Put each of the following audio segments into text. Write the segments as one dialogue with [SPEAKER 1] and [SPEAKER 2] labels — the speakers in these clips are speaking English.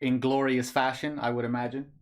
[SPEAKER 1] in glorious fashion, I would imagine.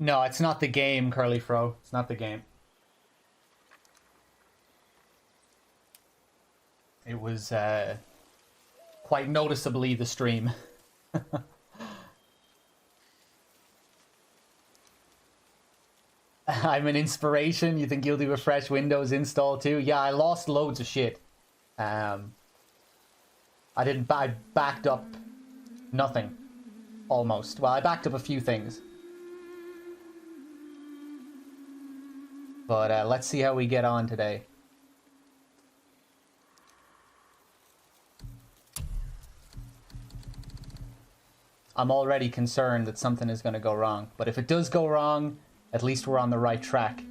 [SPEAKER 1] No, it's not the game, Curly Fro. It's not the game. It was quite noticeably the stream. I'm an inspiration. You think you'll do a fresh Windows install too? Yeah, I lost loads of shit. I backed up nothing. Almost. Well, I backed up a few things. But let's see how we get on today. I'm already concerned that something is going to go wrong. But if it does go wrong, at least we're on the right track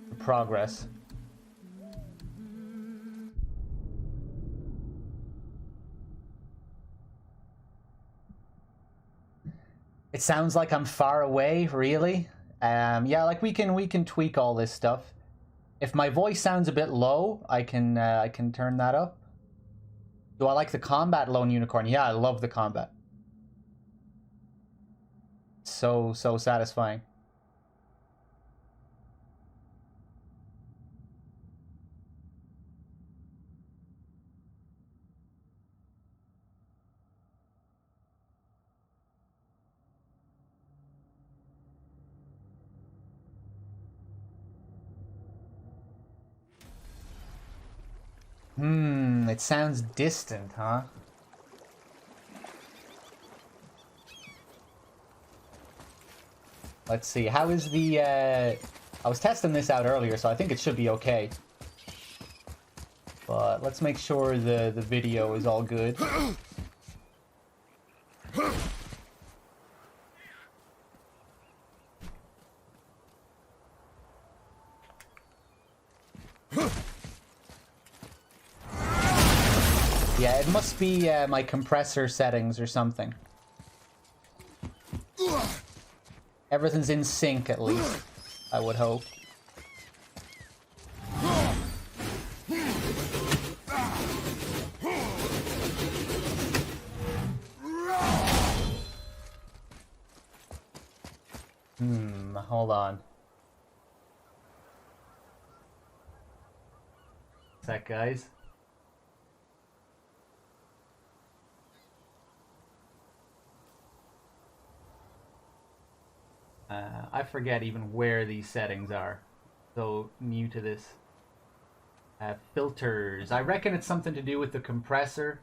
[SPEAKER 1] for progress. It sounds like I'm far away, really? Yeah, like we can tweak all this stuff. If my voice sounds a bit low, I can turn that up. Do I like the combat, Lone Unicorn? Yeah, I love the combat. So satisfying. It sounds distant, huh? Let's see, how is the, I was testing this out earlier, so I think it should be okay. But let's make sure the video is all good. Yeah, it must be my compressor settings or something. Everything's in sync, at least, I would hope. Hold on. Sec, guys. I forget even where these settings are. So new to this. Filters. I reckon it's something to do with the compressor.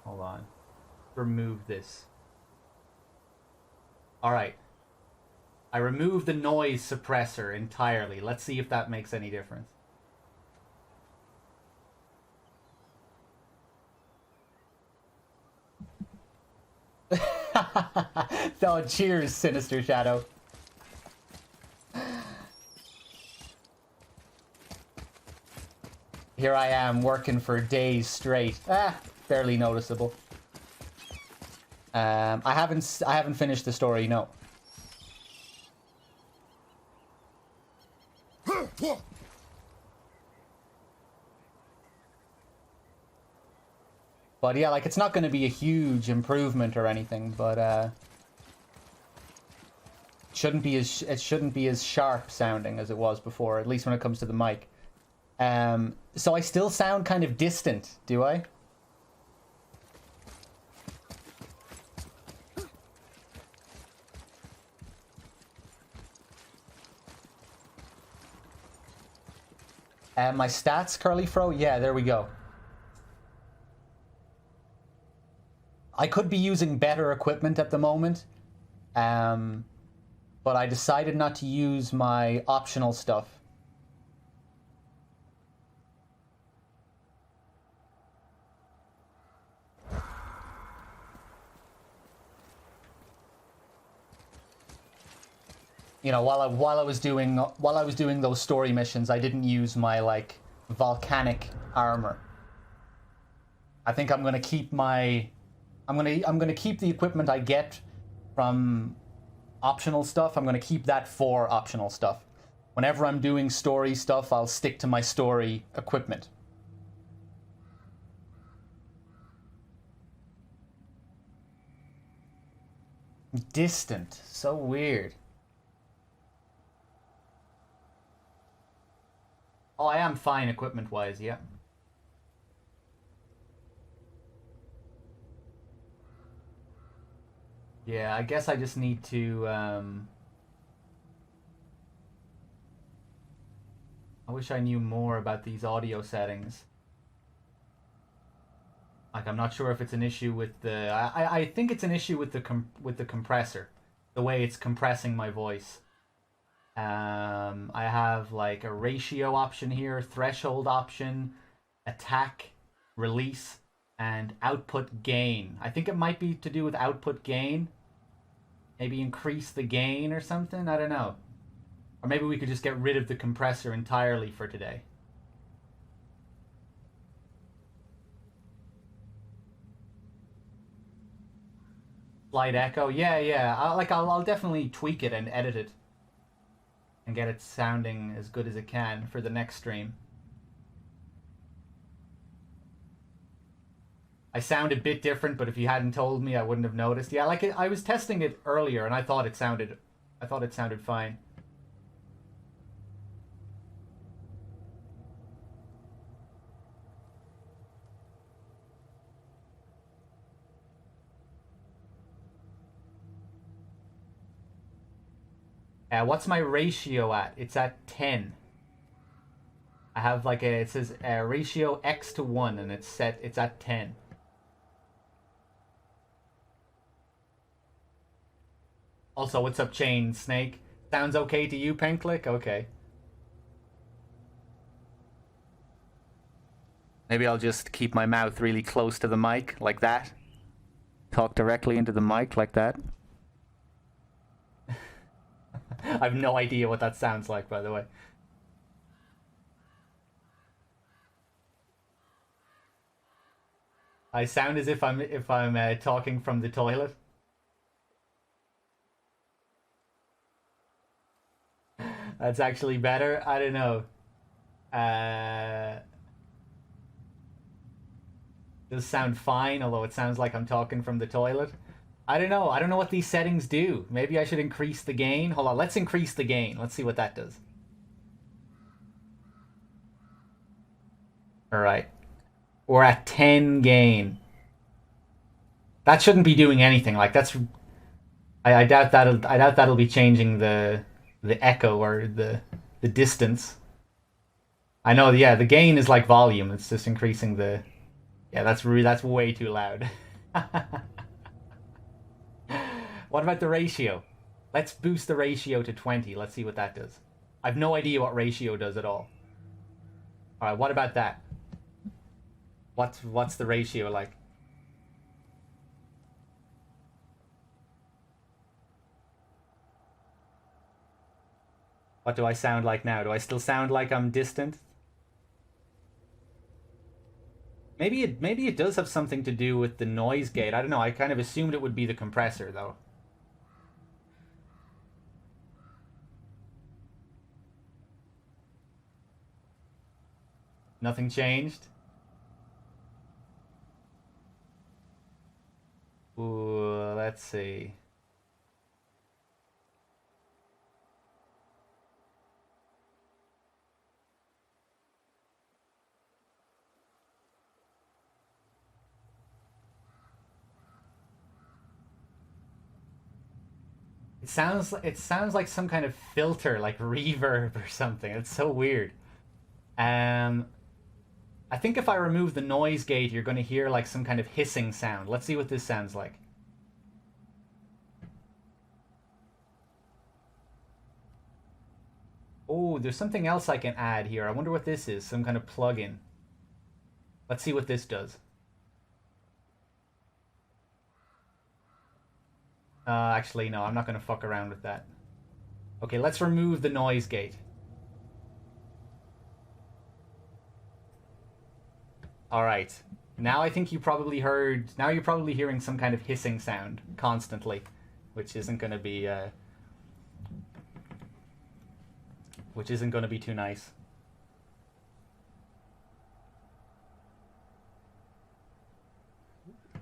[SPEAKER 1] Hold on. Remove this. Alright. I removed the noise suppressor entirely. Let's see if that makes any difference. Oh, cheers, Sinister Shadow. Here I am working for days straight. Barely noticeable. I haven't finished the story, no. But yeah, like, it's not going to be a huge improvement or anything, but it shouldn't be as sharp sounding as it was before, at least when it comes to the mic. So I still sound kind of distant, do I? My stats, Curly Fro? Yeah, there we go. I could be using better equipment at the moment, um, but I decided not to use my optional stuff. You know, while I was doing those story missions, I didn't use my like volcanic armor. I think I'm gonna keep my I'm gonna keep the equipment I get from optional stuff. I'm gonna keep that for optional stuff. Whenever I'm doing story stuff, I'll stick to my story equipment. Distant, so weird. Oh, I am fine equipment-wise, yeah. Yeah, I guess I just need to, I wish I knew more about these audio settings. Like, I'm not sure if it's an issue with the... I think it's an issue with with the compressor. The way it's compressing my voice. I have, like, a ratio option here, threshold option, attack, release, and output gain. I think it might be to do with output gain. Maybe increase the gain or something? I don't know. Or maybe we could just get rid of the compressor entirely for today. Slight echo? Yeah, yeah. I'll definitely tweak it and edit it. And get it sounding as good as it can for the next stream. I sound a bit different, but if you hadn't told me, I wouldn't have noticed. Yeah, like I was testing it earlier, and I thought it sounded fine. What's my ratio at? It's at 10. I have like it says ratio X to 1, and it's at 10. Also, what's up, Chain Snake? Sounds okay to you, Penclick? Okay. Maybe I'll just keep my mouth really close to the mic, like that. Talk directly into the mic, like that. I have no idea what that sounds like, by the way. I sound as if I'm talking from the toilet. That's actually better. I don't know. Does sound fine, although it sounds like I'm talking from the toilet. I don't know. I don't know what these settings do. Maybe I should increase the gain. Hold on. Let's increase the gain. Let's see what that does. All right. We're at 10 gain. That shouldn't be doing anything. Like that's I doubt that'll be changing the echo or the distance. I know, yeah, the gain is like volume. It's just increasing the... Yeah, that's way too loud. What about the ratio? Let's boost the ratio to 20. Let's see what that does. I've no idea what ratio does at all. Alright, what about that? What's the ratio like? What do I sound like now? Do I still sound like I'm distant? Maybe it does have something to do with the noise gate. I don't know. I kind of assumed it would be the compressor, though. Nothing changed? Ooh, let's see. It sounds like some kind of filter, like reverb or something. It's so weird. Um, I think if I remove the noise gate, you're going to hear like some kind of hissing sound. Let's see what this sounds like. Oh, there's something else I can add here. I wonder what this is. Some kind of plugin. Let's see what this does. Actually, no, I'm not going to fuck around with that. Okay, let's remove the noise gate. Alright. Now I think you probably heard... Now you're probably hearing some kind of hissing sound constantly, which isn't going to be... which isn't going to be too nice.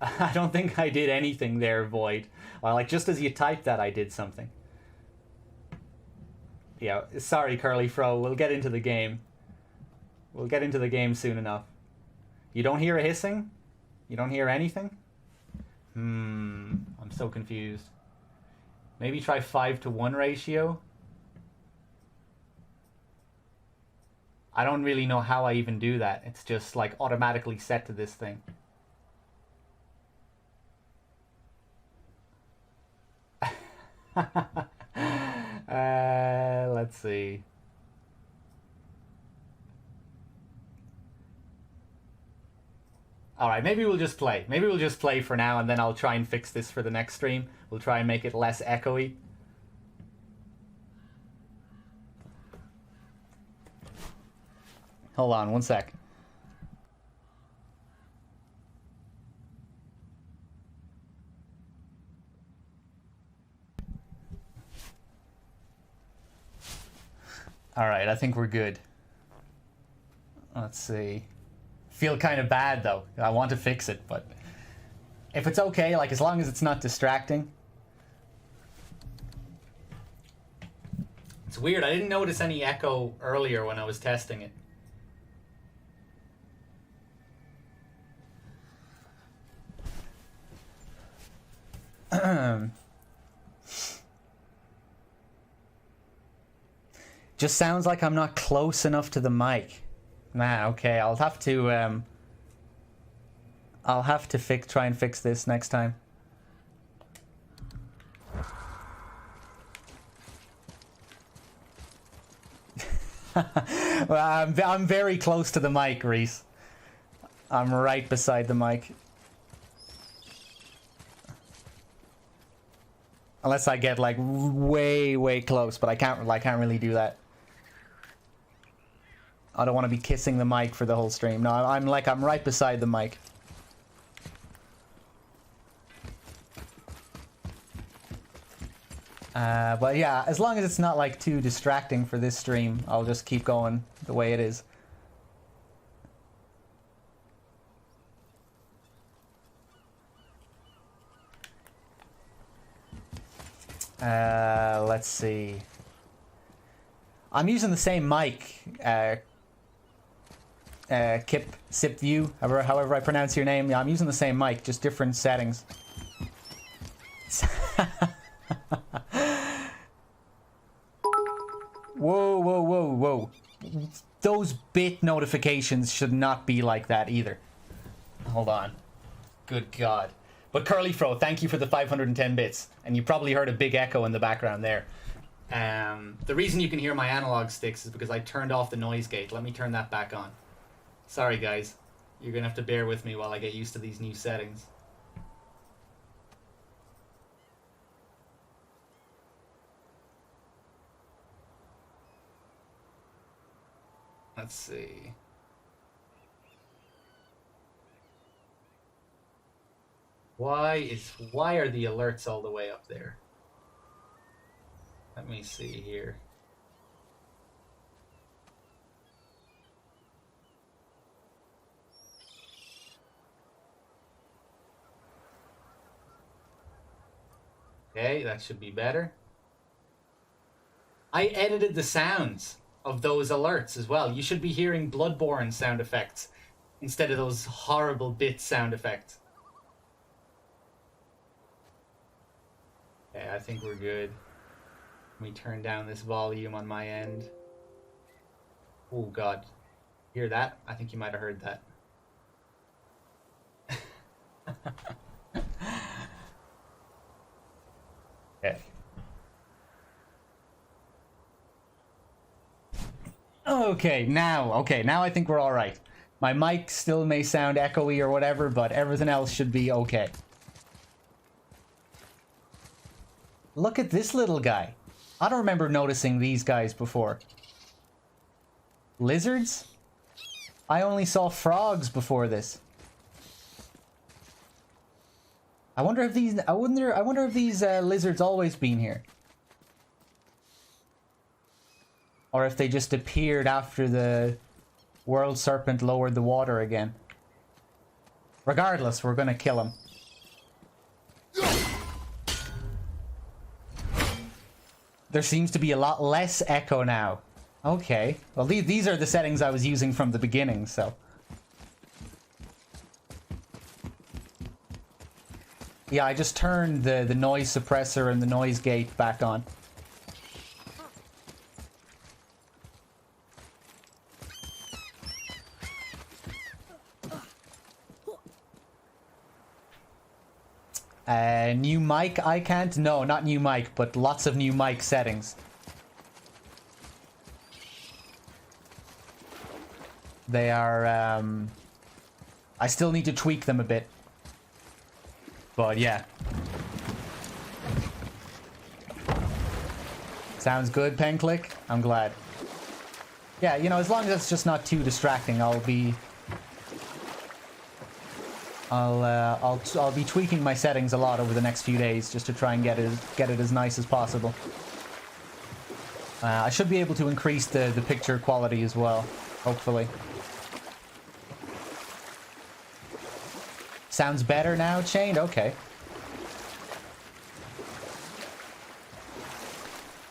[SPEAKER 1] I don't think I did anything there, Void. Well, like, just as you typed that, I did something. Yeah, sorry, Curly Fro. We'll get into the game. We'll get into the game soon enough. You don't hear a hissing? You don't hear anything? I'm so confused. Maybe try 5-to-1 ratio? I don't really know how I even do that. It's just, like, automatically set to this thing. Let's see. Alright, maybe we'll just play. Maybe we'll just play for now, and then I'll try and fix this for the next stream. We'll try and make it less echoey. Hold on, one sec. Alright, I think we're good. Let's see. Feel kind of bad, though. I want to fix it, but... if it's okay, like, as long as it's not distracting. It's weird, I didn't notice any echo earlier when I was testing it. Just sounds like I'm not close enough to the mic. Nah, okay, I'll have to try and fix this next time. Well, I'm very close to the mic, Reese. I'm right beside the mic. Unless I get like way close, but I can't really do that. I don't want to be kissing the mic for the whole stream. No, I'm right beside the mic. But yeah, as long as it's not like too distracting for this stream, I'll just keep going the way it is. Let's see. I'm using the same mic, Kip Sip View, however I pronounce your name. Yeah, I'm using the same mic, just different settings. Whoa. Those bit notifications should not be like that either. Hold on. Good God. But Curly Fro, thank you for the 510 bits. And you probably heard a big echo in the background there. The reason you can hear my analog sticks is because I turned off the noise gate. Let me turn that back on. Sorry, guys. You're going to have to bear with me while I get used to these new settings. Let's see. Why are the alerts all the way up there? Let me see here. Okay, that should be better. I edited the sounds of those alerts as well. You should be hearing Bloodborne sound effects instead of those horrible bit sound effects. Okay, I think we're good. Let me turn down this volume on my end. Oh, God. Hear that? I think you might have heard that. Okay. Okay, now I think we're all right. My mic still may sound echoey or whatever, but everything else should be okay. Look at this little guy. I don't remember noticing these guys before. Lizards? I only saw frogs before this. I wonder if these lizards always been here. Or if they just appeared after the world serpent lowered the water again. Regardless, we're gonna kill him. There seems to be a lot less echo now. Okay. Well, these are the settings I was using from the beginning, so... Yeah, I just turned the noise suppressor and the noise gate back on. New mic, I can't? No, not new mic, but lots of new mic settings. They are, I still need to tweak them a bit. But yeah. Sounds good, Penclick? I'm glad. Yeah, you know, as long as it's just not too distracting, I'll be tweaking my settings a lot over the next few days just to try and get it as nice as possible. I should be able to increase the picture quality as well, hopefully. Sounds better now, Chained? Okay.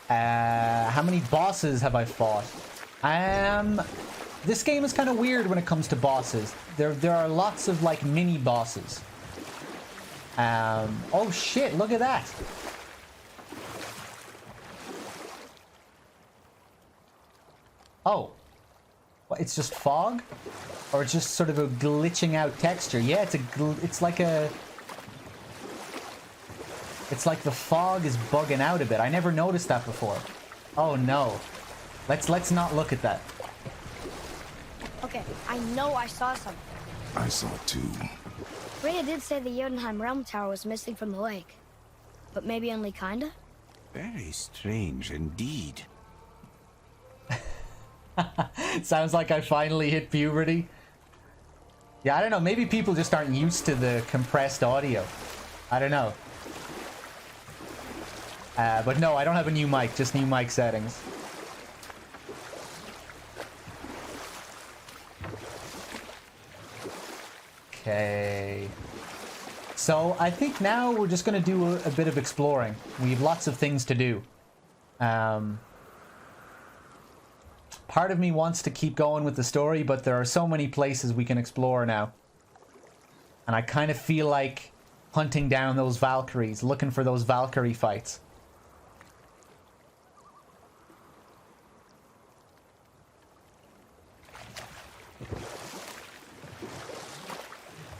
[SPEAKER 1] How many bosses have I fought? This game is kind of weird when it comes to bosses. There are lots of, like, mini bosses. Oh shit, look at that! Oh. What, it's just fog? Or it's just sort of a glitching out texture? Yeah, it's like the fog is bugging out a bit. I never noticed that before. Oh no. Let's not look at that.
[SPEAKER 2] Okay, I know I saw something.
[SPEAKER 3] I saw it too.
[SPEAKER 2] Rhea did say the Jotunheim Realm Tower was missing from the lake. But maybe only kinda?
[SPEAKER 3] Very strange indeed.
[SPEAKER 1] Sounds like I finally hit puberty. Yeah, I don't know. Maybe people just aren't used to the compressed audio. I don't know. But no, I don't have a new mic, just new mic settings. Okay. So I think now we're just going to do a bit of exploring. We have lots of things to do. Part of me wants to keep going with the story, but there are so many places we can explore now. And I kind of feel like hunting down those Valkyries, looking for those Valkyrie fights.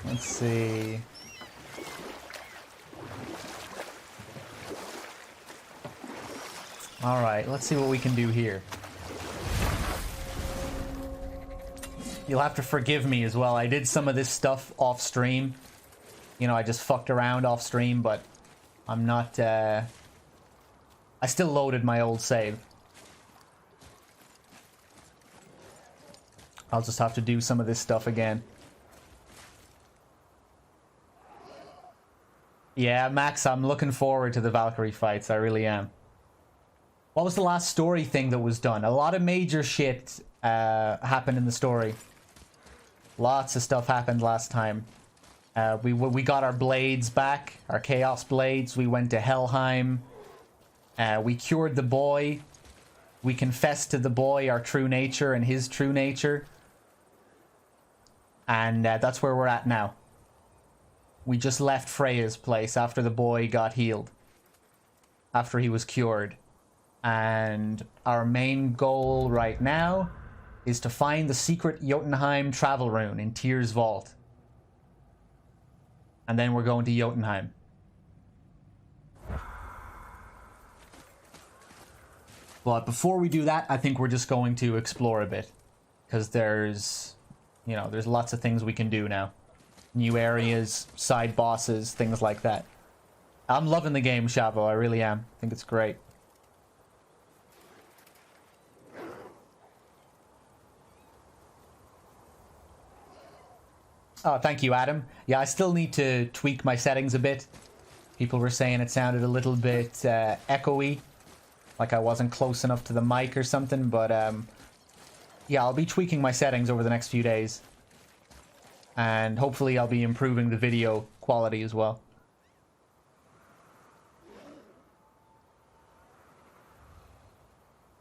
[SPEAKER 1] Let's see. All right, let's see what we can do here. You'll have to forgive me as well. I did some of this stuff off stream. You know, I just fucked around off stream, but I'm not, I still loaded my old save. I'll just have to do some of this stuff again. Yeah, Max, I'm looking forward to the Valkyrie fights. I really am. What was the last story thing that was done? A lot of major shit happened in the story. Lots of stuff happened last time. We got our blades back, our Chaos Blades. We went to Helheim. We cured the boy. We confessed to the boy our true nature and his true nature. And that's where we're at now. We just left Freya's place after the boy got healed. After he was cured. And our main goal right now is to find the secret Jotunheim travel rune in Tyr's vault. And then we're going to Jotunheim. But before we do that, I think we're just going to explore a bit. Because there's, you know, there's lots of things we can do now. New areas, side bosses, things like that. I'm loving the game, Shavo. I really am. I think it's great. Oh, thank you, Adam. Yeah, I still need to tweak my settings a bit. People were saying it sounded a little bit echoey. Like I wasn't close enough to the mic or something, but yeah, I'll be tweaking my settings over the next few days. And hopefully I'll be improving the video quality as well.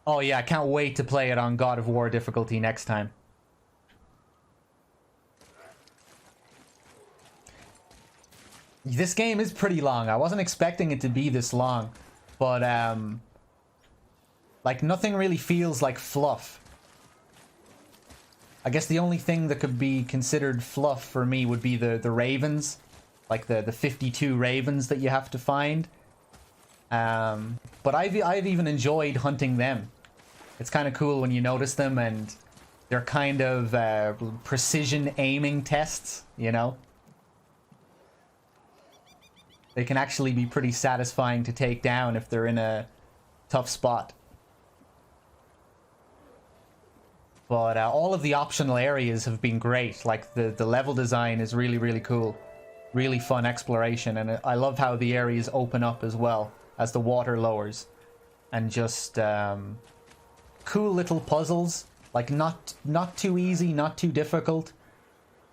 [SPEAKER 1] Oh yeah, I can't wait to play it on God of War difficulty next time. This game is pretty long. I wasn't expecting it to be this long, but like nothing really feels like fluff. I guess the only thing that could be considered fluff for me would be the ravens, like the 52 ravens that you have to find. But I've even enjoyed hunting them. It's kind of cool when you notice them, and they're kind of precision aiming tests, you know? They can actually be pretty satisfying to take down if they're in a tough spot. But all of the optional areas have been great. Like the level design is really, really cool. Really fun exploration. And I love how the areas open up as well as the water lowers. And just cool little puzzles. Like not too easy, not too difficult.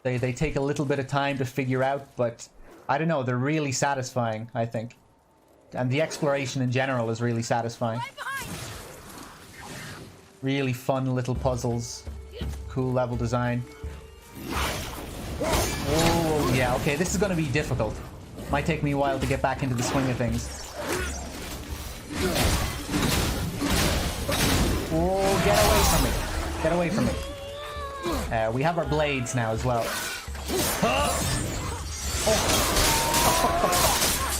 [SPEAKER 1] They take a little bit of time to figure out, but I don't know, they're really satisfying, I think. And the exploration in general is really satisfying. Really fun little puzzles. Cool level design. Oh, yeah, okay, this is going to be difficult. Might take me a while to get back into the swing of things. Oh, get away from me. Get away from me. We have our blades now as well.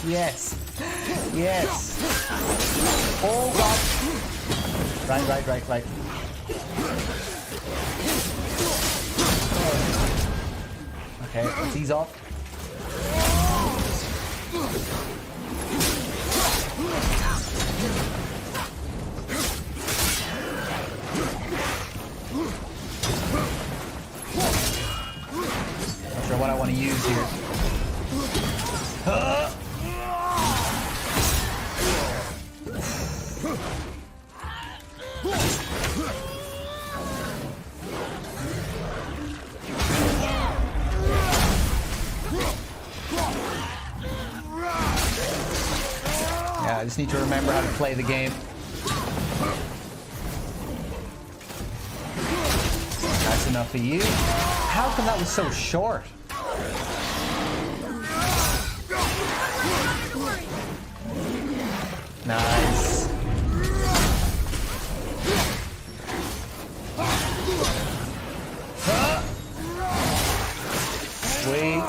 [SPEAKER 1] Yes. Yes. Oh, God. Right. Okay, let's ease off. Not sure what I want to use here. Yeah, I just need to remember how to play the game. That's enough of you. How come that was so short? Nice. Sweet.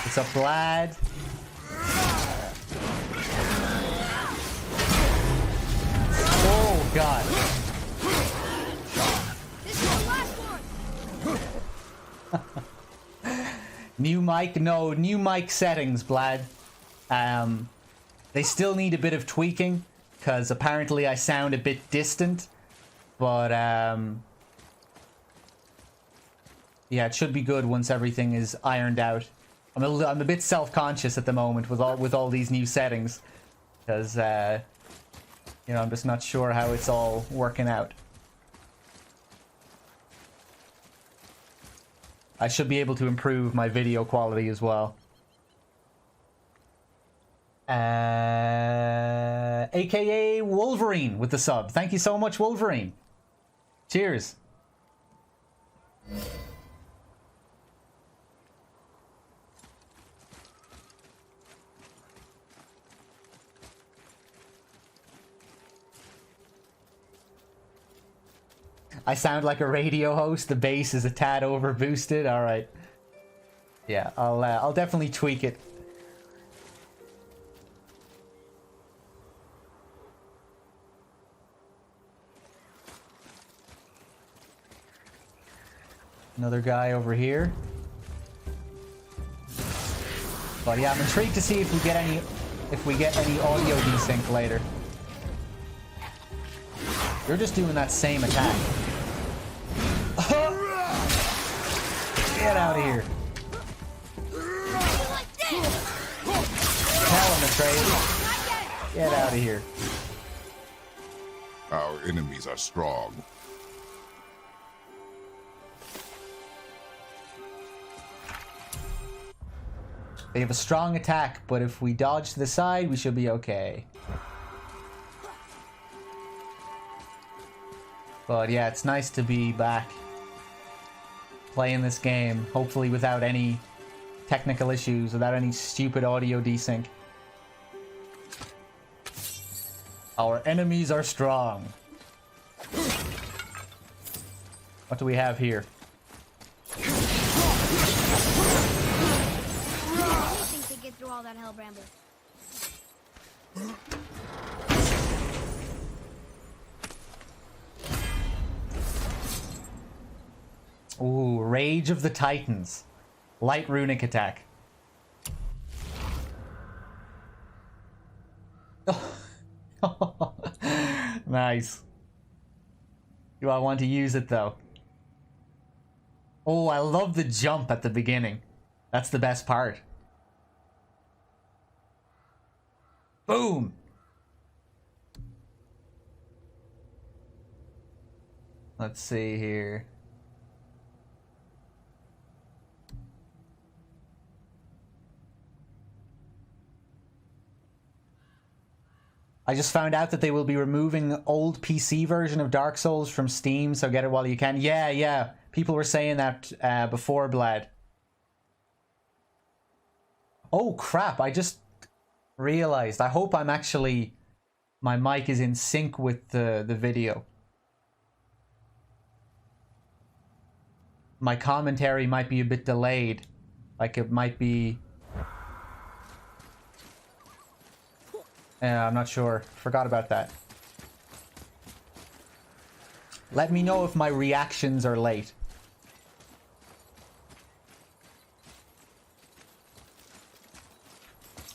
[SPEAKER 1] It's a Vlad. Oh God.
[SPEAKER 2] This is the last one.
[SPEAKER 1] New mic, no, new mic settings, Vlad. They still need a bit of tweaking, because apparently I sound a bit distant, but yeah, it should be good once everything is ironed out. I'm a bit self-conscious at the moment with all these new settings, because you know, I'm just not sure how it's all working out. I should be able to improve my video quality as well. AKA Wolverine with the sub. Thank you so much, Wolverine. Cheers. I sound like a radio host. The bass is a tad over boosted. All right. Yeah, I'll definitely tweak it. Another guy over here. But yeah, I'm intrigued to see if we get any audio desync later. You're just doing that same attack. Get out of here. Tell him, Atreus. Get out of here.
[SPEAKER 3] Our enemies are strong.
[SPEAKER 1] They have a strong attack, but if we dodge to the side, we should be okay. But yeah, it's nice to be back playing this game, hopefully without any technical issues, without any stupid audio desync. Our enemies are strong. What do we have here?
[SPEAKER 2] Anything to get through all that hell, Bramble.
[SPEAKER 1] Ooh, Rage of the Titans. Light runic attack. Nice. Do I want to use it though? Oh, I love the jump at the beginning. That's the best part. Boom! Let's see here. I just found out that they will be removing the old PC version of Dark Souls from Steam, so get it while you can. Yeah. People were saying that before, Blad. Oh, crap. I just realized. I hope I'm actually... My mic is in sync with the video. My commentary might be a bit delayed. Like, it might be... I'm not sure. Forgot about that. Let me know if my reactions are late.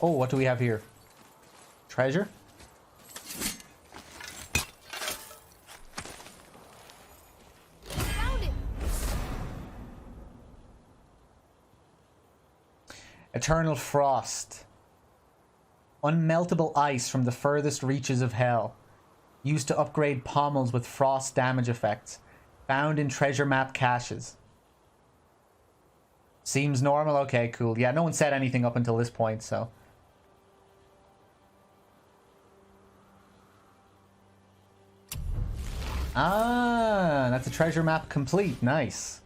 [SPEAKER 1] Oh, what do we have here? Treasure?
[SPEAKER 2] Found it.
[SPEAKER 1] Eternal Frost. Unmeltable ice from the furthest reaches of hell. Used to upgrade pommels with frost damage effects. Found in treasure map caches. Seems normal? Okay, cool. Yeah, no one said anything up until this point, so... Ah, that's a treasure map complete. Nice.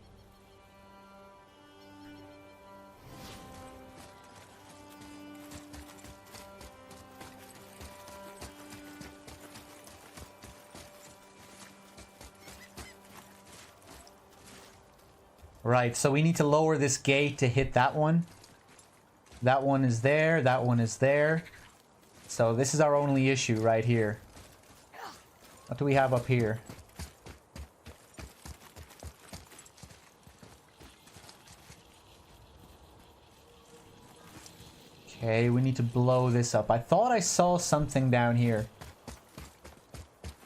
[SPEAKER 1] Right, so we need to lower this gate to hit that one. That one is there, that one is there. So this is our only issue right here. What do we have up here? Okay, we need to blow this up. I thought I saw something down here.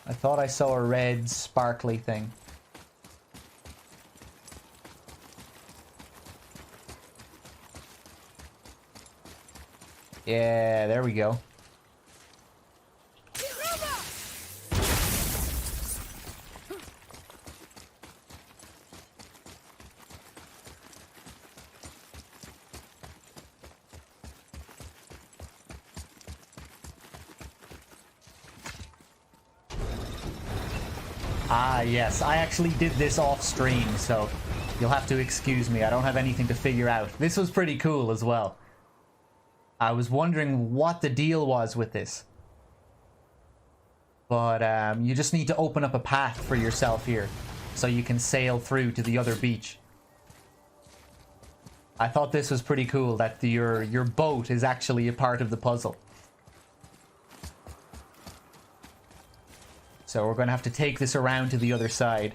[SPEAKER 1] I thought I saw a red sparkly thing. Yeah, there we go. Ah, yes. I actually did this off stream, so you'll have to excuse me. I don't have anything to figure out. This was pretty cool as well. I was wondering what the deal was with this. But you just need to open up a path for yourself here. so you can sail through to the other beach. I thought this was pretty cool that your boat is actually a part of the puzzle. So we're going to have to take this around to the other side.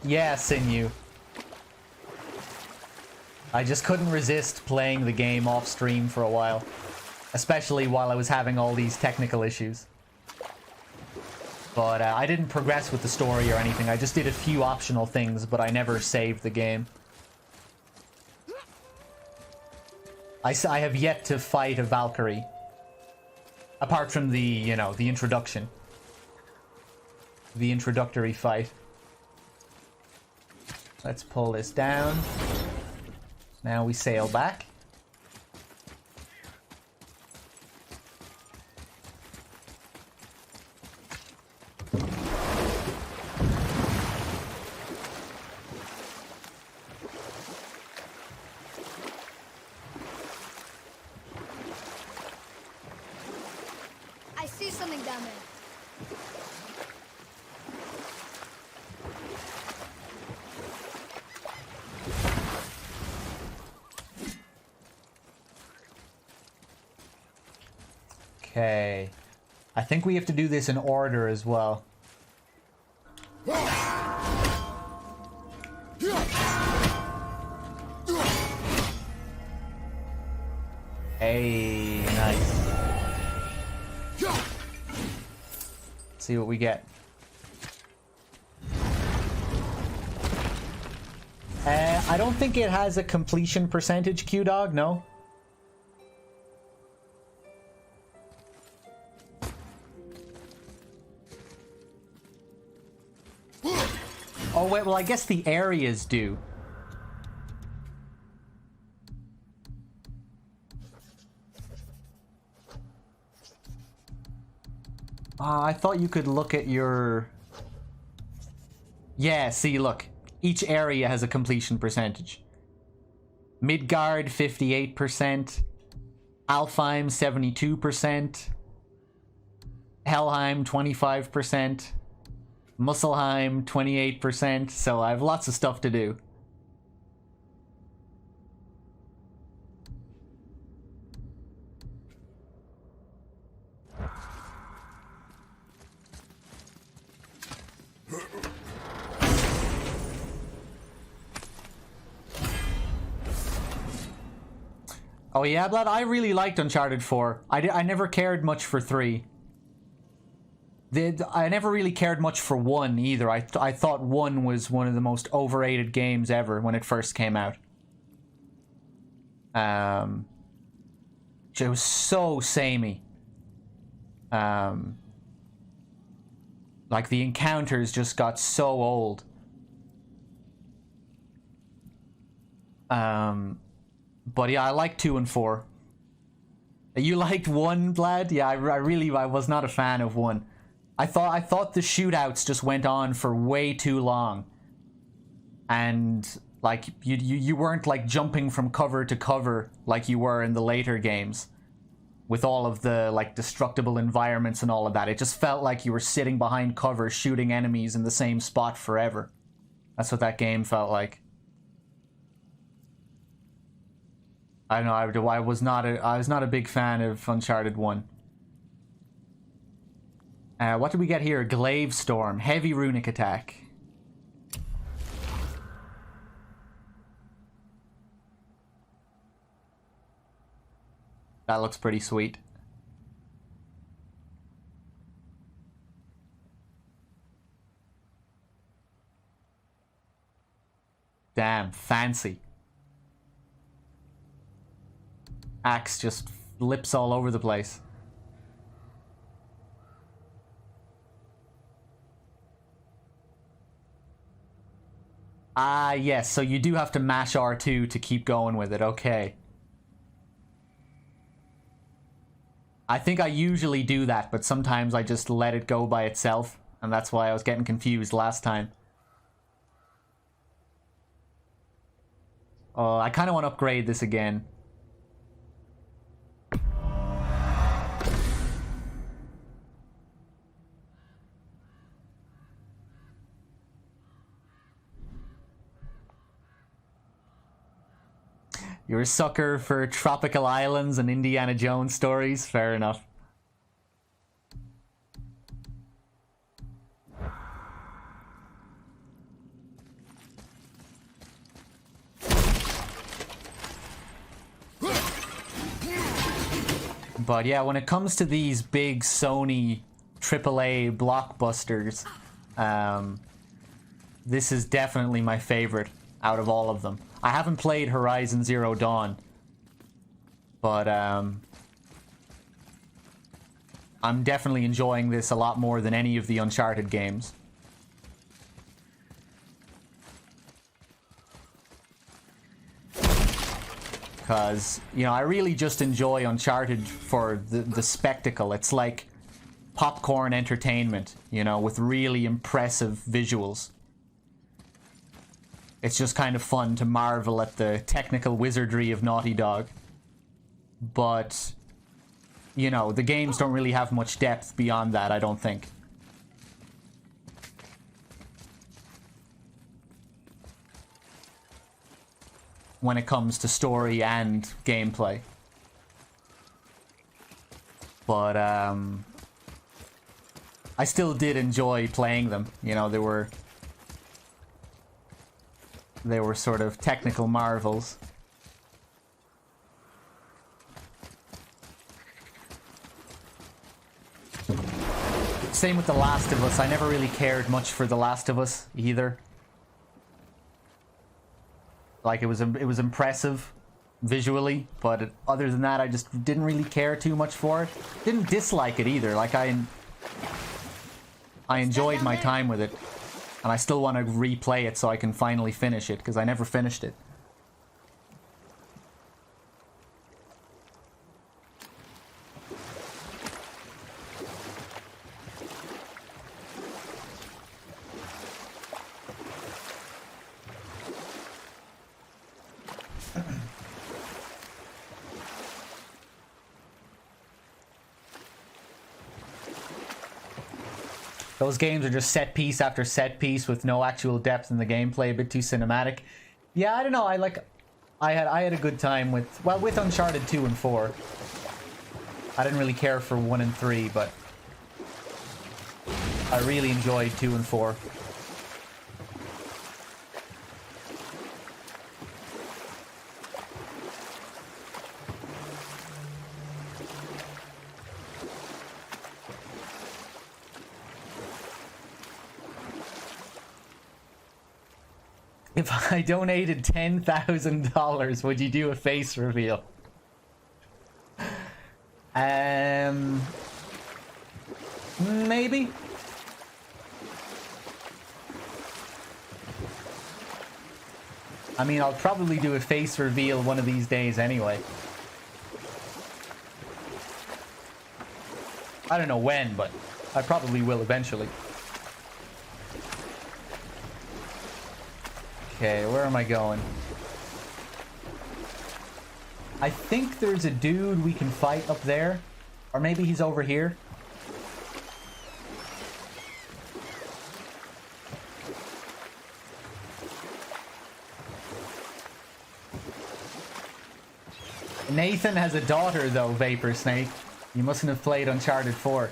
[SPEAKER 1] Yeah, Sinew. I just couldn't resist playing the game off stream for a while. Especially while I was having all these technical issues. But I didn't progress with the story or anything. I just did a few optional things, but I never saved the game. I have yet to fight a Valkyrie. Apart from the, you know, the introduction. The introductory fight. Let's pull this down. Now we sail back.
[SPEAKER 2] I see something down there.
[SPEAKER 1] Okay. I think we have to do this in order as well. Hey, nice. Let's see what we get. I don't think it has a completion percentage, Q-Dog, no? Oh, wait, well, I guess the areas do. I thought you could look at your... Yeah, see, look. Each area has a completion percentage. Midgard, 58%. Alfheim, 72%. Helheim, 25%. Muspelheim, 28%. So I have lots of stuff to do. Oh yeah, Blood, I really liked Uncharted 4. I never cared much for 3. I never really cared much for 1 either. I thought 1 was one of the most overrated games ever when it first came out. It was so samey. Like the encounters just got so old. But yeah, I like 2 and 4. You liked 1, Vlad? Yeah, I was not a fan of 1. I thought the shootouts just went on for way too long. And like you weren't like jumping from cover to cover like you were in the later games. With all of the like destructible environments and all of that. It just felt like you were sitting behind cover shooting enemies in the same spot forever. That's what that game felt like. I don't know, I was not a big fan of Uncharted 1. What did we get here? Glaive Storm. Heavy runic attack. That looks pretty sweet. Damn, fancy. Axe just flips all over the place. Ah, yes, so you do have to mash R2 to keep going with it, okay. I think I usually do that, but sometimes I just let it go by itself, and that's why I was getting confused last time. Oh, I kind of want to upgrade this again. You're a sucker for tropical islands and Indiana Jones stories? Fair enough. But yeah, when it comes to these big Sony AAA blockbusters, this is definitely my favorite out of all of them. I haven't played Horizon Zero Dawn, but I'm definitely enjoying this a lot more than any of the Uncharted games. Because, you know, I really just enjoy Uncharted for the spectacle. It's like popcorn entertainment, you know, with really impressive visuals. It's just kind of fun to marvel at the technical wizardry of Naughty Dog. But, you know, the games don't really have much depth beyond that, I don't think. When it comes to story and gameplay. But, I still did enjoy playing them. You know, they were sort of technical marvels. Same with The Last of Us. I never really cared much for The Last of Us either. Like, it was impressive visually, but other than that, I just didn't really care too much for it. Didn't dislike it either. Like, I enjoyed my time with it, and I still want to replay it so I can finally finish it, because I never finished it. Those games are just set piece after set piece with no actual depth in the gameplay, a bit too cinematic. Yeah, I don't know. I had a good time with Uncharted 2 and 4. I didn't really care for 1 and 3, but I really enjoyed 2 and 4. If I donated $10,000, would you do a face reveal? Maybe. I mean, I'll probably do a face reveal one of these days anyway. I don't know when, but I probably will eventually. Okay, where am I going? I think there's a dude we can fight up there. Or maybe he's over here. Nathan has a daughter though, Vapor Snake. You mustn't have played Uncharted 4.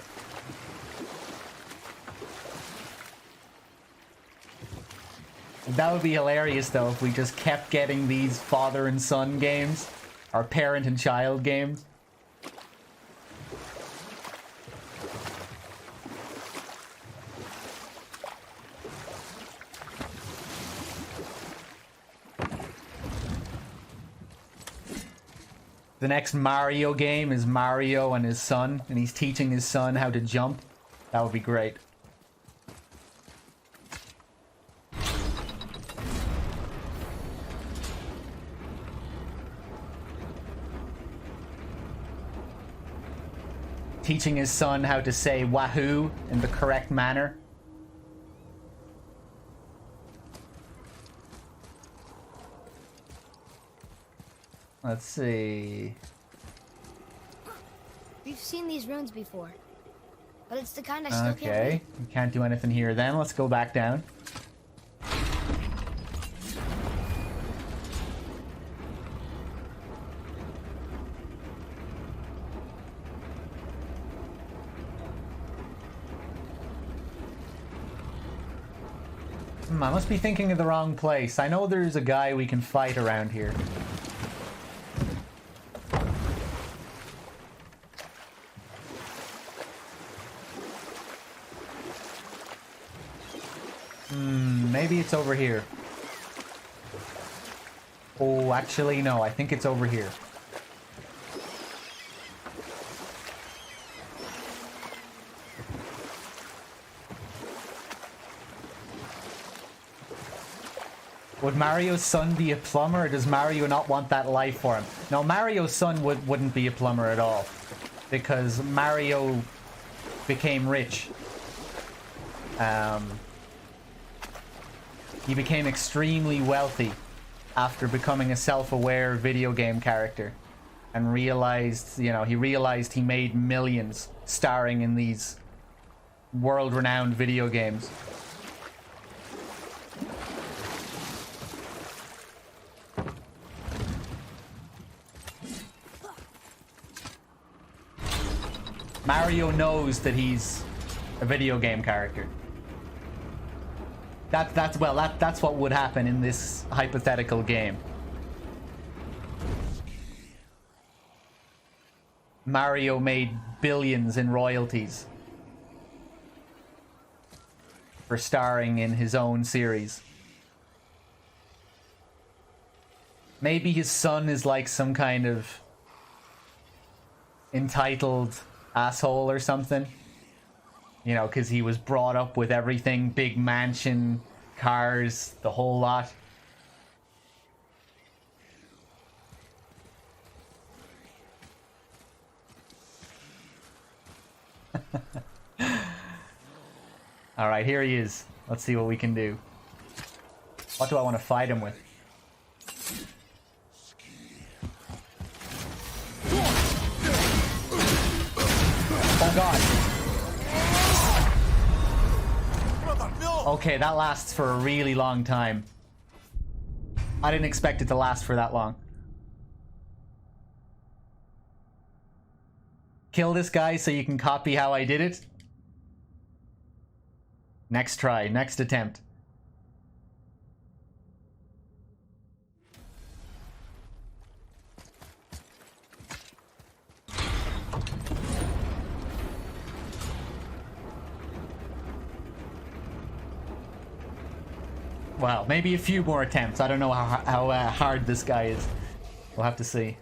[SPEAKER 1] That would be hilarious though if we just kept getting these father and son games, or parent and child games. The next Mario game is Mario and his son, and he's teaching his son how to jump. That would be great. Teaching his son how to say wahoo in the correct manner. Let's see.
[SPEAKER 2] We've seen these runes before, but it's the kind I still can't read.
[SPEAKER 1] Okay, we can't do anything here then. Let's go back down. I must be thinking of the wrong place. I know there's a guy we can fight around here. Maybe it's over here. Oh, actually, no. I think it's over here. Would Mario's son be a plumber, or does Mario not want that life for him? No, Mario's son wouldn't be a plumber at all. Because Mario became rich. He became extremely wealthy after becoming a self-aware video game character. And realized, you know, he realized he made millions starring in these world-renowned video games. Mario knows that he's a video game character. That's what would happen in this hypothetical game. Mario made billions in royalties for starring in his own series. Maybe his son is like some kind of entitled asshole or something. You know, because he was brought up with everything. Big mansion, cars, the whole lot. Alright, here he is. Let's see what we can do. What do I want to fight him with? Oh god. Okay, that lasts for a really long time. I didn't expect it to last for that long. Kill this guy so you can copy how I did it. Next try, next attempt. Wow, maybe a few more attempts. I don't know how hard this guy is. We'll have to see.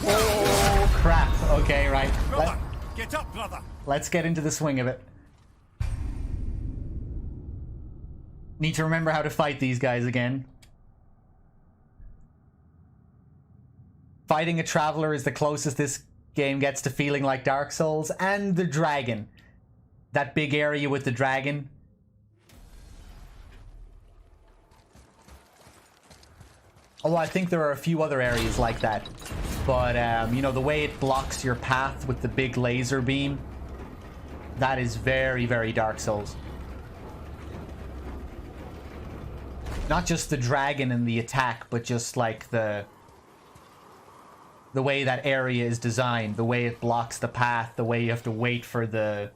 [SPEAKER 1] Oh, crap. Okay, right.
[SPEAKER 4] Get up, brother.
[SPEAKER 1] Let's get into the swing of it. Need to remember how to fight these guys again. Fighting a traveler is the closest this game gets to feeling like Dark Souls. And the dragon. That big area with the dragon. Although I think there are a few other areas like that. But, you know, the way it blocks your path with the big laser beam. That is very, very Dark Souls. Not just the dragon and the attack, but just like the way that area is designed, the way it blocks the path, the way you have to wait for the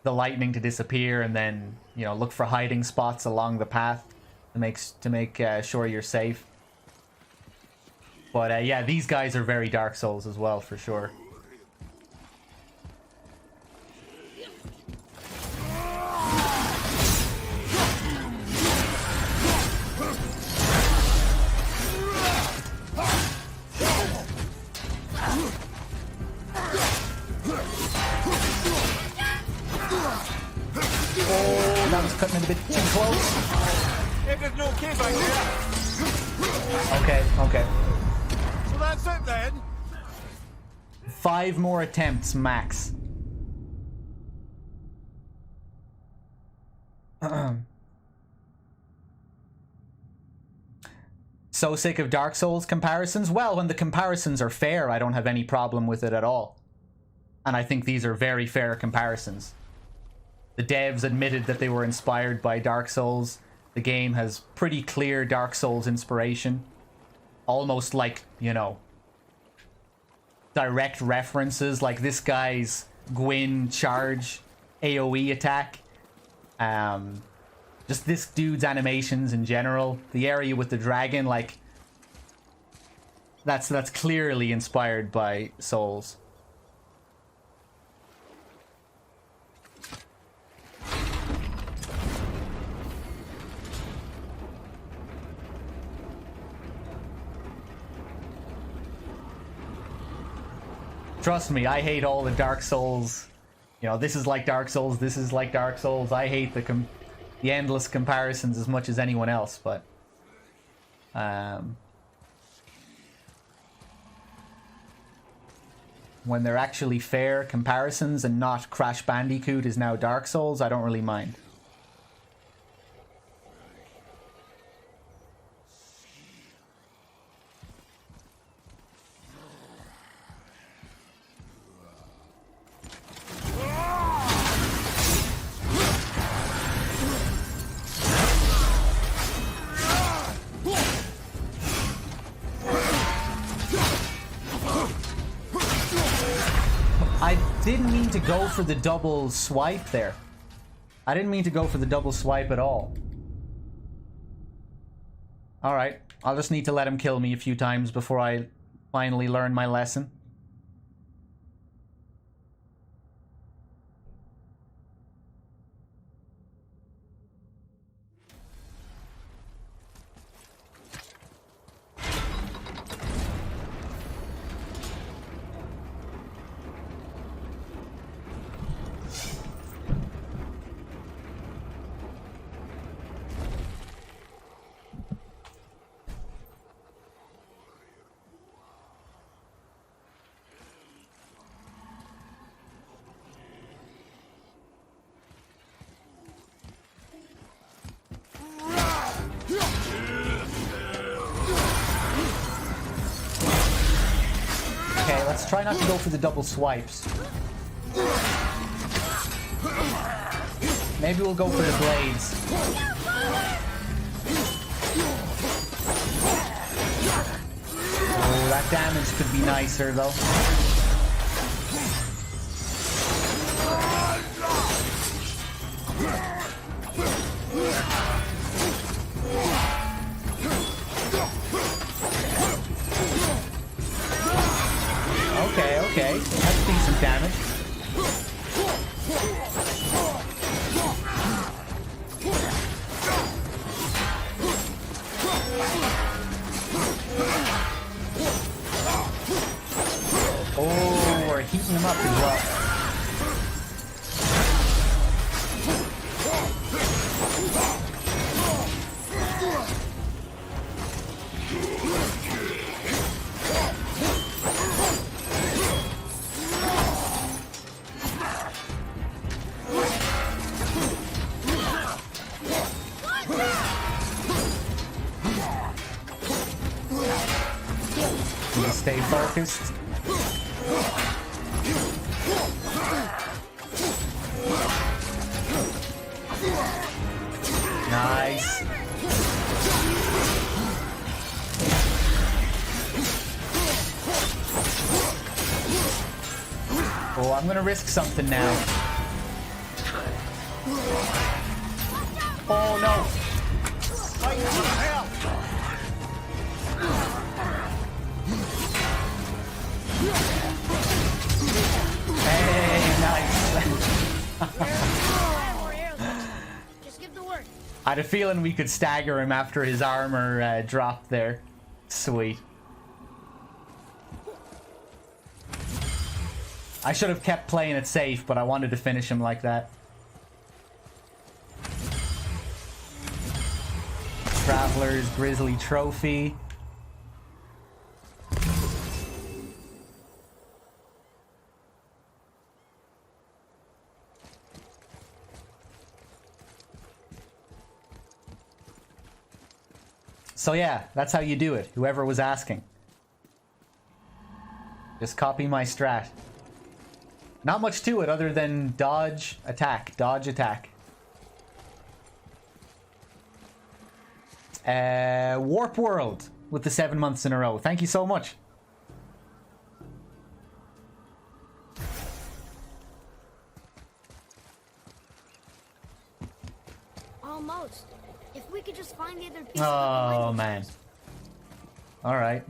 [SPEAKER 1] lightning to disappear, and then, you know, look for hiding spots along the path to make sure you're safe. But yeah, these guys are very Dark Souls as well, for sure. Oh, that was cutting it a bit too close.
[SPEAKER 4] There's no cave back there.
[SPEAKER 1] Okay, okay.
[SPEAKER 4] So that's it then.
[SPEAKER 1] 5 more attempts, max. So sick of Dark Souls comparisons? Well, when the comparisons are fair, I don't have any problem with it at all. And I think these are very fair comparisons. The devs admitted that they were inspired by Dark Souls. The game has pretty clear Dark Souls inspiration. Almost like, you know, direct references, like this guy's Gwyn charge AoE attack. Just this dude's animations in general. The area with the dragon, like, that's clearly inspired by Souls. Trust me, I hate all the Dark Souls. You know, this is like Dark Souls, this is like Dark Souls. I hate the endless comparisons as much as anyone else, but... when they're actually fair comparisons and not Crash Bandicoot is now Dark Souls, I don't really mind. Didn't mean to go for the double swipe there. I didn't mean to go for the double swipe at all. Alright, I'll just need to let him kill me a few times before I finally learn my lesson. Okay, let's try not to go for the double swipes. Maybe we'll go for the blades. Oh, that damage could be nicer though. Okay, that's decent damage. Oh, we're heating him up as well. Stay focused. Nice. Oh, I'm gonna risk something now. Oh no. Hey, nice.
[SPEAKER 2] Just give the word.
[SPEAKER 1] I had a feeling we could stagger him after his armor dropped there. Sweet. I should have kept playing it safe, but I wanted to finish him like that. Traveler's Grizzly Trophy. So yeah, that's how you do it, whoever was asking. Just copy my strat. Not much to it other than dodge, attack, dodge, attack. Warp World with the 7 months in a row. Thank you so much.
[SPEAKER 2] Almost. If we could just find the other piece
[SPEAKER 1] Oh,
[SPEAKER 2] of the
[SPEAKER 1] man. Alright.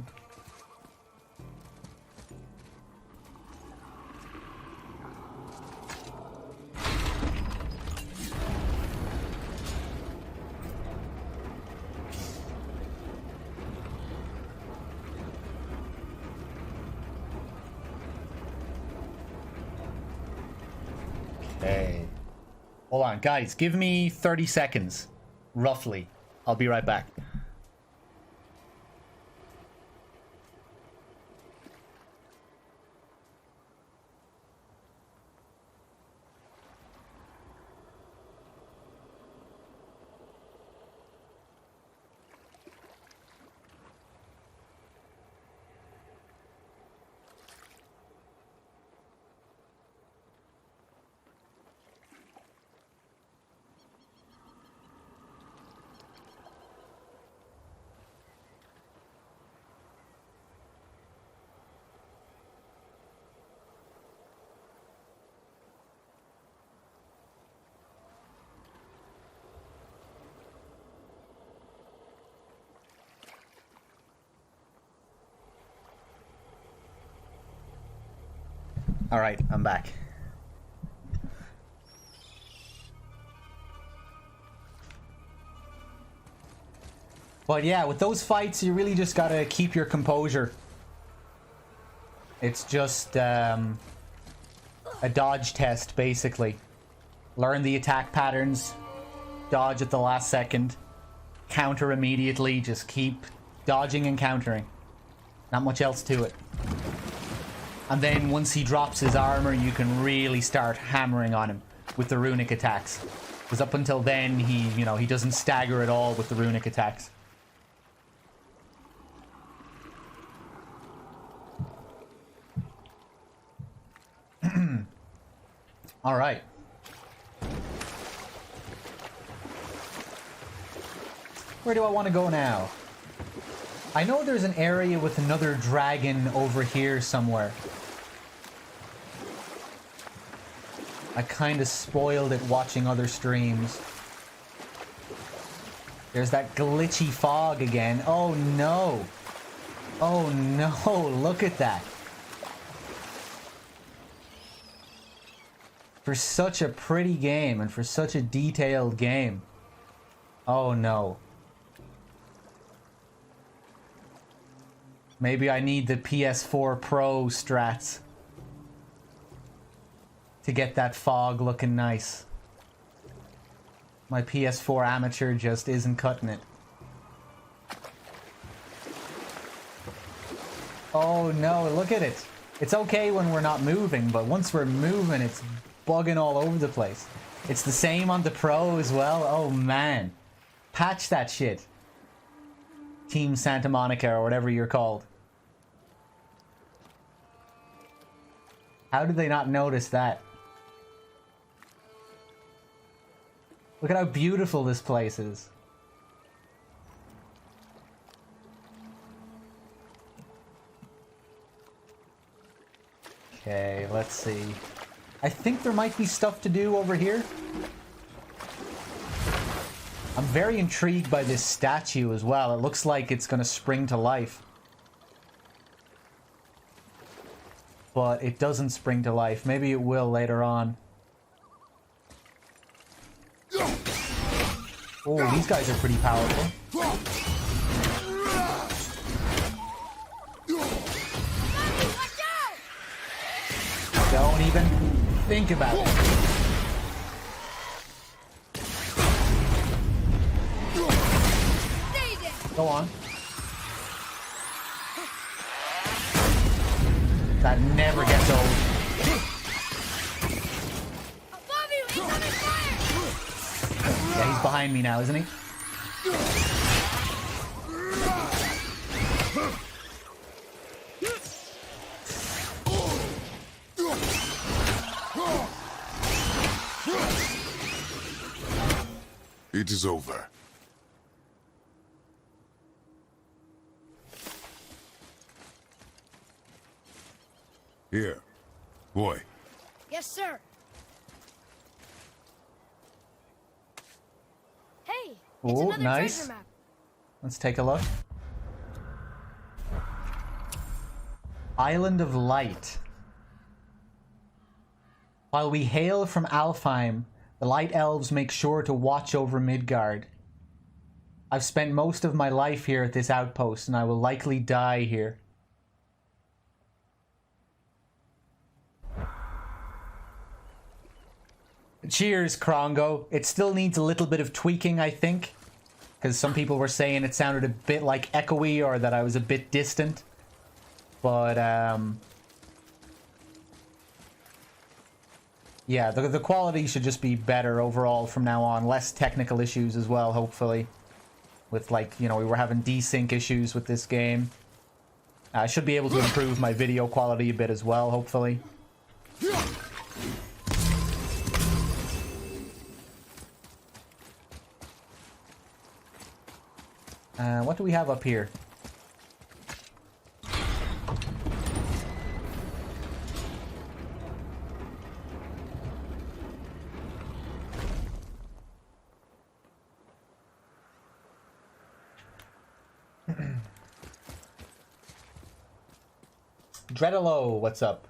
[SPEAKER 1] Okay. Hold on, guys. Give me 30 seconds. Roughly. I'll be right back. Alright, I'm back. But yeah, with those fights, you really just gotta keep your composure. It's just a dodge test, basically. Learn the attack patterns, dodge at the last second, counter immediately, just keep dodging and countering. Not much else to it. And then once he drops his armor, you can really start hammering on him with the runic attacks. Because up until then, he doesn't stagger at all with the runic attacks. All right. Where do I want to go now? I know there's an area with another dragon over here somewhere. I kind of spoiled it watching other streams. There's that glitchy fog again. Oh no. Oh no, look at that. For such a pretty game and for such a detailed game. Oh no. Maybe I need the PS4 Pro strats to get that fog looking nice. My PS4 Amateur just isn't cutting it. Oh no, look at it. It's okay when we're not moving, but once we're moving, it's bugging all over the place. It's the same on the Pro as well. Oh man. Patch that shit. Team Santa Monica or whatever you're called. How did they not notice that? Look at how beautiful this place is. Okay, let's see. I think there might be stuff to do over here. I'm very intrigued by this statue as well. It looks like it's gonna spring to life. But it doesn't spring to life. Maybe it will later on. Oh, these guys are pretty powerful. Don't even think about it. Go on. That never gets old. Yeah, he's behind me now, isn't he?
[SPEAKER 3] It is over. Here. Boy.
[SPEAKER 2] Yes, sir. Hey, it's
[SPEAKER 1] Ooh,
[SPEAKER 2] another
[SPEAKER 1] nice.
[SPEAKER 2] treasure map.
[SPEAKER 1] Let's take a look. Island of Light. While we hail from Alfheim, the Light Elves make sure to watch over Midgard. I've spent most of my life here at this outpost, and I will likely die here. Cheers, Krongo. It still needs a little bit of tweaking, I think. Because some people were saying it sounded a bit like echoey or that I was a bit distant. But, yeah, the quality should just be better overall from now on. Less technical issues as well, hopefully. With, like, you know, we were having desync issues with this game. I should be able to improve my video quality a bit as well, hopefully. What do we have up here? Dreadalo, what's up?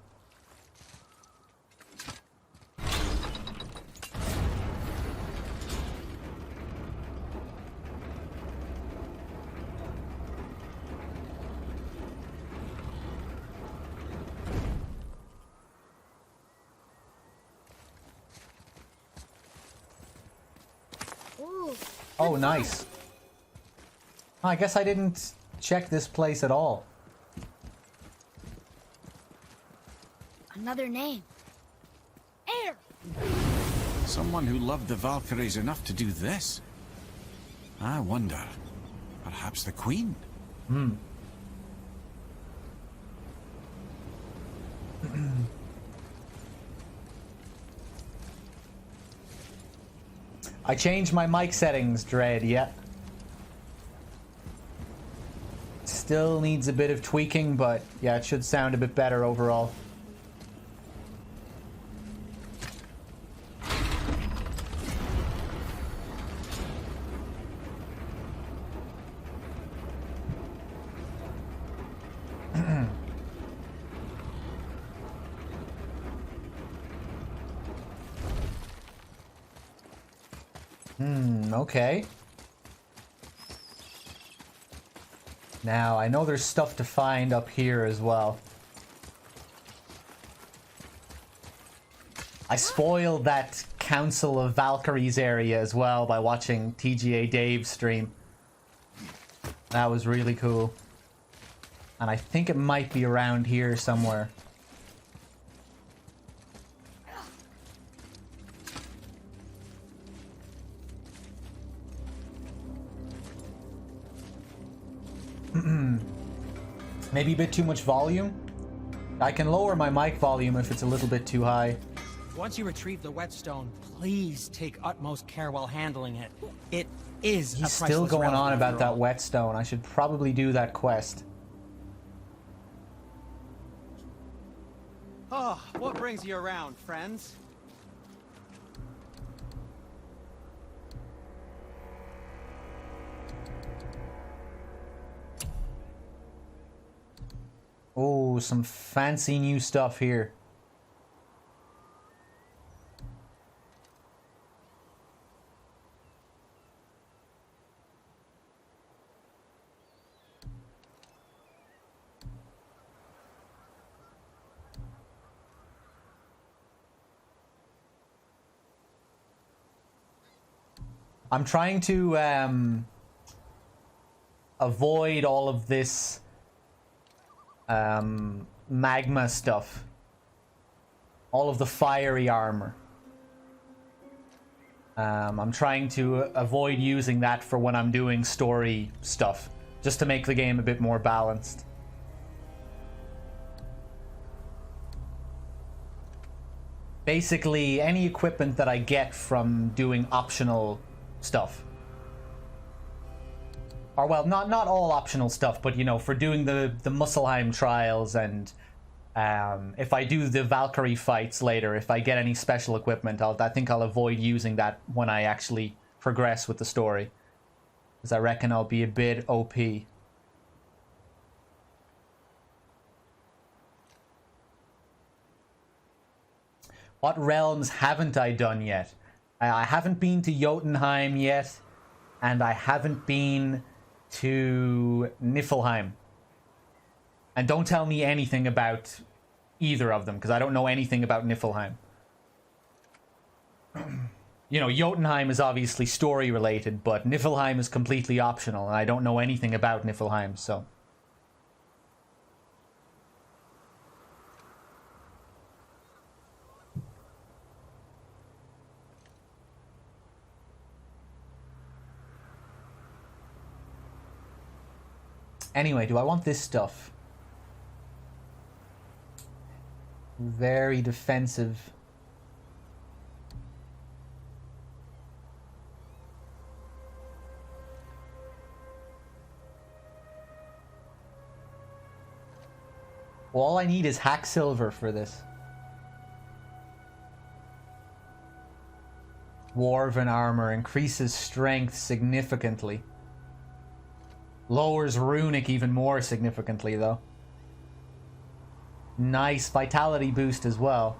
[SPEAKER 2] Ooh,
[SPEAKER 1] Oh, nice. I guess I didn't check this place at all.
[SPEAKER 2] another name. Air!
[SPEAKER 5] Someone who loved the Valkyries enough to do this. I wonder. Perhaps the Queen?
[SPEAKER 1] I changed my mic settings, Dread, yeah. Still needs a bit of tweaking, but yeah, it should sound a bit better overall. Okay. Now, I know there's stuff to find up here as well. I spoiled that Council of Valkyries area as well by watching TGA Dave's stream. That was really cool. And I think it might be around here somewhere. Maybe a bit too much volume? I can lower my mic volume if it's a little bit too high.
[SPEAKER 6] Once you retrieve the whetstone, please take utmost care while handling it. It is
[SPEAKER 1] He's still going on about that whetstone. I should probably do that quest.
[SPEAKER 6] Oh, what brings you around, friends?
[SPEAKER 1] Oh, some fancy new stuff here. I'm trying to avoid all of this magma stuff. All of the fiery armor. I'm trying to avoid using that for when I'm doing story stuff, just to make the game a bit more balanced. Basically, any equipment that I get from doing optional stuff. Or, well, not all optional stuff, but, you know, for doing the Muspelheim trials, and if I do the Valkyrie fights later, if I get any special equipment, I think I'll avoid using that when I actually progress with the story. Because I reckon I'll be a bit OP. What realms haven't I done yet? I haven't been to Jotunheim yet, and I haven't been to Niflheim. And don't tell me anything about either of them, because I don't know anything about Niflheim. You know, Jotunheim is obviously story related, but Niflheim is completely optional, and I don't know anything about Niflheim, so... Anyway, do I want this stuff? Very defensive. Well, all I need is hack silver for this. Dwarven armor increases strength significantly. Lowers runic even more significantly, though. Nice vitality boost as well.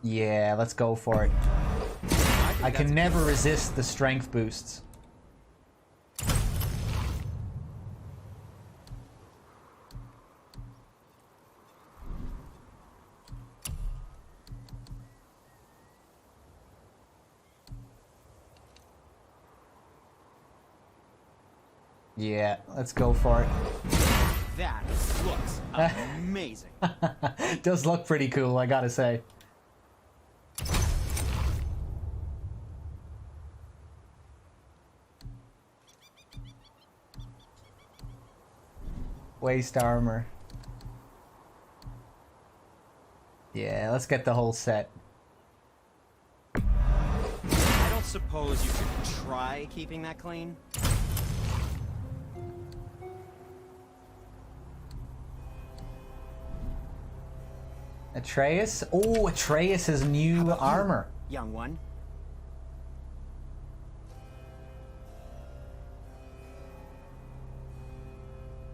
[SPEAKER 1] Yeah, let's go for it. I can never resist the strength boosts. Yeah, let's go for it.
[SPEAKER 6] That looks amazing.
[SPEAKER 1] Does look pretty cool, I gotta say. Waist armor. Yeah, let's get the whole set.
[SPEAKER 6] I don't suppose you could try keeping that clean?
[SPEAKER 1] Atreus? Oh, Atreus' new armor.
[SPEAKER 6] Young one.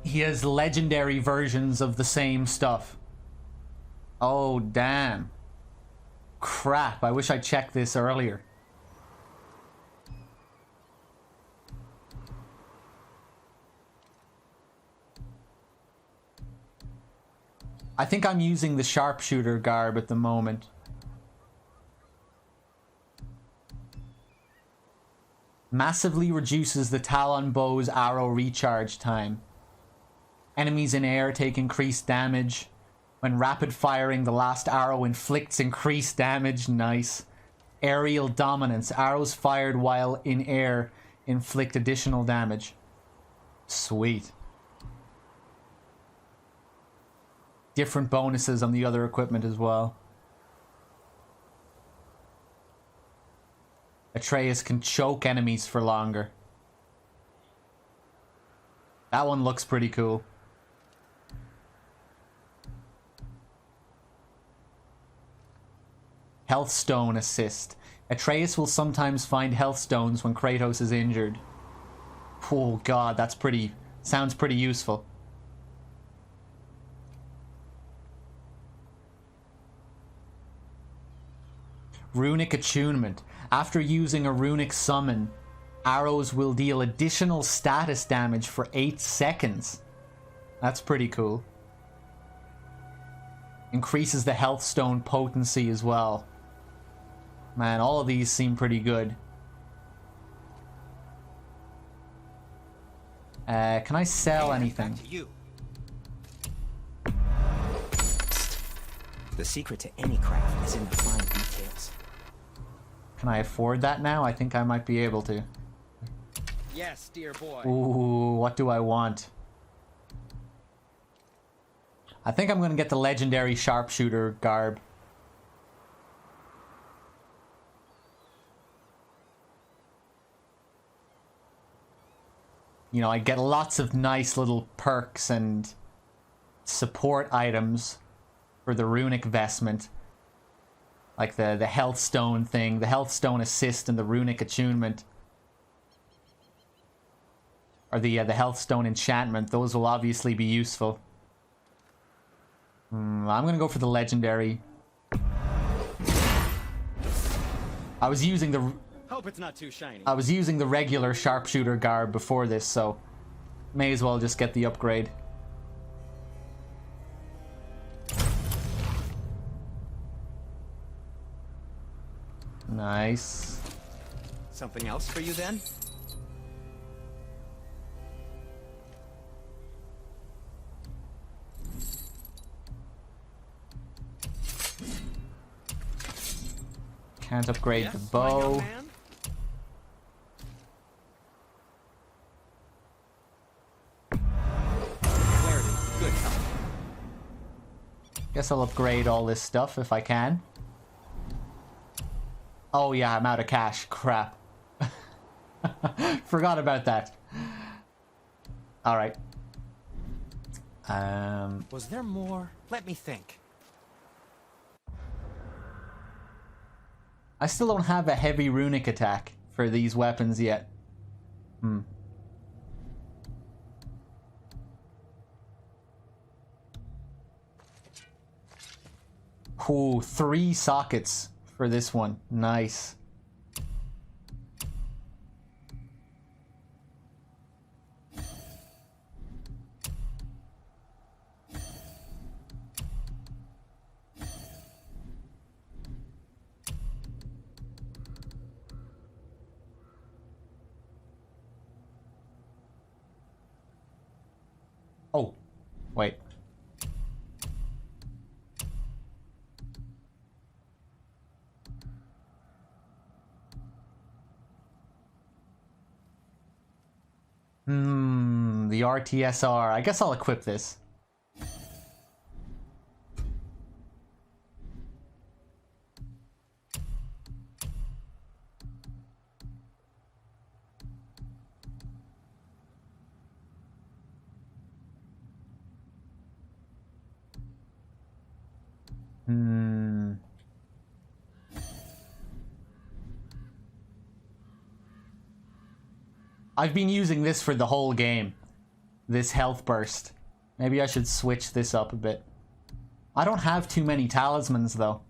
[SPEAKER 1] He has legendary versions of the same stuff. Oh, damn. Crap, I wish I checked this earlier. I think I'm using the sharpshooter garb at the moment. Massively reduces the Talon bow's arrow recharge time. Enemies in air take increased damage. When rapid firing, the last arrow inflicts increased damage. Nice. Aerial dominance. Arrows fired while in air inflict additional damage. Sweet. Different bonuses on the other equipment as well. Atreus can choke enemies for longer. That one looks pretty cool. Health stone assist. Atreus will sometimes find health stones when Kratos is injured. Oh god, that's pretty... sounds pretty useful. Runic attunement. After using a runic summon, arrows will deal additional status damage for 8 seconds. That's pretty cool. Increases the health stone potency as well. Man, all of these seem pretty good. Can I sell anything?
[SPEAKER 6] Back to you. The secret to any craft is in the fine details.
[SPEAKER 1] Can I afford that now? I think I might be able to.
[SPEAKER 6] Yes, dear boy.
[SPEAKER 1] Ooh, what do I want? I think I'm going to get the legendary sharpshooter garb. you know, I get lots of nice little perks and support items for the runic vestment. Like the health stone thing, the health stone assist and the runic attunement. Or the health stone enchantment. Those will obviously be useful. I'm gonna go for the legendary. I was using the...
[SPEAKER 6] Hope it's not too shiny.
[SPEAKER 1] I was using the regular sharpshooter garb before this, so may as well just get the upgrade. Nice.
[SPEAKER 6] Something else for you then?
[SPEAKER 1] Can't upgrade
[SPEAKER 6] Yes,
[SPEAKER 1] the
[SPEAKER 6] my young
[SPEAKER 1] bow.
[SPEAKER 6] man? Clarity, good help.
[SPEAKER 1] Guess I'll upgrade all this stuff if I can. Oh yeah, I'm out of cash. Crap. Forgot about that. Alright.
[SPEAKER 6] Was there more? Let me think.
[SPEAKER 1] I still don't have a heavy runic attack for these weapons yet. Ooh, 3 sockets for this one. Nice. Oh, wait. The RTSR. I guess I'll equip this. I've been using this for the whole game. This health burst. Maybe I should switch this up a bit. I don't have too many talismans, though.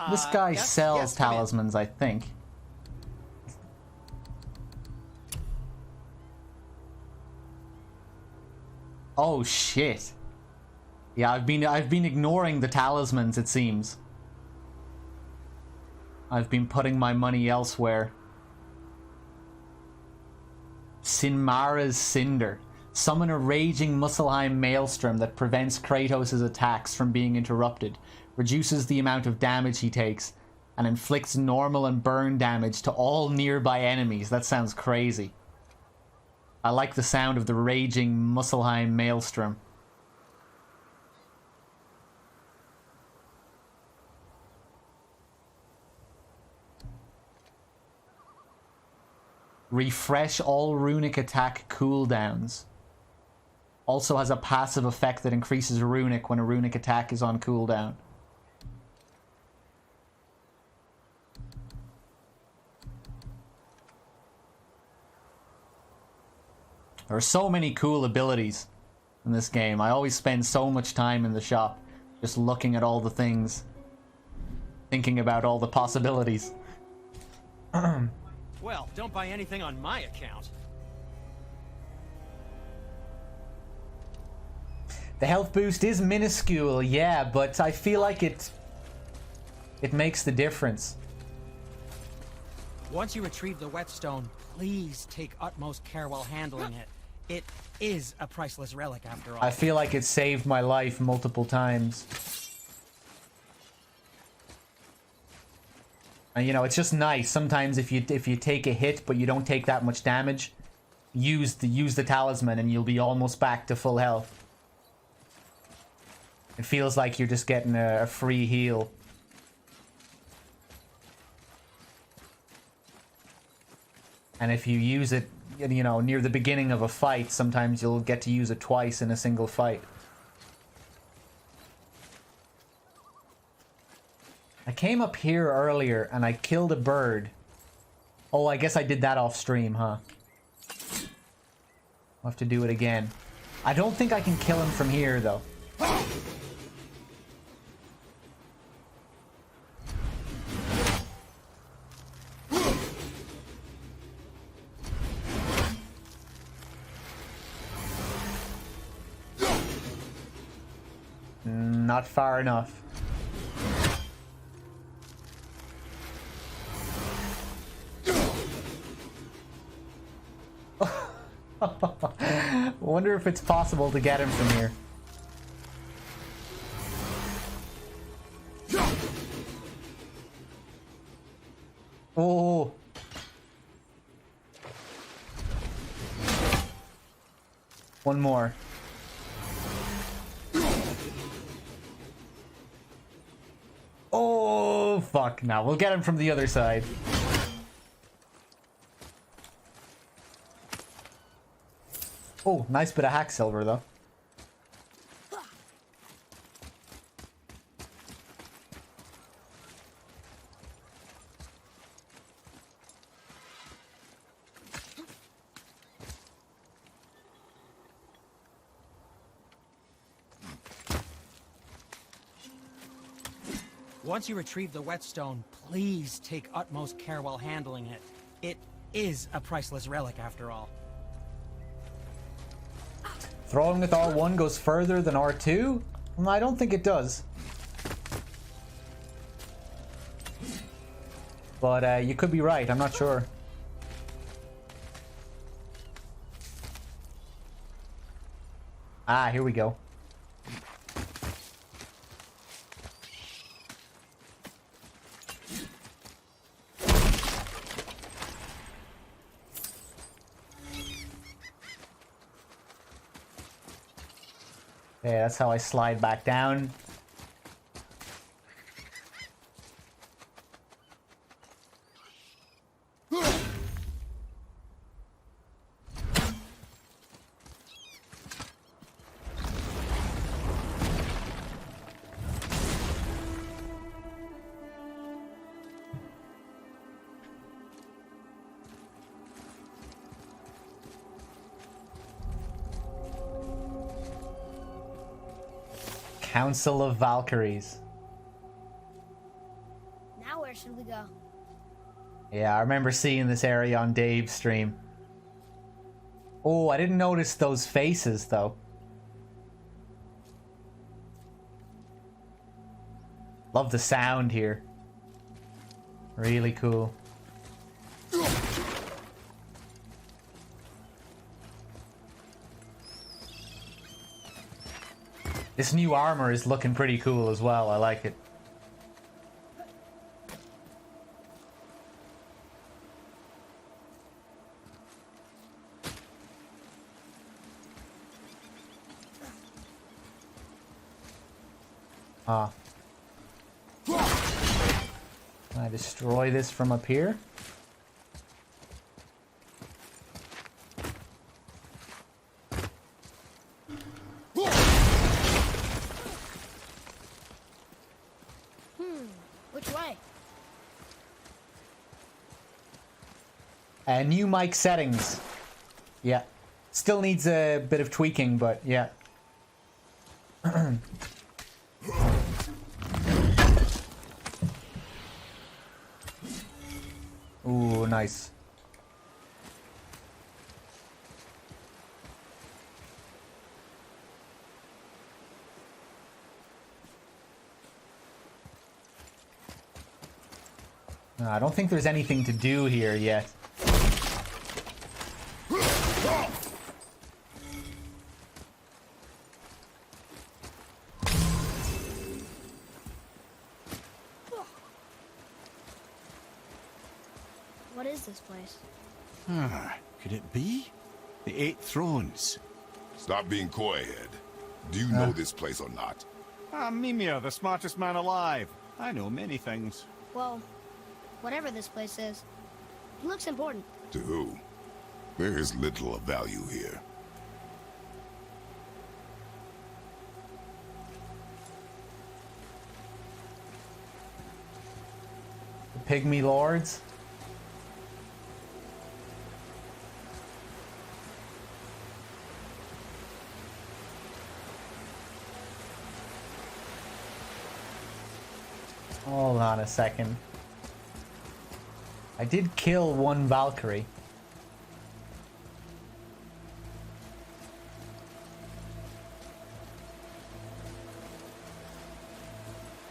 [SPEAKER 1] This guy sells talismans, I think. Oh shit. Yeah, I've been ignoring the talismans, it seems. I've been putting my money elsewhere. Sinmara's Cinder. Summon a raging Muspelheim maelstrom that prevents Kratos' attacks from being interrupted, reduces the amount of damage he takes, and inflicts normal and burn damage to all nearby enemies. That sounds crazy. I like the sound of the raging Muspelheim maelstrom. Refresh all runic attack cooldowns. Also has a passive effect that increases runic when a runic attack is on cooldown. There are so many cool abilities in this game. I always spend so much time in the shop just looking at all the things, thinking about all the possibilities.
[SPEAKER 6] Well, don't buy anything on my account.
[SPEAKER 1] The health boost is minuscule, yeah, but I feel like it makes the difference.
[SPEAKER 6] Once you retrieve the whetstone, please take utmost care while handling it. It is a priceless relic after all.
[SPEAKER 1] I feel like it saved my life multiple times. And you know, it's just nice sometimes if you take a hit but you don't take that much damage, use the talisman and you'll be almost back to full health. It feels like you're just getting a free heal. And if you use it, you know, near the beginning of a fight, sometimes you'll get to use it twice in a single fight. I came up here earlier and I killed a bird. Oh, I guess I did that off stream, huh? I'll have to do it again. I don't think I can kill him from here, though. Not far enough. Wonder if it's possible to get him from here. Oh. One more. Oh, fuck. Now we'll get him from the other side. Oh, nice bit of hack silver, though.
[SPEAKER 6] Once you retrieve the whetstone, please take utmost care while handling it. It is a priceless relic, after all.
[SPEAKER 1] Throwing with R1 goes further than R2? I don't think it does. But you could be right, I'm not sure. Ah, here we go. Okay, that's how I slide back down. Council of Valkyries.
[SPEAKER 2] Now where should we go?
[SPEAKER 1] Yeah, I remember seeing this area on Dave's stream. Oh, I didn't notice those faces, though. Love the sound here. Really cool. This new armor is looking pretty cool as well. I like it. Ah. Can I destroy this from up here?
[SPEAKER 2] Which way?
[SPEAKER 1] New mic settings. Yeah. Still needs a bit of tweaking, but yeah. Ooh, nice. I don't think there's anything to do here yet.
[SPEAKER 2] What is this place?
[SPEAKER 5] Could it be? The 8 Thrones.
[SPEAKER 3] Stop being coy-head. Do you know this place or not?
[SPEAKER 7] I'm Mimir, the smartest man alive. I know many things.
[SPEAKER 2] Well, whatever this place is, it looks important.
[SPEAKER 3] To who? There is little of value here.
[SPEAKER 1] The Pygmy Lords? Hold on a second. I did kill one Valkyrie.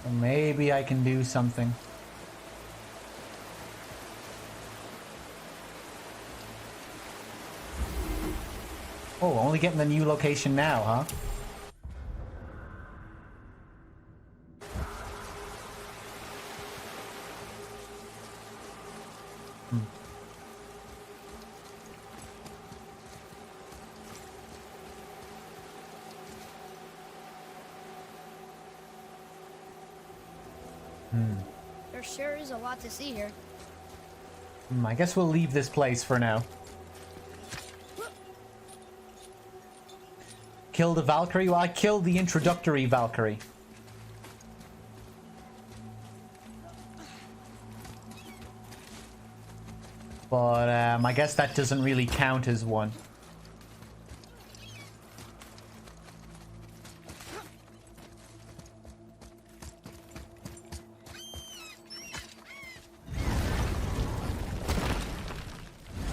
[SPEAKER 1] So maybe I can do something. Oh, only getting the new location now, huh?
[SPEAKER 2] There sure is a lot to see here.
[SPEAKER 1] I guess we'll leave this place for now. Kill the Valkyrie? Well, I killed the introductory Valkyrie. But I guess that doesn't really count as one.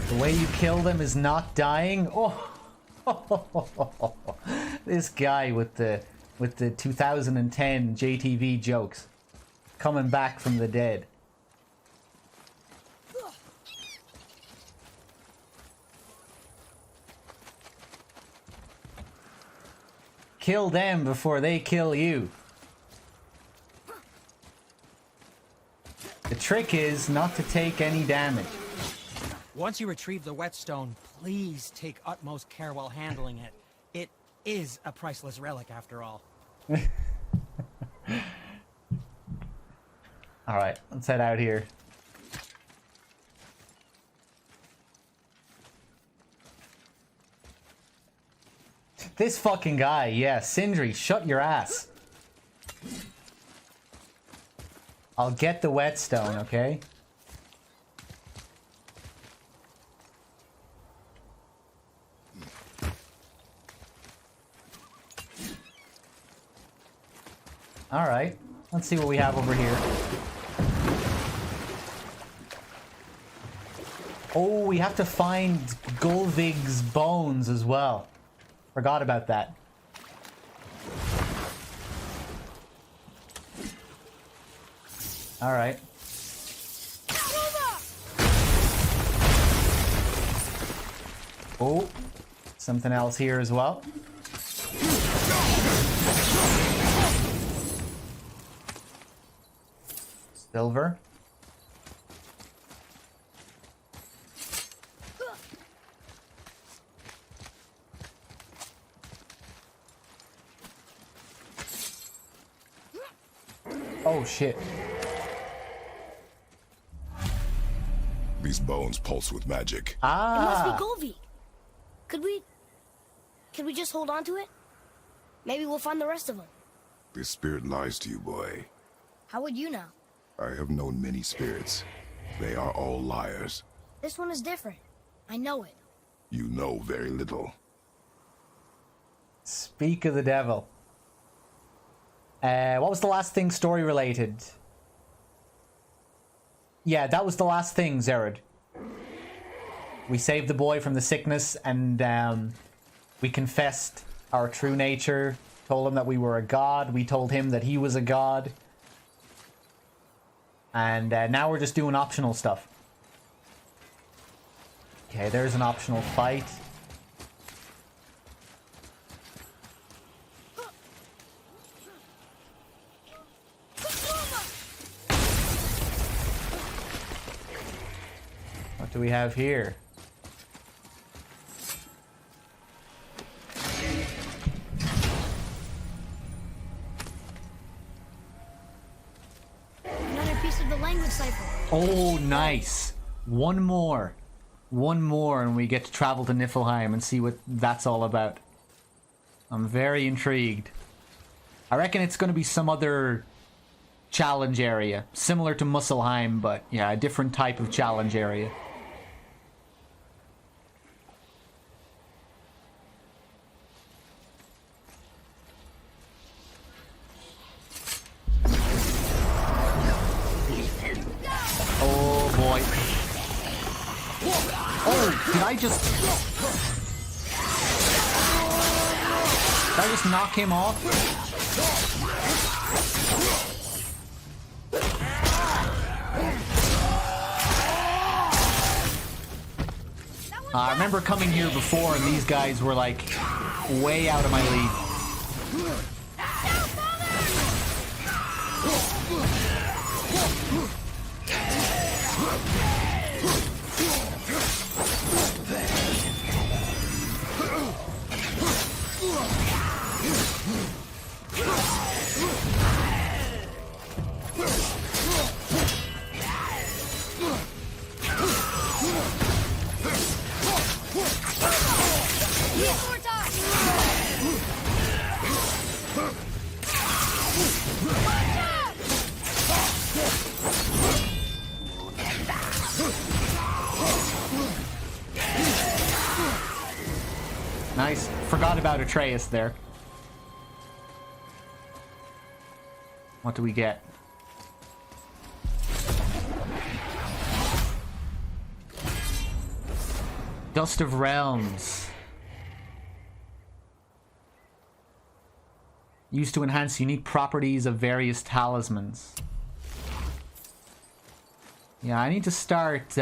[SPEAKER 1] The way you kill them is not dying. Oh, this guy with the 2010 JTV jokes coming back from the dead. Kill them before they kill you. The trick is not to take any damage.
[SPEAKER 6] Once you retrieve the whetstone, please take utmost care while handling it. It is a priceless relic, after all.
[SPEAKER 1] Alright, let's head out here. This fucking guy, yeah, Sindri, shut your ass. I'll get the whetstone, okay? Alright, let's see what we have over here. Oh, we have to find Gulvig's bones as well. Forgot about that. Alright. Oh, something else here as well. Silver. Oh shit.
[SPEAKER 3] These bones pulse with magic.
[SPEAKER 2] It must
[SPEAKER 1] Ah.
[SPEAKER 2] be Golvi. Could we just hold on to it? Maybe we'll find the rest of them.
[SPEAKER 3] This spirit lies to you, boy.
[SPEAKER 2] How would you know?
[SPEAKER 3] I have known many spirits. They are all liars.
[SPEAKER 2] This one is different. I know it.
[SPEAKER 3] You know very little.
[SPEAKER 1] Speak of the devil. What was the last thing story related? Yeah, that was the last thing, Zerud. We saved the boy from the sickness and we confessed our true nature, told him that we were a god, we told him that he was a god. And now we're just doing optional stuff. Okay, there's an optional fight. What do we have here?
[SPEAKER 2] Another piece of the language cipher.
[SPEAKER 1] Oh, nice. One more. One more and we get to travel to Niflheim and see what that's all about. I'm very intrigued. I reckon it's going to be some other challenge area. Similar to Muspelheim, but yeah, a different type of challenge area. Oh boy. Oh, did I just knock him off? I remember coming here before and these guys were like way out of my league. Nice. Forgot about Atreus there. What do we get? Dust of Realms. Used to enhance unique properties of various talismans. Yeah, I need to start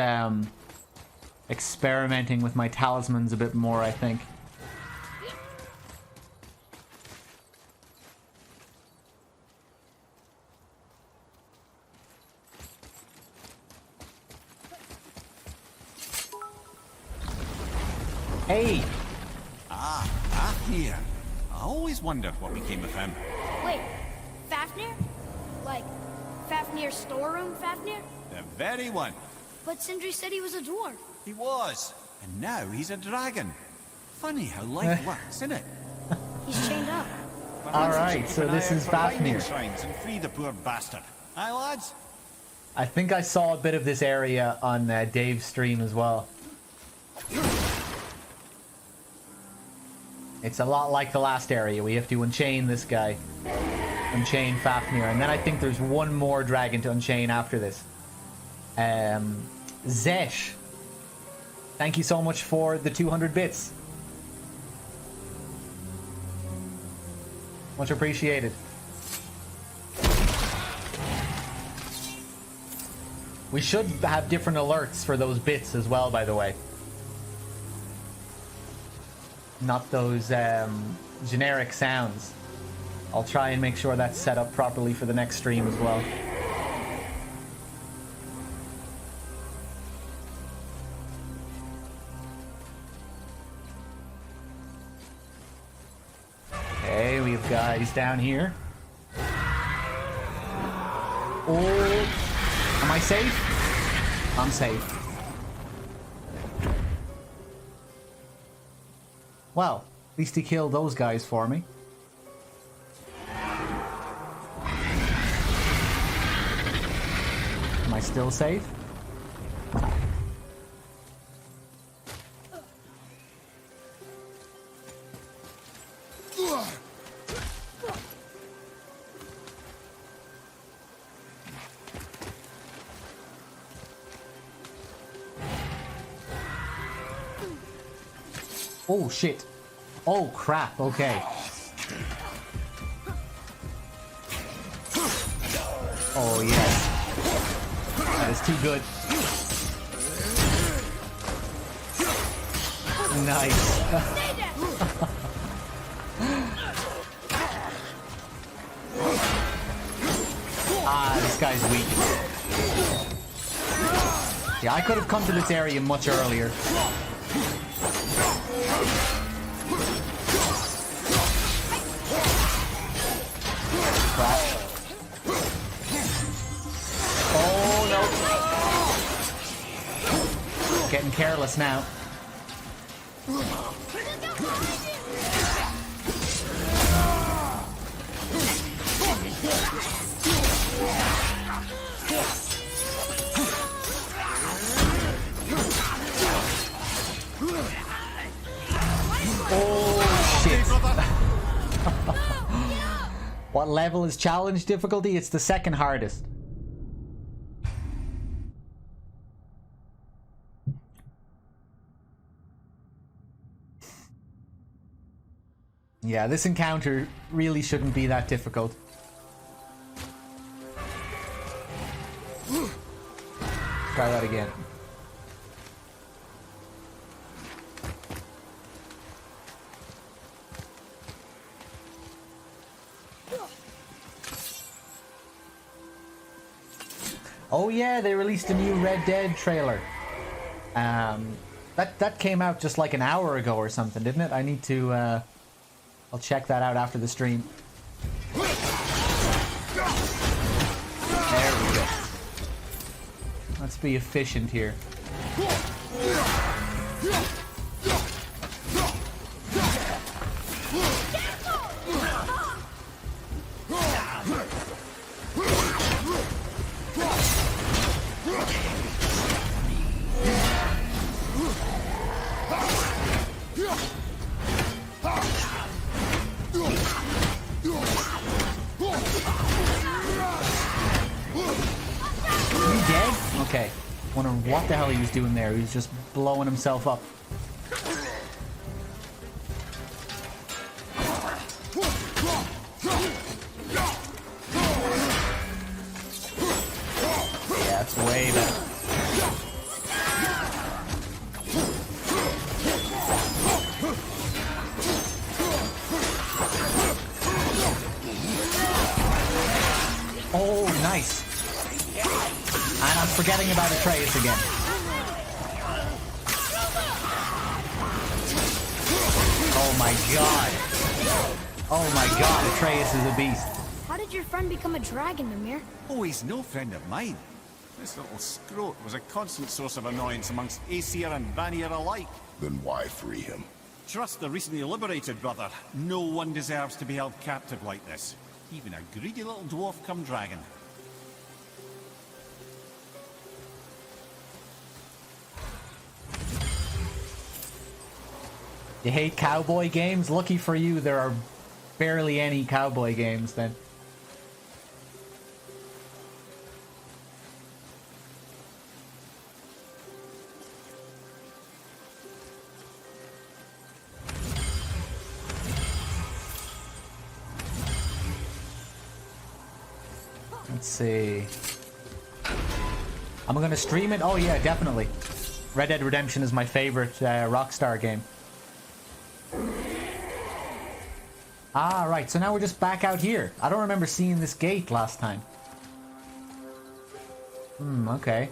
[SPEAKER 1] experimenting with my talismans a bit more, I think. Hey!
[SPEAKER 5] Fafnir. I always wondered what became of him.
[SPEAKER 2] Wait, Fafnir? Like, Fafnir's storeroom Fafnir?
[SPEAKER 5] The very one.
[SPEAKER 2] But Sindri said he was a dwarf.
[SPEAKER 5] He was. And now he's a dragon. Funny how life works, isn't it?
[SPEAKER 2] He's chained up.
[SPEAKER 1] Alright, so this is Fafnir.
[SPEAKER 5] Shrines and free the poor bastard. Aye, lads?
[SPEAKER 1] I think I saw a bit of this area on Dave's stream as well. It's a lot like the last area. We have to unchain this guy. Unchain Fafnir. And then I think there's one more dragon to unchain after this. Zesh. Thank you so much for the 200 bits. Much appreciated. We should have different alerts for those bits as well, by the way. Not those generic sounds. I'll try and make sure that's set up properly for the next stream as well. Okay, we have guys down here. Oh, am I safe? I'm safe. Well, at least he killed those guys for me. Am I still safe? Oh shit. Oh crap, okay. Oh yes. That is too good. Nice. This guy's weak. Yeah, I could have come to this area much earlier. Getting careless kill us now. Oh, shit. What level is challenge difficulty? It's the second hardest. Yeah, this encounter really shouldn't be that difficult. Try that again. Oh yeah, they released a new Red Dead trailer. That came out just like an hour ago or something, didn't it? I need to I'll check that out after the stream. There we go. Let's be efficient here. Okay. Wondering what the hell he was doing there. He was just blowing himself up. Yeah, it's way better. Oh, nice. And I'm forgetting about Atreus again. Oh my god. Oh my god, Atreus is a beast.
[SPEAKER 2] How did your friend become a dragon, Mimir?
[SPEAKER 5] Oh, he's no friend of mine. This little scrote was a constant source of annoyance amongst Aesir and Vanir alike.
[SPEAKER 3] Then why free him?
[SPEAKER 5] Trust the recently liberated, brother. No one deserves to be held captive like this. Even a greedy little dwarf come dragon.
[SPEAKER 1] You hate cowboy games? Lucky for you, there are barely any cowboy games then. Let's see. Am I gonna stream it? Oh yeah, definitely. Red Dead Redemption is my favorite Rockstar game. Ah, right, so now we're just back out here. I don't remember seeing this gate last time. Okay.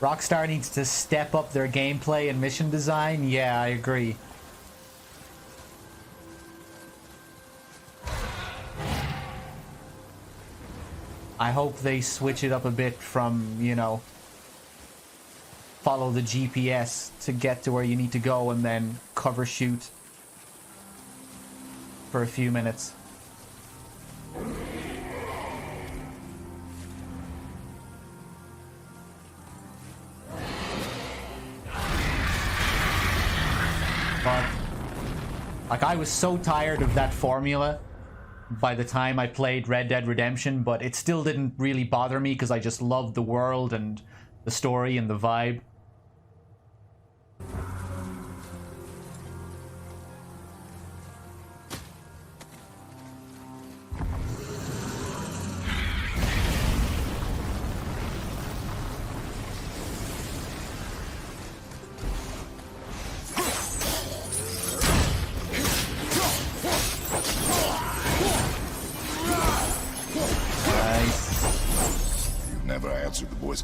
[SPEAKER 1] Rockstar needs to step up their gameplay and mission design. Yeah, I agree. I hope they switch it up a bit from, you know, follow the GPS to get to where you need to go and then cover shoot for a few minutes. But, like, I was so tired of that formula by the time I played Red Dead Redemption, but it still didn't really bother me because I just loved the world and the story and the vibe.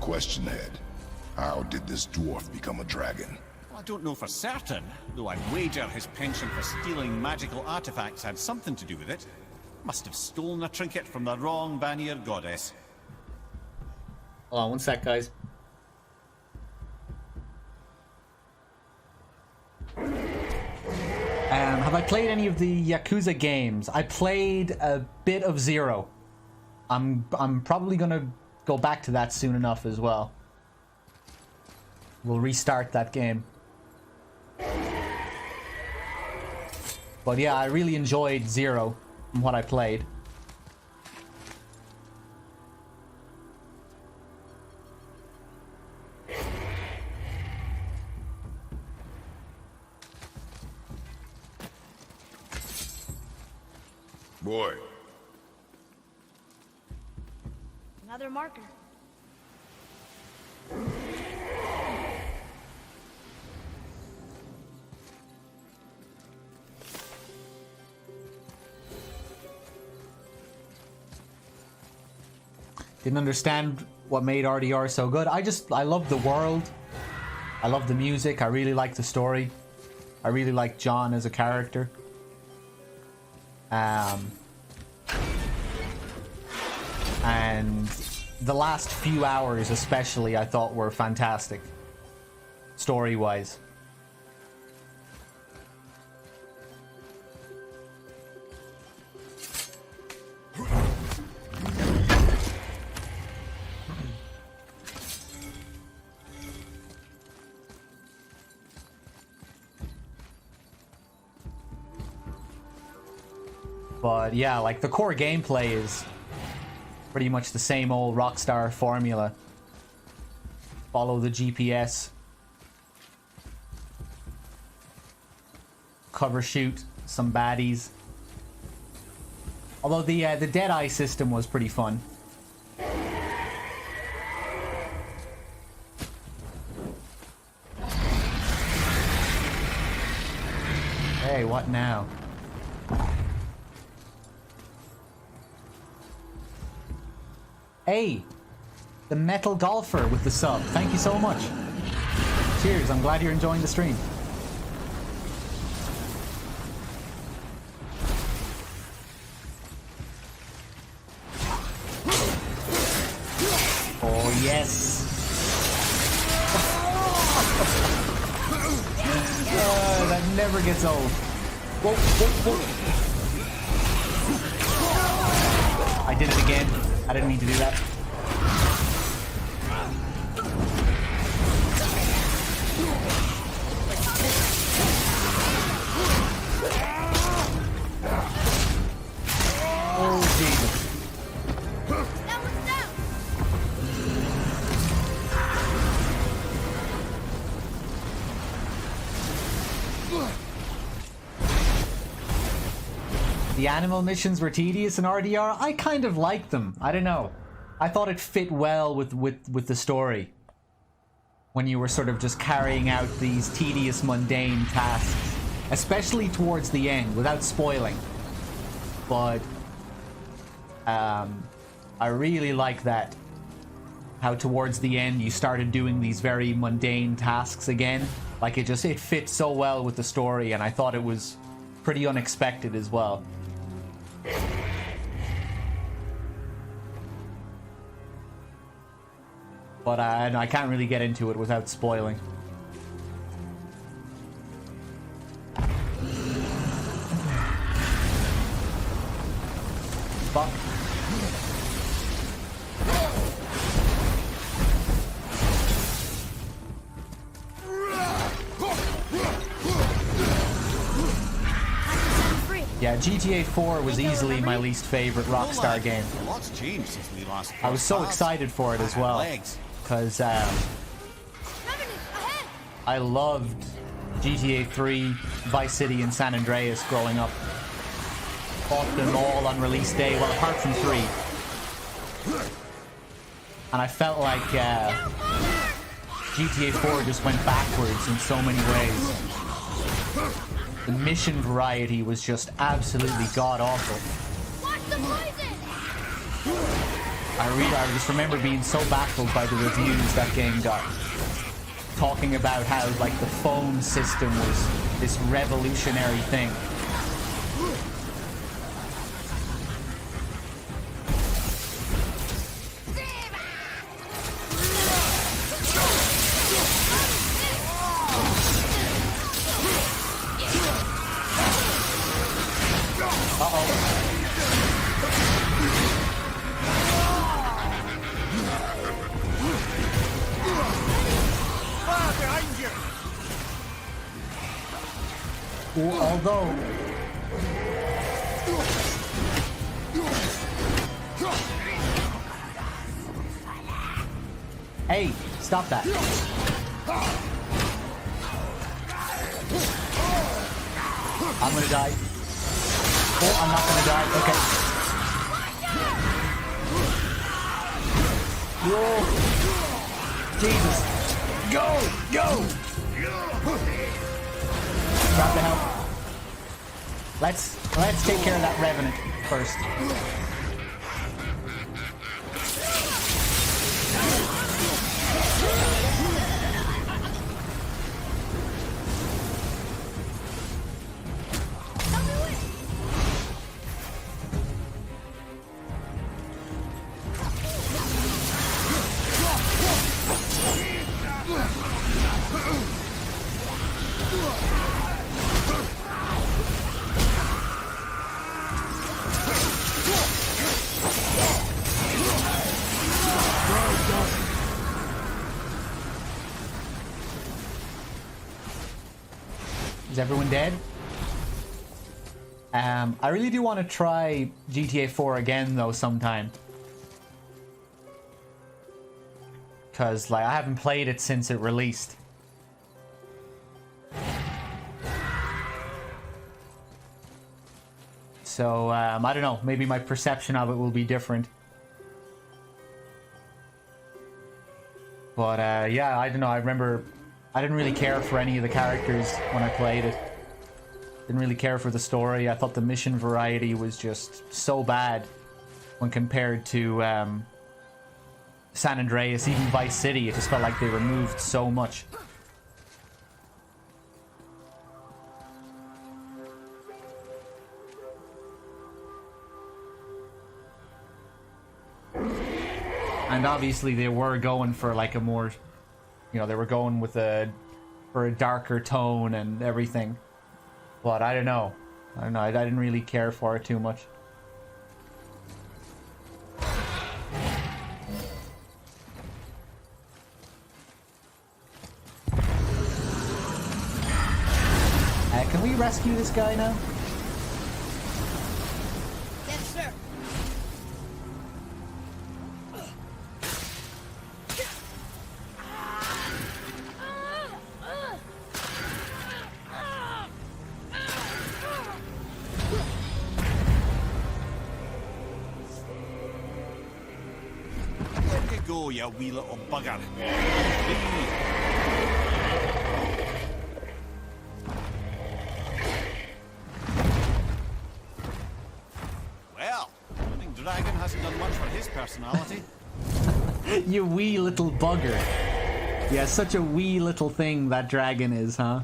[SPEAKER 3] Question, Head. How did this dwarf become a dragon?
[SPEAKER 5] I don't know for certain, though I'd wager his penchant for stealing magical artifacts had something to do with it.
[SPEAKER 7] Must have stolen a trinket from the wrong Vanir goddess.
[SPEAKER 1] Hold on one sec, guys. Have I played any of the Yakuza games? I played a bit of Zero. I'm probably gonna go back to that soon enough as well. We'll restart that game. But yeah, I really enjoyed Zero from what I played.
[SPEAKER 3] Boy,
[SPEAKER 2] Another marker.
[SPEAKER 1] Didn't understand what made RDR so good. I love the world. I love the music. I really like the story. I really like John as a character. And the last few hours especially I thought were fantastic. Story-wise. But yeah, like the core gameplay is pretty much the same old Rockstar formula. Follow the GPS. Cover shoot some baddies. Although the Deadeye system was pretty fun. Hey, what now? Hey, the Metal Golfer with the sub. Thank you so much. Cheers, I'm glad you're enjoying the stream. Oh, yes. That never gets old. Whoa, whoa, whoa. I did it again. I didn't mean to do that. Oh, Jesus.
[SPEAKER 2] That one's down.
[SPEAKER 1] The animal missions were tedious in RDR. I kind of liked them. I don't know. I thought it fit well with the story. When you were sort of just carrying out these tedious, mundane tasks. Especially towards the end, without spoiling. But I really like that. How towards the end you started doing these very mundane tasks again. Like it fit so well with the story, and I thought it was pretty unexpected as well. But I can't really get into it without spoiling. Fuck. Yeah, GTA 4 was easily my least favorite Rockstar game.
[SPEAKER 7] A lot's changed since we last
[SPEAKER 1] I was so
[SPEAKER 7] crossed
[SPEAKER 1] excited for it as well.
[SPEAKER 7] legs.
[SPEAKER 1] Because I loved GTA 3, Vice City, and San Andreas growing up. Bought them all on release day, well, apart from 3. And I felt like GTA 4 just went backwards in so many ways. The mission variety was just absolutely god-awful.
[SPEAKER 2] Watch the poison!
[SPEAKER 1] I just remember being so baffled by the reviews that game got. Talking about how, like, the phone system was this revolutionary thing. Although... Hey, stop that. I'm gonna die. Oh, I'm not gonna die. Okay. Whoa. Jesus. Go! Go! Grab the help. Let's take care of that Revenant first. Is everyone dead? I really do want to try GTA 4 again though sometime. Cause like I haven't played it since it released. So I don't know, maybe my perception of it will be different. But yeah, I don't know, I remember I didn't really care for any of the characters when I played it. Didn't really care for the story. I thought the mission variety was just so bad when compared to San Andreas, even Vice City. It just felt like they removed so much. And obviously they were going for like a more, you know, they were going with for a darker tone and everything. But I don't know. I didn't really care for it too much. Can we rescue this guy now?
[SPEAKER 2] Yes, sir.
[SPEAKER 7] Where you go, you wee little bugger? Well, running dragon hasn't done much for his personality.
[SPEAKER 1] You wee little bugger. Yeah, such a wee little thing that dragon is, huh?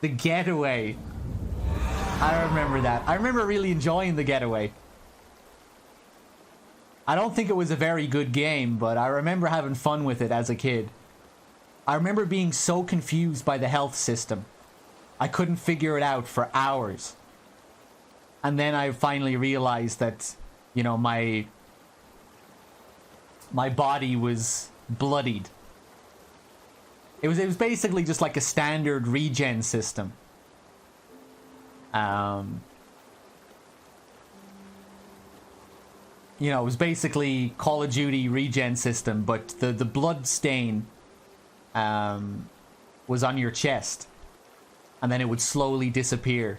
[SPEAKER 1] The Getaway. I remember that. I remember really enjoying The Getaway. I don't think it was a very good game, but I remember having fun with it as a kid. I remember being so confused by the health system. I couldn't figure it out for hours. And then I finally realized that, you know, my body was bloodied. It was basically just like a standard regen system. You know, it was basically Call of Duty regen system, but the blood stain was on your chest, and then it would slowly disappear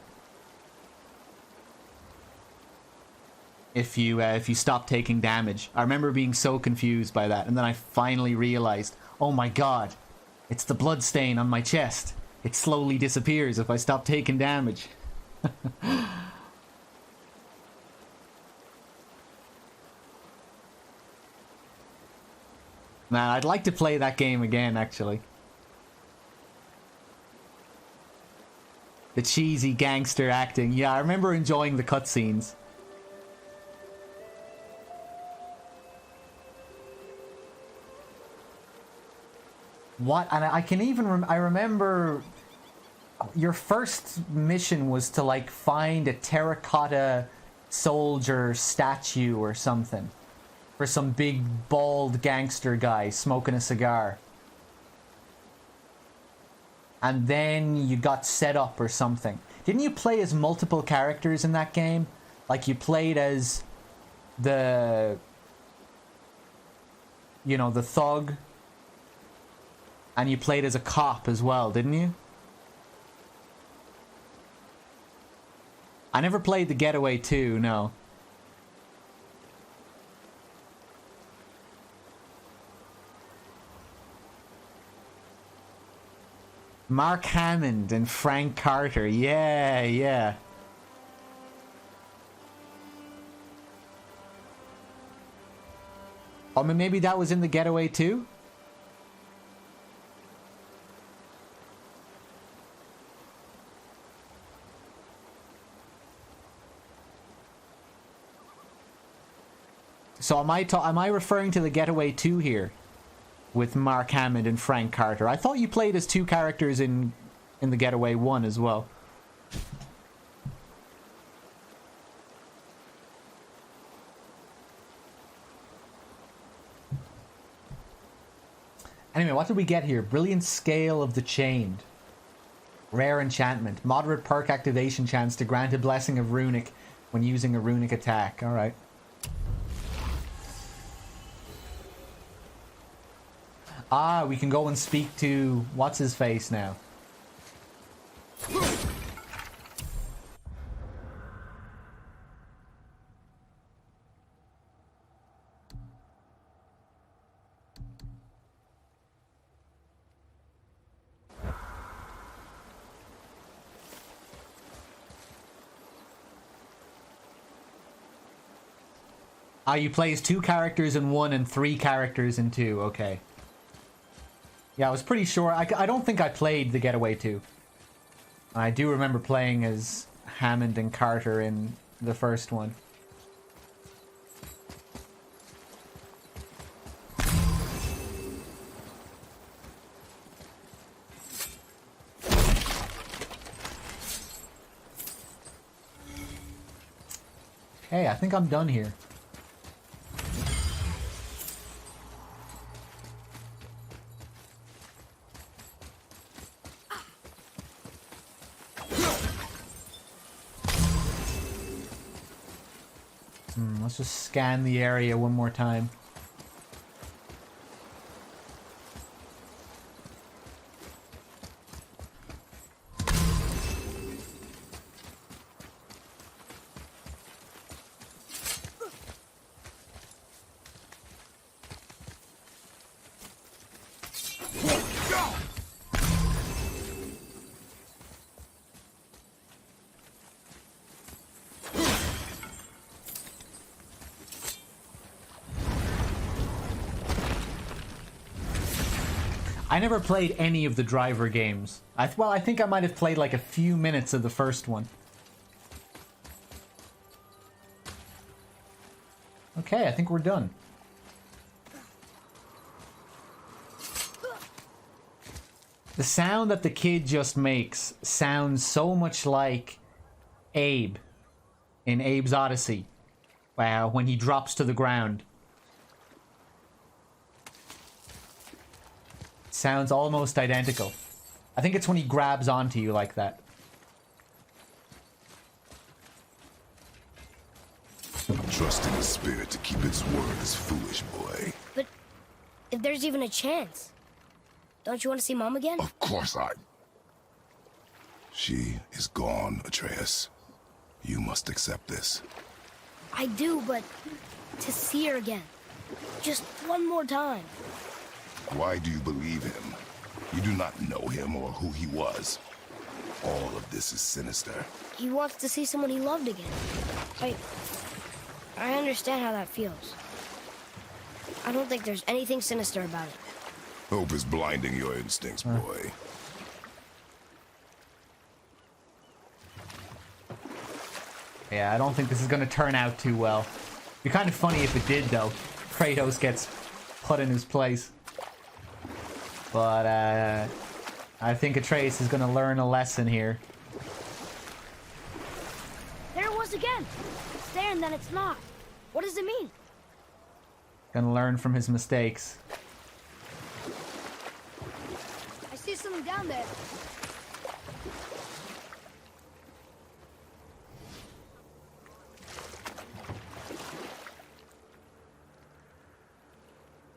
[SPEAKER 1] if you stopped taking damage. I remember being so confused by that, and then I finally realized, oh my god, it's the blood stain on my chest. It slowly disappears if I stop taking damage. Man, I'd like to play that game again, actually. The cheesy gangster acting. Yeah, I remember enjoying the cutscenes. What? And I can even... I remember... Your first mission was to, like, find a terracotta soldier statue or something. For some big, bald gangster guy smoking a cigar. and then you got set up or something. Didn't you play as multiple characters in that game? Like you played as the, you know, the thug, and you played as a cop as well, didn't you? I never played the Getaway 2, no. Mark Hammond and Frank Carter. Yeah, yeah. I mean, maybe that was in the Getaway too? So am I referring to the Getaway 2 here? With Mark Hammond and Frank Carter. I thought you played as two characters in the Getaway 1 as well. Anyway, what did we get here? Brilliant Scale of the Chained. Rare enchantment. Moderate perk activation chance to grant a blessing of runic when using a runic attack. Alright. Ah, we can go and speak to what's-his-face now. Ah, you play as 2 characters in 1 and 3 characters in 2. Okay. Yeah, I was pretty sure. I don't think I played the Getaway 2. I do remember playing as Hammond and Carter in the first one. Hey, I think I'm done here. Let's just scan the area one more time. I never played any of the Driver games. Well, I think I might have played like a few minutes of the first one. Okay, I think we're done. The sound that the kid just makes sounds so much like Abe in Abe's Odyssey. Wow, when he drops to the ground. Sounds almost identical. I think it's when he grabs onto you like that.
[SPEAKER 3] Trusting the spirit to keep its word is foolish, boy.
[SPEAKER 2] But if there's even a chance, don't you want to see Mom again?
[SPEAKER 3] Of course I... She is gone, Atreus. You must accept this.
[SPEAKER 2] I do, but to see her again. Just one more time.
[SPEAKER 3] Why do you believe him? You do not know him or who he was. All of this is sinister.
[SPEAKER 2] He wants to see someone he loved again. I understand how that feels. I don't think there's anything sinister about it.
[SPEAKER 3] Hope is blinding your instincts, boy.
[SPEAKER 1] Yeah, I don't think this is going to turn out too well. It'd be kind of funny if it did, though. Kratos gets put in his place. But, I think Atreus is going to learn a lesson here.
[SPEAKER 2] There it was again. It's there and then it's not. What does it mean?
[SPEAKER 1] Gonna learn from his mistakes.
[SPEAKER 2] I see something down there.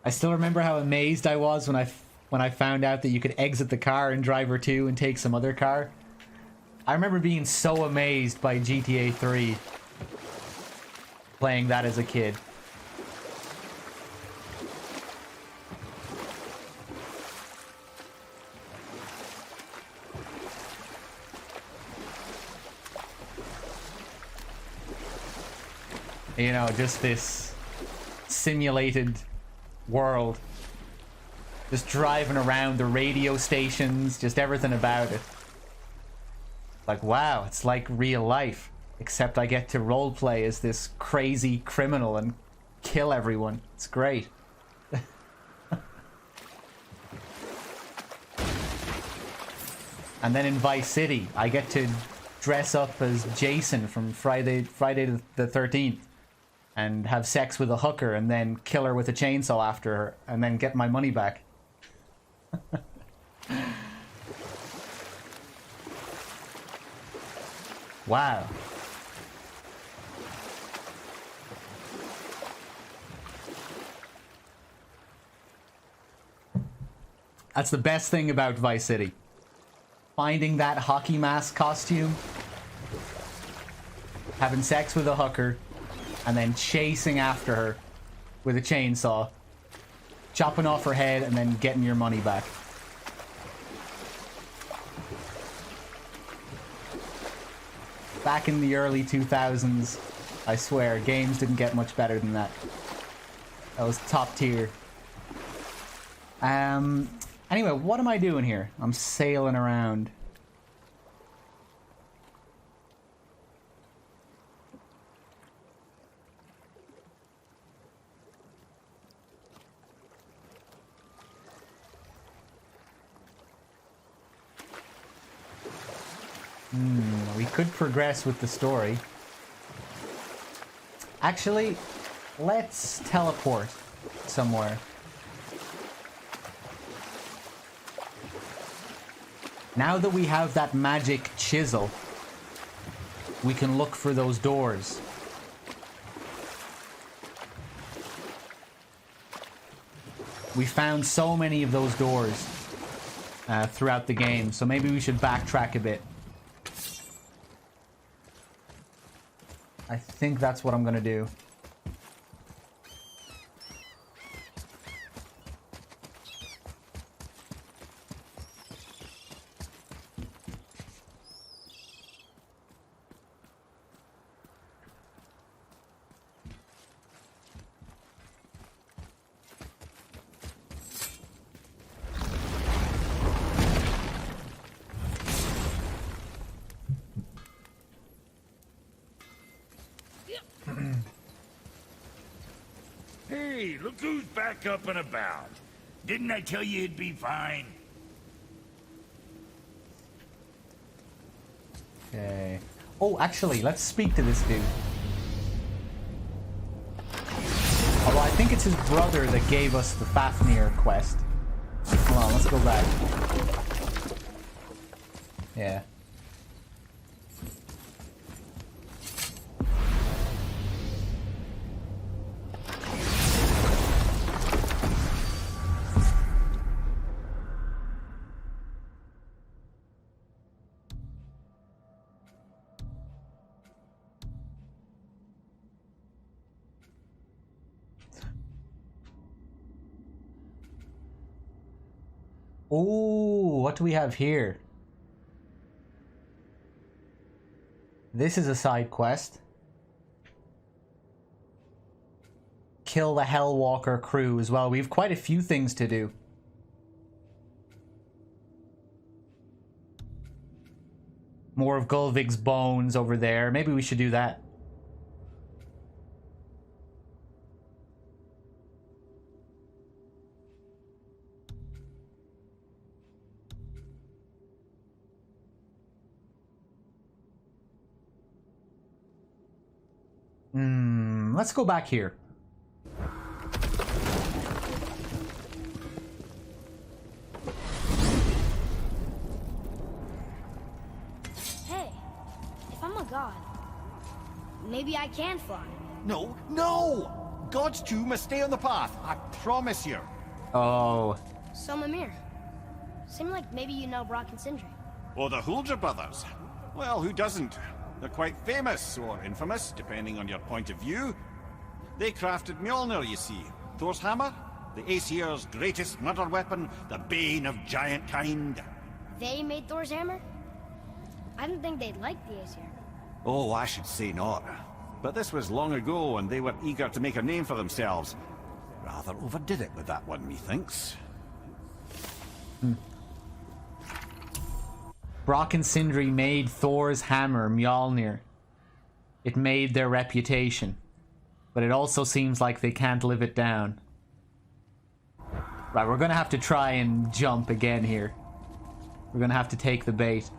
[SPEAKER 1] I still remember how amazed I was when I found out that you could exit the car in Driver 2 and take some other car. I remember being so amazed by GTA 3 playing that as a kid. You know, just this simulated world. Just driving around the radio stations, just everything about it. Like, wow, it's like real life. Except I get to roleplay as this crazy criminal and kill everyone. It's great. And then in Vice City, I get to dress up as Jason from Friday the 13th. And have sex with a hooker and then kill her with a chainsaw after her and then get my money back. Wow. That's the best thing about Vice City. Finding that hockey mask costume, having sex with a hooker, and then chasing after her with a chainsaw, chopping off her head, and then getting your money back. Back in the early 2000s, I swear, games didn't get much better than that. That was top tier. Anyway, what am I doing here? I'm sailing around. We could progress with the story. Actually, let's teleport somewhere. Now that we have that magic chisel, we can look for those doors. We found so many of those doors throughout the game, so maybe we should backtrack a bit. I think that's what I'm gonna do.
[SPEAKER 8] Hey, look who's back up and about. Didn't I tell you it'd be fine?
[SPEAKER 1] Okay. Oh, actually, let's speak to this dude. Although I think it's his brother that gave us the Fafnir quest. Hold on, let's go back. Yeah. Ooh, what do we have here? This is a side quest. Kill the Hellwalker crew as well. We have quite a few things to do. More of Gulvig's bones over there. Maybe we should do that. Let's go back here.
[SPEAKER 2] Maybe I can fly.
[SPEAKER 7] No, no! God's two must stay on the path, I promise you.
[SPEAKER 1] Oh.
[SPEAKER 2] So, Mimir. Seemed like maybe you know Brock and Sindri.
[SPEAKER 7] Or the Huldra brothers. Well, who doesn't? They're quite famous, or infamous, depending on your point of view. They crafted Mjolnir, you see. Thor's hammer, the Aesir's greatest murder weapon, the bane of giant kind.
[SPEAKER 2] They made Thor's hammer? I didn't think they'd like the Aesir.
[SPEAKER 7] Oh, I should say not. But this was long ago, and they were eager to make a name for themselves. Rather overdid it with that one, methinks.
[SPEAKER 1] Brock and Sindri made Thor's hammer, Mjolnir. It made their reputation. But it also seems like they can't live it down. Right, we're gonna have to try and jump again here. We're gonna have to take the bait.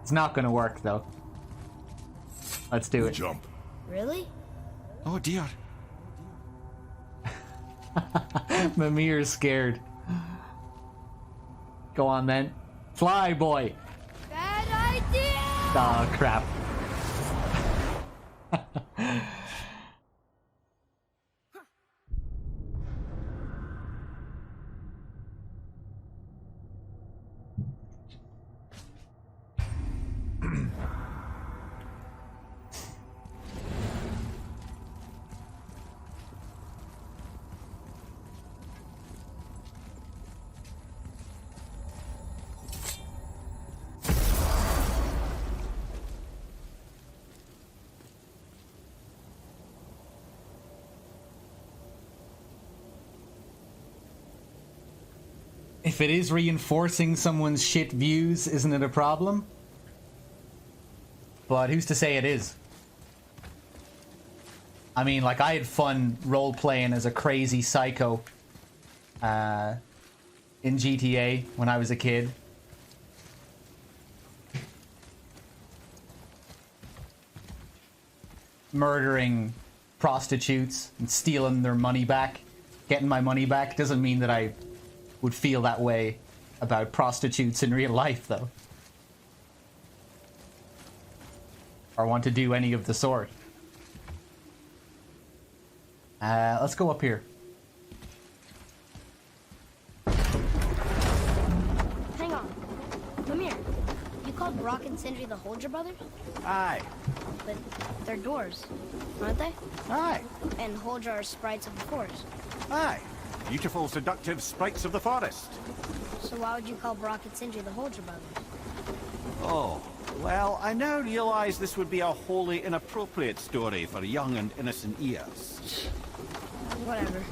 [SPEAKER 1] It's not gonna work, though. Let's do it.
[SPEAKER 3] Jump.
[SPEAKER 2] Really?
[SPEAKER 7] Oh dear.
[SPEAKER 1] Mimir's scared. Go on then. Fly, boy.
[SPEAKER 2] Bad idea!
[SPEAKER 1] Oh, crap. If it is reinforcing someone's shit views, isn't it a problem? But who's to say it is? I mean, like, I had fun role-playing as a crazy psycho in GTA when I was a kid. Murdering prostitutes and stealing their money back. Getting my money back doesn't mean that I would feel that way about prostitutes in real life, though. Or want to do any of the sort. Let's go up here.
[SPEAKER 2] Hang on. Mimir, you called Brock and Sindri the Huldra brothers?
[SPEAKER 7] Aye.
[SPEAKER 2] But they're doors, aren't they?
[SPEAKER 7] Aye.
[SPEAKER 2] And Huldra are sprites of the forest.
[SPEAKER 7] Aye. Beautiful, seductive sprites of the forest.
[SPEAKER 2] So why would you call Brock and Sindri the Huldra brothers?
[SPEAKER 7] Oh, well, I now realize this would be a wholly inappropriate story for young and innocent ears.
[SPEAKER 2] Whatever.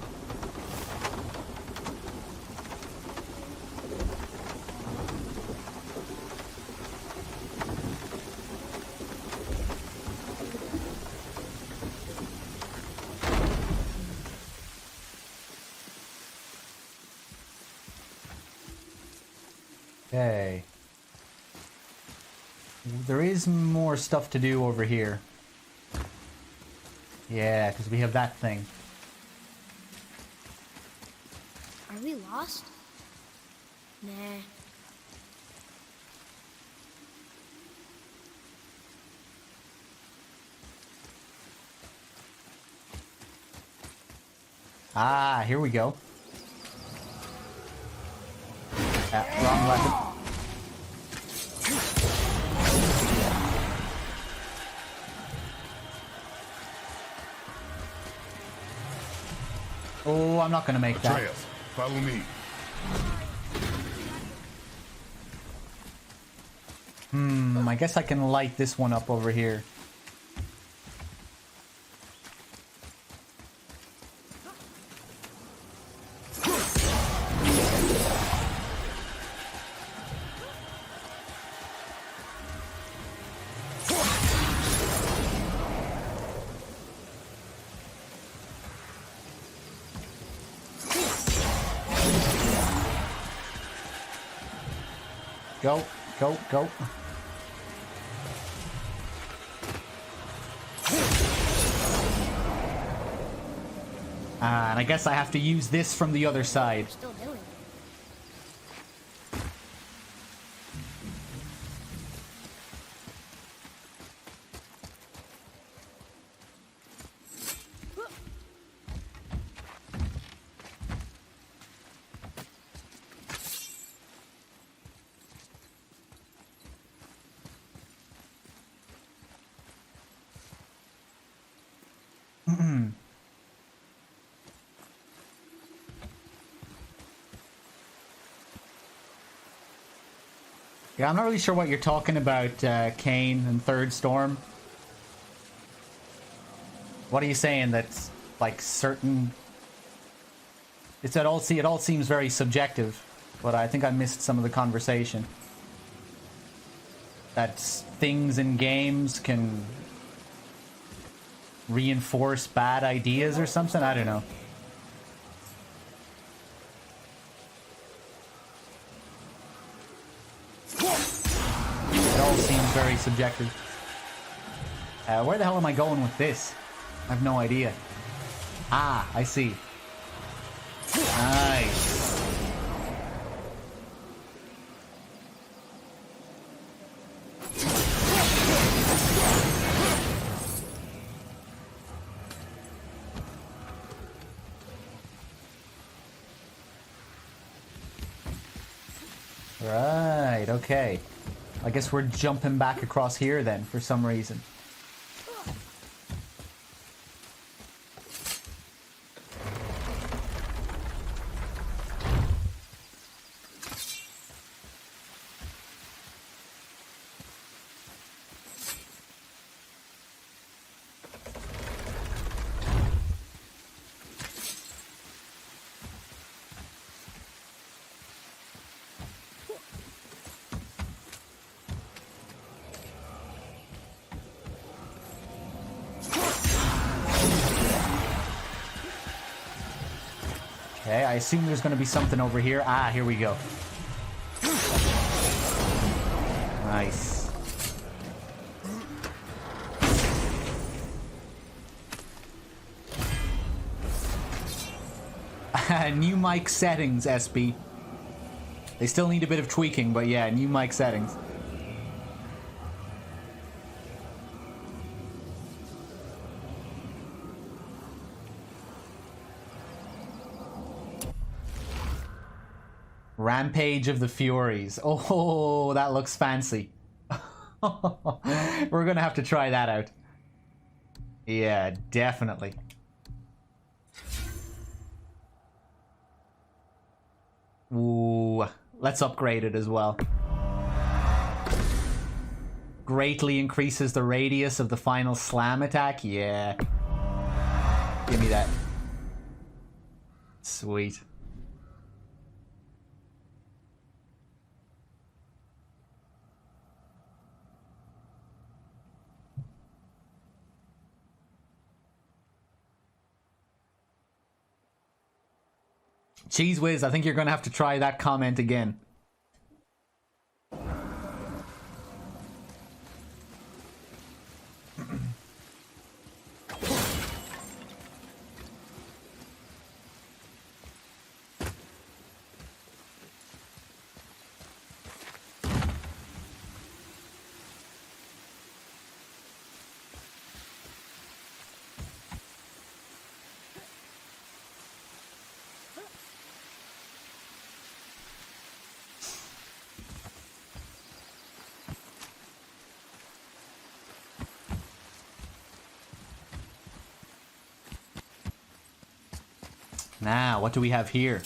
[SPEAKER 1] Okay. There is more stuff to do over here. Yeah, because we have that thing.
[SPEAKER 2] Are we lost? Nah.
[SPEAKER 1] Ah, here we go. Wrong weapon. Oh, I'm not gonna make that.
[SPEAKER 3] Atreus, follow me.
[SPEAKER 1] I guess I can light this one up over here. Go, go, go. And I guess I have to use this from the other side.
[SPEAKER 2] We're still doing it.
[SPEAKER 1] Yeah, I'm not really sure what you're talking about, Kane and Third Storm. What are you saying? That's like certain. It all seems very subjective, but I think I missed some of the conversation. That things in games can reinforce bad ideas or something. I don't know. It all seems very subjective. Where the hell am I going with this? I have no idea. Ah, I see. Nice. Right, okay. I guess we're jumping back across here then, for some reason. Okay, I assume there's going to be something over here. Ah, here we go. Nice. New mic settings, SB. They still need a bit of tweaking, but yeah, new mic settings. Rampage of the Furies. Oh, that looks fancy. We're gonna have to try that out. Yeah, definitely. Ooh, let's upgrade it as well. Greatly increases the radius of the final slam attack. Yeah. Give me that. Sweet. Cheese Whiz, I think you're going to have to try that comment again. Now, what do we have here?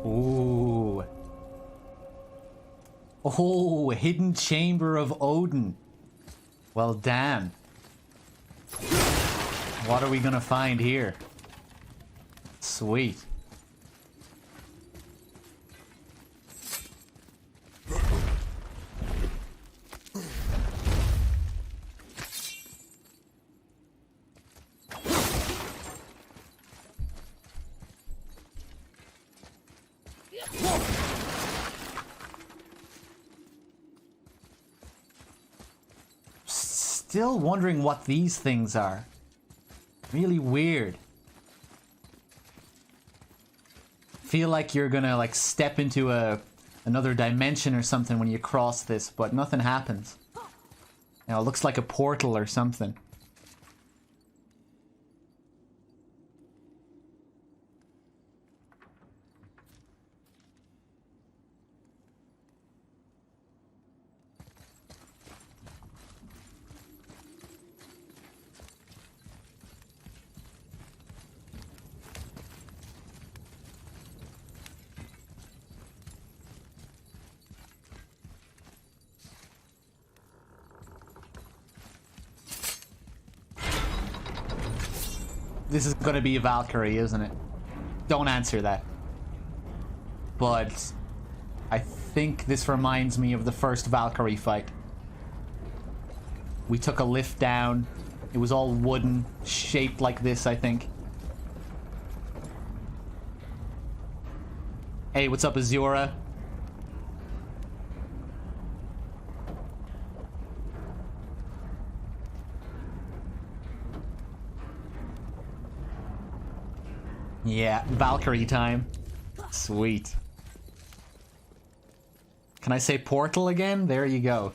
[SPEAKER 1] Ooh. Oh, Hidden Chamber of Odin. Well, damn. What are we gonna find here? Sweet. Still wondering what these things are. Really weird. Feel like you're gonna like step into a another dimension or something when you cross this, but nothing happens. Now it looks like a portal or something. This is gonna be a Valkyrie, isn't it? Don't answer that. But I think this reminds me of the first Valkyrie fight. We took a lift down. It was all wooden, shaped like this, I think. Hey, what's up, Azura? Yeah, Valkyrie time. Sweet. Can I say portal again? There you go.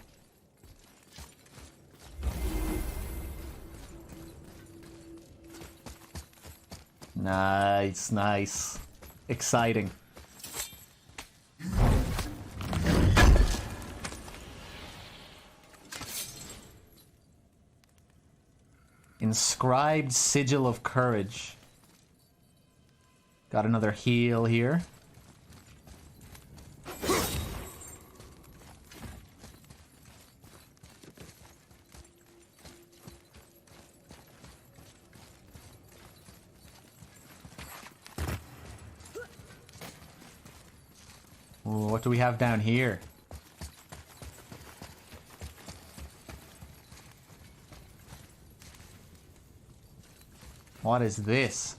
[SPEAKER 1] Nice, nice. Exciting. Inscribed Sigil of Courage. Got another heal here. Ooh, what do we have down here? What is this?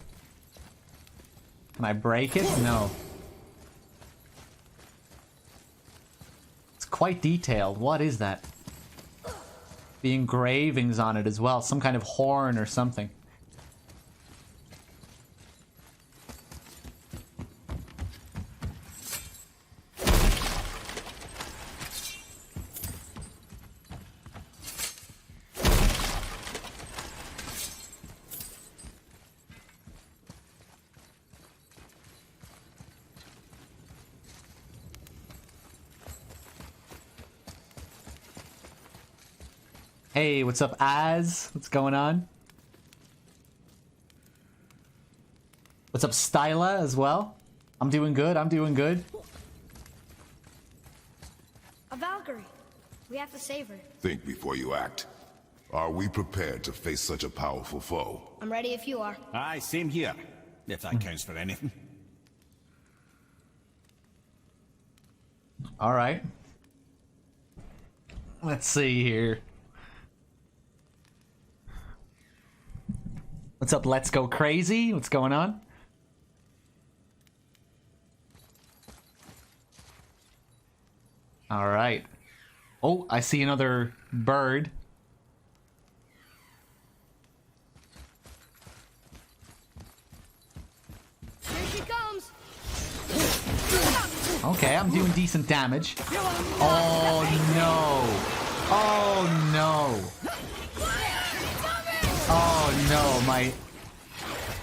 [SPEAKER 1] Can I break it? No. It's quite detailed. What is that? The engravings on it as well. Some kind of horn or something. Hey, what's up, Az? What's going on? What's up, Styla, as well? I'm doing good, I'm doing good.
[SPEAKER 2] A Valkyrie. We have to save her.
[SPEAKER 3] Think before you act. Are we prepared to face such a powerful foe?
[SPEAKER 2] I'm ready if you are.
[SPEAKER 7] Aye, same here. If that counts for anything.
[SPEAKER 1] Alright. Let's see here. What's up, Let's Go Crazy? What's going on? Alright. Oh, I see another bird.
[SPEAKER 2] Here she comes.
[SPEAKER 1] Okay, I'm doing decent damage. Oh no! Oh no! Oh no,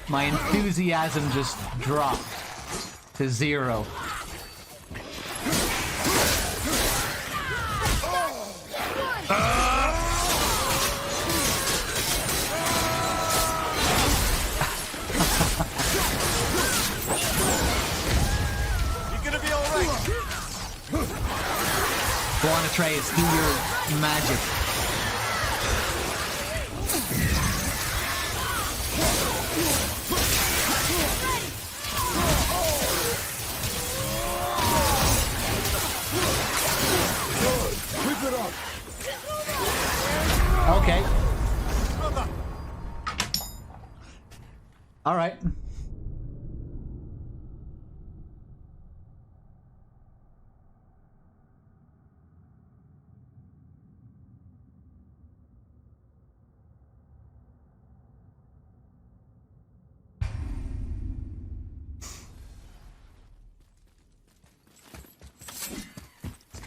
[SPEAKER 1] my enthusiasm just dropped to 0.
[SPEAKER 4] You're gonna be alright.
[SPEAKER 1] Go on, Atreus, do your magic. Okay. All right.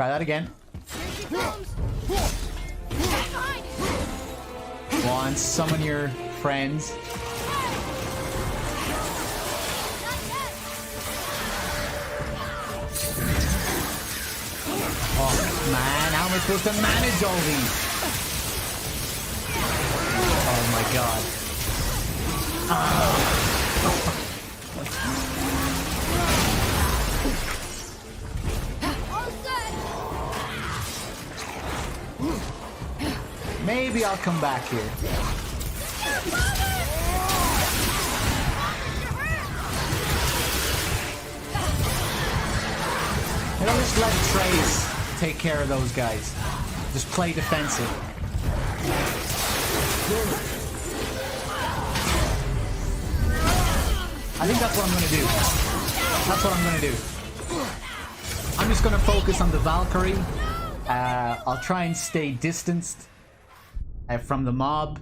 [SPEAKER 1] Try that again. Go on, summon your friends. Oh man, how am I supposed to manage all these? Oh my god. Maybe I'll come back here. And I'll just let Trace take care of those guys. Just play defensive. I think that's what I'm gonna do. That's what I'm gonna do. I'm just gonna focus on the Valkyrie. I'll try and stay distanced from the mob.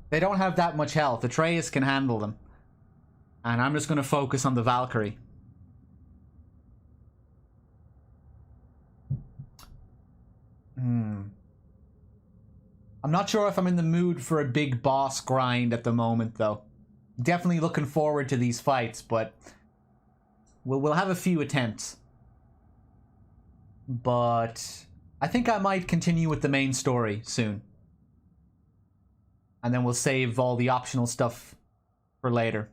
[SPEAKER 1] They don't have that much health. Atreus can handle them. And I'm just gonna focus on the Valkyrie. I'm not sure if I'm in the mood for a big boss grind at the moment, though. Definitely looking forward to these fights, but we'll have a few attempts. But I think I might continue with the main story soon. And then we'll save all the optional stuff for later.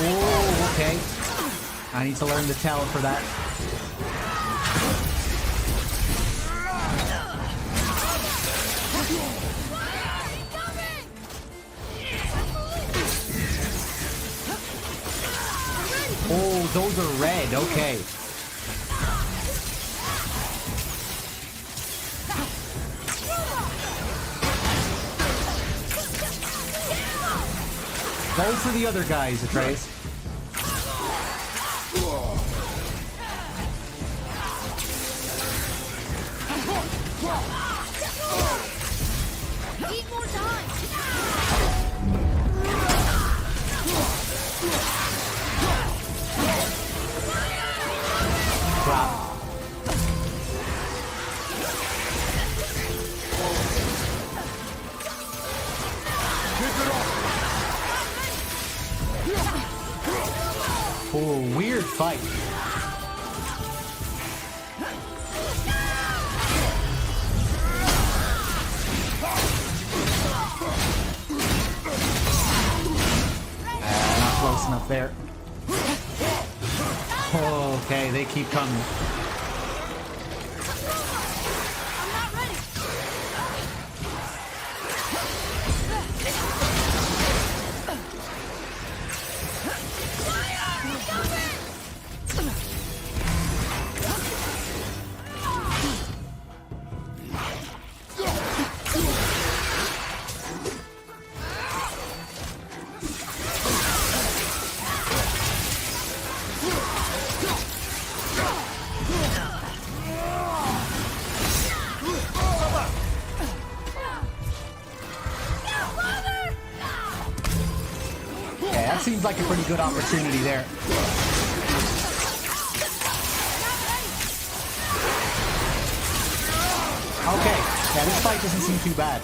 [SPEAKER 1] Oh, okay. I need to learn the tell for that. Oh, those are red. Okay. Go for the other guys, Atreus.
[SPEAKER 2] Need more time.
[SPEAKER 1] Crap. Oh, weird fight. Not close enough there. Oh, okay, they keep coming. That seems like a pretty good opportunity there. Okay, yeah, this fight doesn't seem too bad.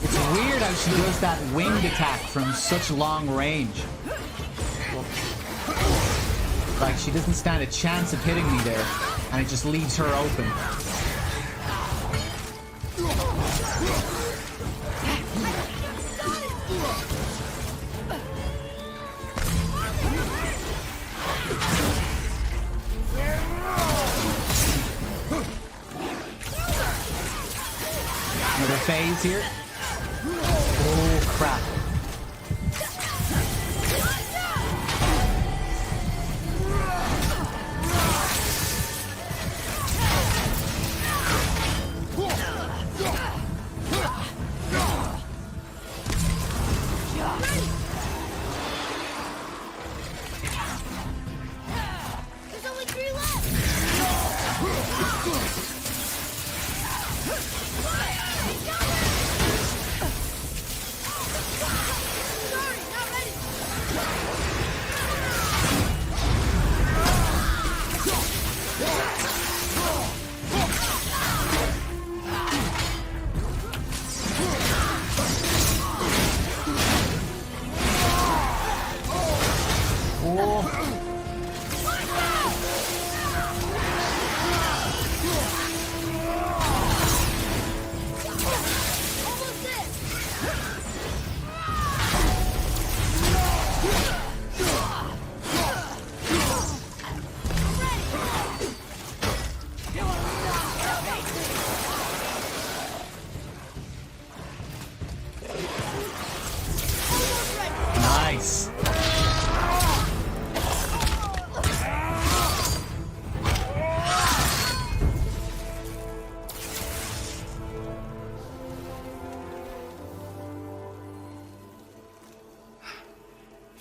[SPEAKER 1] It's weird how she does that winged attack from such long range. Like, she doesn't stand a chance of hitting me there, and it just leaves her open. Another phase here. Oh, crap.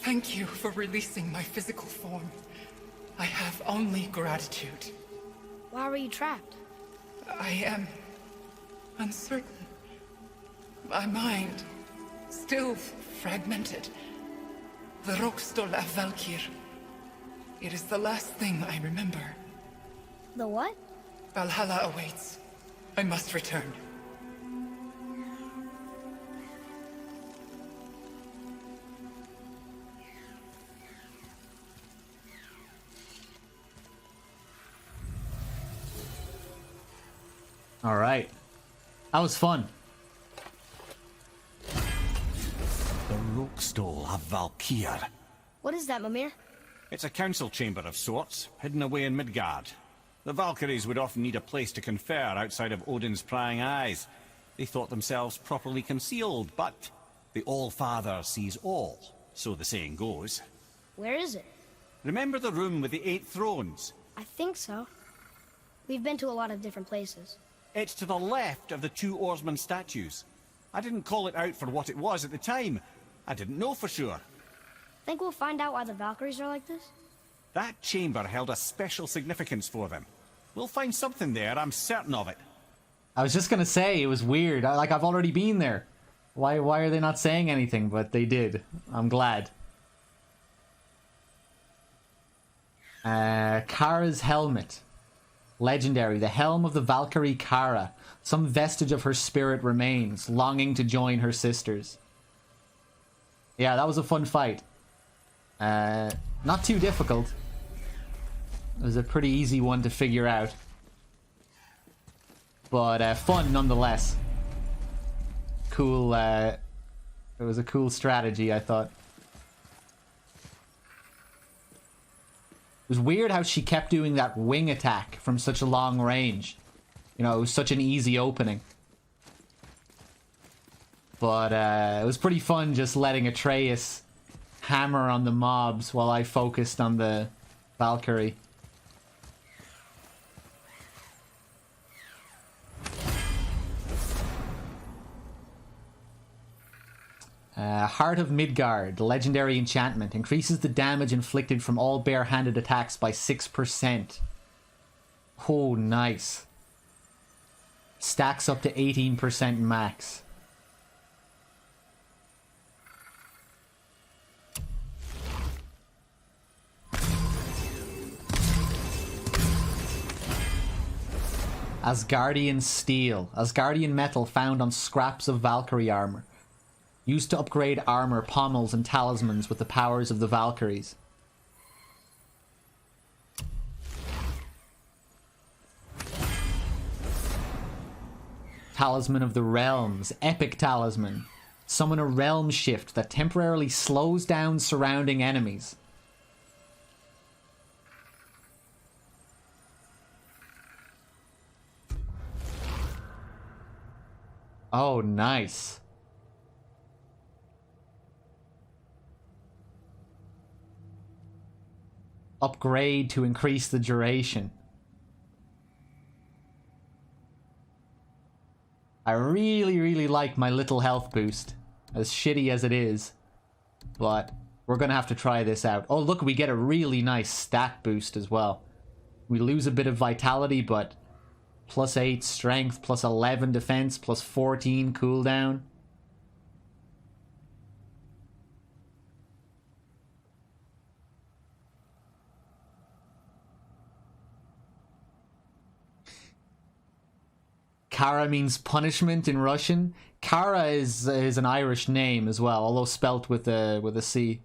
[SPEAKER 9] Thank you for releasing my physical form. I have only gratitude.
[SPEAKER 2] Why were you trapped?
[SPEAKER 9] I am uncertain. My mind, still fragmented. The Rokstol av Valkyr. It is the last thing I remember.
[SPEAKER 2] The what?
[SPEAKER 9] Valhalla awaits. I must return.
[SPEAKER 1] All right. That was fun.
[SPEAKER 7] The Rokstol av Valkyr.
[SPEAKER 2] What is that, Mimir?
[SPEAKER 7] It's a council chamber of sorts, hidden away in Midgard. The Valkyries would often need a place to confer outside of Odin's prying eyes. They thought themselves properly concealed, but the All-Father sees all, so the saying goes.
[SPEAKER 2] Where is it?
[SPEAKER 7] Remember the room with the 8 thrones?
[SPEAKER 2] I think so. We've been to a lot of different places.
[SPEAKER 7] It's to the left of the 2 oarsman statues. I didn't call it out for what it was at the time. I didn't know for sure.
[SPEAKER 2] Think we'll find out why the Valkyries are like this?
[SPEAKER 7] That chamber held a special significance for them. We'll find something there, I'm certain of it.
[SPEAKER 1] I was just gonna say, it was weird. I've already been there. Why are they not saying anything? But they did. I'm glad. Kara's helmet. Legendary. The helm of the Valkyrie Kara. Some vestige of her spirit remains, longing to join her sisters. Yeah, that was a fun fight. Not too difficult. It was a pretty easy one to figure out. But fun nonetheless. Cool, it was a cool strategy, I thought. It was weird how she kept doing that wing attack from such a long range. You know, it was such an easy opening. But it was pretty fun just letting Atreus hammer on the mobs while I focused on the Valkyrie. Heart of Midgard, legendary enchantment, increases the damage inflicted from all bare-handed attacks by 6%. Oh, nice. Stacks up to 18% max. Asgardian steel. Asgardian metal found on scraps of Valkyrie armor. Used to upgrade armor, pommels, and talismans with the powers of the Valkyries. Talisman of the Realms. Epic talisman. Summon a realm shift that temporarily slows down surrounding enemies. Oh, nice. Upgrade to increase the duration. I really like my little health boost, as shitty as it is. But we're gonna have to try this out. Oh, look, we get a really nice stat boost as well. We lose a bit of vitality, but plus 8 strength, plus 11 defense, plus 14 cooldown. Kara means punishment in Russian. Kara is an Irish name as well, although spelt with a C.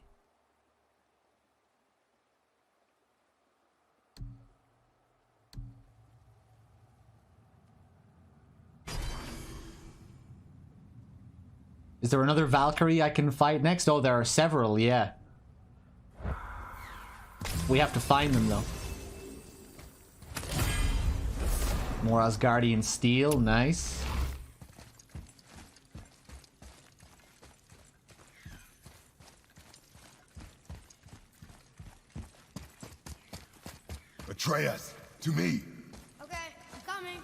[SPEAKER 1] Is there another Valkyrie I can fight next? Oh, there are several, yeah. We have to find them, though. More Asgardian steel, nice.
[SPEAKER 3] Atreus, to me.
[SPEAKER 2] Okay, I'm coming.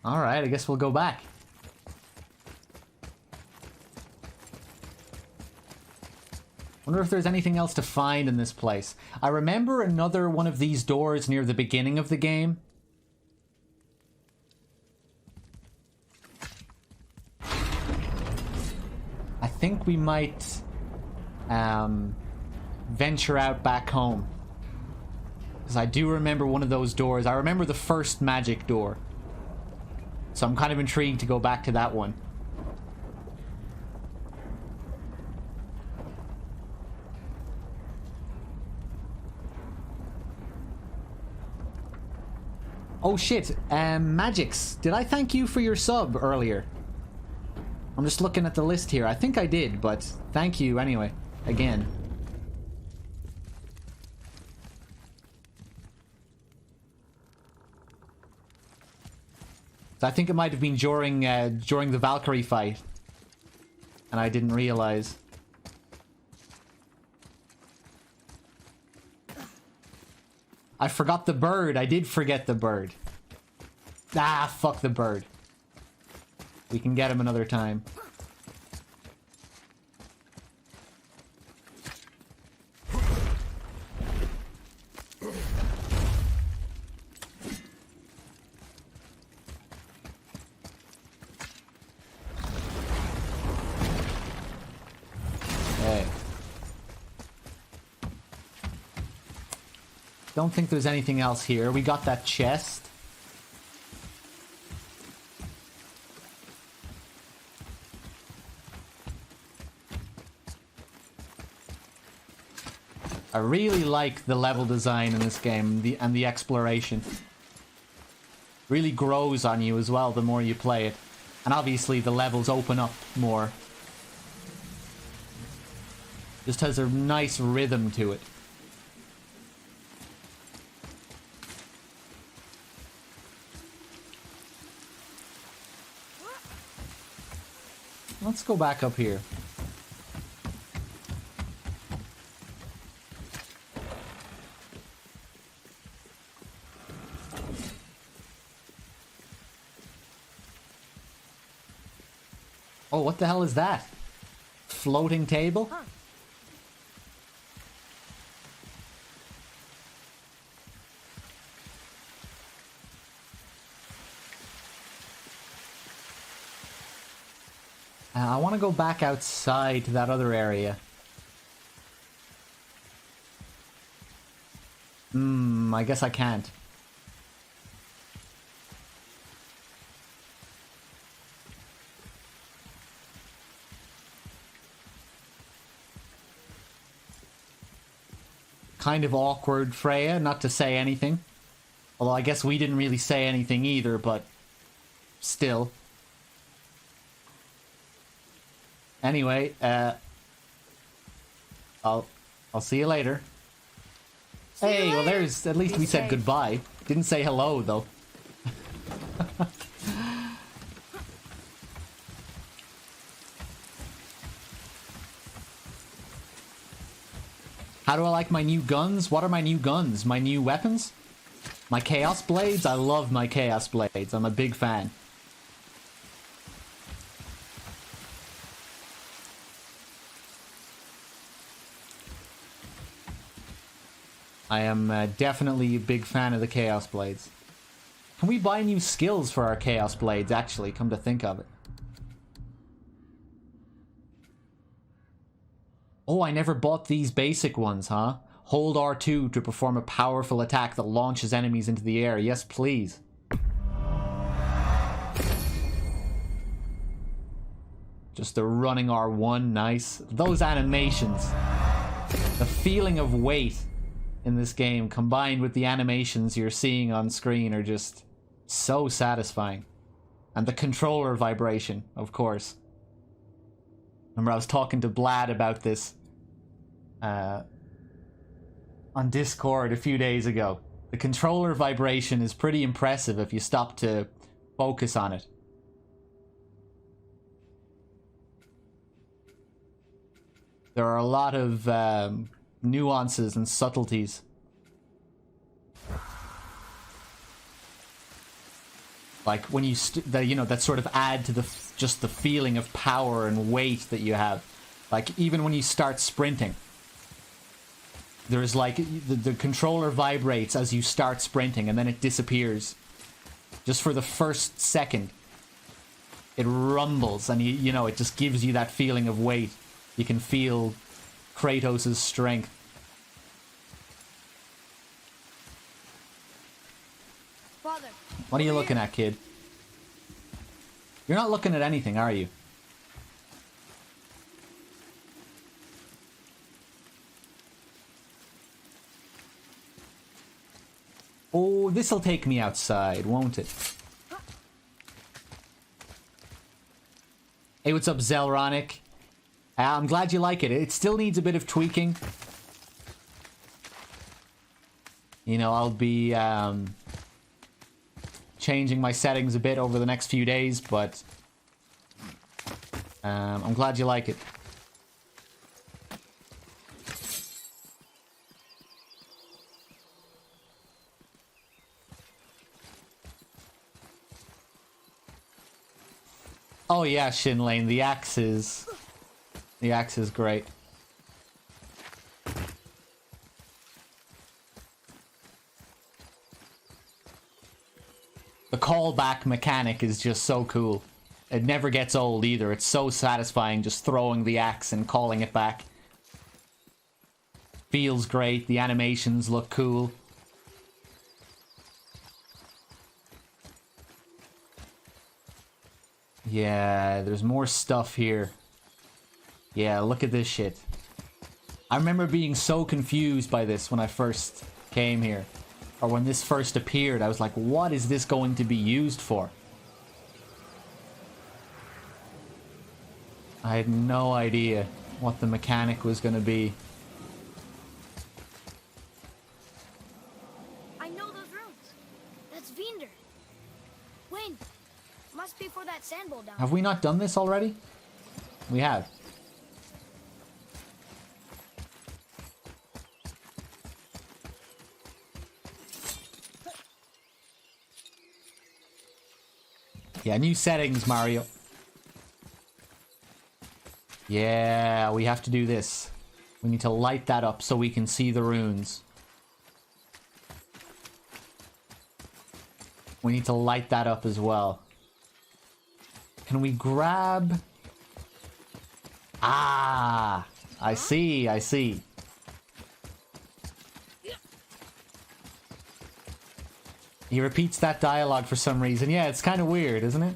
[SPEAKER 1] Alright, I guess we'll go back. Wonder if there's anything else to find in this place. I remember another one of these doors near the beginning of the game. I think we might venture out back home. Because I do remember one of those doors. I remember the first magic door. So I'm kind of intrigued to go back to that one. Oh shit, Magix, did I thank you for your sub earlier? I'm just looking at the list here. I think I did, but thank you anyway. Again. So I think it might have been during the Valkyrie fight. And I didn't realize. I forgot the bird. I did forget the bird. Ah, fuck the bird. We can get him another time. Okay. Don't think there's anything else here. We got that chest. I really like the level design in this game and the exploration. Really grows on you as well the more you play it. And obviously the levels open up more. Just has a nice rhythm to it. Let's go back up here. Oh, what the hell is that? Floating table?
[SPEAKER 2] Huh.
[SPEAKER 1] I want to go back outside to that other area. I guess I can't. Kind of awkward, Freya, not to say anything. Although I guess we didn't really say anything either, but still. Anyway, I'll see you later. Hey, well there's, at least we said goodbye. Didn't say hello, though. How do I like my new guns? What are my new guns? My new weapons? My Chaos Blades? I love my Chaos Blades. I'm a big fan. I am definitely a big fan of the Chaos Blades. Can we buy new skills for our Chaos Blades, actually, come to think of it? Oh, I never bought these basic ones, huh? Hold R2 to perform a powerful attack that launches enemies into the air. Yes, please. Just the running R1, nice. Those animations. The feeling of weight in this game combined with the animations you're seeing on screen are just so satisfying. And the controller vibration, of course. Remember I was talking to Blad about this on Discord a few days ago. The controller vibration is pretty impressive if you stop to focus on it. There are a lot of nuances and subtleties. Like when you that sort of add to just the feeling of power and weight that you have. Like even when you start sprinting, there's like the controller vibrates as you start sprinting and then it disappears. Just for the first second, it rumbles and it just gives you that feeling of weight. You can feel Kratos' strength.
[SPEAKER 2] Father.
[SPEAKER 1] What are you looking at, kid? You're not looking at anything, are you? Oh, this'll take me outside, won't it? Hey, what's up, Zelronic? I'm glad you like it. It still needs a bit of tweaking. I'll be changing my settings a bit over the next few days, but I'm glad you like it. Oh yeah, Shin Lane, the axe is great. The callback mechanic is just so cool. It never gets old either. It's so satisfying just throwing the axe and calling it back. Feels great. The animations look cool. Yeah, there's more stuff here. Yeah, look at this shit. I remember being so confused by this when I first came here. Or when this first appeared, I was like, what is this going to be used for? I had no idea what the mechanic was going to be.
[SPEAKER 2] I know those rooms. That's Vinder. Wayne, must be for that sand bowl down.
[SPEAKER 1] Have we not done this already? We have. Yeah, new settings, Mario. Yeah, we have to do this. We need to light that up so we can see the runes. We need to light that up as well. Can we grab... Ah! I see, I see. He repeats that dialogue for some reason. Yeah, it's kind of weird, isn't it?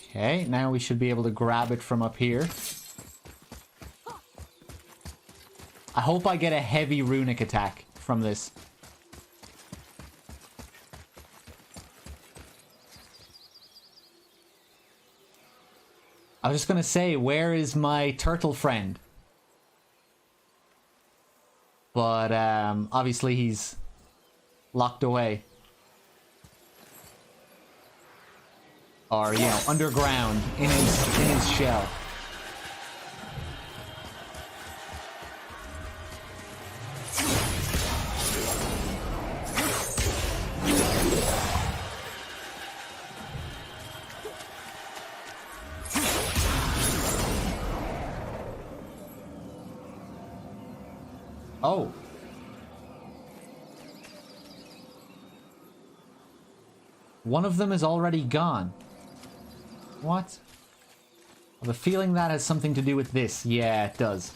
[SPEAKER 1] Okay, now we should be able to grab it from up here. I hope I get a heavy runic attack from this. I was just gonna say, where is my turtle friend? But, obviously he's locked away. Or, underground in his shell. Oh. One of them is already gone. What? I have a feeling that has something to do with this. Yeah, it does.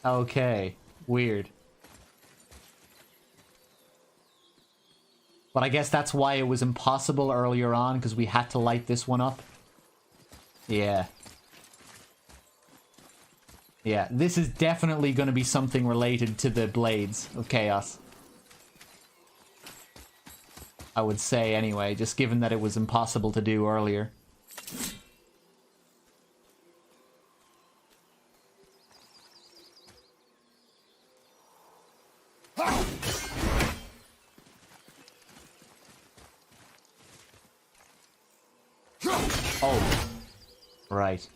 [SPEAKER 1] Okay. Weird. But I guess that's why it was impossible earlier on, because we had to light this one up. Yeah. Yeah, this is definitely going to be something related to the Blades of Chaos. I would say anyway, just given that it was impossible to do earlier. Oh. Right.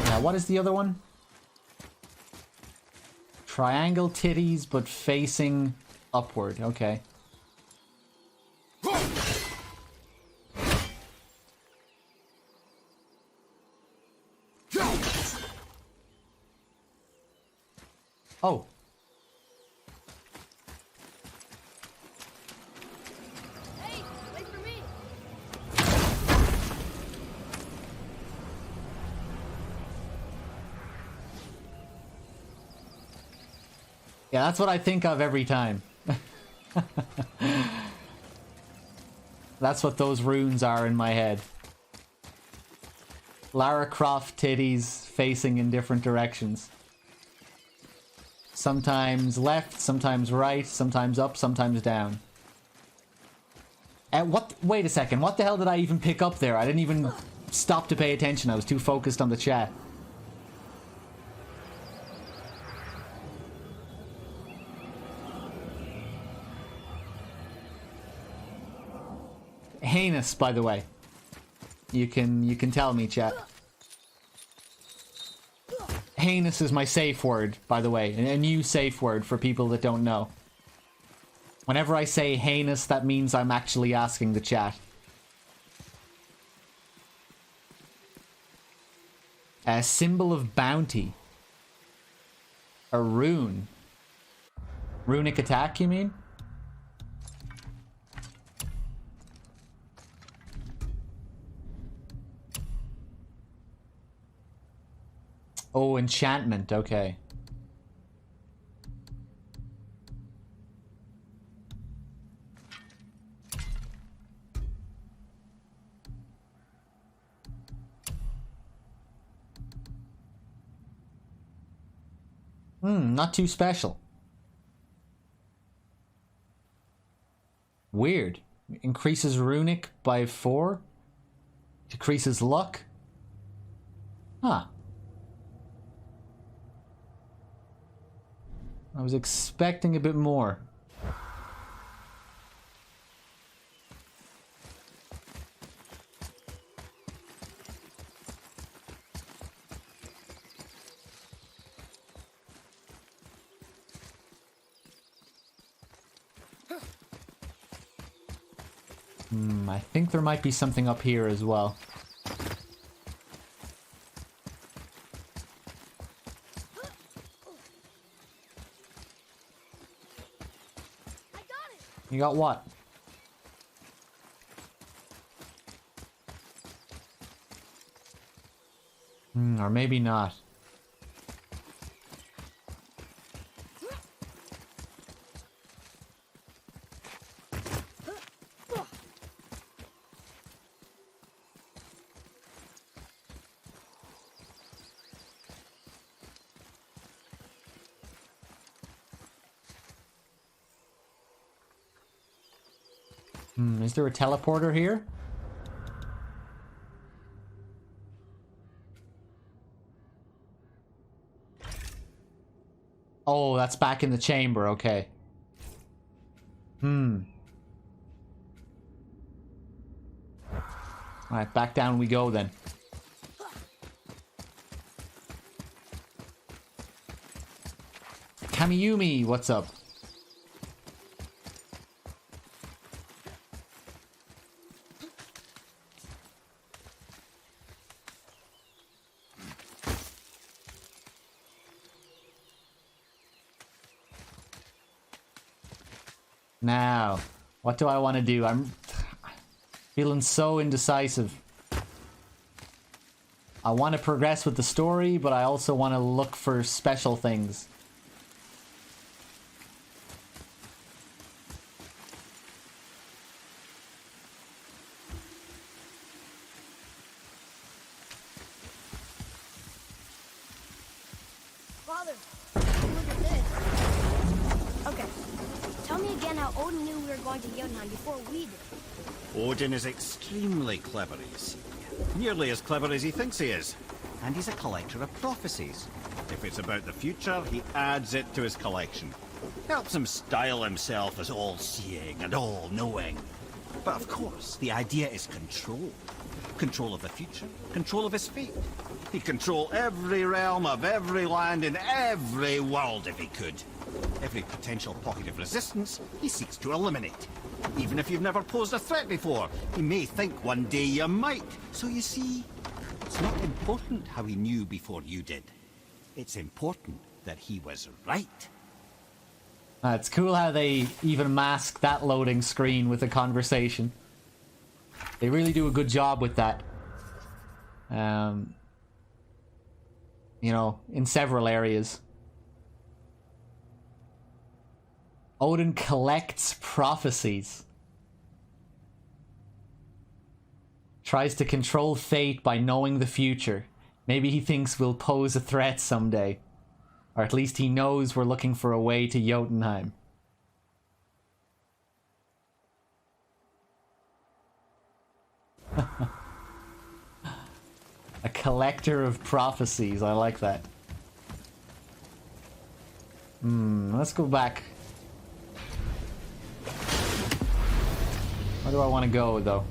[SPEAKER 1] Now, what is the other one? Triangle titties, but facing upward. Okay. Oh.
[SPEAKER 2] Hey, wait for me.
[SPEAKER 1] Yeah, that's what I think of every time. That's what those runes are in my head. Lara Croft titties facing in different directions. Sometimes left, sometimes right, sometimes up, sometimes down. What? Wait a second. What the hell did I even pick up there? I didn't even stop to pay attention. I was too focused on the chat. Heinous, by the way. You can tell me, chat. Heinous is my safe word, by the way. A new safe word for people that don't know. Whenever I say heinous, that means I'm actually asking the chat. A symbol of bounty. A rune. Runic attack, you mean? Oh, enchantment, okay. Not too special. Weird. Increases runic by 4. Decreases luck. Huh. I was expecting a bit more. I think there might be something up here as well. You got what? Or maybe not. Is there a teleporter here? Oh, that's back in the chamber, okay. Alright, back down we go then. Kamiyumi, what's up? Now, what do I want to do? I'm feeling so indecisive. I want to progress with the story, but I also want to look for special things.
[SPEAKER 2] Father, look at this. Okay. Tell me again how Odin knew we were going to Jotunheim before we did.
[SPEAKER 7] Odin is extremely clever, you see. Nearly as clever as he thinks he is. And he's a collector of prophecies. If it's about the future, he adds it to his collection. Helps him style himself as all-seeing and all-knowing. But of course, the idea is control. Control of the future, control of his fate. He'd control every realm of every land in every world if he could. Every potential pocket of resistance, he seeks to eliminate. Even if you've never posed a threat before, he may think one day you might. So you see, it's not important how he knew before you did. It's important that he was right.
[SPEAKER 1] It's cool how they even mask that loading screen with a conversation. They really do a good job with that. You know, in several areas. Odin collects prophecies. Tries to control fate by knowing the future. Maybe he thinks we'll pose a threat someday. Or at least he knows we're looking for a way to Jotunheim. A collector of prophecies. I like that. Let's go back. Where do I want to go, though?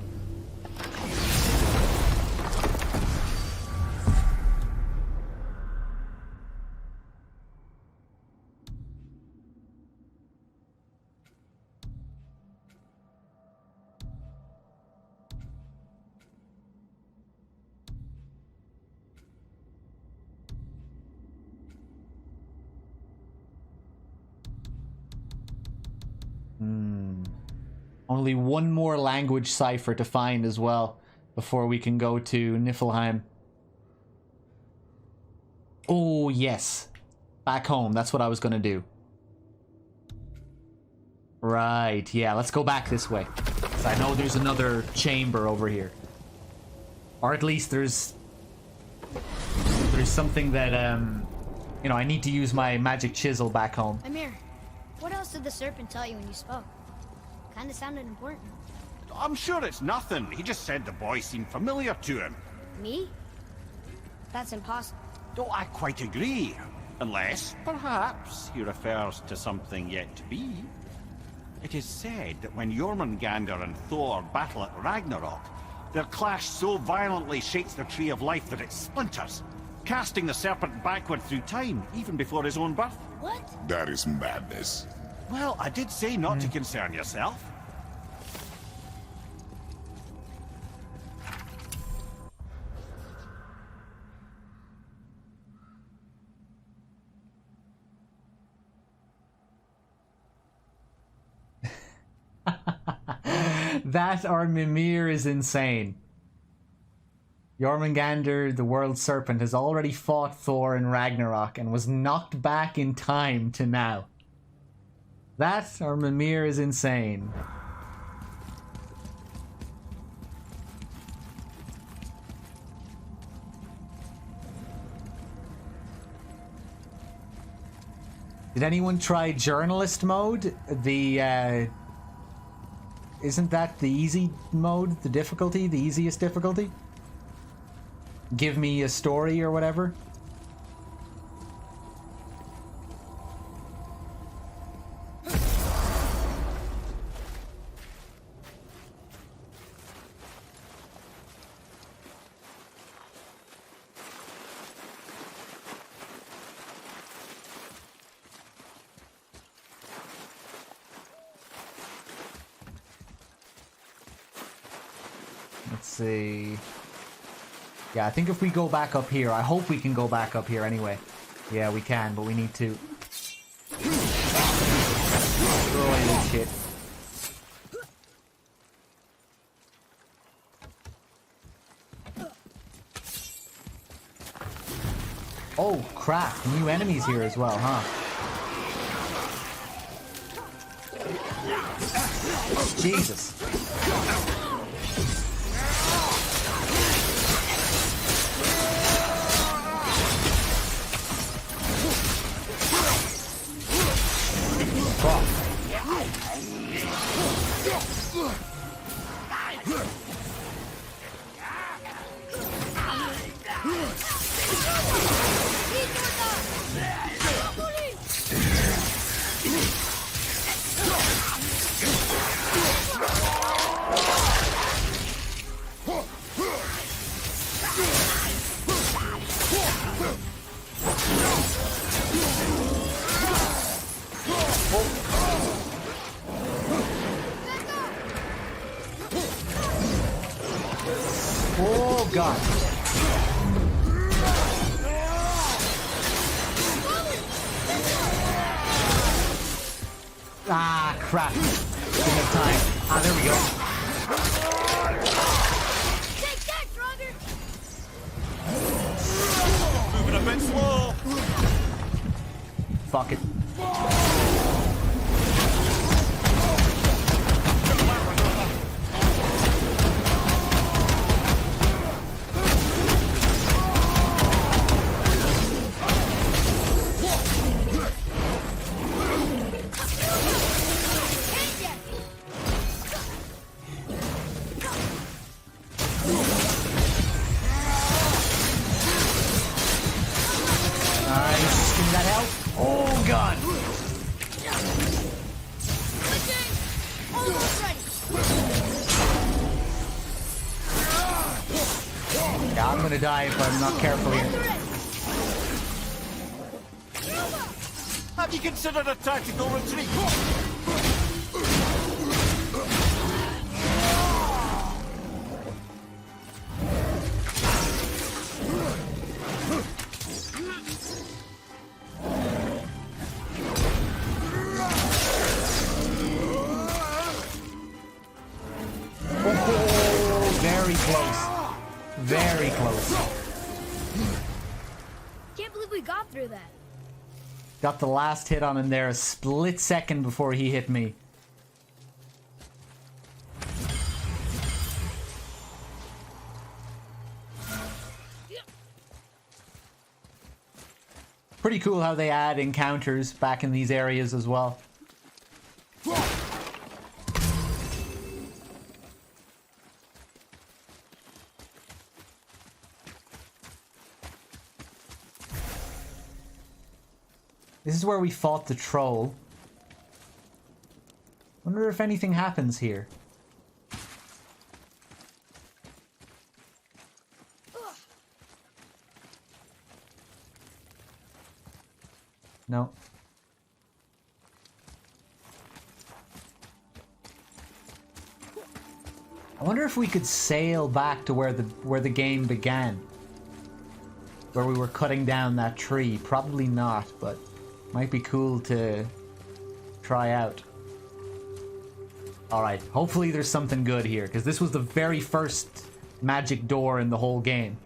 [SPEAKER 1] Only one more language cipher to find as well before we can go to Niflheim. Oh, yes. Back home. That's what I was going to do. Right. Yeah, let's go back this way. 'Cause I know there's another chamber over here. Or at least there's something that, you know, I need to use my magic chisel back home.
[SPEAKER 2] Amir, what else did the serpent tell you when you spoke? Kinda sounded important.
[SPEAKER 7] I'm sure it's nothing. He just said the boy seemed familiar to him.
[SPEAKER 2] Me? That's impossible.
[SPEAKER 7] Oh, I quite agree. Unless, perhaps, he refers to something yet to be. It is said that when Jormungandr and Thor battle at Ragnarok, their clash so violently shakes the Tree of Life that it splinters, casting the serpent backward through time, even before his own birth.
[SPEAKER 2] What?
[SPEAKER 3] That is madness.
[SPEAKER 7] Well, I did say not to concern yourself.
[SPEAKER 1] That or Mimir is insane. Jormungandr, the world serpent, has already fought Thor in Ragnarok and was knocked back in time to now. That or Mimir is insane. Did anyone try journalist mode? The, isn't that the easy mode? The difficulty? The easiest difficulty? Give me a story or whatever? Let's see. Yeah, I think if we go back up here, I hope we can go back up here anyway. Yeah, we can, but we need to throw away this shit. Oh, crap. New enemies here as well, huh? Jesus. Oh god. Ah, crap. Didn't have time. Ah, there we go.
[SPEAKER 2] Take that, Threedogg!
[SPEAKER 7] Moving a bit slow.
[SPEAKER 1] Fuck it. Nice. Give me that help. Oh god.
[SPEAKER 2] Almost ready.
[SPEAKER 1] Yeah, I'm gonna die if I'm not careful here.
[SPEAKER 7] Have you considered a tactical retreat?
[SPEAKER 1] Oh, very close. Very close.
[SPEAKER 2] Can't believe we got through that.
[SPEAKER 1] Got the last hit on him there a split second before he hit me. Pretty cool how they add encounters back in these areas as well. This is where we fought the troll. Wonder if anything happens here. No. I wonder if we could sail back to where the game began. Where we were cutting down that tree. Probably not, but might be cool to try out. Alright, hopefully there's something good here, because this was the very first magic door in the whole game.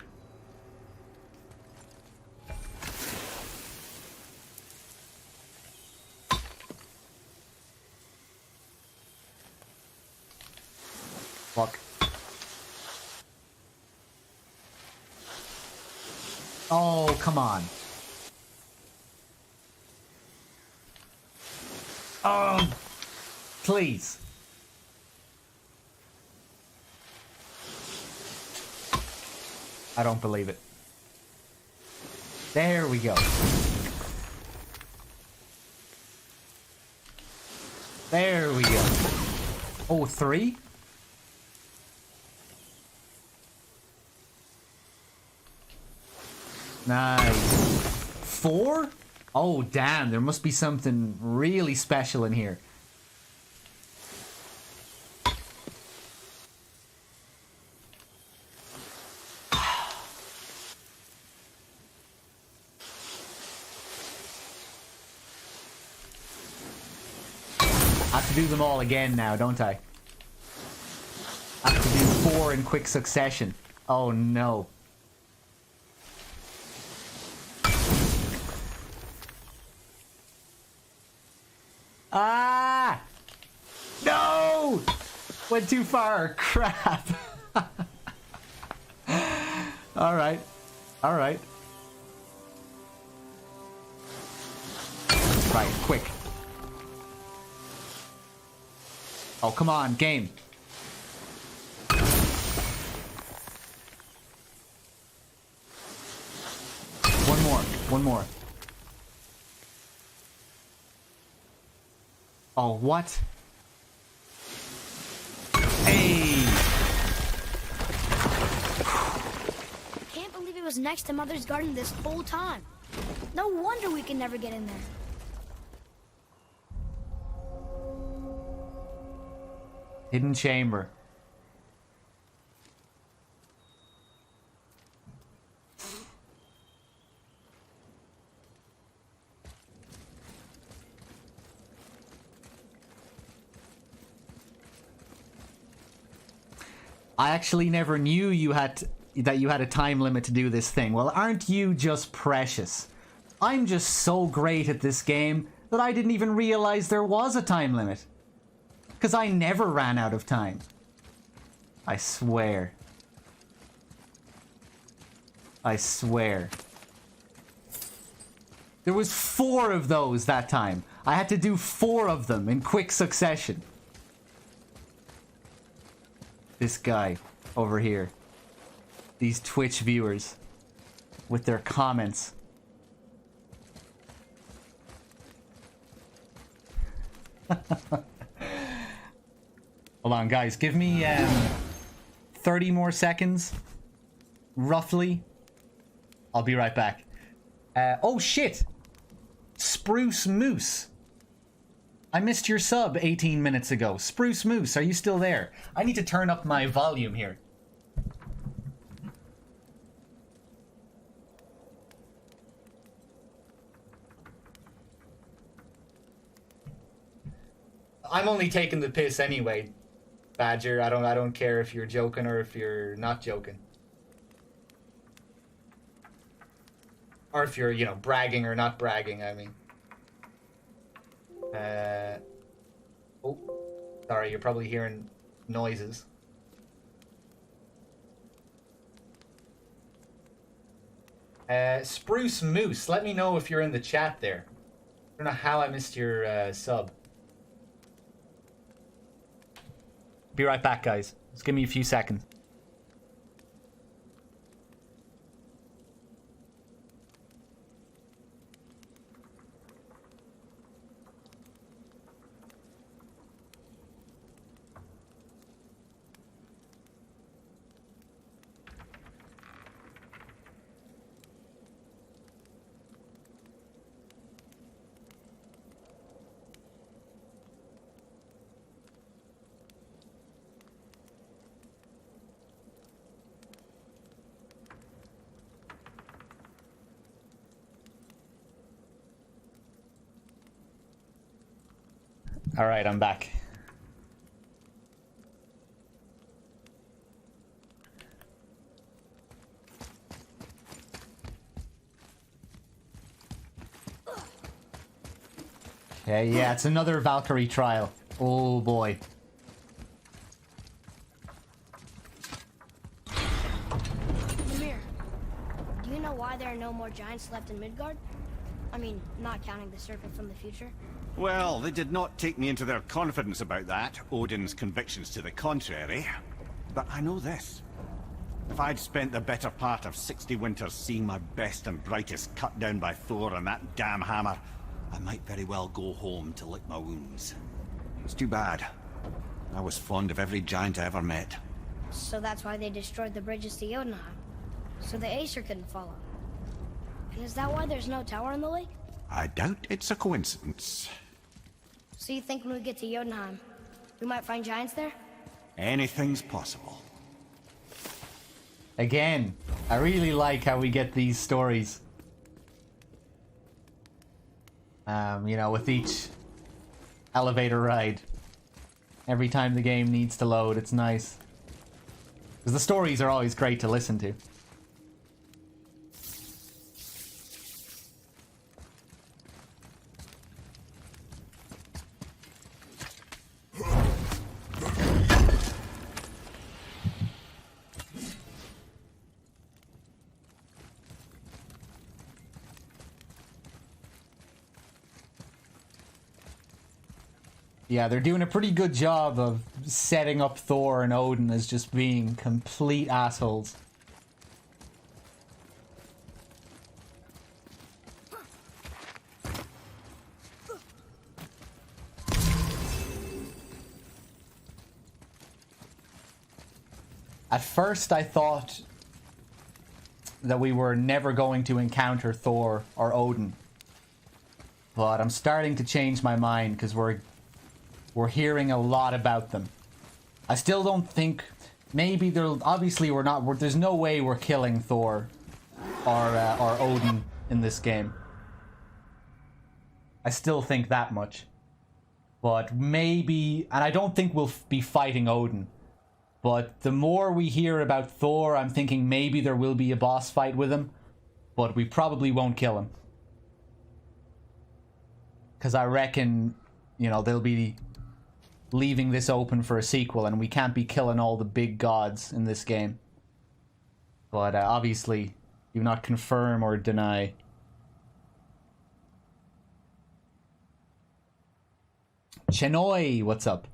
[SPEAKER 1] Fuck. Oh, come on. Please. I don't believe it. There we go. There we go. Oh, 3? Nice. 4? Oh, damn. There must be something really special in here. I have to do them all again now, don't I? I have to do 4 in quick succession. Oh, no. Ah! No! Went too far. Crap. Alright. Alright. Right, quick. Oh, come on, game. One more. Oh, what? Hey!
[SPEAKER 2] Can't believe it was next to Mother's garden this whole time. No wonder we can never get in there.
[SPEAKER 1] Hidden chamber. I actually never knew that you had a time limit to do this thing. Well, aren't you just precious? I'm just so great at this game that I didn't even realize there was a time limit. Because I never ran out of time. I swear. I swear. There was 4 of those that time. I had to do 4 of them in quick succession. This guy over here. These Twitch viewers with their comments. Hold on, guys. Give me 30 more seconds. Roughly. I'll be right back. Oh, shit. Spruce Moose. I missed your sub 18 minutes ago. Spruce Moose, are you still there? I need to turn up my volume here. I'm only taking the piss anyway, Badger. I don't care if you're joking or if you're not joking. Or if you're, you know, bragging or not bragging, I mean. Oh, sorry, you're probably hearing noises. Spruce Moose, let me know if you're in the chat there. I don't know how I missed your sub. Be right back, guys. Just give me a few seconds. All right, I'm back. Okay, yeah, it's another Valkyrie trial. Oh boy.
[SPEAKER 2] Ymir, do you know why there are no more giants left in Midgard? I mean, not counting the serpent from the future.
[SPEAKER 7] Well, they did not take me into their confidence about that, Odin's convictions to the contrary. But I know this. If I'd spent the better part of 60 winters seeing my best and brightest cut down by Thor and that damn hammer, I might very well go home to lick my wounds. It's too bad. I was fond of every giant I ever met.
[SPEAKER 2] So that's why they destroyed the bridges to Jotunheim. So the Aesir couldn't follow. And is that why there's no tower in the lake?
[SPEAKER 7] I doubt it's a coincidence.
[SPEAKER 2] So you think when we get to Jotunheim, we might find giants there?
[SPEAKER 7] Anything's possible.
[SPEAKER 1] Again, I really like how we get these stories. You know, with each elevator ride. Every time the game needs to load, it's nice. Because the stories are always great to listen to. Yeah, they're doing a pretty good job of setting up Thor and Odin as just being complete assholes. At first, I thought that we were never going to encounter Thor or Odin. But I'm starting to change my mind because we're hearing a lot about them. I still don't think... Maybe they'll... Obviously, we're not... there's no way we're killing Thor or Odin in this game. I still think that much. But maybe... And I don't think we'll be fighting Odin. But the more we hear about Thor, I'm thinking maybe there will be a boss fight with him. But we probably won't kill him. Because I reckon, you know, they'll be leaving this open for a sequel, and we can't be killing all the big gods in this game. But obviously, do not confirm or deny. Chenoy, what's up?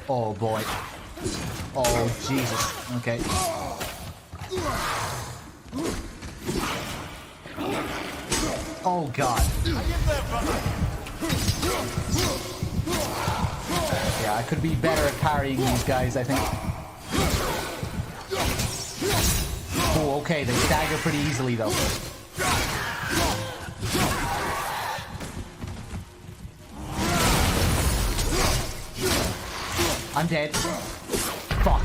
[SPEAKER 1] Oh boy. Oh Jesus. Okay. Oh god. Yeah, I could be better at carrying these guys, I think. Oh, okay, they stagger pretty easily though. I'm dead. Fuck.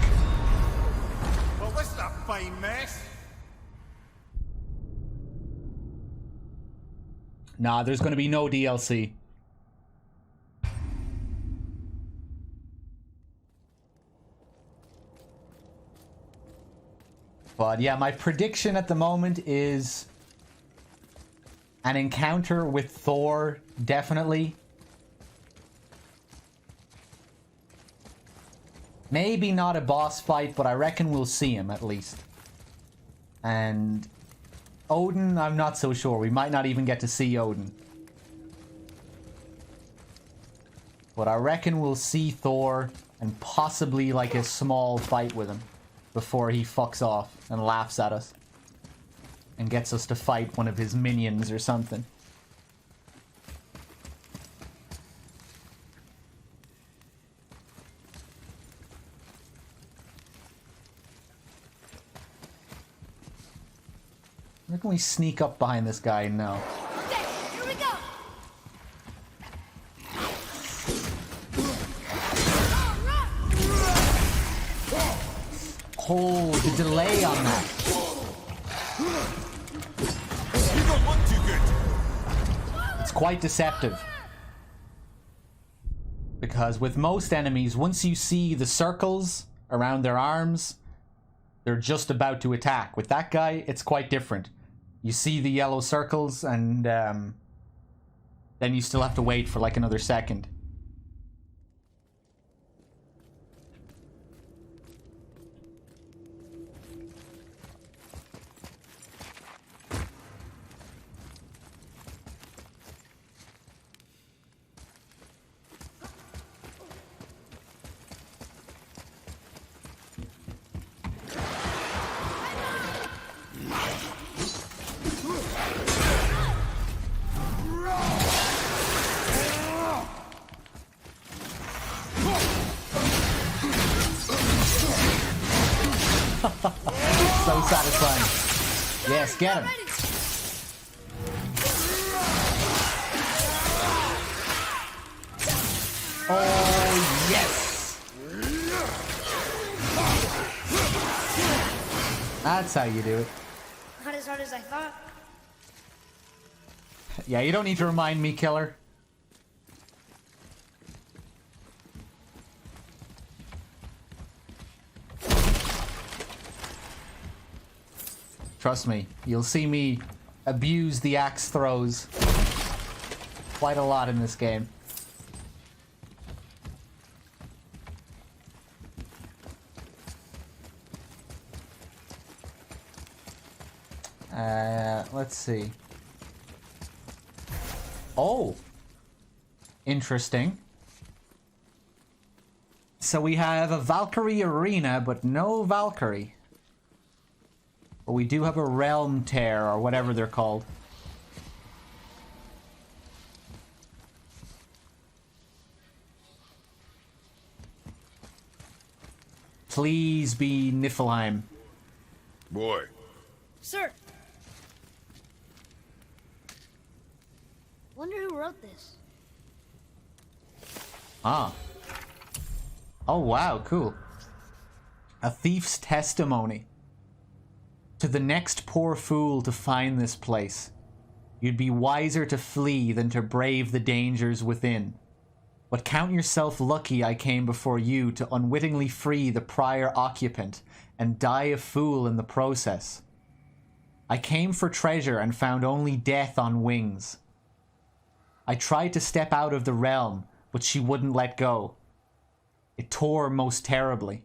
[SPEAKER 7] Well, this is a fine mess.
[SPEAKER 1] Nah, there's gonna be no DLC. But yeah, my prediction at the moment is an encounter with Thor, definitely. Maybe not a boss fight, but I reckon we'll see him at least. And Odin, I'm not so sure. We might not even get to see Odin. But I reckon we'll see Thor and possibly like a small fight with him before he fucks off and laughs at us and gets us to fight one of his minions or something. Where can we sneak up behind this guy now?
[SPEAKER 2] Okay, here we go.
[SPEAKER 1] Oh, the delay on that.
[SPEAKER 3] You don't look too good.
[SPEAKER 1] It's quite deceptive. Because with most enemies, once you see the circles around their arms, they're just about to attack. With that guy, it's quite different. You see the yellow circles, and then you still have to wait for like another second. So satisfying. Yes, get him. Oh, yes. That's how you do it.
[SPEAKER 2] Not as hard as I thought.
[SPEAKER 1] Yeah, you don't need to remind me, killer. Trust me, you'll see me abuse the axe throws quite a lot in this game. Let's see. Oh! Interesting. So we have a Valkyrie arena, but no Valkyrie. But we do have a Realm Tear, or whatever they're called. Please be Niflheim.
[SPEAKER 3] Boy,
[SPEAKER 2] Sir. Wonder who wrote this.
[SPEAKER 1] Ah. Oh, wow, cool. A thief's testimony. To the next poor fool to find this place, you'd be wiser to flee than to brave the dangers within. But count yourself lucky I came before you to unwittingly free the prior occupant and die a fool in the process. I came for treasure and found only death on wings. I tried to step out of the realm, but she wouldn't let go. It tore most terribly.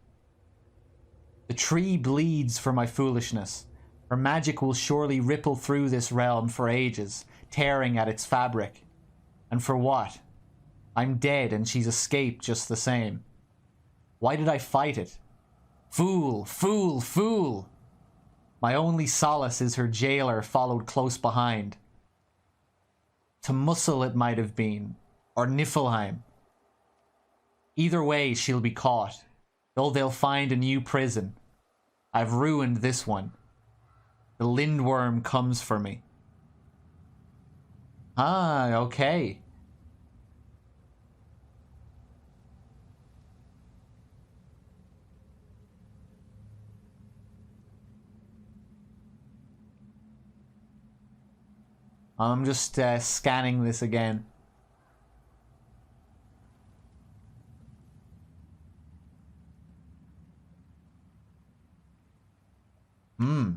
[SPEAKER 1] The tree bleeds for my foolishness. Her magic will surely ripple through this realm for ages, tearing at its fabric. And for what? I'm dead and she's escaped just the same. Why did I fight it? Fool, fool, fool! My only solace is her jailer followed close behind. To Muscle it might have been, or Niflheim. Either way she'll be caught, though they'll find a new prison. I've ruined this one. The Lindworm comes for me. Ah, okay. I'm just scanning this again. Hmm.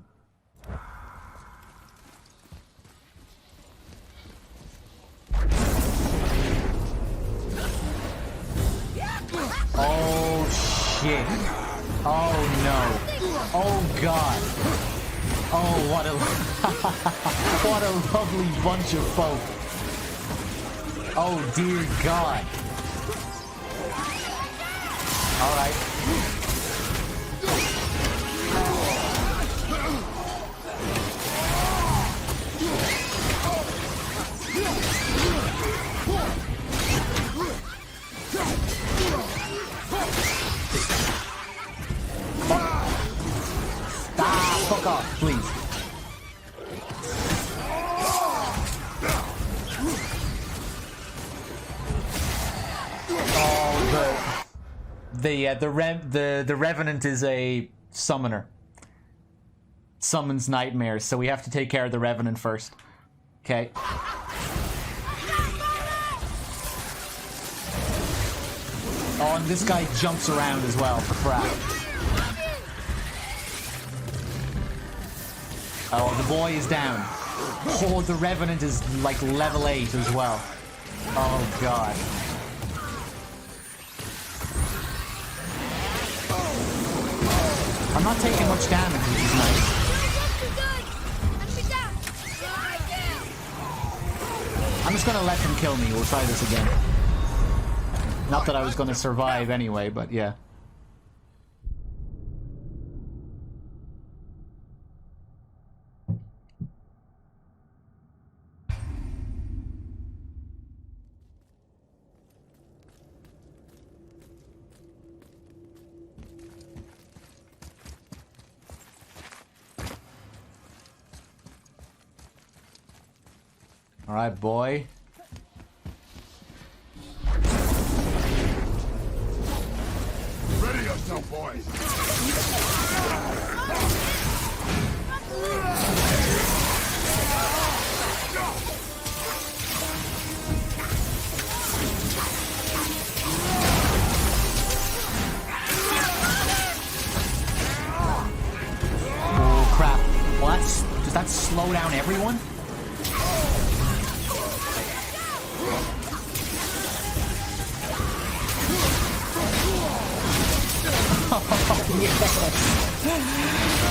[SPEAKER 1] Oh shit. Oh no. Oh god. Oh, what a what a lovely bunch of folk. Oh dear god. All right. Fuck off, please. Oh, the Revenant is a summoner. Summons nightmares, so we have to take care of the Revenant first. Okay. Oh, and this guy jumps around as well for crap. Oh, the boy is down. Oh, the Revenant is like level 8 as well. Oh, God. I'm not taking much damage, which is nice. I'm just gonna let him kill me. We'll try this again. Not that I was gonna survive anyway, but yeah. All right, boy.
[SPEAKER 3] ready yourself, boys.
[SPEAKER 1] Oh crap! Well, does that slow down everyone? Oh, yes.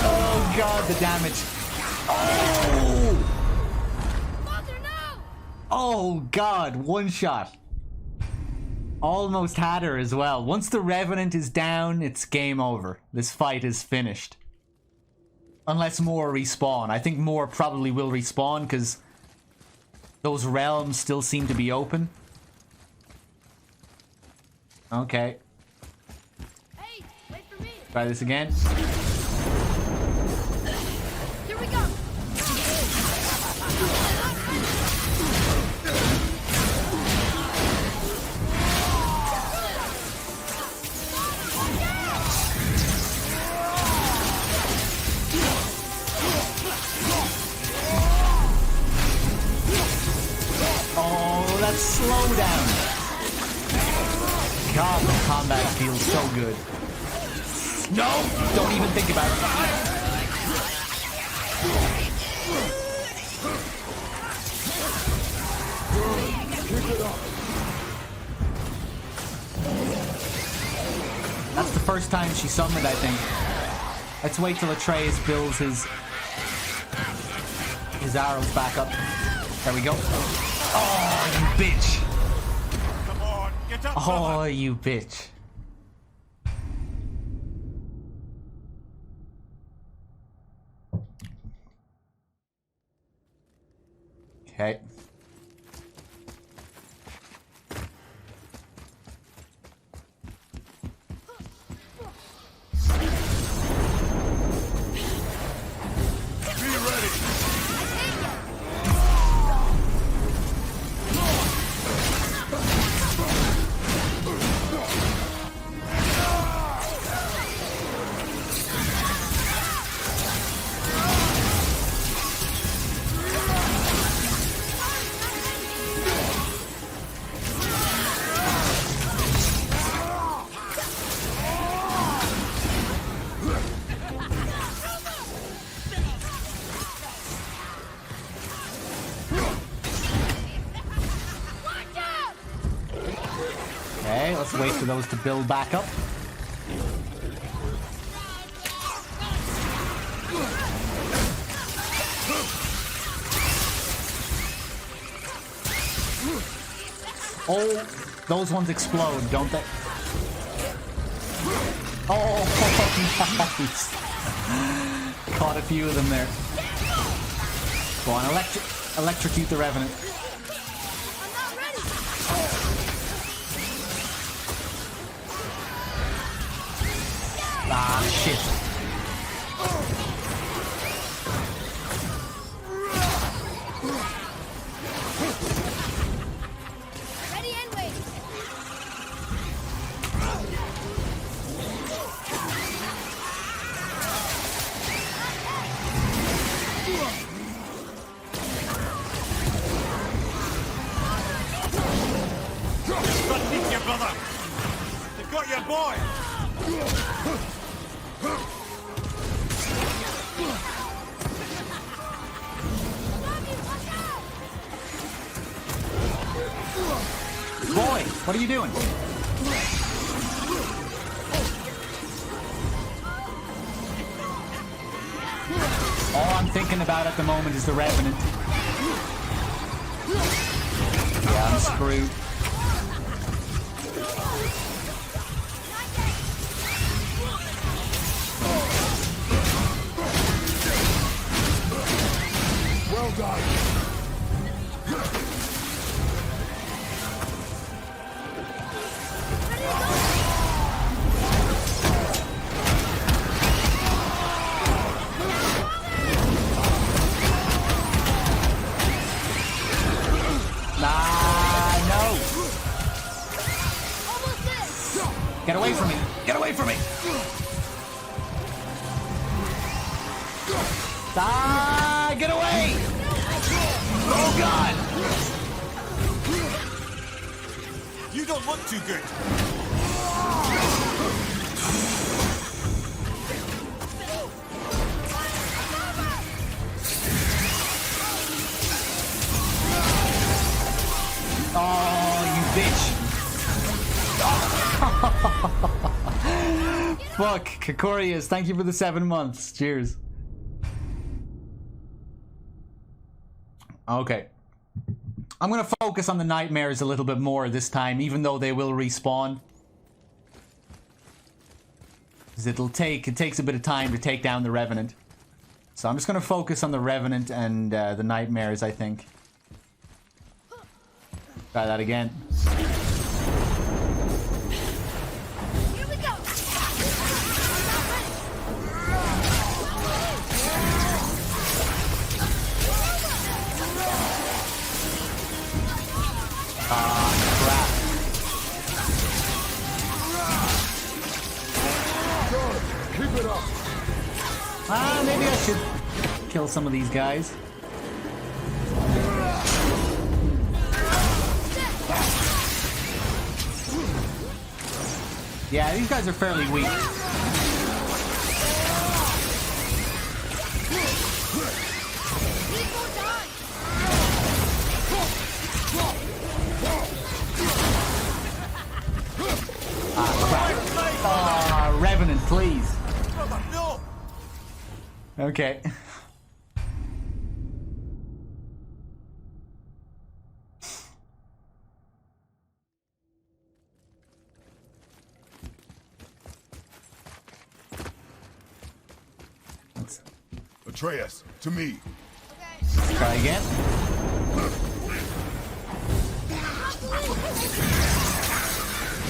[SPEAKER 1] Oh god, the damage. Oh! Oh god, one shot. Almost had her as well. Once the Revenant is down, it's game over. This fight is finished. Unless more respawn. I think more probably will respawn because those realms still seem to be open. Okay. Try this again.
[SPEAKER 2] Here we go.
[SPEAKER 1] Oh, that slowdown. God, the combat feels so good. No, don't even think about it. That's the first time she summoned, I think. Let's wait till Atreus builds his arrows back up. There we go. Oh, you bitch.
[SPEAKER 7] Come on, get up,
[SPEAKER 1] Oh,
[SPEAKER 7] brother.
[SPEAKER 1] you bitch. Okay.
[SPEAKER 3] Be ready.
[SPEAKER 1] Okay, let's wait for those to build back up. Oh, those ones explode, don't they? Oh, nice. Caught a few of them there. Go on, electrocute the Revenant.
[SPEAKER 2] I'm not ready.
[SPEAKER 1] Ah, shit.
[SPEAKER 2] Ready and wait.
[SPEAKER 7] Got to your brother. They've got your boy.
[SPEAKER 1] Boy, what are you doing? All I'm thinking about at the moment is the Revenant. Yeah, I'm screwed.
[SPEAKER 3] Well done.
[SPEAKER 1] Nah, no.
[SPEAKER 2] Almost there.
[SPEAKER 1] Get away from me. Get away from me. Ah, get away. Oh, God.
[SPEAKER 7] You don't look too good.
[SPEAKER 1] Oh, you bitch. Fuck, Kakorius, thank you for the 7 months. Cheers. Okay. I'm gonna focus on the nightmares a little bit more this time, even though they will respawn. Because it takes a bit of time to take down the Revenant. So I'm just gonna focus on the Revenant and the nightmares, I think. Try that again.
[SPEAKER 2] Here we go.
[SPEAKER 1] Ah, maybe I should kill some of these guys. Yeah, these guys are fairly weak. Revenant, please.
[SPEAKER 4] No!
[SPEAKER 1] Okay.
[SPEAKER 3] Atreus, to me.
[SPEAKER 1] Try again.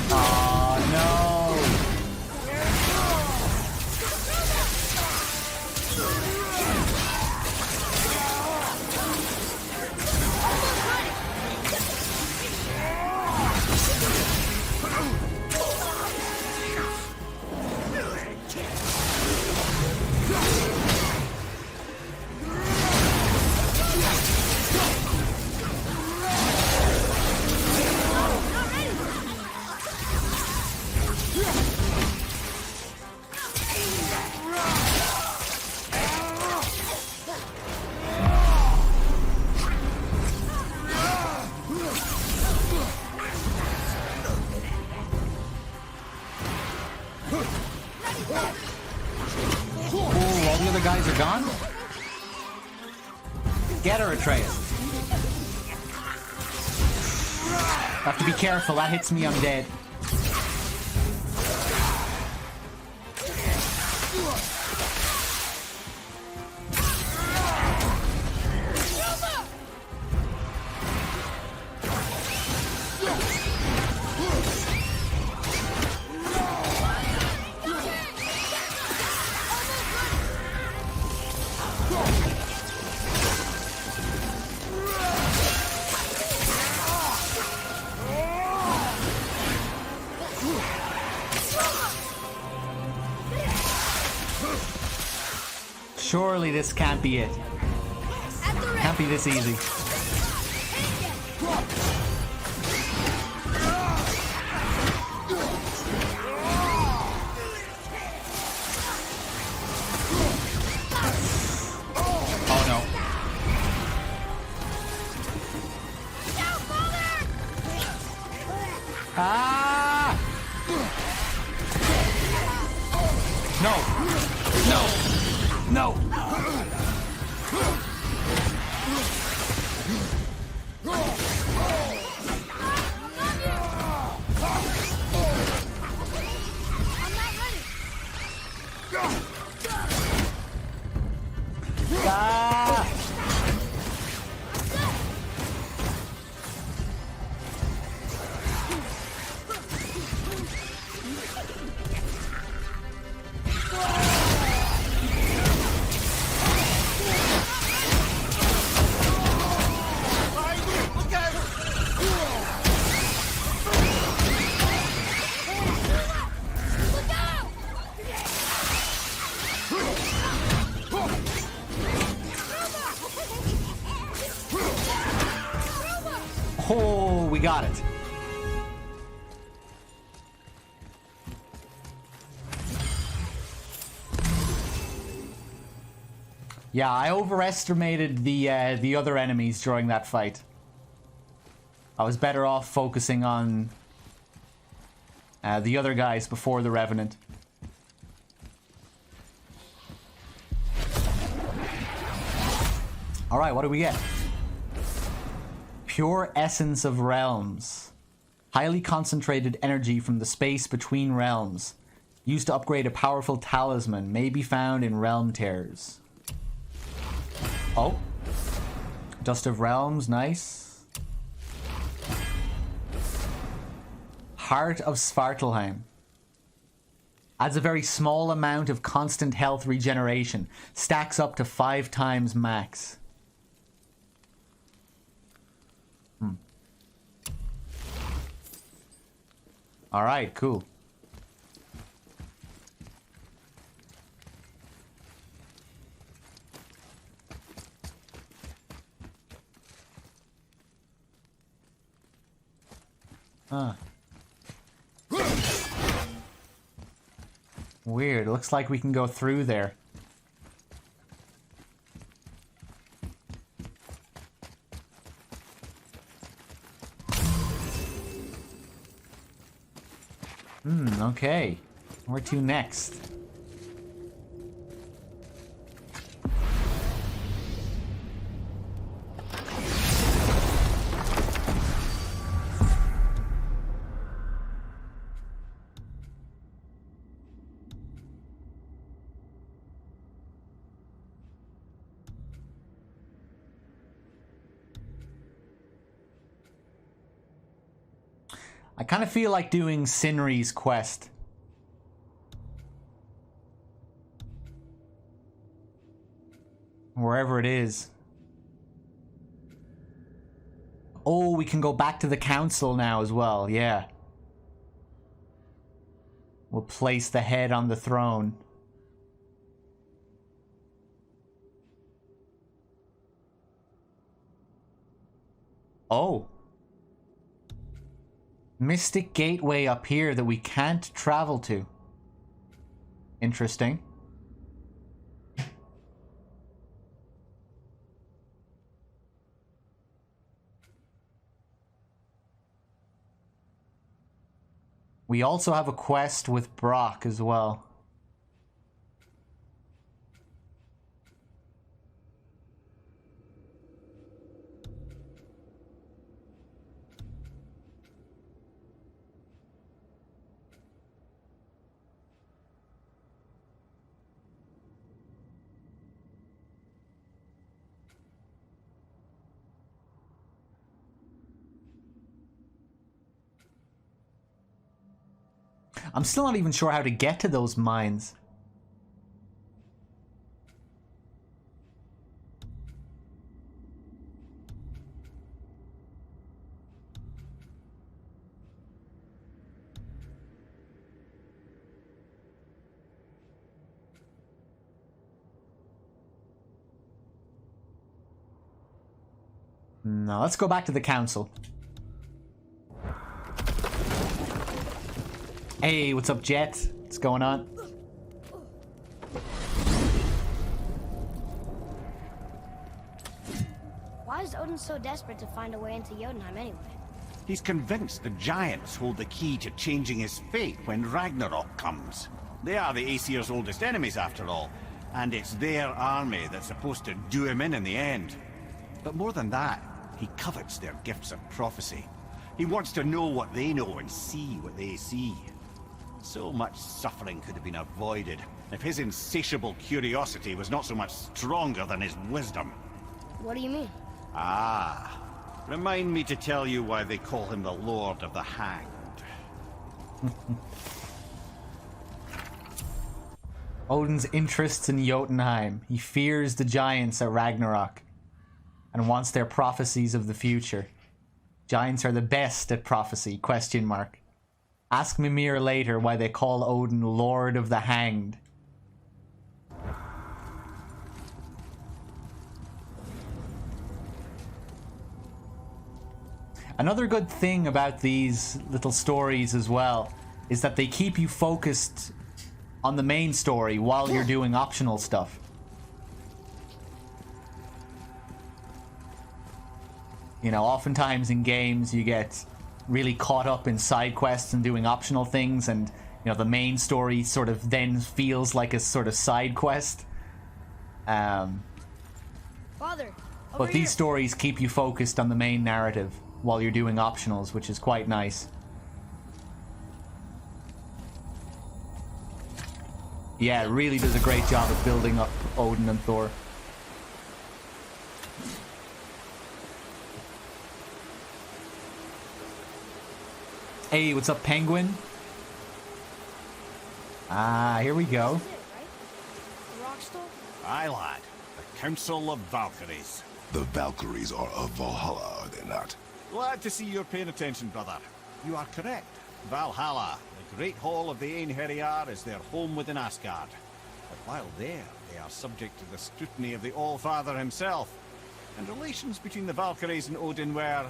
[SPEAKER 1] Oh no! All the other guys are gone? Get her, Atreus. Have to be careful, that hits me, I'm dead. Surely this can't be it. Can't be this easy. Oh no. Ah! No! No! No! Ah! Oh, we got it. Yeah, I overestimated the other enemies during that fight. I was better off focusing on the other guys before the Revenant. All right, what do we get? Pure Essence of Realms. Highly concentrated energy from the space between realms. Used to upgrade a powerful talisman. May be found in Realm Tears. Oh. Dust of Realms, nice. Heart of Svartalheim. Adds a very small amount of constant health regeneration. Stacks up to 5 times max. Alright, cool. Huh. Weird. Looks like we can go through there. Okay. Where to next? I kind of feel like doing Sinri's quest. Wherever it is. Oh, we can go back to the council now as well, yeah. We'll place the head on the throne. Oh. Mystic gateway up here that we can't travel to. Interesting. We also have a quest with Brock as well. I'm still not even sure how to get to those mines. No, let's go back to the council. Hey, what's up, Jet? What's going on?
[SPEAKER 2] Why is Odin so desperate to find a way into Jotunheim anyway?
[SPEAKER 7] He's convinced the giants hold the key to changing his fate when Ragnarok comes. They are the Aesir's oldest enemies, after all, and it's their army that's supposed to do him in the end. But more than that, he covets their gifts of prophecy. He wants to know what they know and see what they see. So much suffering could have been avoided if his insatiable curiosity was not so much stronger than his wisdom.
[SPEAKER 2] What do you mean?
[SPEAKER 7] Ah, remind me to tell you why they call him the Lord of the Hanged.
[SPEAKER 1] Odin's interests in Jotunheim. He fears the giants at Ragnarok and wants their prophecies of the future. Giants are the best at prophecy, question mark. Ask Mimir later why they call Odin Lord of the Hanged. Another good thing about these little stories as well is that they keep you focused on the main story while you're doing optional stuff. You know, oftentimes in games you get really caught up in side quests and doing optional things, and you know the main story sort of then feels like a sort of side quest.
[SPEAKER 2] Father,
[SPEAKER 1] but these stories keep you focused on the main narrative while you're doing optionals, which is quite nice. Yeah, it really does a great job of building up Odin and Thor. Hey, what's up, Penguin? Ah, here we go.
[SPEAKER 2] This is it, right? The rock store?
[SPEAKER 7] Aye, lad. The Council of Valkyries.
[SPEAKER 3] The Valkyries are of Valhalla, are they not?
[SPEAKER 7] Glad to see you're paying attention, brother. You are correct. Valhalla, the great hall of the Einherjar, is their home within Asgard. But while there, they are subject to the scrutiny of the All-Father himself. And relations between the Valkyries and Odin were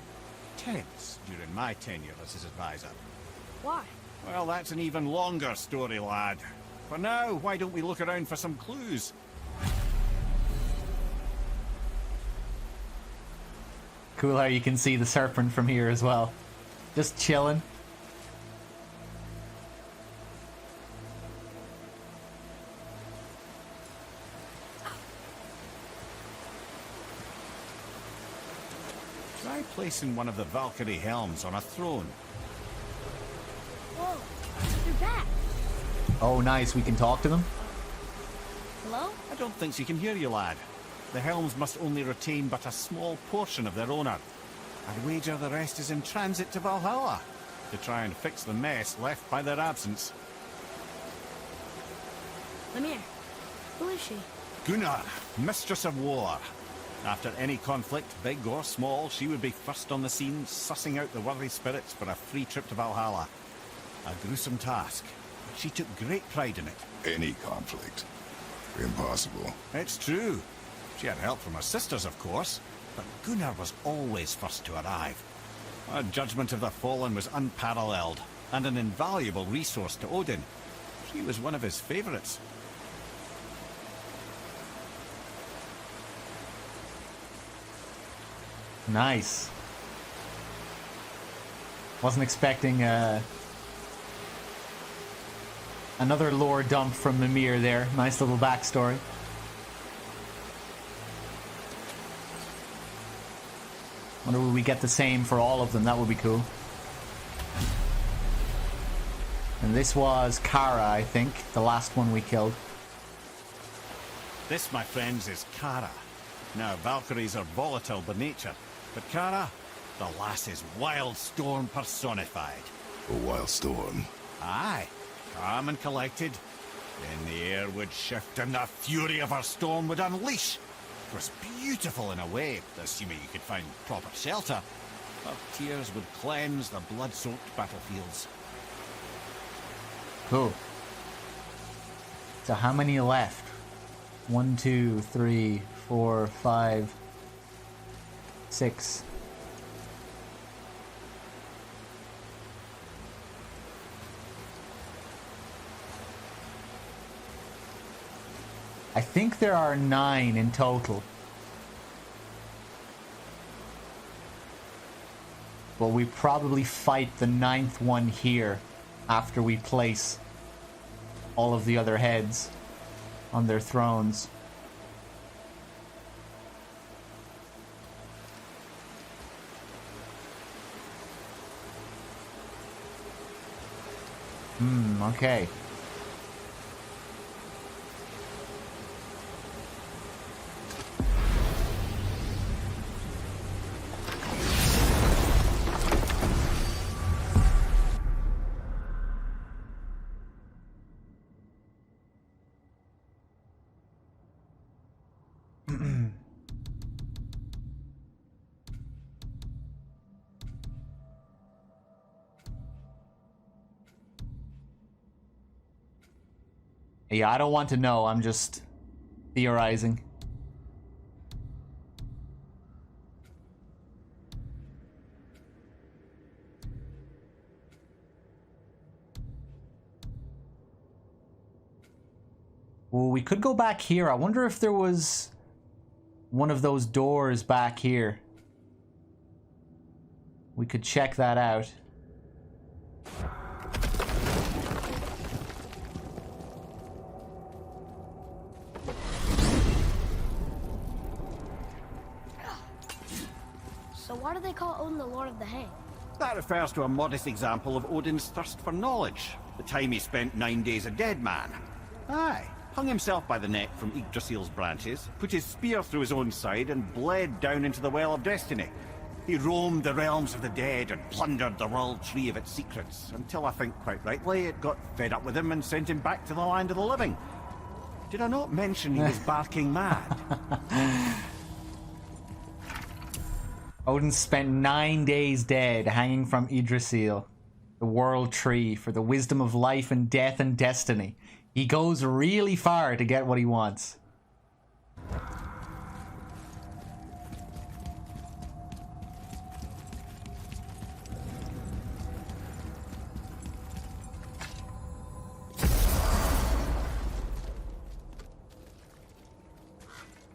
[SPEAKER 7] tense during my tenure as his advisor.
[SPEAKER 2] Why?
[SPEAKER 7] Well, that's an even longer story, lad. For now, why don't we look around for some clues?
[SPEAKER 1] Cool how you can see the serpent from here as well. Just chilling.
[SPEAKER 7] Try placing one of the Valkyrie helms on a throne.
[SPEAKER 2] Whoa, they're back.
[SPEAKER 1] Oh, nice. We can talk to them.
[SPEAKER 2] Hello?
[SPEAKER 7] I don't think she can hear you, lad. The helms must only retain but a small portion of their owner. I'd wager the rest is in transit to Valhalla to try and fix the mess left by their absence.
[SPEAKER 2] Lemire, who is she?
[SPEAKER 7] Gunnar, Mistress of War. After any conflict, big or small, she would be first on the scene, sussing out the worthy spirits for a free trip to Valhalla. A gruesome task. She took great pride in it.
[SPEAKER 3] Any conflict. Impossible.
[SPEAKER 7] It's true. She had help from her sisters, of course, but Gunnar was always first to arrive. Her judgment of the fallen was unparalleled, and an invaluable resource to Odin. She was one of his favorites.
[SPEAKER 1] Nice. Wasn't expecting another lore dump from Mimir there. Nice little backstory. Wonder will we get the same for all of them? That would be cool. And this was Kara, I think, the last one we killed.
[SPEAKER 7] This, my friends, is Kara. Now, Valkyries are volatile by nature, but Kara, the lass is wild storm personified.
[SPEAKER 3] A wild storm.
[SPEAKER 7] Aye, calm and collected. Then the air would shift and the fury of her storm would unleash. It was beautiful in a way, assuming you could find proper shelter. Her tears would cleanse the blood-soaked battlefields.
[SPEAKER 1] Cool. So how many left? 1, 2, 3, 4, 5, 6. I think there are 9 in total. But we probably fight the 9th one here after we place all of the other heads on their thrones. Okay. Yeah, I don't want to know. I'm just theorizing. Well, we could go back here. I wonder if there was one of those doors back here. We could check that out.
[SPEAKER 2] So why do they call Odin the Lord of the Hang?
[SPEAKER 7] That refers to a modest example of Odin's thirst for knowledge. The time he spent 9 days a dead man. Aye. Hung himself by the neck from Yggdrasil's branches, put his spear through his own side, and bled down into the Well of Destiny. He roamed the realms of the dead and plundered the World Tree of its secrets, until I think quite rightly it got fed up with him and sent him back to the land of the living. Did I not mention he was barking mad?
[SPEAKER 1] Odin spent 9 days dead, hanging from Yggdrasil, the World Tree, for the wisdom of life and death and destiny. He goes really far to get what he wants.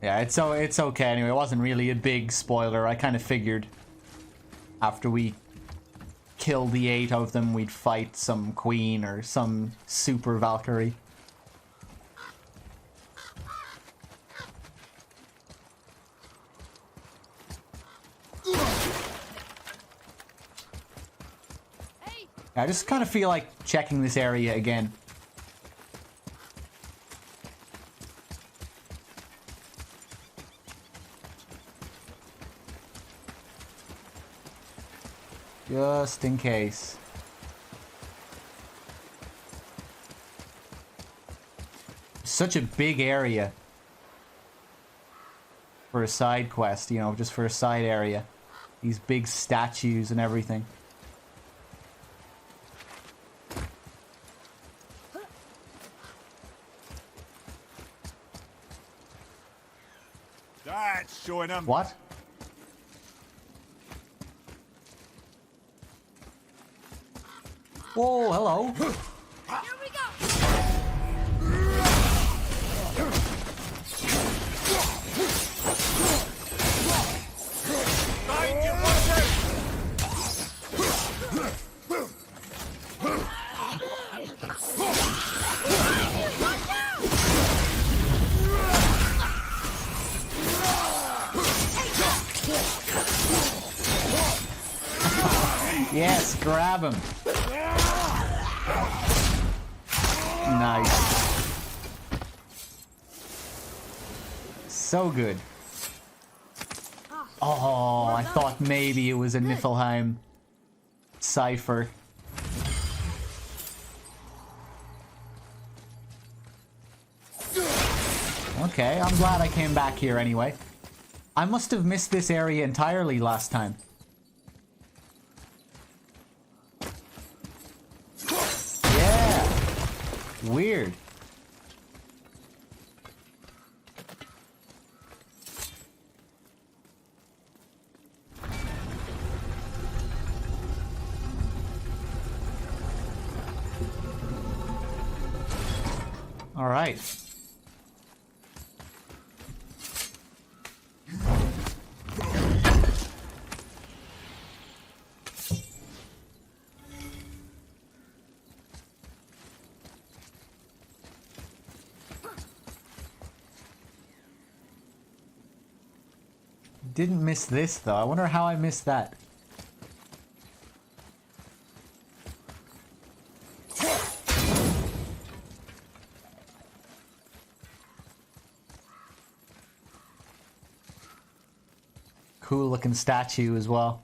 [SPEAKER 1] Yeah, it's okay anyway. It wasn't really a big spoiler. I kind of figured after we kill the 8 of them, we'd fight some queen or some super Valkyrie. I just kind of feel like checking this area again. Just in case. Such a big area for a side quest, you know, just for a side area. These big statues and everything.
[SPEAKER 7] That's showing him.
[SPEAKER 1] What? Whoa, hello.
[SPEAKER 2] Here we go.
[SPEAKER 7] Mind you, watch out!
[SPEAKER 1] Yes, grab him. Nice. So good. Oh, I thought maybe it was a Niflheim cipher. Okay, I'm glad I came back here anyway. I must have missed this area entirely last time. Yeah. Weird. All right. Didn't miss this though. I wonder how I missed that. Cool looking statue as well.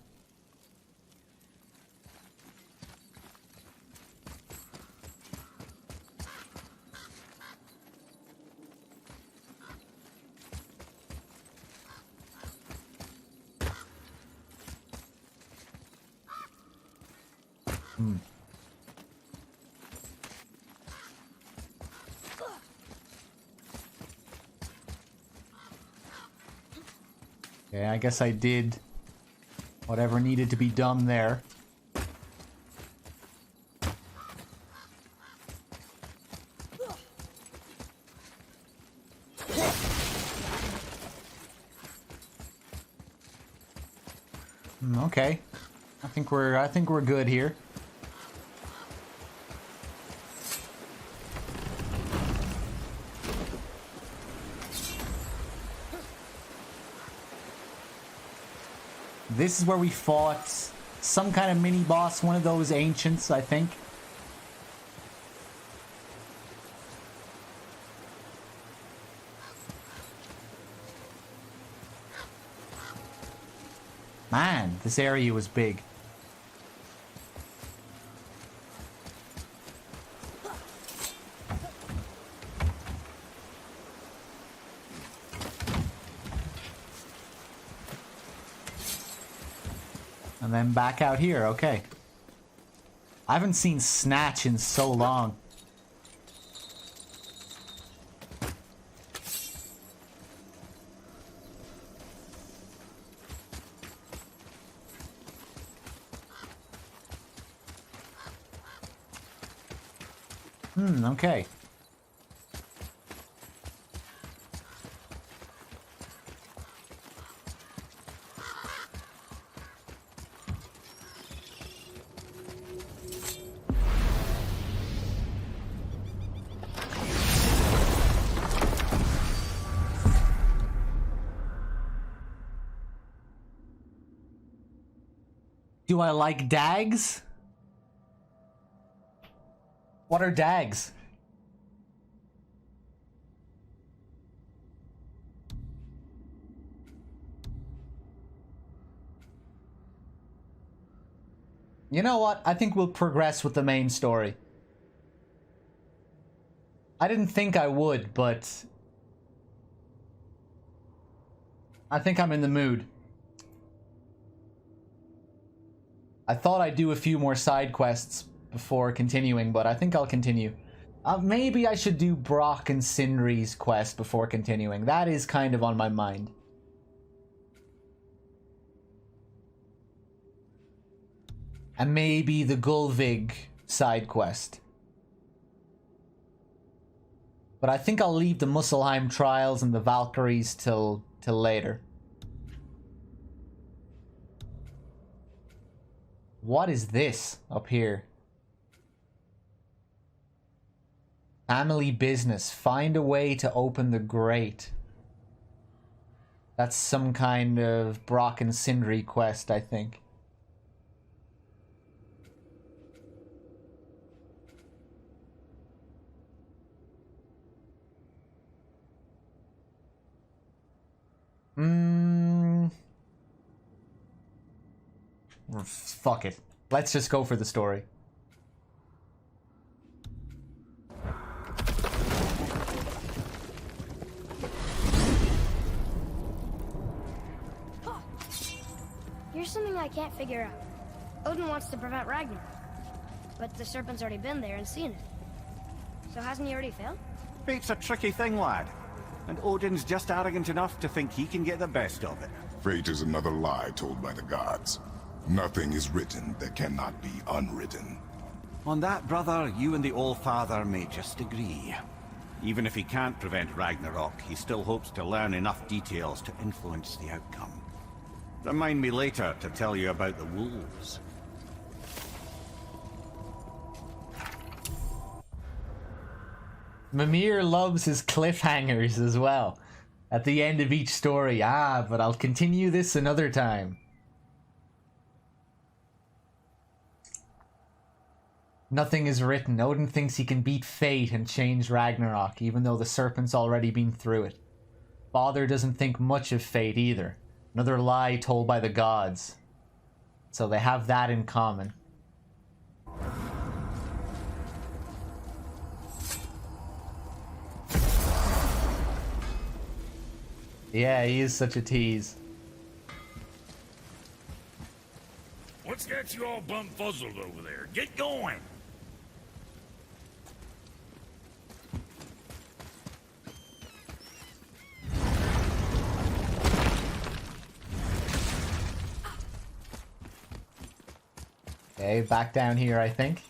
[SPEAKER 1] Okay, I guess I did whatever needed to be done there. Okay. I think we're good here. This is where we fought some kind of mini boss, one of those ancients, I think. Man, this area was big. And then back out here, okay. I haven't seen Snatch in so long. Okay. Do I like dags? What are dags? You know what? I think we'll progress with the main story. I didn't think I would, but I think I'm in the mood. I thought I'd do a few more side quests before continuing, but I think I'll continue. Maybe I should do Brock and Sindri's quest before continuing. That is kind of on my mind. And maybe the Gulvig side quest. But I think I'll leave the Muspelheim trials and the Valkyries till later. What is this up here? Family business. Find a way to open the grate. That's some kind of Brock and Sindri quest, I think. Fuck it. Let's just go for the story.
[SPEAKER 2] Here's something I can't figure out. Odin wants to prevent Ragnarok, but the serpent's already been there and seen it. So hasn't he already failed?
[SPEAKER 7] Fate's a tricky thing, lad. And Odin's just arrogant enough to think he can get the best of it.
[SPEAKER 3] Fate is another lie told by the gods. Nothing is written that cannot be unwritten.
[SPEAKER 7] On that, brother, you and the All-Father may just agree. Even if he can't prevent Ragnarok, he still hopes to learn enough details to influence the outcome. Remind me later to tell you about the wolves.
[SPEAKER 1] Mimir loves his cliffhangers as well. At the end of each story. But I'll continue this another time. Nothing is written. Odin thinks he can beat fate and change Ragnarok, even though the serpent's already been through it. Father doesn't think much of fate either. Another lie told by the gods. So they have that in common. Yeah, he is such a tease.
[SPEAKER 8] What's got you all bumfuzzled over there? Get going!
[SPEAKER 1] Okay, back down here, I think.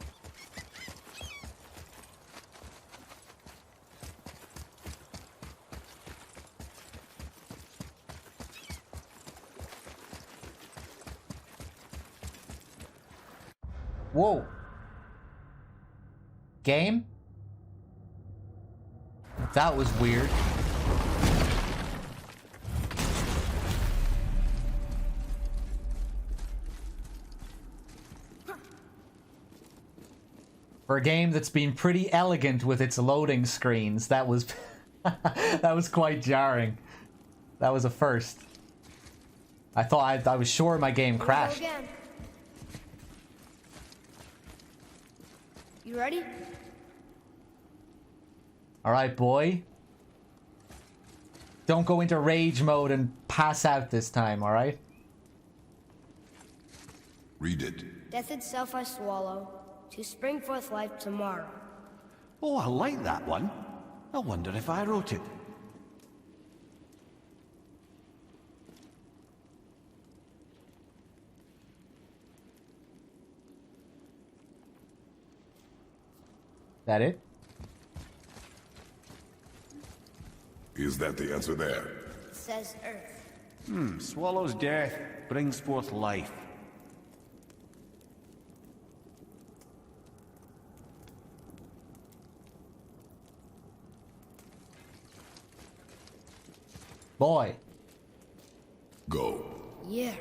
[SPEAKER 1] Whoa. Game? That was weird. For a game that's been pretty elegant with its loading screens, that was that was quite jarring. That was a first. I thought I was sure my game crashed.
[SPEAKER 2] You ready?
[SPEAKER 1] Alright, boy. Don't go into rage mode and pass out this time, alright?
[SPEAKER 3] Read it.
[SPEAKER 2] Death itself I swallow, to spring forth life tomorrow.
[SPEAKER 7] Oh, I like that one. I wonder if I wrote it.
[SPEAKER 1] That it?
[SPEAKER 3] Is that the answer there?
[SPEAKER 2] It says Earth.
[SPEAKER 7] Swallows death, brings forth life.
[SPEAKER 1] Boy.
[SPEAKER 3] Go.
[SPEAKER 2] Yeah.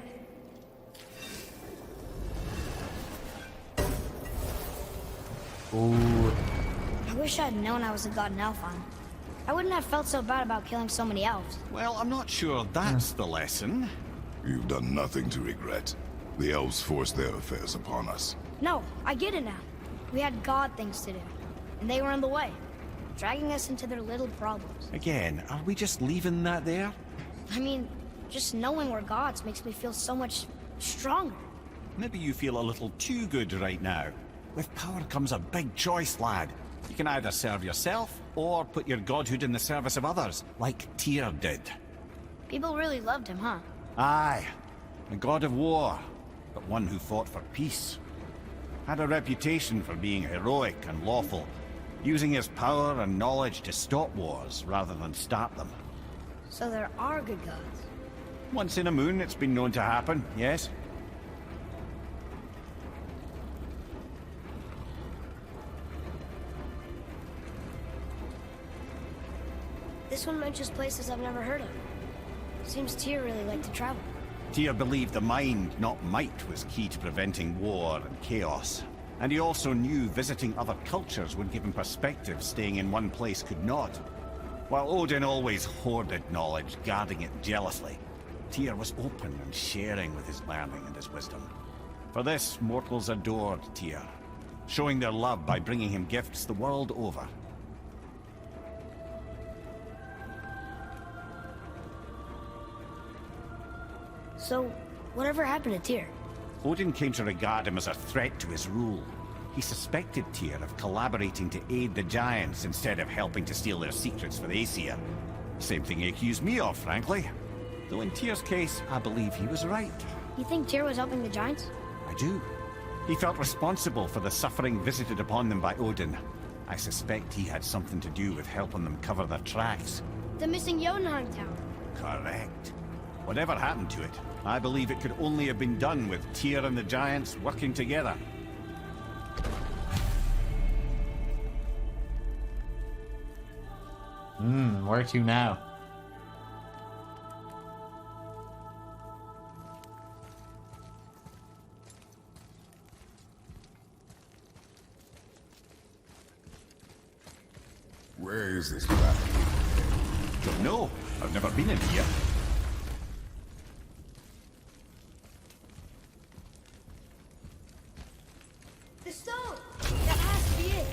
[SPEAKER 1] Ooh.
[SPEAKER 2] I wish I'd known I was a god in Alfheim. I wouldn't have felt so bad about killing so many elves.
[SPEAKER 7] Well, I'm not sure that's the lesson.
[SPEAKER 3] You've done nothing to regret. The elves forced their affairs upon us.
[SPEAKER 2] No, I get it now. We had god things to do, and they were in the way, dragging us into their little problems.
[SPEAKER 7] Again, are we just leaving that there?
[SPEAKER 2] I mean, just knowing we're gods makes me feel so much stronger.
[SPEAKER 7] Maybe you feel a little too good right now. With power comes a big choice, lad. You can either serve yourself, or put your godhood in the service of others, like Tyr did.
[SPEAKER 2] People really loved him, huh?
[SPEAKER 7] Aye. A god of war, but one who fought for peace. Had a reputation for being heroic and lawful, using his power and knowledge to stop wars rather than start them.
[SPEAKER 2] So there are good gods.
[SPEAKER 7] Once in a moon, it's been known to happen, yes?
[SPEAKER 2] This one mentions places I've never heard of. Seems Tyr really liked to travel.
[SPEAKER 7] Tyr believed the mind, not might, was key to preventing war and chaos. And he also knew visiting other cultures would give him perspective staying in one place could not. While Odin always hoarded knowledge, guarding it jealously, Tyr was open and sharing with his learning and his wisdom. For this, mortals adored Tyr, showing their love by bringing him gifts the world over.
[SPEAKER 2] So, whatever happened to Tyr?
[SPEAKER 7] Odin came to regard him as a threat to his rule. He suspected Tyr of collaborating to aid the Giants instead of helping to steal their secrets for the Aesir. Same thing he accused me of, frankly. Though in Tyr's case, I believe he was right.
[SPEAKER 2] You think Tyr was helping the Giants?
[SPEAKER 7] I do. He felt responsible for the suffering visited upon them by Odin. I suspect he had something to do with helping them cover their tracks.
[SPEAKER 2] The missing Jotunheim tower.
[SPEAKER 7] Correct. Whatever happened to it, I believe it could only have been done with Tyr and the Giants working together.
[SPEAKER 1] Where to now?
[SPEAKER 3] Where is this path?
[SPEAKER 7] Don't know. I've never been in here.
[SPEAKER 2] The stone! That has to be it!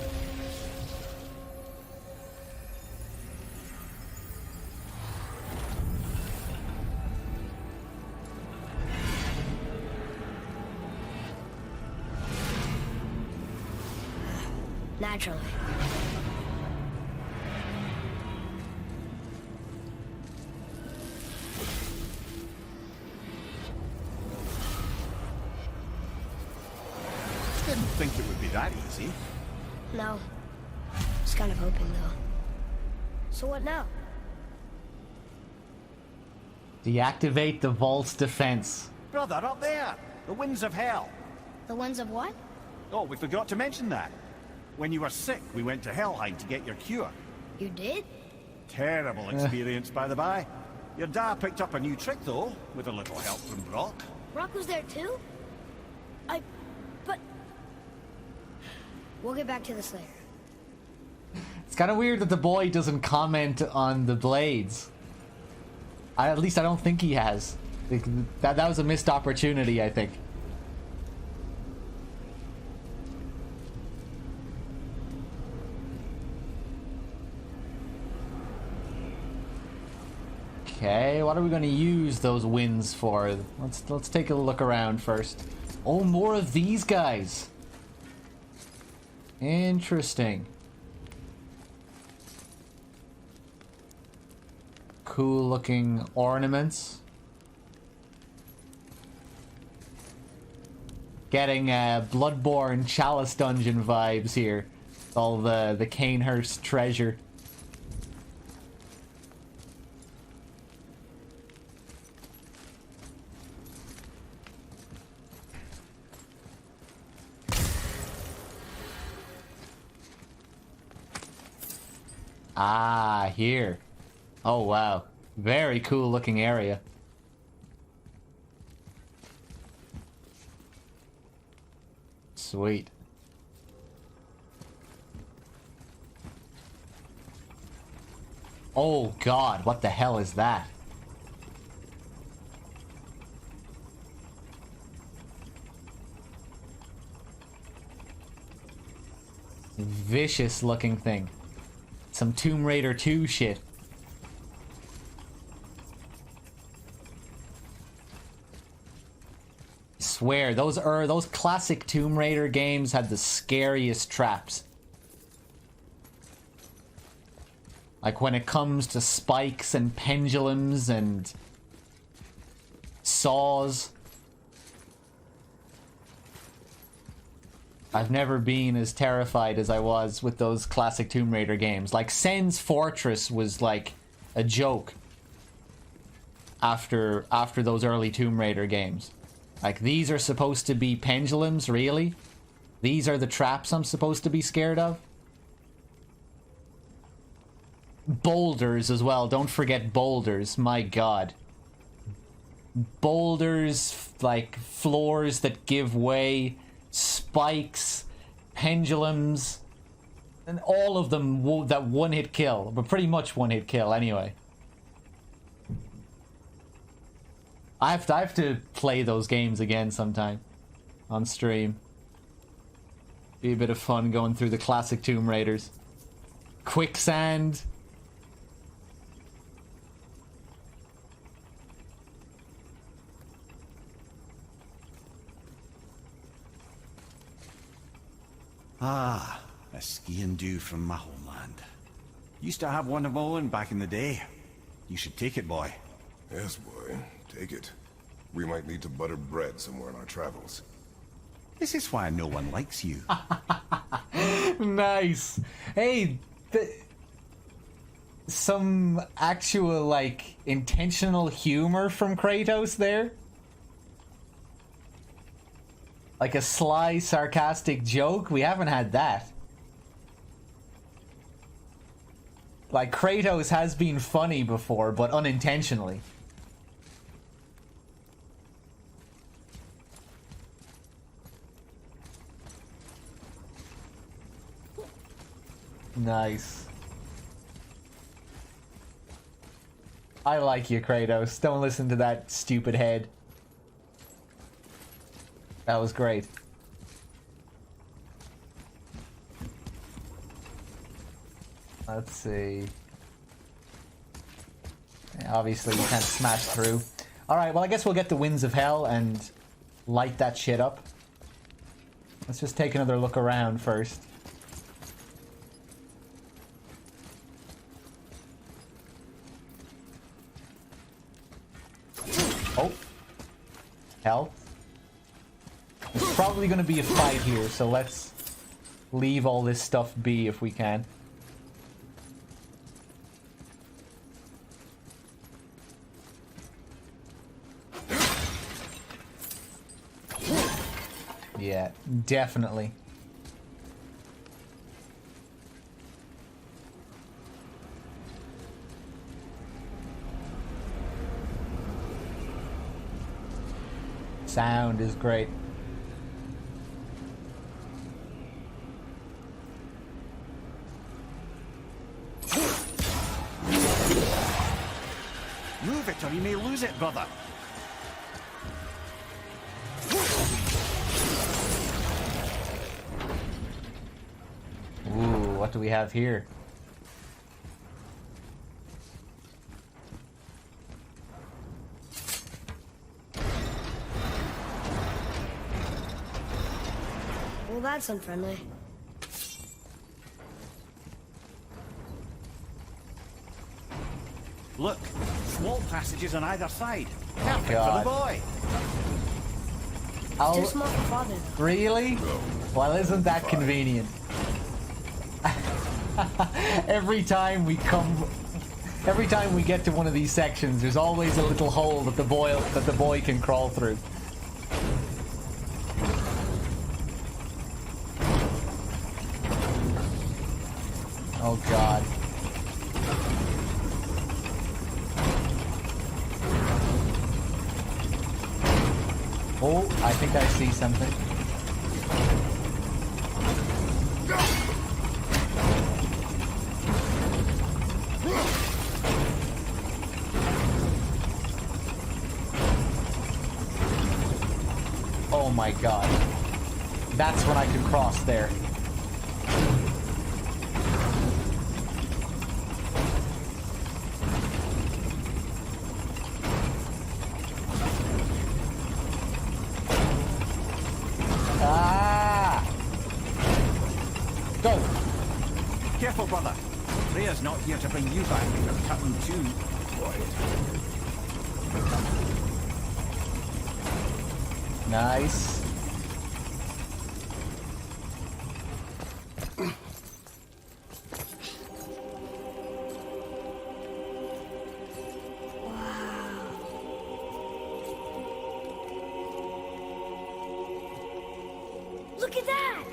[SPEAKER 2] Naturally.
[SPEAKER 7] Didn't think it would be that easy.
[SPEAKER 2] No. Was kind of hoping, though. So what now?
[SPEAKER 1] Deactivate the vault's defense.
[SPEAKER 7] Brother, up there! The winds of hell!
[SPEAKER 2] The ones of what?
[SPEAKER 7] Oh, we forgot to mention that. When you were sick, we went to Helheim to get your cure.
[SPEAKER 2] You did?
[SPEAKER 7] Terrible experience, by the by. Your dad picked up a new trick, though, with a little help from Brock.
[SPEAKER 2] Rock was there too? But... We'll get back to the Slayer.
[SPEAKER 1] It's kind of weird that the boy doesn't comment on the blades. At least I don't think he has. That was a missed opportunity, I think. Okay, what are we going to use those winds for? Let's take a look around first. Oh, more of these guys. Interesting. Cool looking ornaments. Getting Bloodborne Chalice Dungeon vibes here. All the Canehurst treasure. Ah, here. Oh, wow. Very cool looking area. Sweet. Oh god, what the hell is that? Vicious looking thing. Some Tomb Raider 2 shit. Swear, those classic Tomb Raider games had the scariest traps. Like when it comes to spikes and pendulums and saws. I've never been as terrified as I was with those classic Tomb Raider games. Like Sen's Fortress was like a joke after those early Tomb Raider games. Like, these are supposed to be pendulums, really? These are the traps I'm supposed to be scared of? Boulders as well, don't forget boulders, my god. Boulders, like floors that give way, spikes, pendulums, and all of them that one-hit kill, but pretty much one-hit kill anyway. I have to play those games again sometime on stream. Be a bit of fun going through the classic Tomb Raiders. Quicksand.
[SPEAKER 7] Ah, a skiing do from my homeland. Used to have one of my own back in the day. You should take it, boy.
[SPEAKER 3] Yes, boy. Take it. We might need to butter bread somewhere in our travels.
[SPEAKER 7] This is why no one likes you.
[SPEAKER 1] Nice. Hey, some actual, like, intentional humor from Kratos there. Like a sly, sarcastic joke. We haven't had that. Like, Kratos has been funny before, but unintentionally. Nice. I like you, Kratos. Don't listen to that stupid head. That was great. Let's see. Yeah, obviously, you can't smash through. Alright, well, I guess we'll get the Winds of Hell and light that shit up. Let's just take another look around first. Oh. Hell. There's probably going to be a fight here, so let's leave all this stuff be if we can. Yeah, definitely. Sound is great.
[SPEAKER 7] Move it or you may lose it, brother.
[SPEAKER 1] Ooh, what do we have here?
[SPEAKER 2] Well, that's unfriendly.
[SPEAKER 7] Look, small passages on either side. Perfect
[SPEAKER 1] God.
[SPEAKER 7] for the boy.
[SPEAKER 1] Oh,
[SPEAKER 2] Too small for father.
[SPEAKER 1] really? Well, isn't that convenient? Every time we get to one of these sections, there's always a little hole that the boy can crawl through. Oh God. Oh, I think I see something. my god. That's when I could cross there. Ah! Go!
[SPEAKER 5] Careful, brother. Freya's not here to bring you back if you're cutting too quiet.
[SPEAKER 1] Nice.
[SPEAKER 2] Look at that!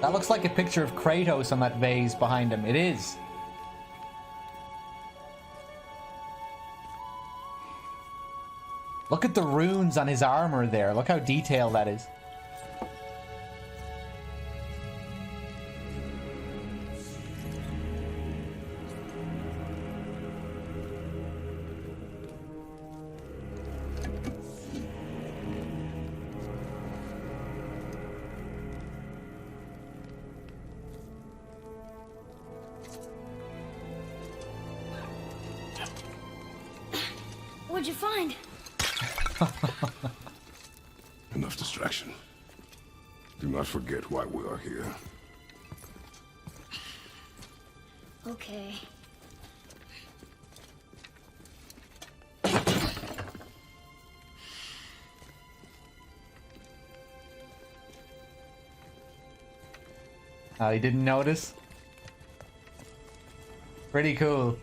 [SPEAKER 1] That looks like a picture of Kratos on that vase behind him. It is. Look at the runes on his armor there. Look how detailed that is.
[SPEAKER 2] What'd you find?
[SPEAKER 3] Enough distraction. Do not forget why we are here.
[SPEAKER 2] Okay.
[SPEAKER 1] Oh, he didn't notice? Pretty cool.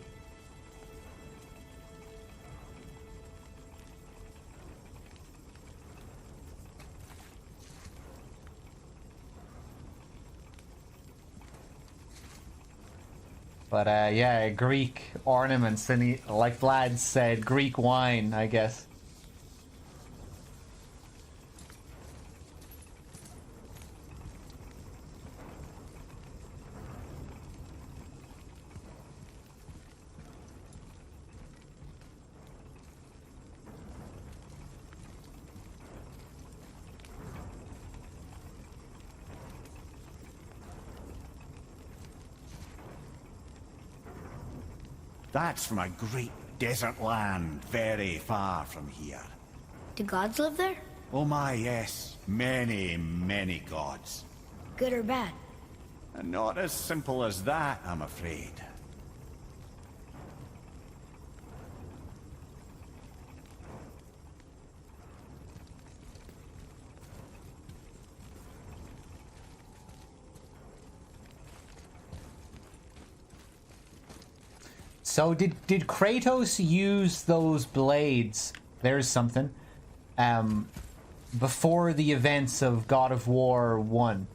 [SPEAKER 1] But yeah, Greek ornaments, and he, like Vlad said, Greek wine, I guess.
[SPEAKER 7] That's from a great desert land very far from here.
[SPEAKER 2] Do gods live there?
[SPEAKER 7] Oh my, yes. Many, many gods.
[SPEAKER 2] Good or bad?
[SPEAKER 7] And not as simple as that, I'm afraid.
[SPEAKER 1] So did Kratos use those blades? There's something. Before the events of God of War 1.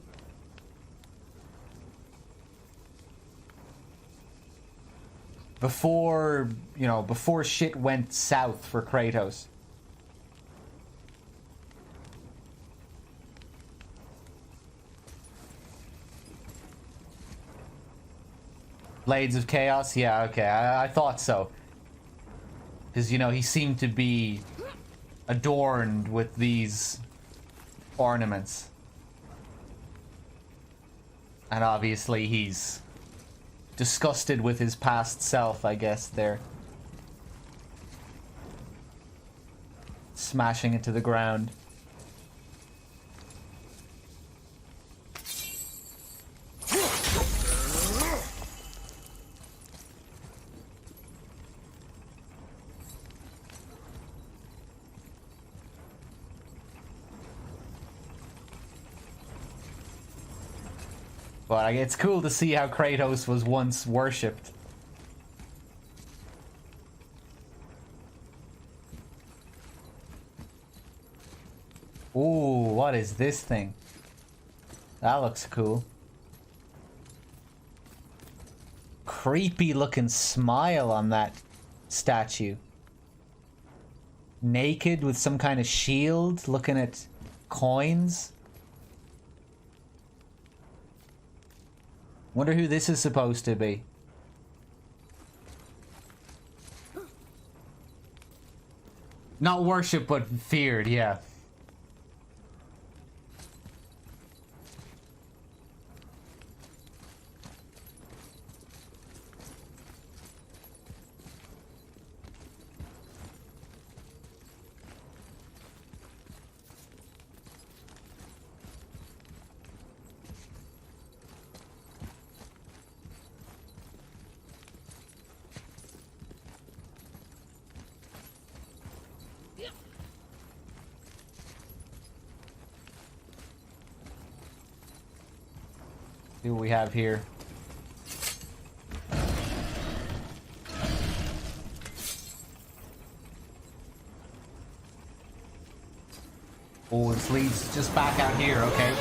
[SPEAKER 1] Before, you know, before shit went south for Kratos. Blades of Chaos? Yeah, okay, I thought so. Because, you know, he seemed to be adorned with these ornaments. And obviously he's disgusted with his past self, I guess, there. Smashing it to the ground. But it's cool to see how Kratos was once worshipped. Ooh, what is this thing? That looks cool. creepy looking smile on that statue. Naked with some kind of shield, looking at coins. Wonder who this is supposed to be. Not worshipped, but feared, yeah. See what we have here. Oh, this leads just back out here, okay.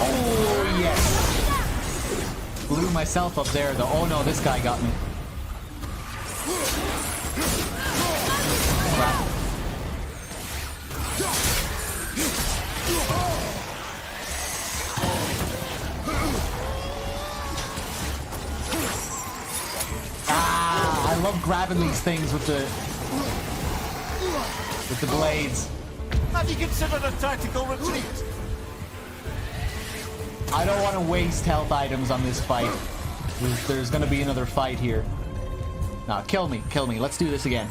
[SPEAKER 1] Oh, yes. Blew myself up there, though. Oh, no, this guy got me. Crap. I love grabbing these things with the blades.
[SPEAKER 7] Have you considered a tactical retreat?
[SPEAKER 1] I don't want to waste health items on this fight. There's going to be another fight here. Nah, kill me, kill me. Let's do this again.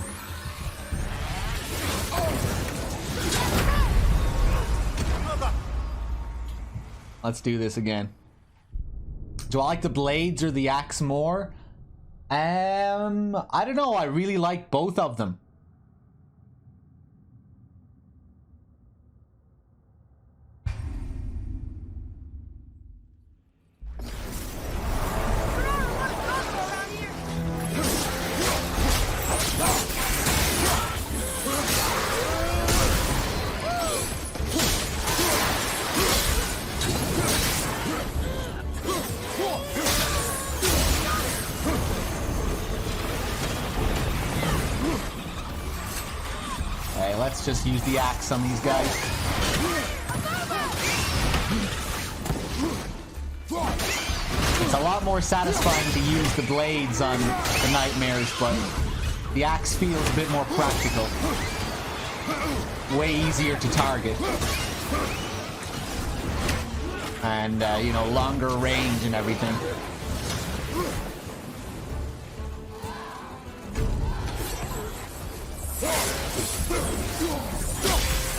[SPEAKER 1] Let's do this again. Do I like the blades or the axe more? I don't know. I really like both of them. Let's just use the axe on these guys. It's a lot more satisfying to use the blades on the nightmares, but the axe feels a bit more practical. Way easier to target. And, you know, longer range and everything.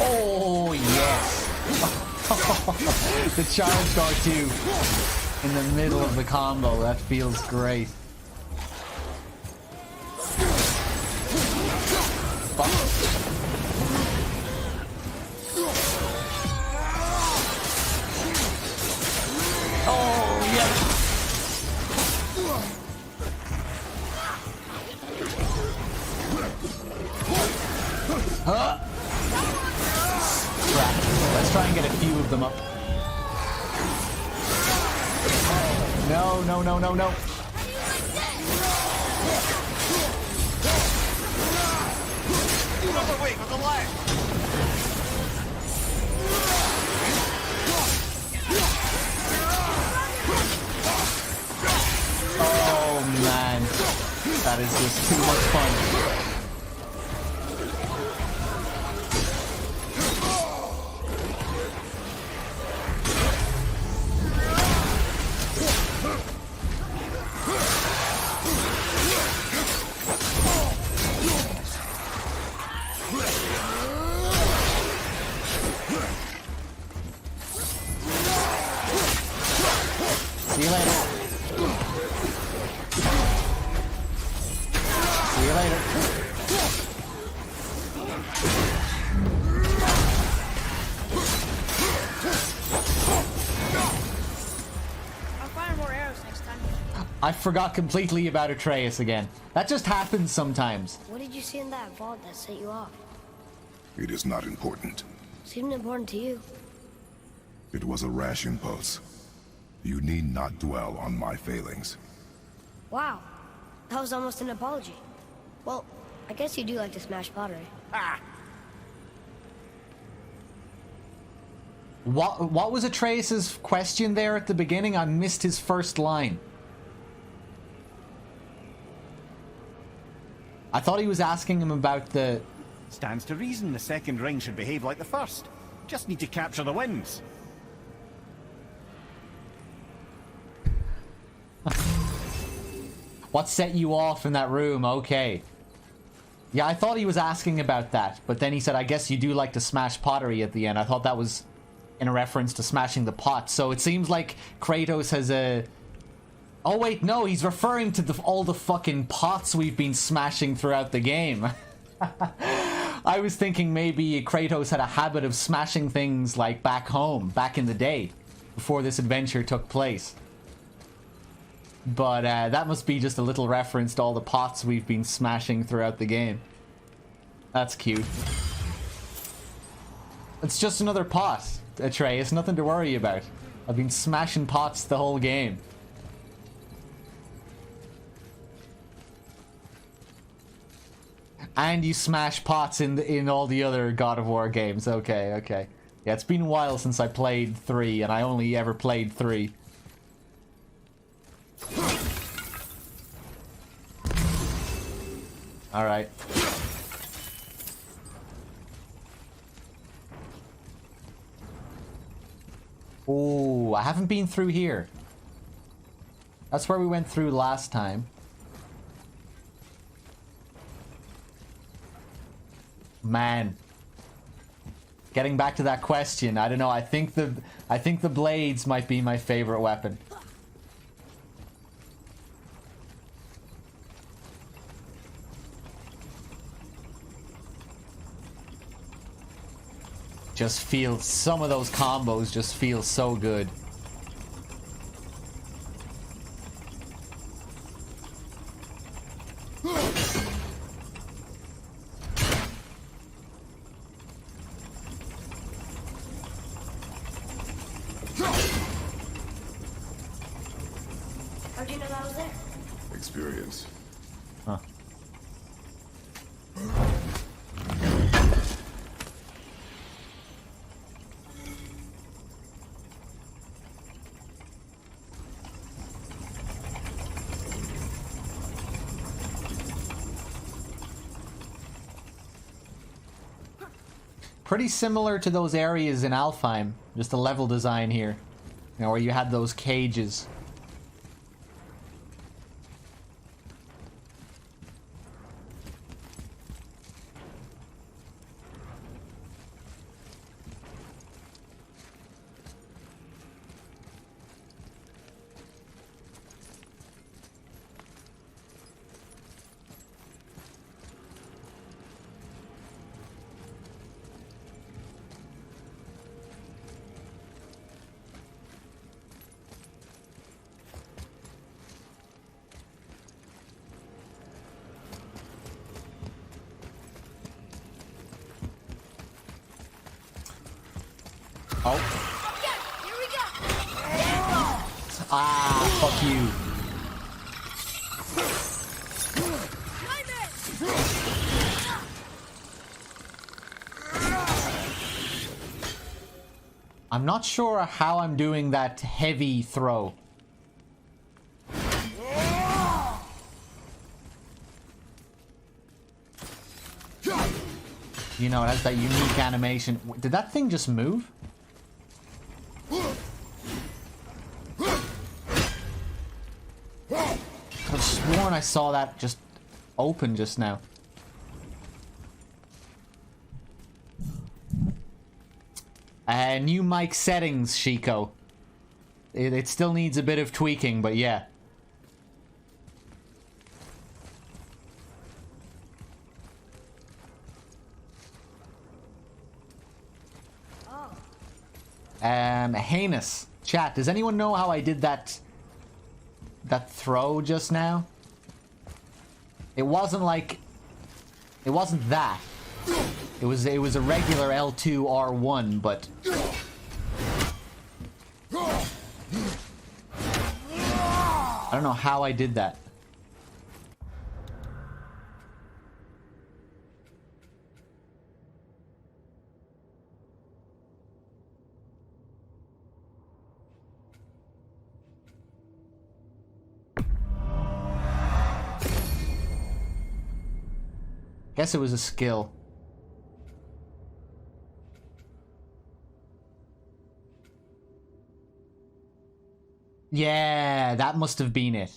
[SPEAKER 1] Oh, yes. The charged R2 in the middle of the combo. That feels great. Oh, yes. Huh? Let's try and get a few of them up. No, no, no, no, no.
[SPEAKER 7] Another week with the leg.
[SPEAKER 1] Oh, man. That is just too much fun. See you later. See you later.
[SPEAKER 2] I'll fire more arrows next time.
[SPEAKER 1] I forgot completely about Atreus again. That just happens sometimes.
[SPEAKER 2] What did you see in that vault that set you off?
[SPEAKER 3] It is not important.
[SPEAKER 2] Seemed important to you.
[SPEAKER 3] It was a rash impulse. You need not dwell on my failings.
[SPEAKER 2] Wow. That was almost an apology. Well, I guess you do like to smash pottery.
[SPEAKER 8] Ah,
[SPEAKER 1] What was Atreus's question there at the beginning? I missed his first line. I thought he was asking him about the...
[SPEAKER 7] Stands to reason the second ring should behave like the first. Just need to capture the winds.
[SPEAKER 1] What set you off in that room? Okay. Yeah, I thought he was asking about that, but then he said, I guess you do like to smash pottery at the end. I thought that was in a reference to smashing the pot. So it seems like Kratos has a... Oh wait, no, he's referring to all the fucking pots we've been smashing throughout the game. I was thinking maybe Kratos had a habit of smashing things like back home, back in the day, before this adventure took place. But that must be just a little reference to all the pots we've been smashing throughout the game. That's cute. It's just another pot, Atreus, nothing to worry about. I've been smashing pots the whole game. And you smash pots in all the other God of War games. Okay, okay. Yeah, it's been a while since I played 3, and I only ever played 3. Alright. Ooh, I haven't been through here. That's where we went through last time. Man. Getting back to that question, I don't know, I think the blades might be my favorite weapon. Just feel, some of those combos just feel so good.
[SPEAKER 2] How'd you know that was there?
[SPEAKER 3] Experience.
[SPEAKER 1] Huh. Pretty similar to those areas in Alfheim, just the level design here, you know, where you had those cages. Oh.
[SPEAKER 2] Okay, here we go.
[SPEAKER 1] Ah, fuck you. I'm not sure how I'm doing that heavy throw. You know, it has that unique animation. Did that thing just move? I've sworn I saw that just open just now. New mic settings, Shiko. It still needs a bit of tweaking, but yeah. Heinous. Chat, does anyone know how I did that that throw just now. It wasn't like... It wasn't that. It was a regular L2 R1, but... I don't know how I did that. Guess it was a skill. Yeah, that must have been it.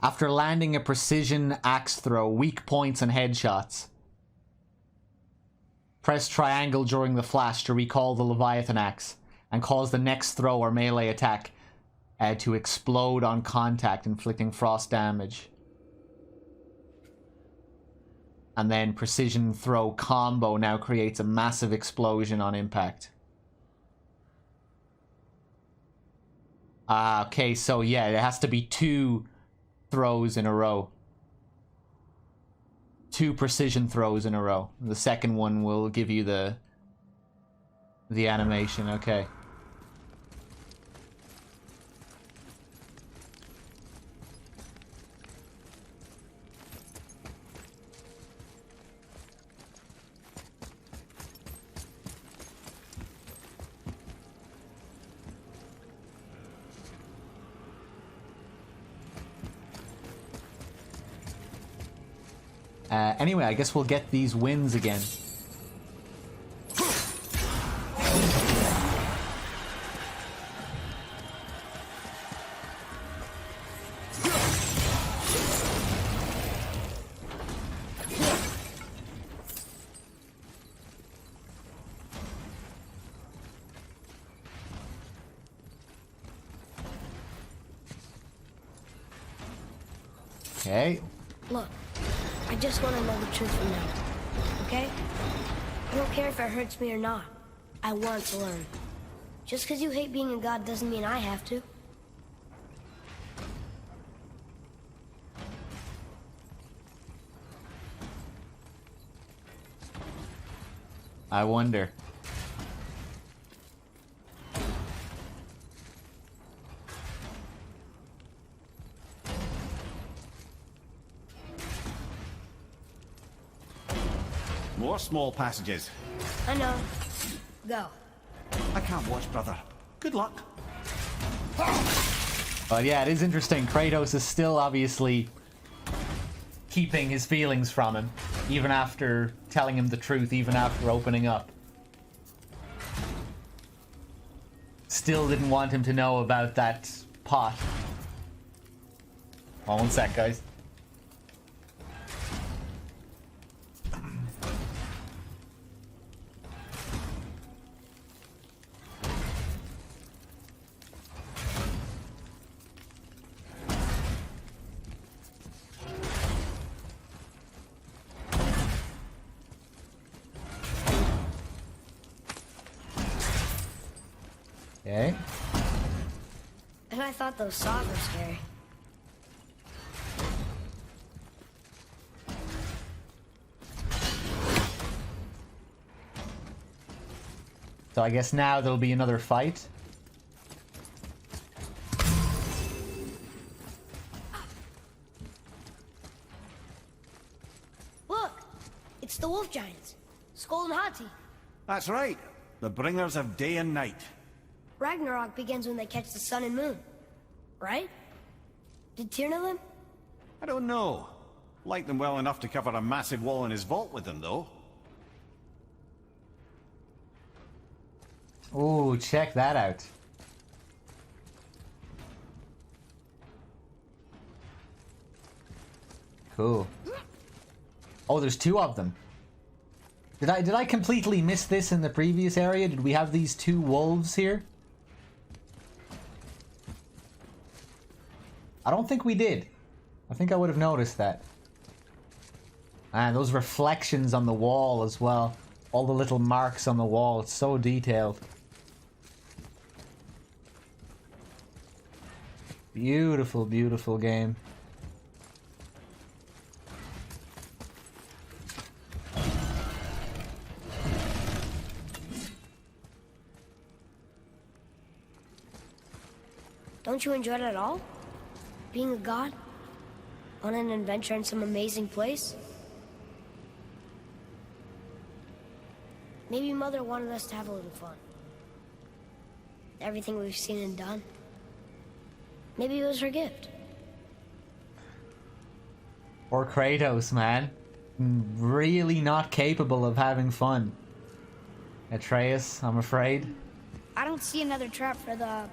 [SPEAKER 1] After landing a precision axe throw, weak points and headshots. Press triangle during the flash to recall the Leviathan axe and cause the next throw or melee attack to explode on contact, inflicting frost damage. And then precision throw combo now creates a massive explosion on impact. Ah, okay, so yeah, it has to be 2 throws in a row. 2 precision throws in a row. The second one will give you the animation, okay. Anyway, I guess we'll get these wins again. Okay.
[SPEAKER 2] Look, I just want to know the truth from now, okay? I don't care if it hurts me or not. I want to learn. Just because you hate being a god doesn't mean I have to.
[SPEAKER 1] I wonder.
[SPEAKER 7] More small passages.
[SPEAKER 2] I know. Go.
[SPEAKER 7] I can't watch, brother. Good luck.
[SPEAKER 1] But yeah, it is interesting. Kratos is still obviously keeping his feelings from him, even after telling him the truth, even after opening up. Still didn't want him to know about that pot. Hold on one sec, guys. Okay.
[SPEAKER 2] And I thought those saws were scary.
[SPEAKER 1] So I guess now there'll be another fight.
[SPEAKER 2] Look! It's the wolf giants. Skull and Hati.
[SPEAKER 7] That's right. The bringers of day and night.
[SPEAKER 2] Ragnarok begins when they catch the sun and moon. Right? Did Tyr know them?
[SPEAKER 7] I don't know. Like them well enough to cover a massive wall in his vault with them, though.
[SPEAKER 1] Ooh, check that out. Cool. Oh, there's 2 of them. Did I completely miss this in the previous area? Did we have these 2 wolves here? I don't think we did. I think I would have noticed that. And those reflections on the wall as well. All the little marks on the wall. It's so detailed. Beautiful, beautiful game.
[SPEAKER 2] Don't you enjoy it at all? Being a god? On an adventure in some amazing place? Maybe Mother wanted us to have a little fun. Everything we've seen and done. Maybe it was her gift.
[SPEAKER 1] Or Kratos, man. Really not capable of having fun. Atreus, I'm afraid.
[SPEAKER 2] I don't see another trap for the...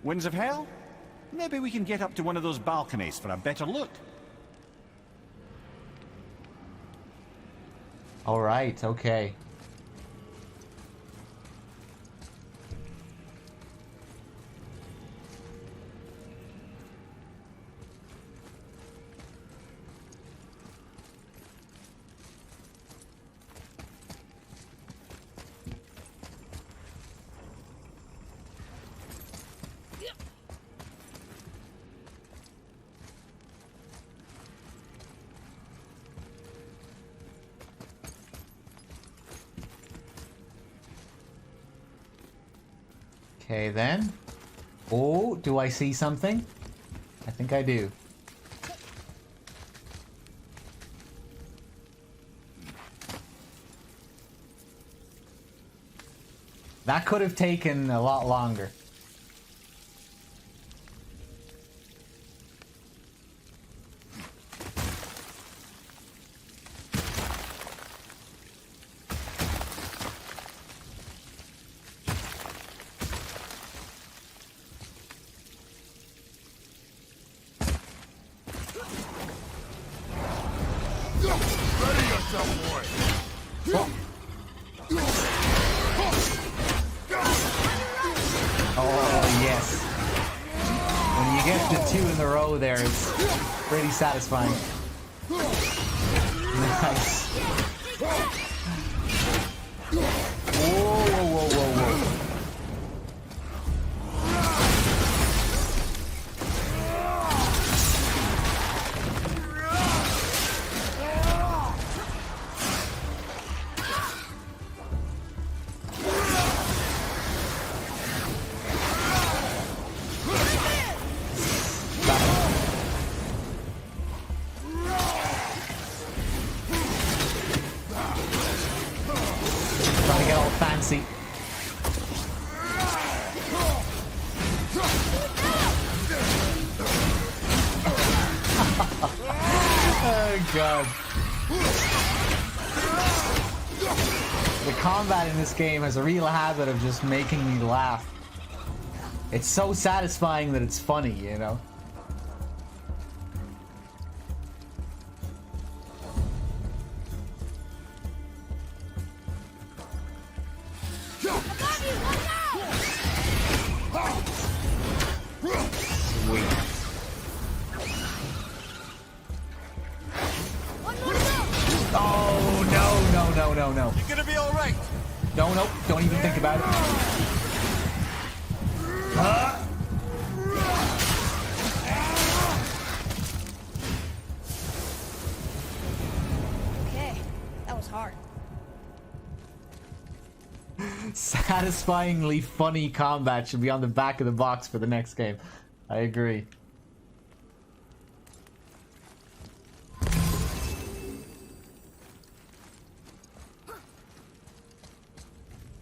[SPEAKER 7] Winds of Hell? Maybe we can get up to one of those balconies for a better look.
[SPEAKER 1] Alright, okay. Okay then. Oh, do I see something? I think I do. That could have taken a lot longer. There, it's pretty satisfying. Nice. Whoa, whoa, whoa, whoa, whoa. God. The combat in this game has a real habit of just making me laugh. It's so satisfying that it's funny, you know? Don't even think about it.
[SPEAKER 2] Okay, that was hard.
[SPEAKER 1] Satisfyingly funny combat should be on the back of the box for the next game. I agree.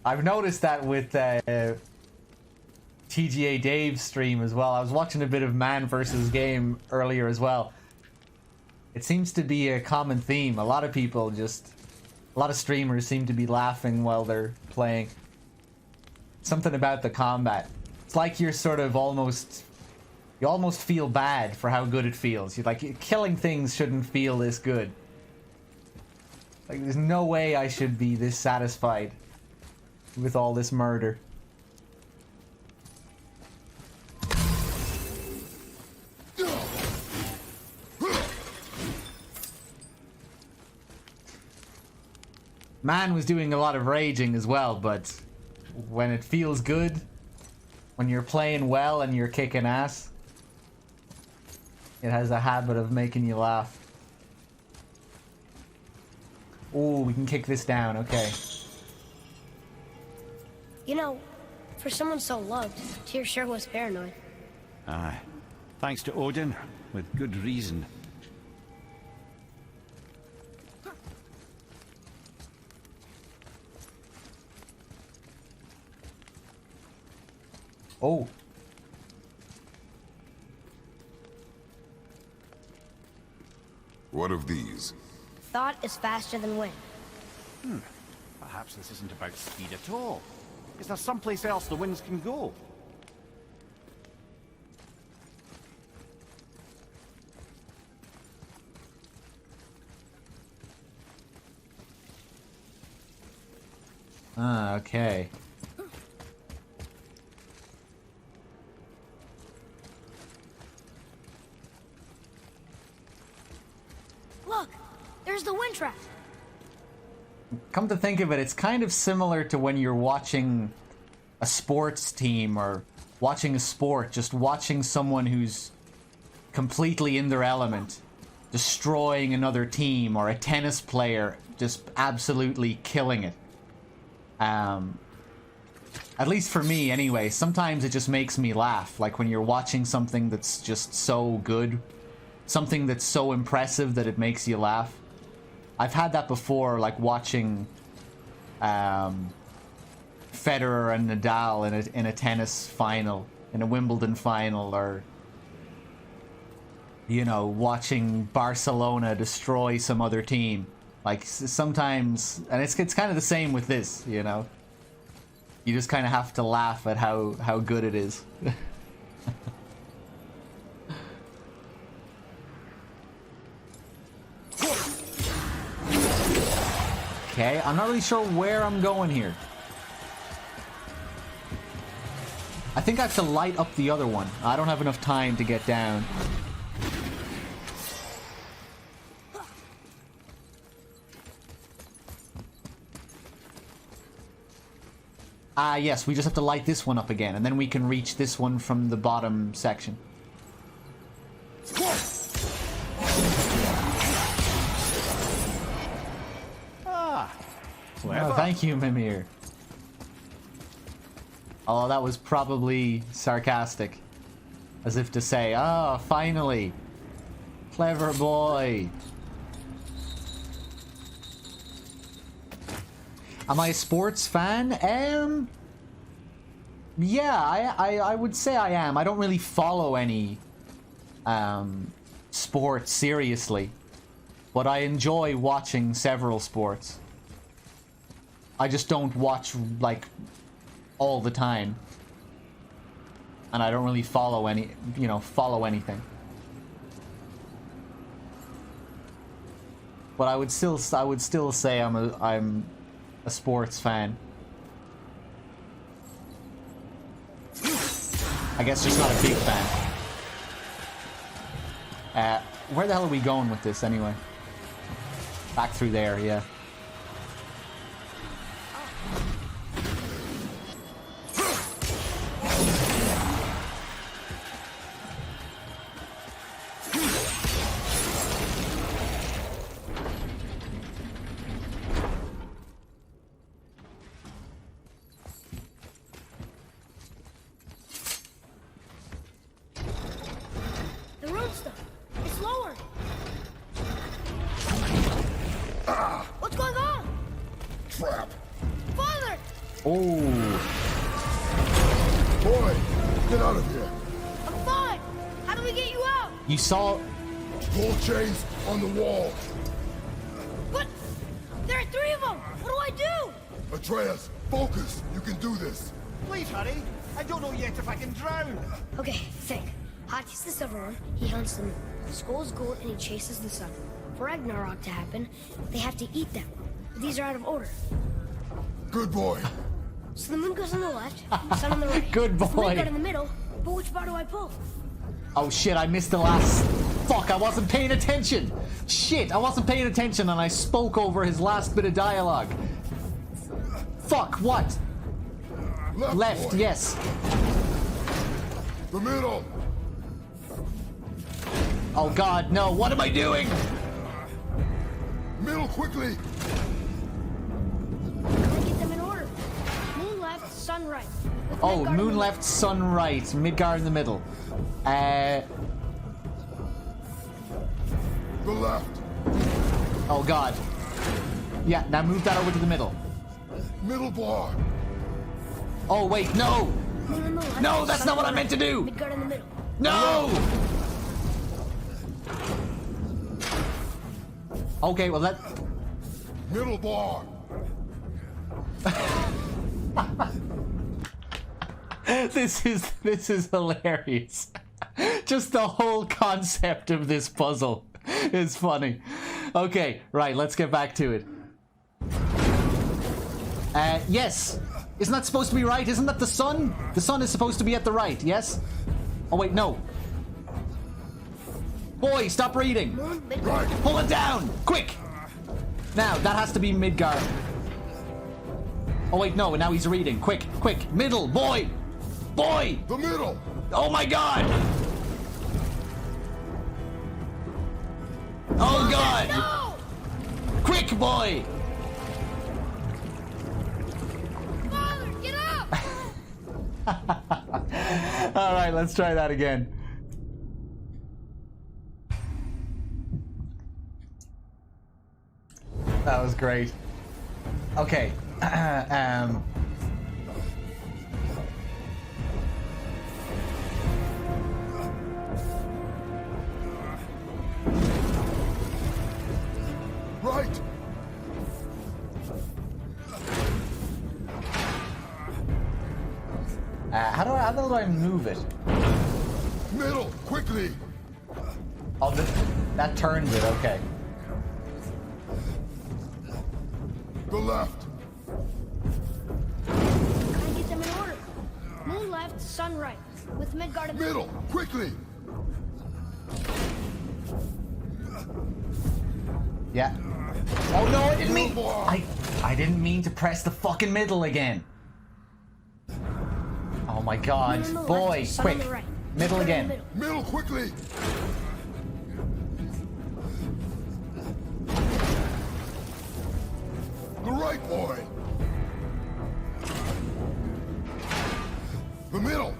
[SPEAKER 1] I've noticed that with TGA Dave's stream as well. I was watching a bit of Man vs. Game earlier as well. It seems to be a common theme. A lot of streamers seem to be laughing while they're playing. Something about the combat. It's like you're sort of you almost feel bad for how good it feels. You're like, killing things shouldn't feel this good. Like, there's no way I should be this satisfied with all this murder. Man was doing a lot of raging as well, but when it feels good, when you're playing well and you're kicking ass, it has a habit of making you laugh. Oh, we can kick this down, okay.
[SPEAKER 2] You know, for someone so loved, Tyr sure was paranoid.
[SPEAKER 7] Aye. Thanks to Odin, with good reason.
[SPEAKER 1] Oh.
[SPEAKER 3] What of these?
[SPEAKER 2] Thought is faster than wind.
[SPEAKER 7] Perhaps this isn't about speed at all. Is there someplace else the winds can go?
[SPEAKER 1] Ah, okay.
[SPEAKER 2] Look, there's the wind trap.
[SPEAKER 1] Come to think of it, it's kind of similar to when you're watching a sports team or watching a sport, just watching someone who's completely in their element, destroying another team, or a tennis player just absolutely killing it. At least for me anyway, sometimes it just makes me laugh, like when you're watching something that's just so good, something that's so impressive that it makes you laugh. I've had that before, like watching Federer and Nadal in a tennis final, in a Wimbledon final, or you know, watching Barcelona destroy some other team. Like sometimes, and it's kind of the same with this, you know. You just kind of have to laugh at how good it is. Okay, I'm not really sure where I'm going here. I think I have to light up the other one. I don't have enough time to get down. Ah, yes, we just have to light this one up again, and then we can reach this one from the bottom section. Oh, thank you, Mimir. Although that was probably sarcastic. As if to say, ah, finally. Clever boy. Am I a sports fan? Yeah, I would say I am. I don't really follow any sports seriously. But I enjoy watching several sports. I just don't watch, like, all the time. And I don't really follow anything. But I would still say I'm a sports fan. I guess just not a big fan. Where the hell are we going with this anyway? Back through there, yeah. You saw...
[SPEAKER 3] Pull chains on the wall.
[SPEAKER 2] What? There are 3 of them! What do I do?
[SPEAKER 3] Atreus, focus. You can do this.
[SPEAKER 7] Please hurry. I don't know yet if I can drown.
[SPEAKER 2] Okay, think. Hati's the silver one. He hunts them. Skull's gold and he chases the sun. For Ragnarok to happen, they have to eat them. But these are out of order.
[SPEAKER 3] Good boy.
[SPEAKER 2] So the moon goes on the left, the sun on the right.
[SPEAKER 1] Good boy.
[SPEAKER 2] The moon got in the middle, but which bar do I pull?
[SPEAKER 1] Oh shit, I missed the last... Fuck, I wasn't paying attention! Shit, I wasn't paying attention and I spoke over his last bit of dialogue. Fuck, what? Left,
[SPEAKER 3] boy.
[SPEAKER 1] yes.
[SPEAKER 3] The middle.
[SPEAKER 1] Oh god, no, what am I doing?
[SPEAKER 3] Middle, quickly.
[SPEAKER 2] Gotta get them in order. Moon left, sun right. With
[SPEAKER 1] Oh,
[SPEAKER 2] Midgard in
[SPEAKER 1] moon
[SPEAKER 2] the
[SPEAKER 1] left, sun right, Midgard in the middle.
[SPEAKER 3] The left.
[SPEAKER 1] Oh god. Yeah, now move that over to the middle.
[SPEAKER 3] Middle bar.
[SPEAKER 1] Oh wait, no!
[SPEAKER 2] middle. Moon on the left,
[SPEAKER 1] No, that's
[SPEAKER 2] sun
[SPEAKER 1] not
[SPEAKER 2] on
[SPEAKER 1] what
[SPEAKER 2] the
[SPEAKER 1] I meant to
[SPEAKER 2] right.
[SPEAKER 1] do!
[SPEAKER 2] Midgard in the middle.
[SPEAKER 1] No! Okay, well that...
[SPEAKER 3] Middle bar.
[SPEAKER 1] This is hilarious. Just the whole concept of this puzzle is funny. Okay, right, let's get back to it. Yes. Isn't that supposed to be right? Isn't that the sun? The sun is supposed to be at the right, yes? Oh wait, no. Boy, stop reading.
[SPEAKER 2] Moon, Midgard.
[SPEAKER 1] Pull it down! Quick! Now, that has to be Midgard. Oh wait, no, now he's reading. Quick, quick, middle, boy! Boy!
[SPEAKER 3] The middle.
[SPEAKER 1] Oh my god! Oh god!
[SPEAKER 2] No!
[SPEAKER 1] Quick, boy!
[SPEAKER 2] Father, get up!
[SPEAKER 1] Alright, let's try that again. That was great. Okay.
[SPEAKER 3] Right.
[SPEAKER 1] How do I move it?
[SPEAKER 3] Middle, quickly.
[SPEAKER 1] Oh, that turns it, okay.
[SPEAKER 3] The left.
[SPEAKER 2] Gotta get them in order. Moon left, sun right. With Midgard in the
[SPEAKER 3] Middle, quickly.
[SPEAKER 1] Yeah. Oh no, I didn't mean...
[SPEAKER 3] Middle bar.
[SPEAKER 1] I didn't mean to press the fucking middle again. Oh my god.
[SPEAKER 2] Moon on the left,
[SPEAKER 1] Boy,
[SPEAKER 2] sun on
[SPEAKER 1] quick.
[SPEAKER 2] the right.
[SPEAKER 1] Middle
[SPEAKER 2] Midgard in
[SPEAKER 1] again.
[SPEAKER 2] the middle.
[SPEAKER 3] Middle, quickly. The right, boy. The middle.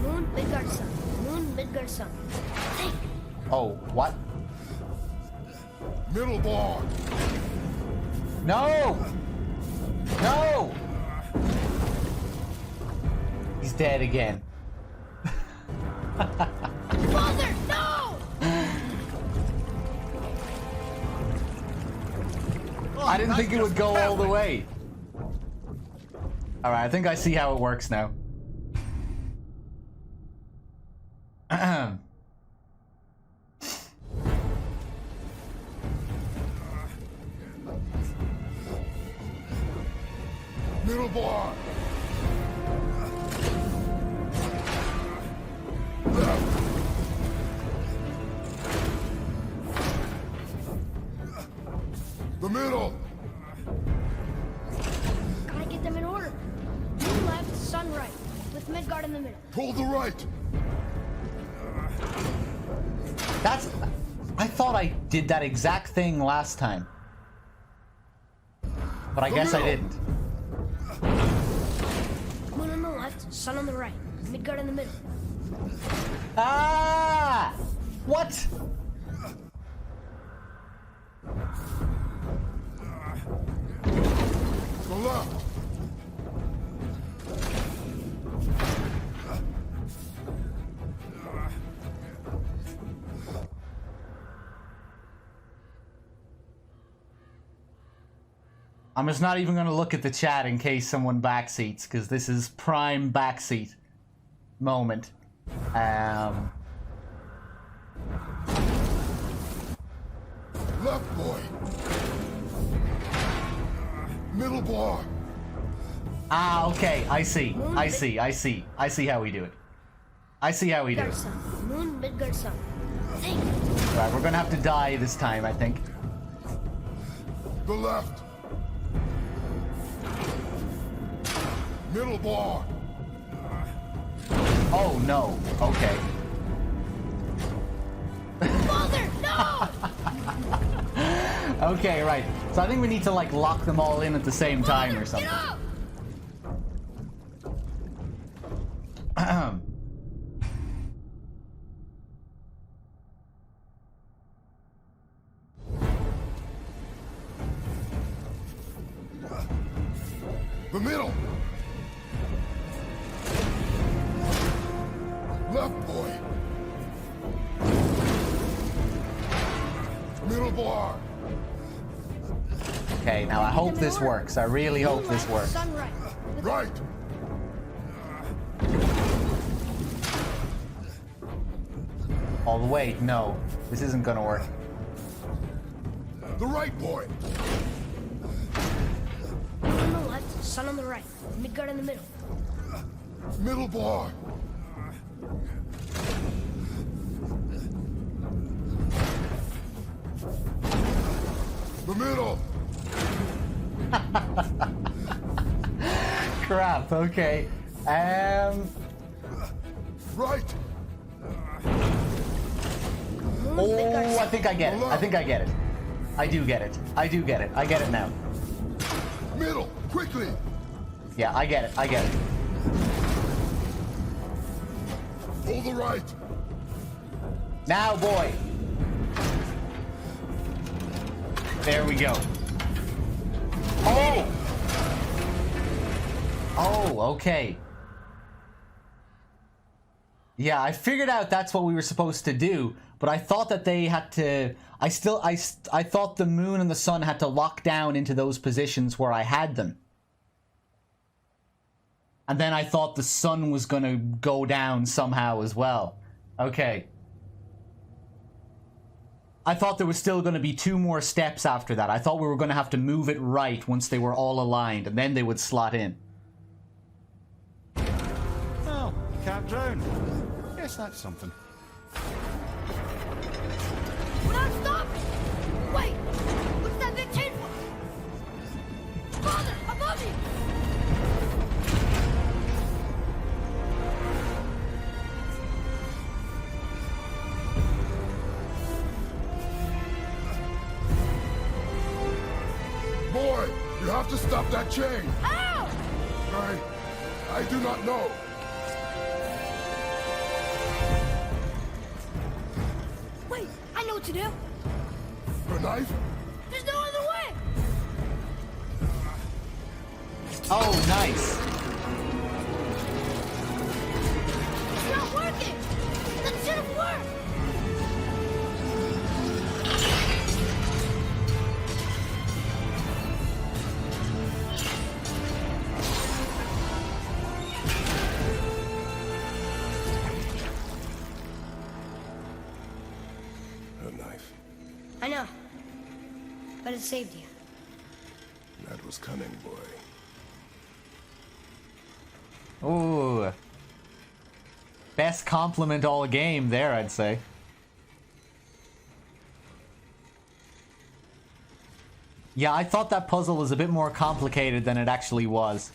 [SPEAKER 2] Moon, Midgard, sun. Moon, Midgard, sun. Think.
[SPEAKER 1] Oh, what?
[SPEAKER 3] Middle bar.
[SPEAKER 1] No! No! He's dead again.
[SPEAKER 2] Father, no!
[SPEAKER 1] I didn't think it would go all the way. Alright, I think I see how it works now.
[SPEAKER 3] Middle bar. Left. The middle.
[SPEAKER 2] Gotta get them in order. Moon left, sun right. With Midgard in the middle.
[SPEAKER 3] Pull the right.
[SPEAKER 1] That's... I thought I did that exact thing last time. But I guess I didn't.
[SPEAKER 2] Moon on the left, sun on the right. Midgard in the middle.
[SPEAKER 1] Ah! What?
[SPEAKER 3] The left.
[SPEAKER 1] I'm just not even going to look at the chat in case someone backseats, because this is prime backseat moment.
[SPEAKER 3] Left, boy. Middle bar.
[SPEAKER 1] Ah, okay, I see. I see. I see how we do it. I see how we do
[SPEAKER 2] Midgard,
[SPEAKER 1] it.
[SPEAKER 2] sun. Moon, Midgard, sun. think.
[SPEAKER 1] Right, we're gonna have to die this time, I think.
[SPEAKER 3] The left. Middle bar.
[SPEAKER 1] Oh no. Okay.
[SPEAKER 2] Father, no!
[SPEAKER 1] Okay, right. So I think we need to like lock them all in at the same time or something.
[SPEAKER 2] Get up!
[SPEAKER 3] The middle. Left boy. Middle bar.
[SPEAKER 1] Okay, now I hope this works. I really hope this works.
[SPEAKER 2] Sunrise.
[SPEAKER 3] Right.
[SPEAKER 1] Oh wait, no. This isn't gonna work.
[SPEAKER 3] The right boy.
[SPEAKER 2] Moon on the left, sun on the right. Midgard in the middle.
[SPEAKER 3] Middle bar. The middle.
[SPEAKER 1] Crap, okay.
[SPEAKER 3] Right.
[SPEAKER 1] Oh, I think I get it. I think I get it. I do get it. I do get it. I get it now.
[SPEAKER 3] Middle. Quickly.
[SPEAKER 1] Yeah, I get it. I get it.
[SPEAKER 3] Pull the right.
[SPEAKER 1] Now, boy. There we go. Oh! Oh, okay. Yeah, I figured out that's what we were supposed to do, but I thought that they had to... I thought the moon and the sun had to lock down into those positions where I had them. And then I thought the sun was gonna go down somehow as well. Okay. I thought there was still gonna be 2 more steps after that. I thought we were gonna have to move it right once they were all aligned, and then they would slot in.
[SPEAKER 7] Oh, you can't drown. Yes, that's something.
[SPEAKER 2] We're not stopping! Wait! What's that big chain for? Father, above you!
[SPEAKER 3] Boy, you have to stop that chain.
[SPEAKER 2] How?
[SPEAKER 3] I do not know.
[SPEAKER 2] Wait, I know what to do.
[SPEAKER 3] The knife?
[SPEAKER 2] There's no other way!
[SPEAKER 1] Oh, nice.
[SPEAKER 2] It's not working! That should have worked!
[SPEAKER 3] A knife.
[SPEAKER 2] I know. But it saved you.
[SPEAKER 3] That was cunning, boy.
[SPEAKER 1] Ooh. Best compliment all game there, I'd say. Yeah, I thought that puzzle was a bit more complicated than it actually was.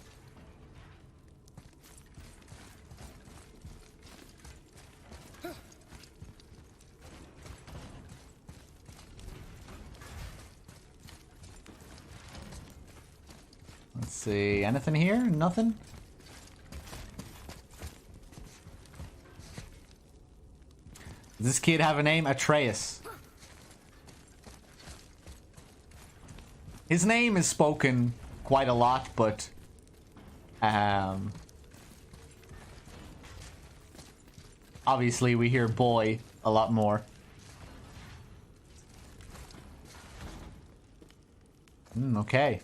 [SPEAKER 1] Let's see, anything here? Nothing? Does this kid have a name? Atreus. His name is spoken quite a lot, but obviously we hear boy a lot more. Okay.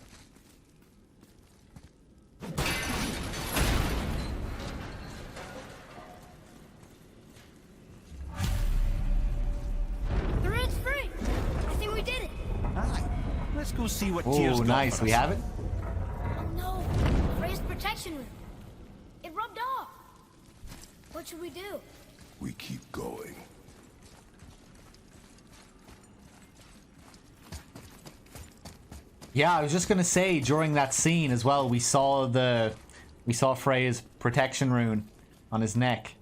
[SPEAKER 2] The red's free! I think we did it!
[SPEAKER 7] Aye. Let's go see what Tyr's
[SPEAKER 1] Oh,
[SPEAKER 7] got
[SPEAKER 1] nice.
[SPEAKER 7] for
[SPEAKER 1] We
[SPEAKER 7] us.
[SPEAKER 1] have it?
[SPEAKER 2] Oh no! Ray's protection room! It rubbed off! What should we do?
[SPEAKER 3] We keep going.
[SPEAKER 1] Yeah, I was just gonna say, during that scene as well, we saw Freya's protection rune on his neck.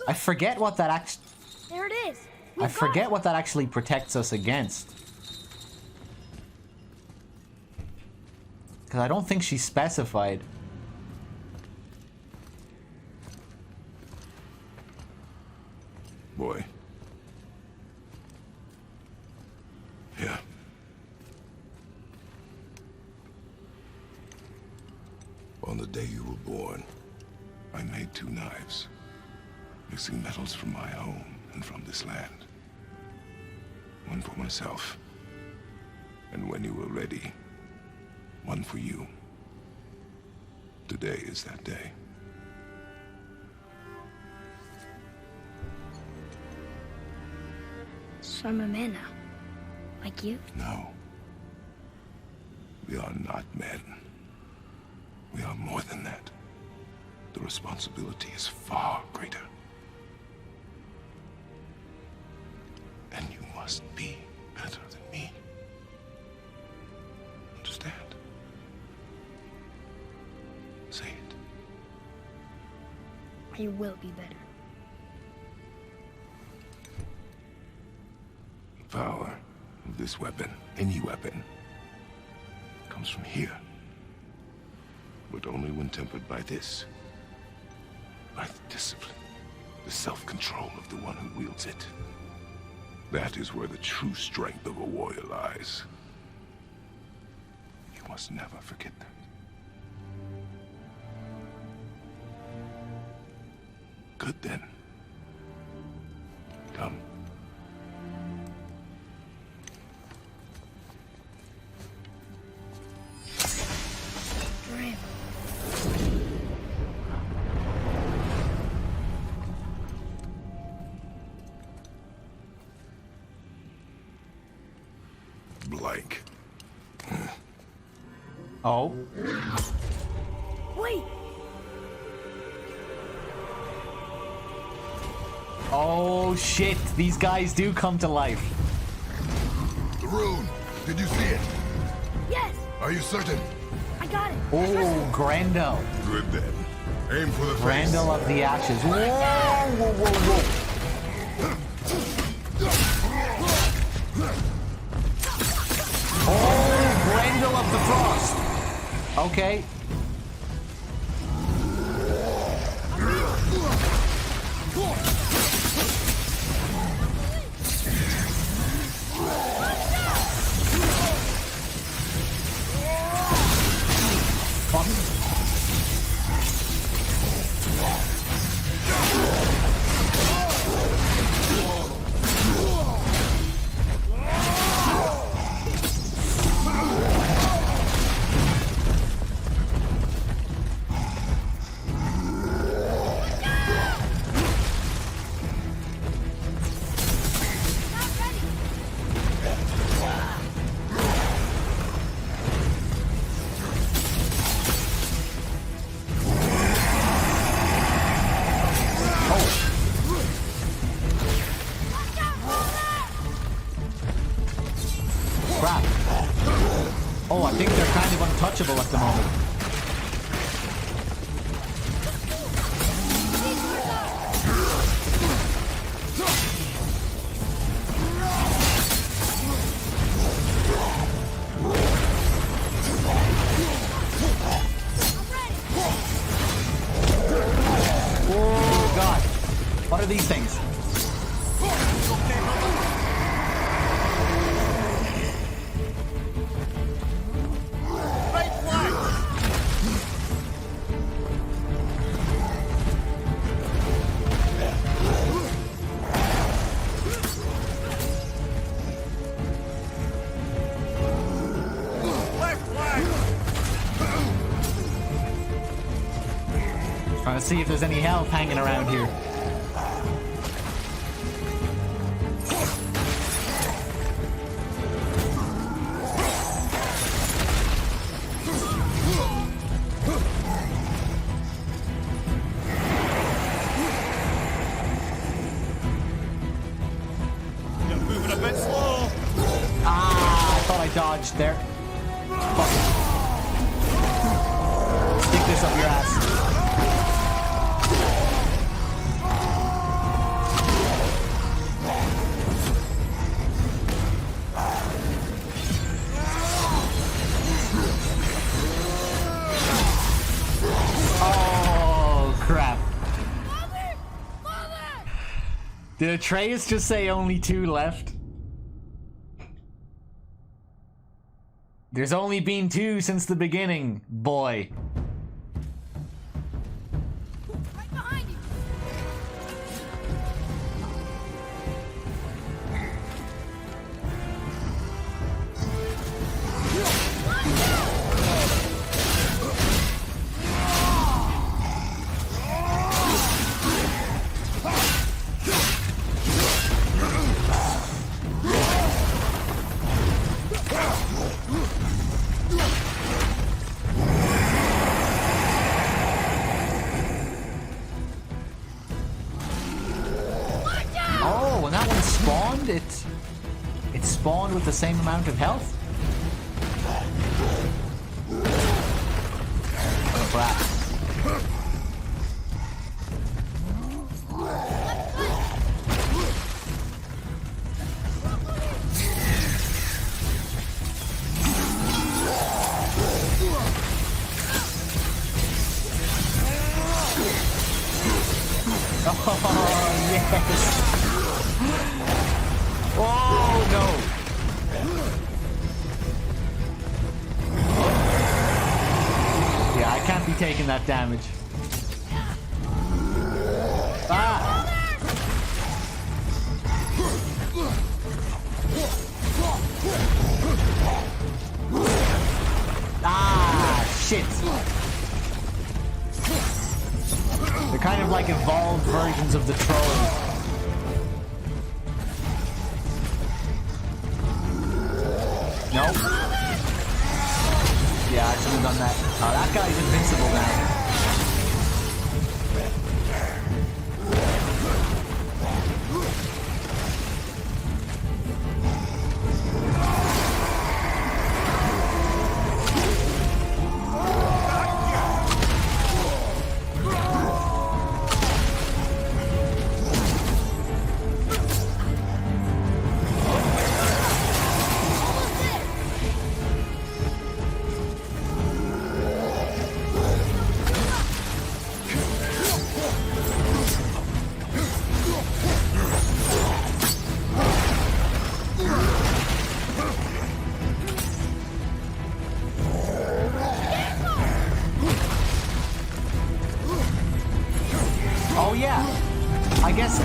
[SPEAKER 1] I forget what that actually...
[SPEAKER 2] There it is.
[SPEAKER 1] I forget what that actually protects us against. Because I don't think she specified.
[SPEAKER 3] Boy. Yeah. On the day you were born, I made 2 knives, mixing metals from my home and from this land. One for myself, and when you were ready, one for you. Today is that day.
[SPEAKER 2] So I'm a man now. Like you?
[SPEAKER 3] No. We are not men. We are more than that. The responsibility is far greater. And you must be better than me. Understand? Say it.
[SPEAKER 2] I will be better.
[SPEAKER 3] The power of this weapon, any weapon, comes from here. But only when tempered by this. By the discipline, the self-control of the one who wields it. That is where the true strength of a warrior lies. You must never forget that. Good then. Come.
[SPEAKER 2] Brave.
[SPEAKER 3] Blank.
[SPEAKER 1] Oh.
[SPEAKER 2] Wait!
[SPEAKER 1] Oh shit, these guys do come to life.
[SPEAKER 3] The rune! Did you see it?
[SPEAKER 2] Yes!
[SPEAKER 3] Are you certain?
[SPEAKER 2] I got it!
[SPEAKER 1] Oh, Grendel.
[SPEAKER 3] Good then. Aim for the face.
[SPEAKER 1] Grendel of the Ashes. Whoa, whoa, whoa, whoa. Oh, Grendel of the Frost. Okay. Crap. Oh, I think they're kind of untouchable at the moment. Oh, God. What are these things? Trying to see if there's any health hanging around here. dodged there. Fuck. Stick this up your ass. Oh, crap. Did Atreus just say only 2 left? There's only been 2 since the beginning, boy.
[SPEAKER 2] Right behind you.
[SPEAKER 1] Oh, when that one spawned, it spawned with the same amount of health? Crap. Oh, yes! Oh, no! Yeah, I can't be taking that damage. Ah! Ah, shit! They're kind of like evolved versions of the trolls. Nope. Yeah, I should have done that. Oh, that guy's invincible now. Oh yeah, I guess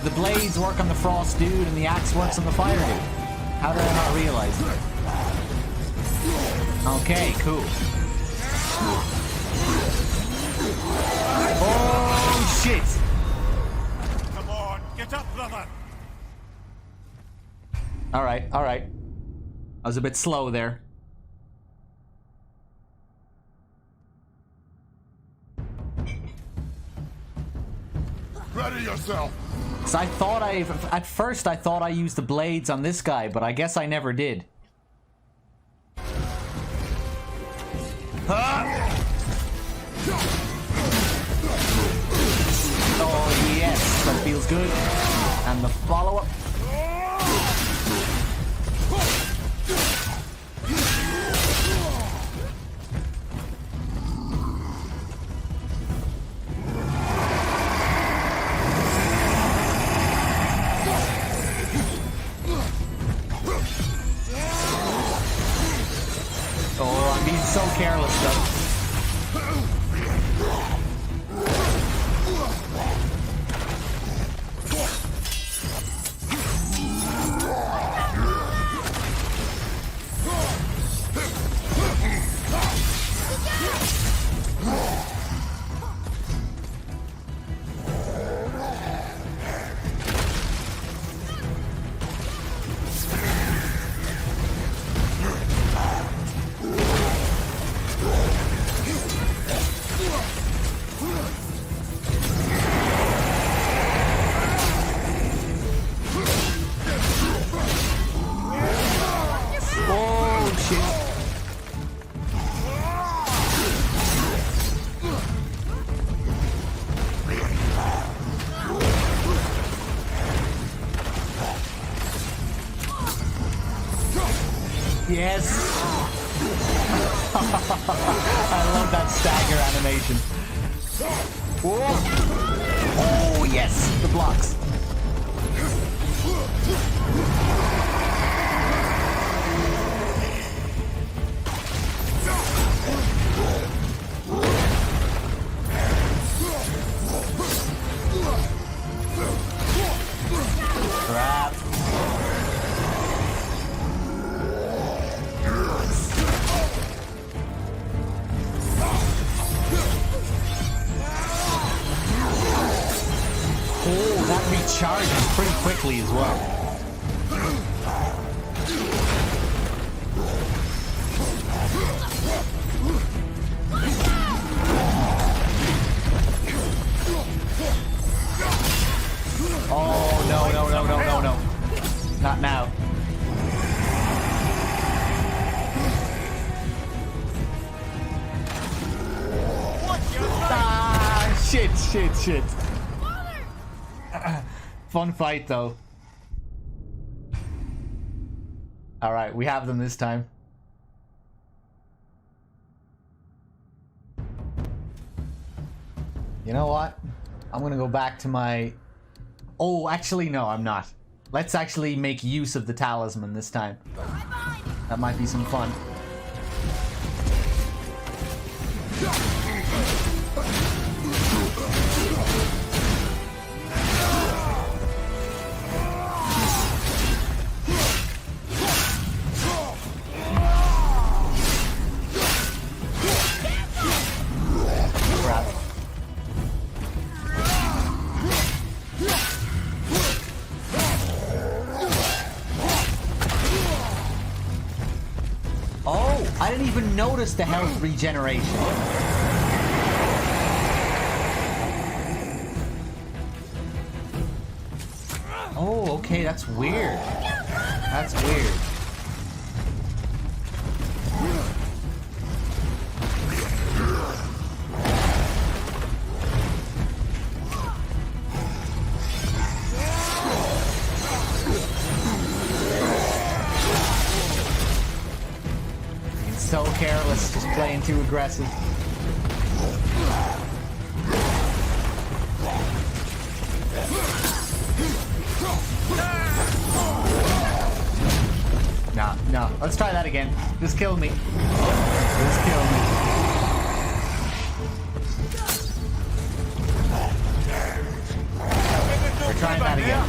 [SPEAKER 1] the blades work on the frost dude and the axe works on the fire dude. How did I not realize? Okay, cool. Oh shit!
[SPEAKER 4] Come on, get up, brother.
[SPEAKER 1] All right, all right. I was a bit slow there.
[SPEAKER 3] Ready yourself.
[SPEAKER 1] Cause I thought at first I thought I used the blades on this guy, but I guess I never did. Oh yes, that feels good. And the follow-up. Oh, I'm being so careless though. yes! I love that stagger animation. Whoa. Oh, yes! The blocks. Crap. Oh, that recharges pretty quickly as well. Oh, no, no, no, no, no, no. Not now. Ah, shit, shit, shit. Fun fight, though. Alright, we have them this time. You know what? I'm gonna go back to my... Oh, actually, no, I'm not. Let's actually make use of the talisman this time. That might be some fun. Crap. Oh, I didn't even notice the health regeneration. Oh, okay, that's weird. That's weird. So careless, just playing too aggressive. No, no, let's try that again. Just kill me. Just kill me. We're trying that again.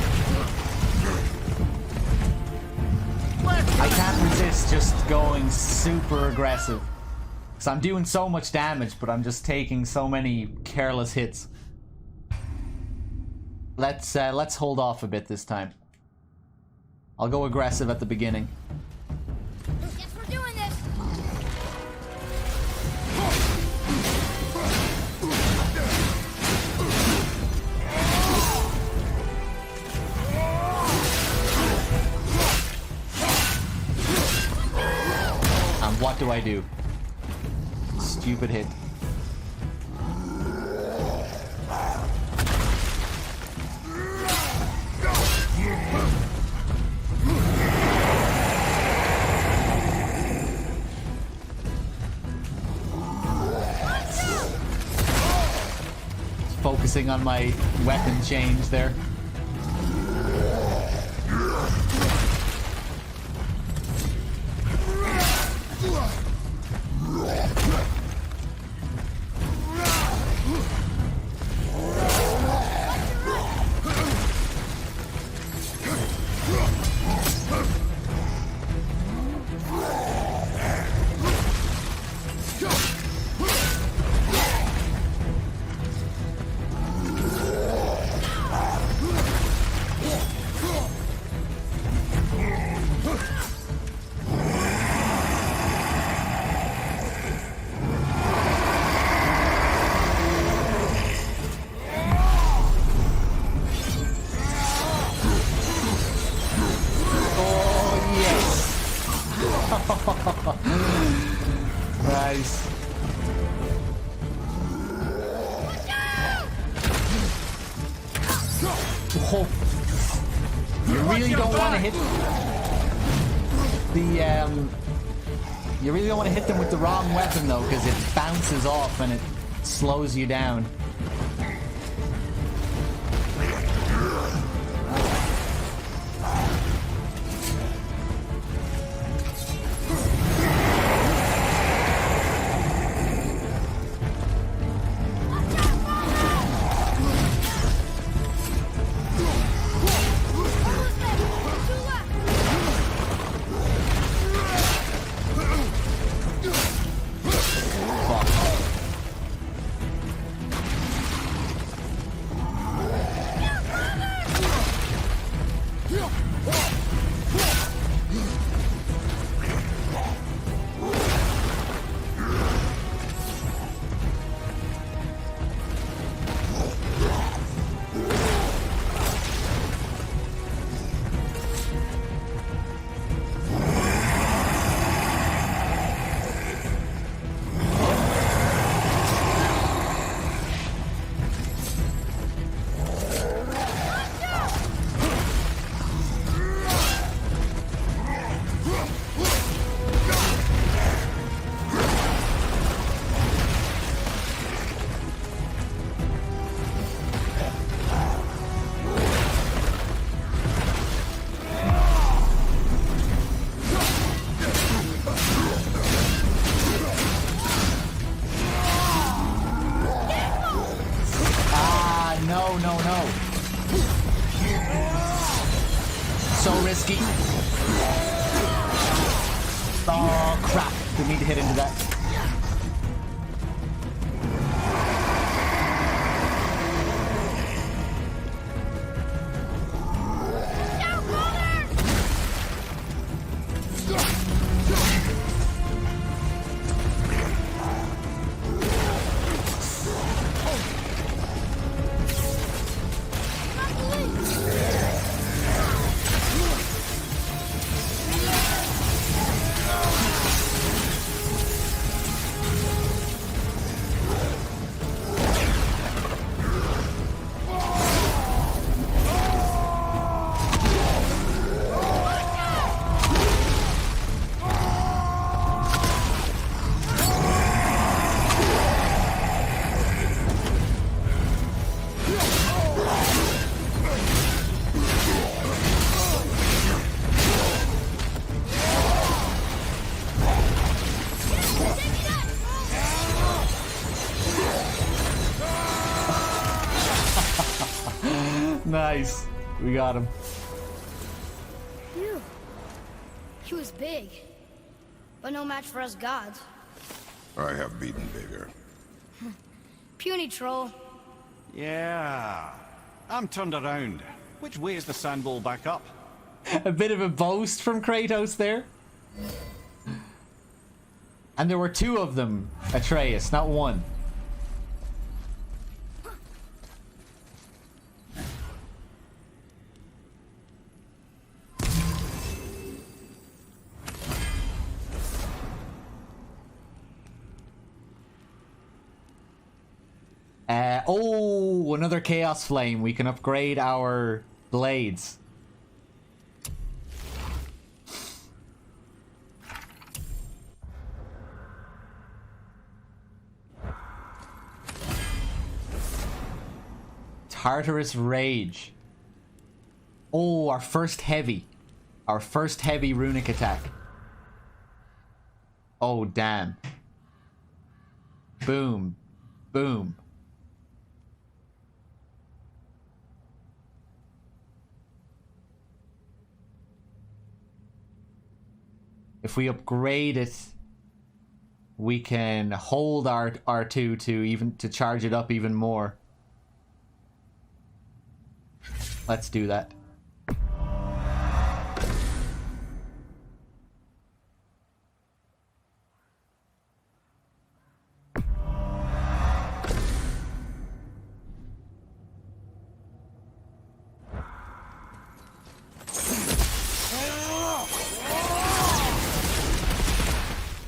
[SPEAKER 1] I can't resist just going super aggressive. Because I'm doing so much damage, but I'm just taking so many careless hits. Let's hold off a bit this time. I'll go aggressive at the beginning.
[SPEAKER 2] Guess we're doing this.
[SPEAKER 1] And what do I do? Stupid hit. Focusing on my weapon change there. Nice. Oh. You really don't want to hit You really don't want to hit them with the wrong weapon, though, because it bounces off and it slows you down. So risky. Oh, crap. Didn't need to hit into that. Nice. We got him.
[SPEAKER 2] Phew. He was big. But no match for us gods.
[SPEAKER 3] I have beaten bigger.
[SPEAKER 2] Puny troll.
[SPEAKER 7] Yeah. I'm turned around. Which way is the sand bowl back up?
[SPEAKER 1] A bit of a boast from Kratos there. And there were two of them, Atreus, not one. Oh, another Chaos Flame. We can upgrade our blades. Tartarus Rage. Oh, our first heavy. Our first heavy runic attack. Oh, damn. Boom. Boom. If we upgrade it, we can hold our R2 to charge it up even more. Let's do that.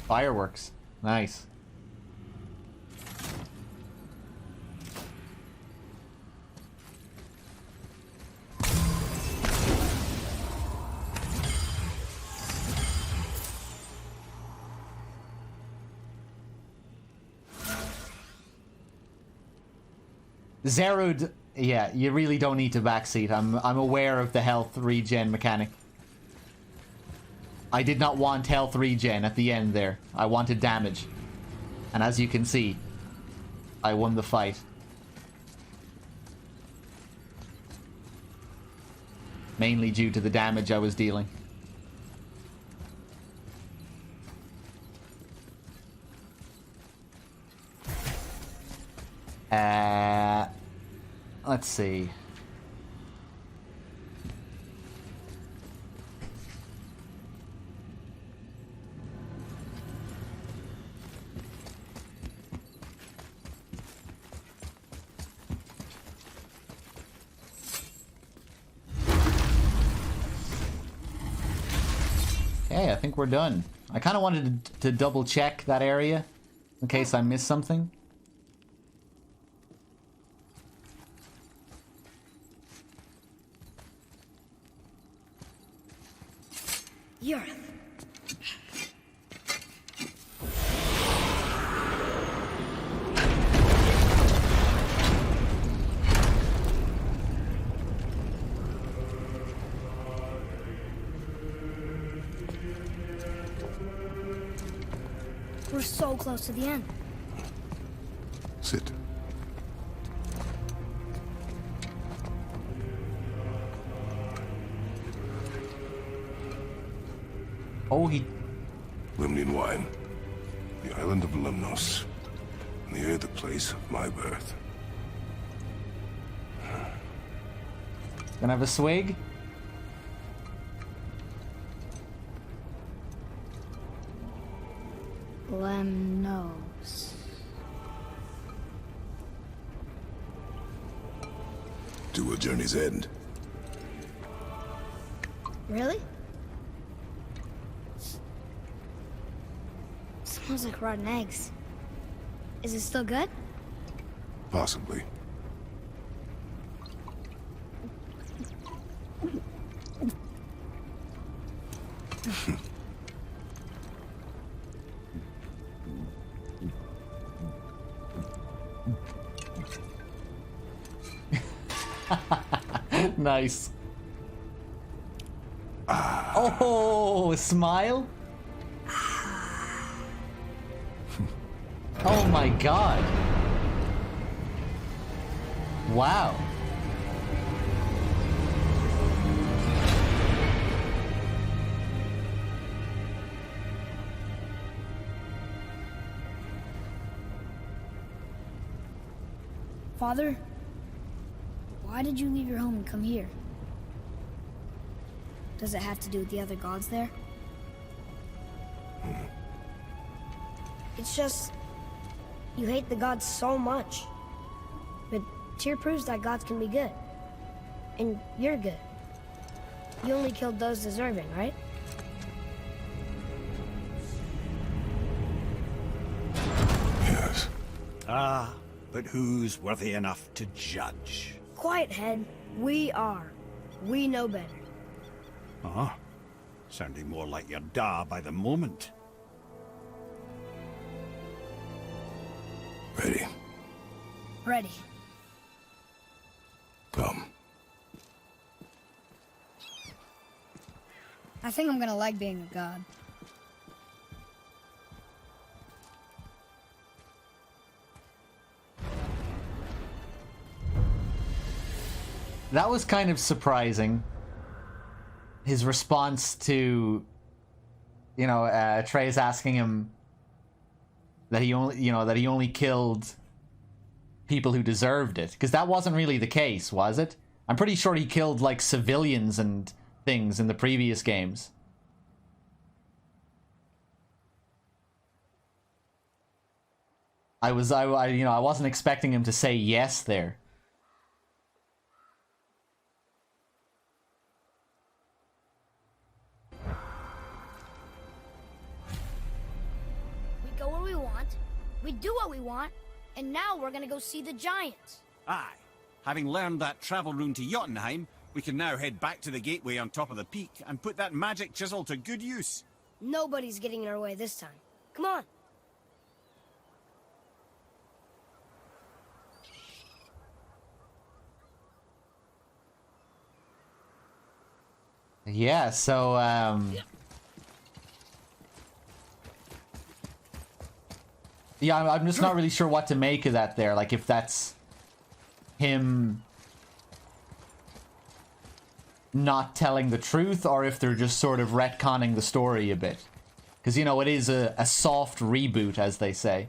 [SPEAKER 1] Fireworks. Nice. Zerud, yeah, you really don't need to backseat. I'm aware of the health regen mechanic. I did not want health regen at the end there. I wanted damage. And as you can see, I won the fight. Mainly due to the damage I was dealing. Let's see. Okay, I think we're done. I kind of wanted to double check that area in case I missed something.
[SPEAKER 2] You're... We're so close to the end.
[SPEAKER 3] Sit.
[SPEAKER 1] Oh, he...
[SPEAKER 3] Limnian wine. The island of Lemnos. Near the place of my birth.
[SPEAKER 1] Gonna have a swig?
[SPEAKER 2] Lemnos.
[SPEAKER 3] To a journey's end.
[SPEAKER 2] Really? Smells like rotten eggs. Is it still good?
[SPEAKER 3] Possibly.
[SPEAKER 1] Nice. Oh, a smile? Oh my god. Wow.
[SPEAKER 2] Father, why did you leave your home and come here? Does it have to do with the other gods there? It's just... you hate the gods so much. But Tyr proves that gods can be good. And you're good. You only killed those deserving, right?
[SPEAKER 3] Yes.
[SPEAKER 7] Ah, but who's worthy enough to judge?
[SPEAKER 2] Quiet, head. We are. We know better.
[SPEAKER 7] Uh-huh. Sounding more like your da by the moment.
[SPEAKER 3] Ready.
[SPEAKER 2] Ready.
[SPEAKER 3] Come.
[SPEAKER 2] I think I'm gonna like being a god.
[SPEAKER 1] That was kind of surprising. His response to, you know, Atreus asking him that he only killed people who deserved it, because that wasn't really the case, was it? I'm pretty sure he killed like civilians and things in the previous games. I wasn't expecting him to say yes there.
[SPEAKER 2] We go where we want, we do what we want, and now we're gonna go see the giants.
[SPEAKER 7] Aye. Having learned that travel rune to Jotunheim, we can now head back to the gateway on top of the peak and put that magic chisel to good use.
[SPEAKER 2] Nobody's getting in our way this time. Come on.
[SPEAKER 1] Yeah, so, yeah, I'm just not really sure what to make of that there. Like, if that's him not telling the truth, or if they're just sort of retconning the story a bit. Because, you know, it is a soft reboot, as they say.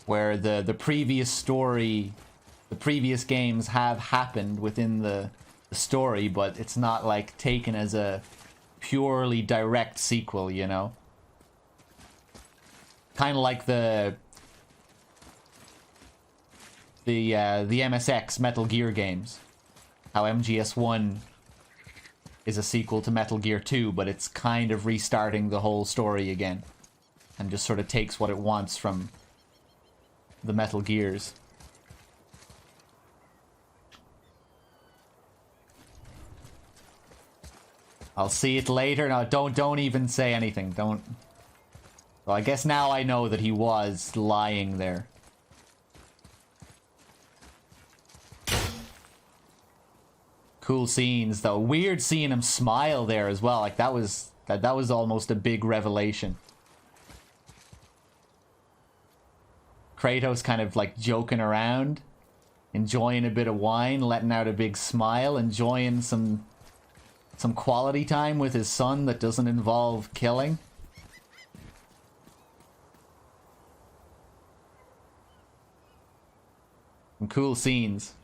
[SPEAKER 1] Where the previous story, the previous games have happened within the story, but it's not like taken as a purely direct sequel, you know? Kind of like the MSX Metal Gear games. How MGS1 is a sequel to Metal Gear 2, but it's kind of restarting the whole story again. And just sort of takes what it wants from the Metal Gears. I'll see it later. No, don't even say anything. Don't. Well, I guess now I know that he was lying there. Cool scenes, though. Weird seeing him smile there as well. Like, that was almost a big revelation. Kratos kind of like joking around, enjoying a bit of wine, letting out a big smile, enjoying some quality time with his son that doesn't involve killing. Some cool scenes.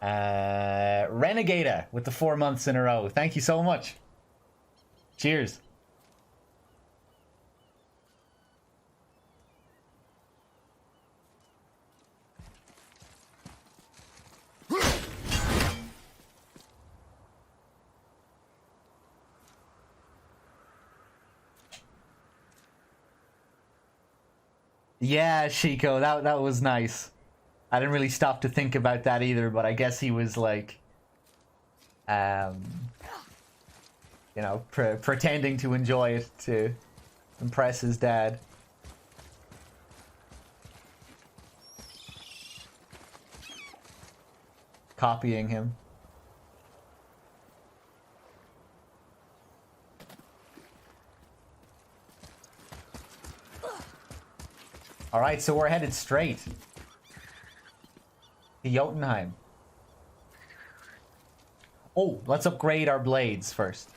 [SPEAKER 1] Renegada with the 4 months in a row. Thank you so much. Cheers. Yeah, Chico, that was nice. I didn't really stop to think about that either, but I guess he was like, you know, pretending to enjoy it to impress his dad. Copying him. Alright, so we're headed straight to Jotunheim. Oh, let's upgrade our blades first.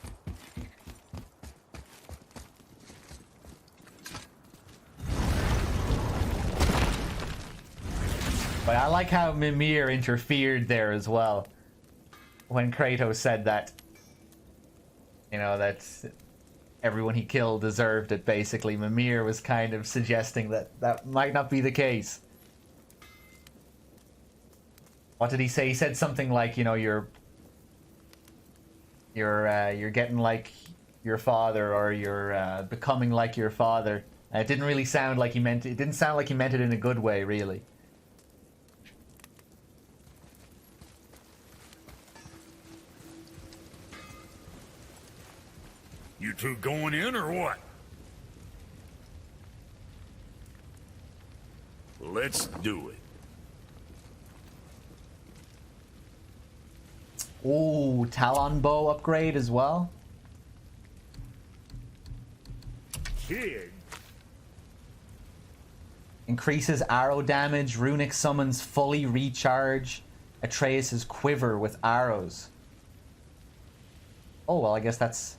[SPEAKER 1] But I like how Mimir interfered there as well. When Kratos said that, you know, that everyone he killed deserved it, basically. Mimir was kind of suggesting that that might not be the case. What did he say? He said something like, you know, you're getting like your father, or you're becoming like your father. And it didn't really sound like he meant it. It didn't sound like he meant it in a good way, really.
[SPEAKER 8] You two going in or what? Let's do it.
[SPEAKER 1] Ooh, Talon bow upgrade as well.
[SPEAKER 8] Kid.
[SPEAKER 1] Increases arrow damage. Runic summons fully recharge Atreus' quiver with arrows. Oh, well, I guess that's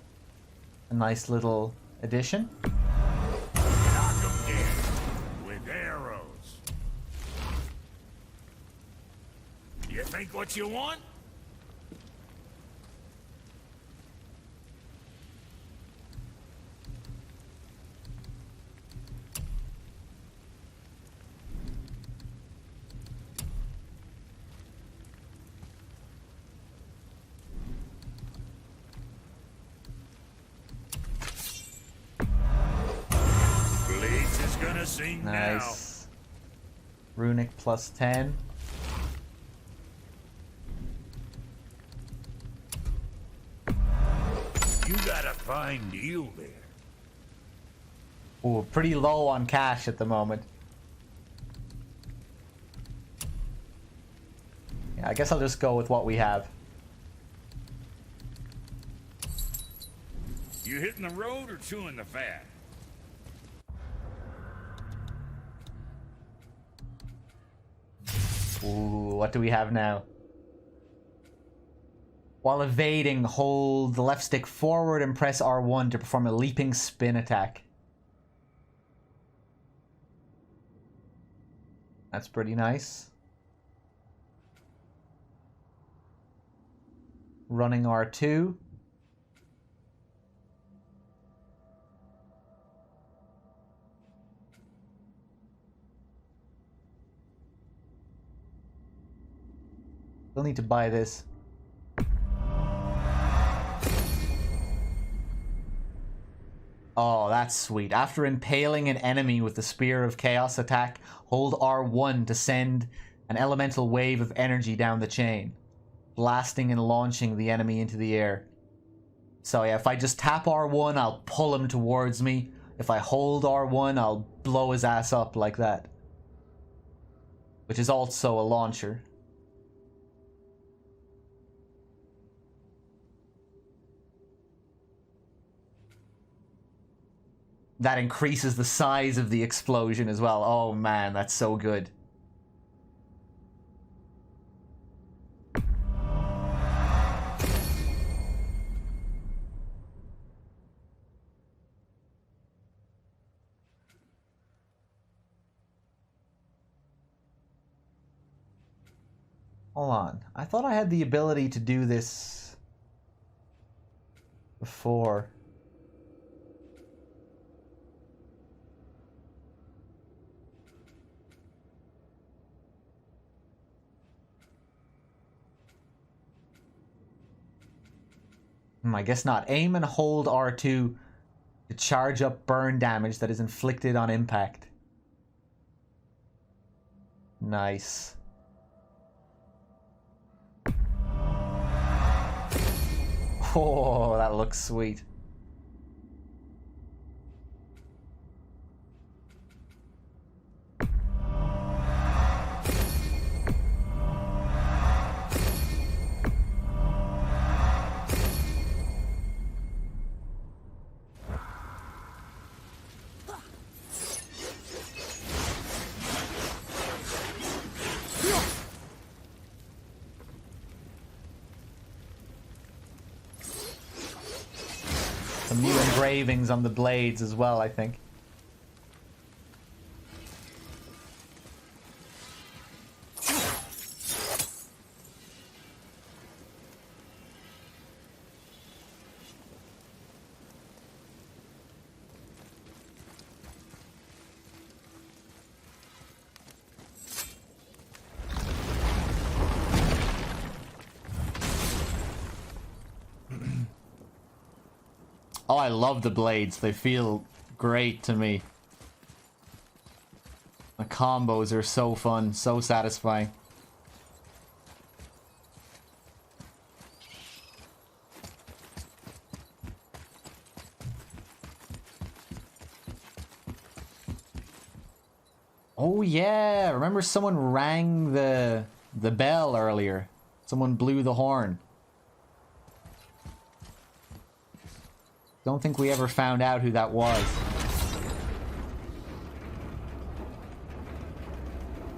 [SPEAKER 1] a nice little addition.
[SPEAKER 8] Knock 'em dead with arrows. You think what you want? Sing
[SPEAKER 1] nice. Now. Runic plus 10.
[SPEAKER 8] You got a fine deal there.
[SPEAKER 1] Ooh, pretty low on cash at the moment. Yeah, I guess I'll just go with what we have.
[SPEAKER 8] You hitting the road or chewing the fat?
[SPEAKER 1] Ooh, what do we have now? While evading, hold the left stick forward and press R1 to perform a leaping spin attack. That's pretty nice. Running R2. We'll need to buy this. Oh, that's sweet. After impaling an enemy with the Spear of Chaos attack, hold R1 to send an elemental wave of energy down the chain, blasting and launching the enemy into the air. So yeah, if I just tap R1, I'll pull him towards me. If I hold R1, I'll blow his ass up like that. Which is also a launcher. That increases the size of the explosion as well. Oh man, that's so good. Hold on. I thought I had the ability to do this before. I guess not. Aim and hold R2 to charge up burn damage that is inflicted on impact. Nice. Oh, that looks sweet. Some new engravings on the blades as well, I think. Oh, I love the blades. They feel great to me. The combos are so fun, so satisfying. Oh yeah, remember someone rang the bell earlier. Someone blew the horn. Don't think we ever found out who that was.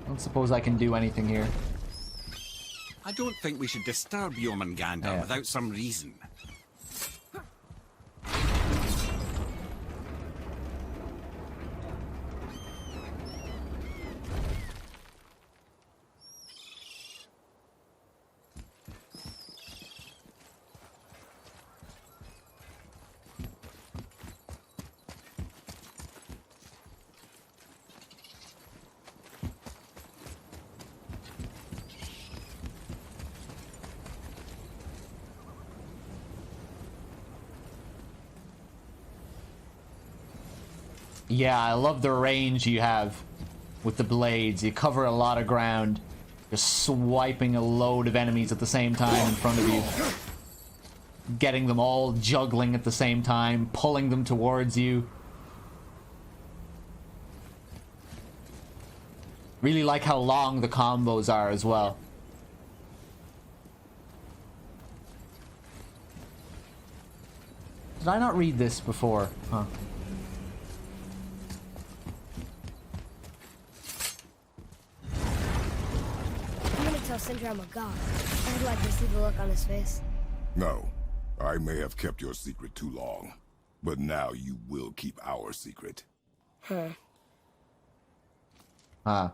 [SPEAKER 1] Don't suppose I can do anything here.
[SPEAKER 7] I don't think we should disturb Jormungandr without some reason.
[SPEAKER 1] Yeah, I love the range you have with the blades. You cover a lot of ground, just swiping a load of enemies at the same time in front of you. getting them all juggling at the same time, pulling them towards you. Really like how long the combos are as well. Did I not read this before? Huh.
[SPEAKER 2] I'm gonna tell Sindri I'm a god. I'd like to see the look on his face.
[SPEAKER 3] No, I may have kept your secret too long, but now you will keep our secret.
[SPEAKER 2] Huh.
[SPEAKER 1] Huh.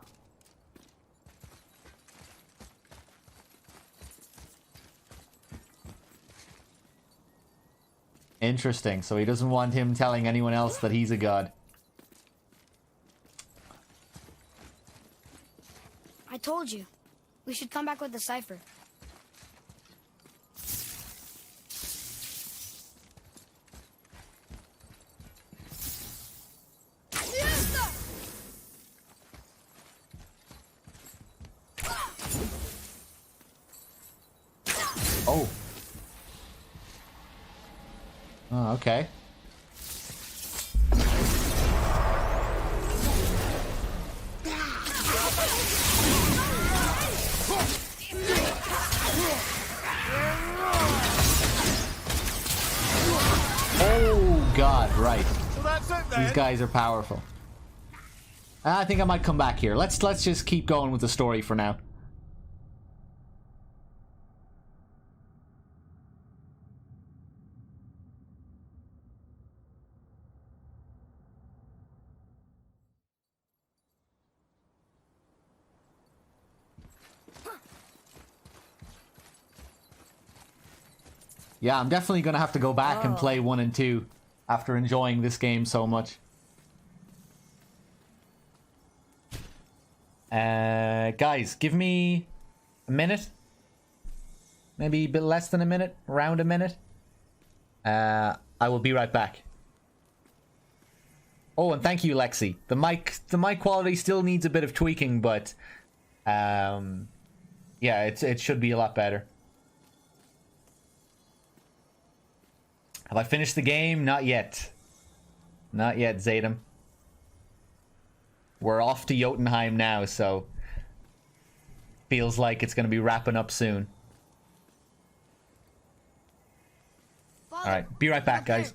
[SPEAKER 1] Interesting. So he doesn't want him telling anyone else that he's a god.
[SPEAKER 2] I told you. We should come back with the cipher.
[SPEAKER 1] Oh. Oh, okay. Oh God, right.
[SPEAKER 7] So that's it then.
[SPEAKER 1] These guys are powerful. I think I might come back here. Let's just keep going with the story for now. Yeah, I'm definitely gonna have to go back and play 1 and 2 after enjoying this game so much. Guys, give me a minute. Maybe a bit less than a minute, around a minute. I will be right back. Oh, and thank you, Lexi. The mic quality still needs a bit of tweaking, but yeah, it should be a lot better. Have I finished the game? Not yet. Not yet, Zaydam. We're off to Jotunheim now, so feels like it's going to be wrapping up soon.
[SPEAKER 2] Father,
[SPEAKER 1] all right, be right back, guys.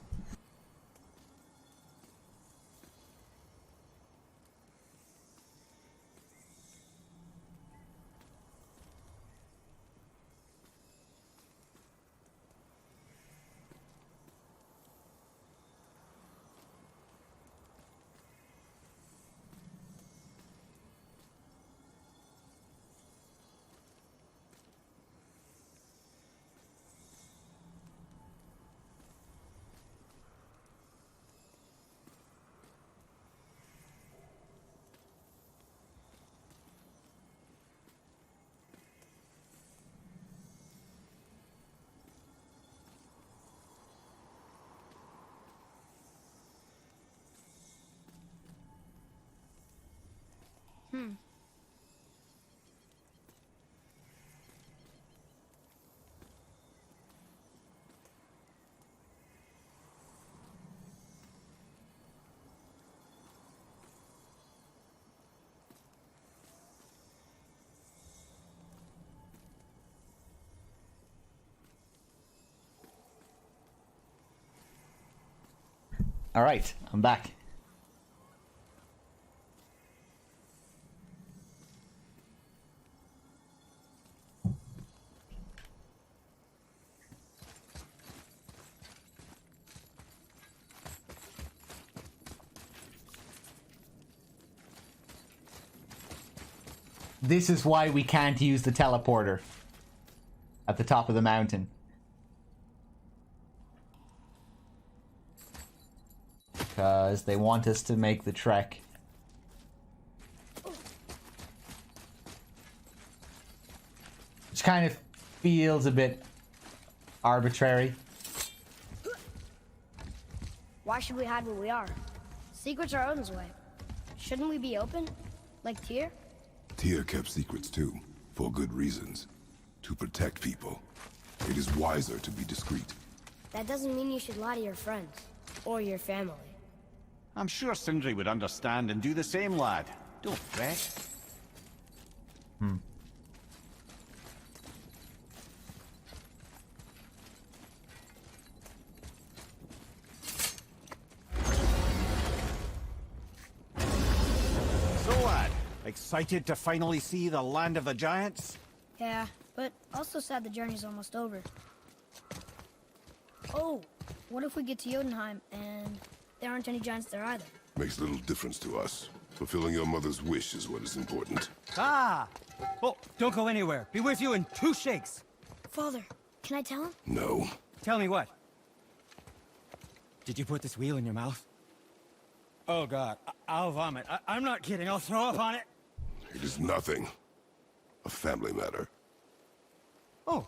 [SPEAKER 1] All right, I'm back. This is why we can't use the teleporter at the top of the mountain. Because they want us to make the trek. Which kind of feels a bit arbitrary.
[SPEAKER 2] Why should we hide where we are? Secrets are Odin's way. Shouldn't we be open? Like Tyr?
[SPEAKER 3] Tyr kept secrets too, for good reasons. To protect people. It is wiser to be discreet.
[SPEAKER 2] that doesn't mean you should lie to your friends. Or your family.
[SPEAKER 7] I'm sure Sindri would understand and do the same, lad. Don't fret. So, lad, excited to finally see the land of the giants?
[SPEAKER 2] Yeah, but also sad the journey's almost over. Oh, what if we get to Jotunheim and there aren't any giants there either?
[SPEAKER 3] Makes little difference to us. Fulfilling your mother's wish is what is important.
[SPEAKER 6] Ah! Oh, don't go anywhere. Be with you in 2 shakes.
[SPEAKER 2] Father, can I tell him?
[SPEAKER 3] No.
[SPEAKER 6] Tell me what? Did you put this wheel in your mouth? Oh, God. I'll vomit. I'm not kidding. I'll throw up on it.
[SPEAKER 3] It is nothing. A family matter.
[SPEAKER 6] Oh.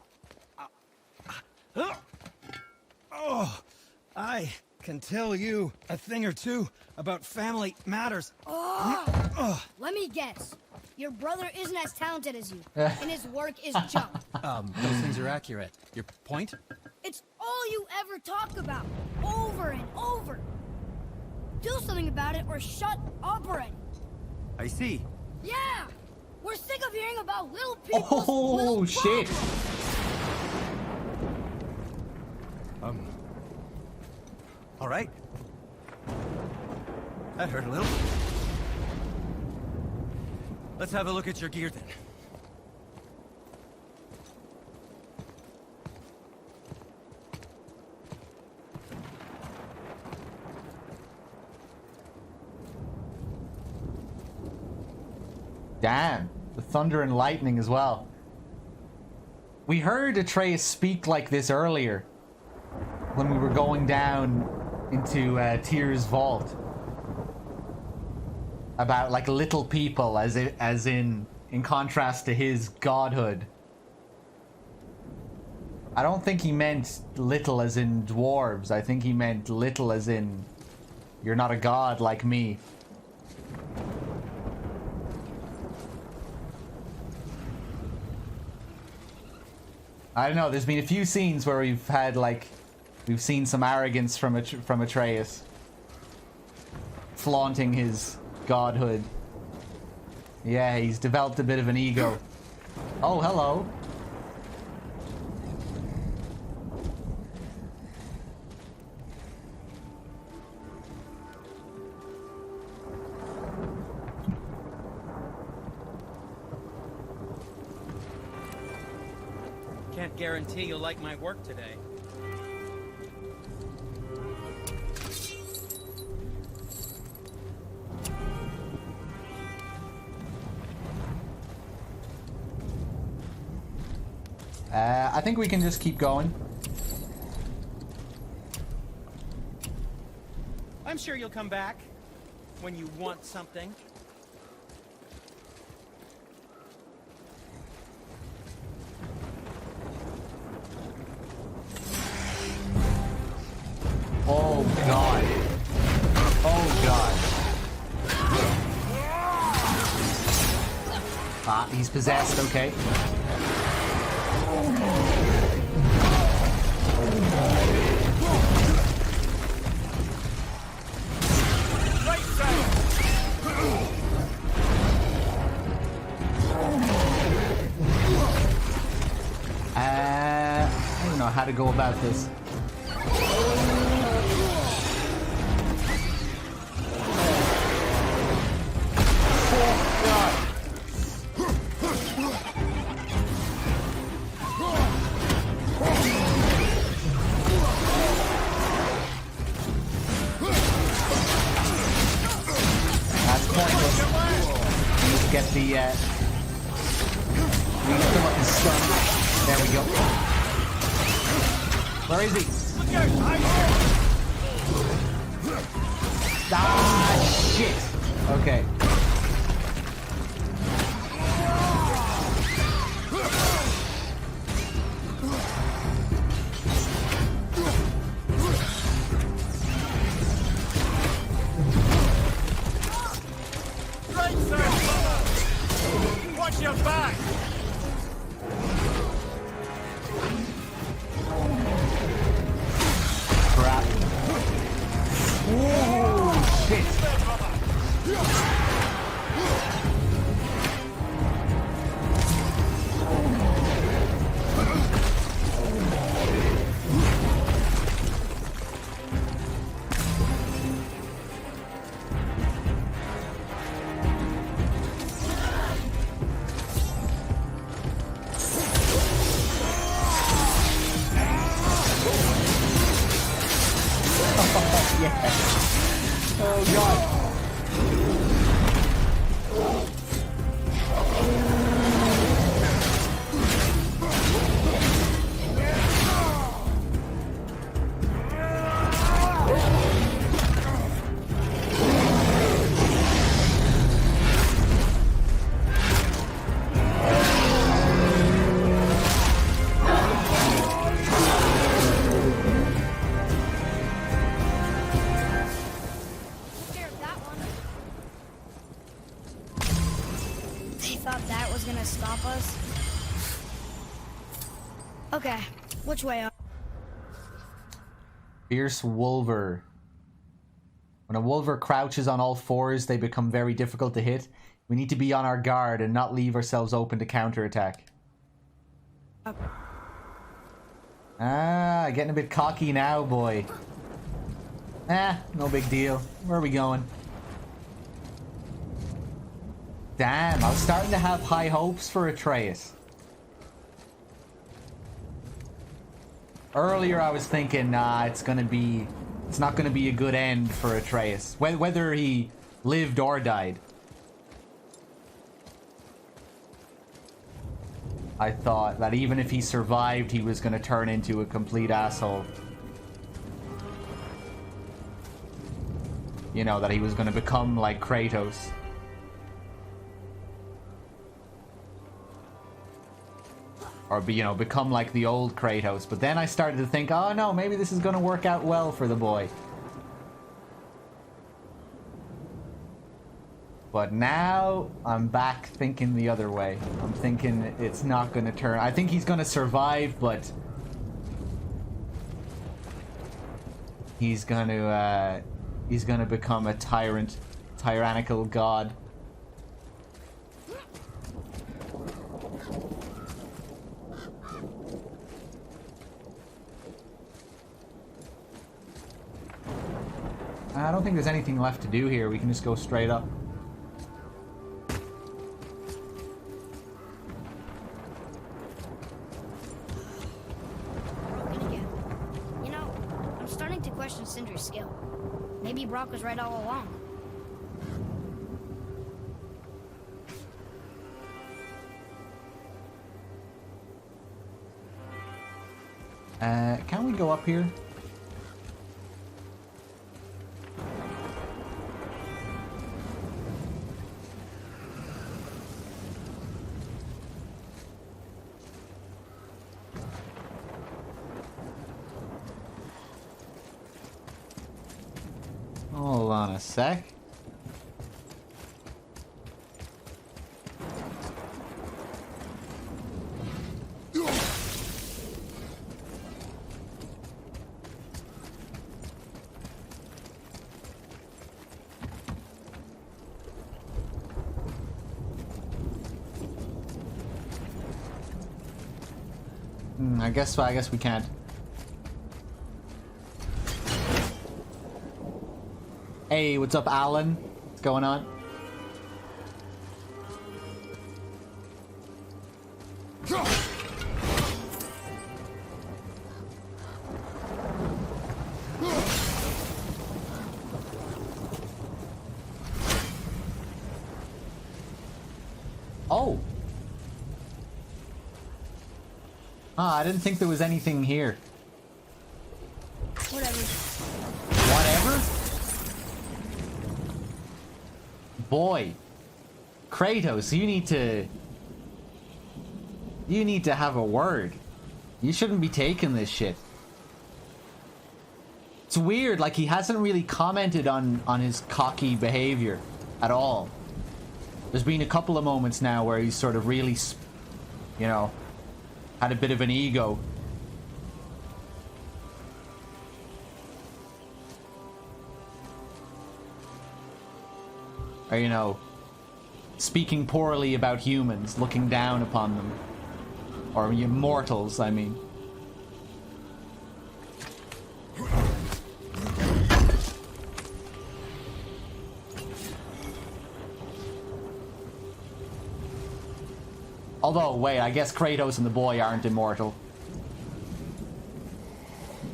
[SPEAKER 6] Oh. I can tell you a thing or two about family matters.
[SPEAKER 2] Let me guess. Your brother isn't as talented as you, and his work is junk.
[SPEAKER 6] Those things are accurate. Your point?
[SPEAKER 2] It's all you ever talk about, over and over. Do something about it or shut up already.
[SPEAKER 6] I see.
[SPEAKER 2] Yeah! We're sick of hearing about little people's
[SPEAKER 1] Oh,
[SPEAKER 2] little
[SPEAKER 1] shit.
[SPEAKER 2] problems.
[SPEAKER 6] All right. That hurt a little. Let's have a look at your gear then.
[SPEAKER 1] Damn, the thunder and lightning as well. We heard Atreus speak like this earlier when we were going down into Tyr's vault about like little people, as in contrast to his godhood. I don't think he meant little as in dwarves. I think he meant little as in you're not a god like me. I don't know. There's been a few scenes where we've seen some arrogance from Atreus, flaunting his godhood. Yeah, he's developed a bit of an ego. Oh, hello.
[SPEAKER 6] Can't guarantee you'll like my work today.
[SPEAKER 1] I think we can just keep going.
[SPEAKER 6] I'm sure you'll come back when you want something.
[SPEAKER 1] Oh god. Oh god. Ah, he's possessed, okay. I don't know how to go about this. That's pointless. We need to get the, we need to come up and stun. There we go. Where is he? Ah, shit. Okay.
[SPEAKER 4] Watch your back!
[SPEAKER 1] Yes. Oh god.
[SPEAKER 2] Took care of that one. They thought that was gonna stop us. Okay, which way up?
[SPEAKER 1] Fierce Wolver. When a wolver crouches on all fours, they become very difficult to hit. We need to be on our guard and not leave ourselves open to counterattack. Ah, getting a bit cocky now, boy. No big deal. Where are we going? Damn, I was starting to have high hopes for Atreus. Earlier I was thinking, nah, it's not gonna be a good end for Atreus. Whether he lived or died. I thought that even if he survived, he was gonna turn into a complete asshole. You know, that he was gonna become like Kratos. Or, you know, become like the old Kratos. But then I started to think, oh no, maybe this is gonna work out well for the boy. But now, I'm back thinking the other way. I'm thinking it's not gonna turn... I think he's gonna survive, but... He's gonna become a tyrannical god. I don't think there's anything left to do here. We can just go straight up.
[SPEAKER 2] Broken again. You know, I'm starting to question Sindri's skill. Maybe Brock was right all along.
[SPEAKER 1] Can we go up here? Hold on a sec. I guess we can't. Hey, what's up, Alan? What's going on? Oh! Ah, I didn't think there was anything here.
[SPEAKER 2] Whatever.
[SPEAKER 1] Whatever? Boy. Kratos, you need to have a word. You shouldn't be taking this shit. It's weird, like he hasn't really commented on his cocky behavior at all. There's been a couple of moments now where he's sort of really, you know, had a bit of an ego. Or, you know, speaking poorly about humans, looking down upon them. Or mortals, I mean. Although, wait, I guess Kratos and the boy aren't immortal.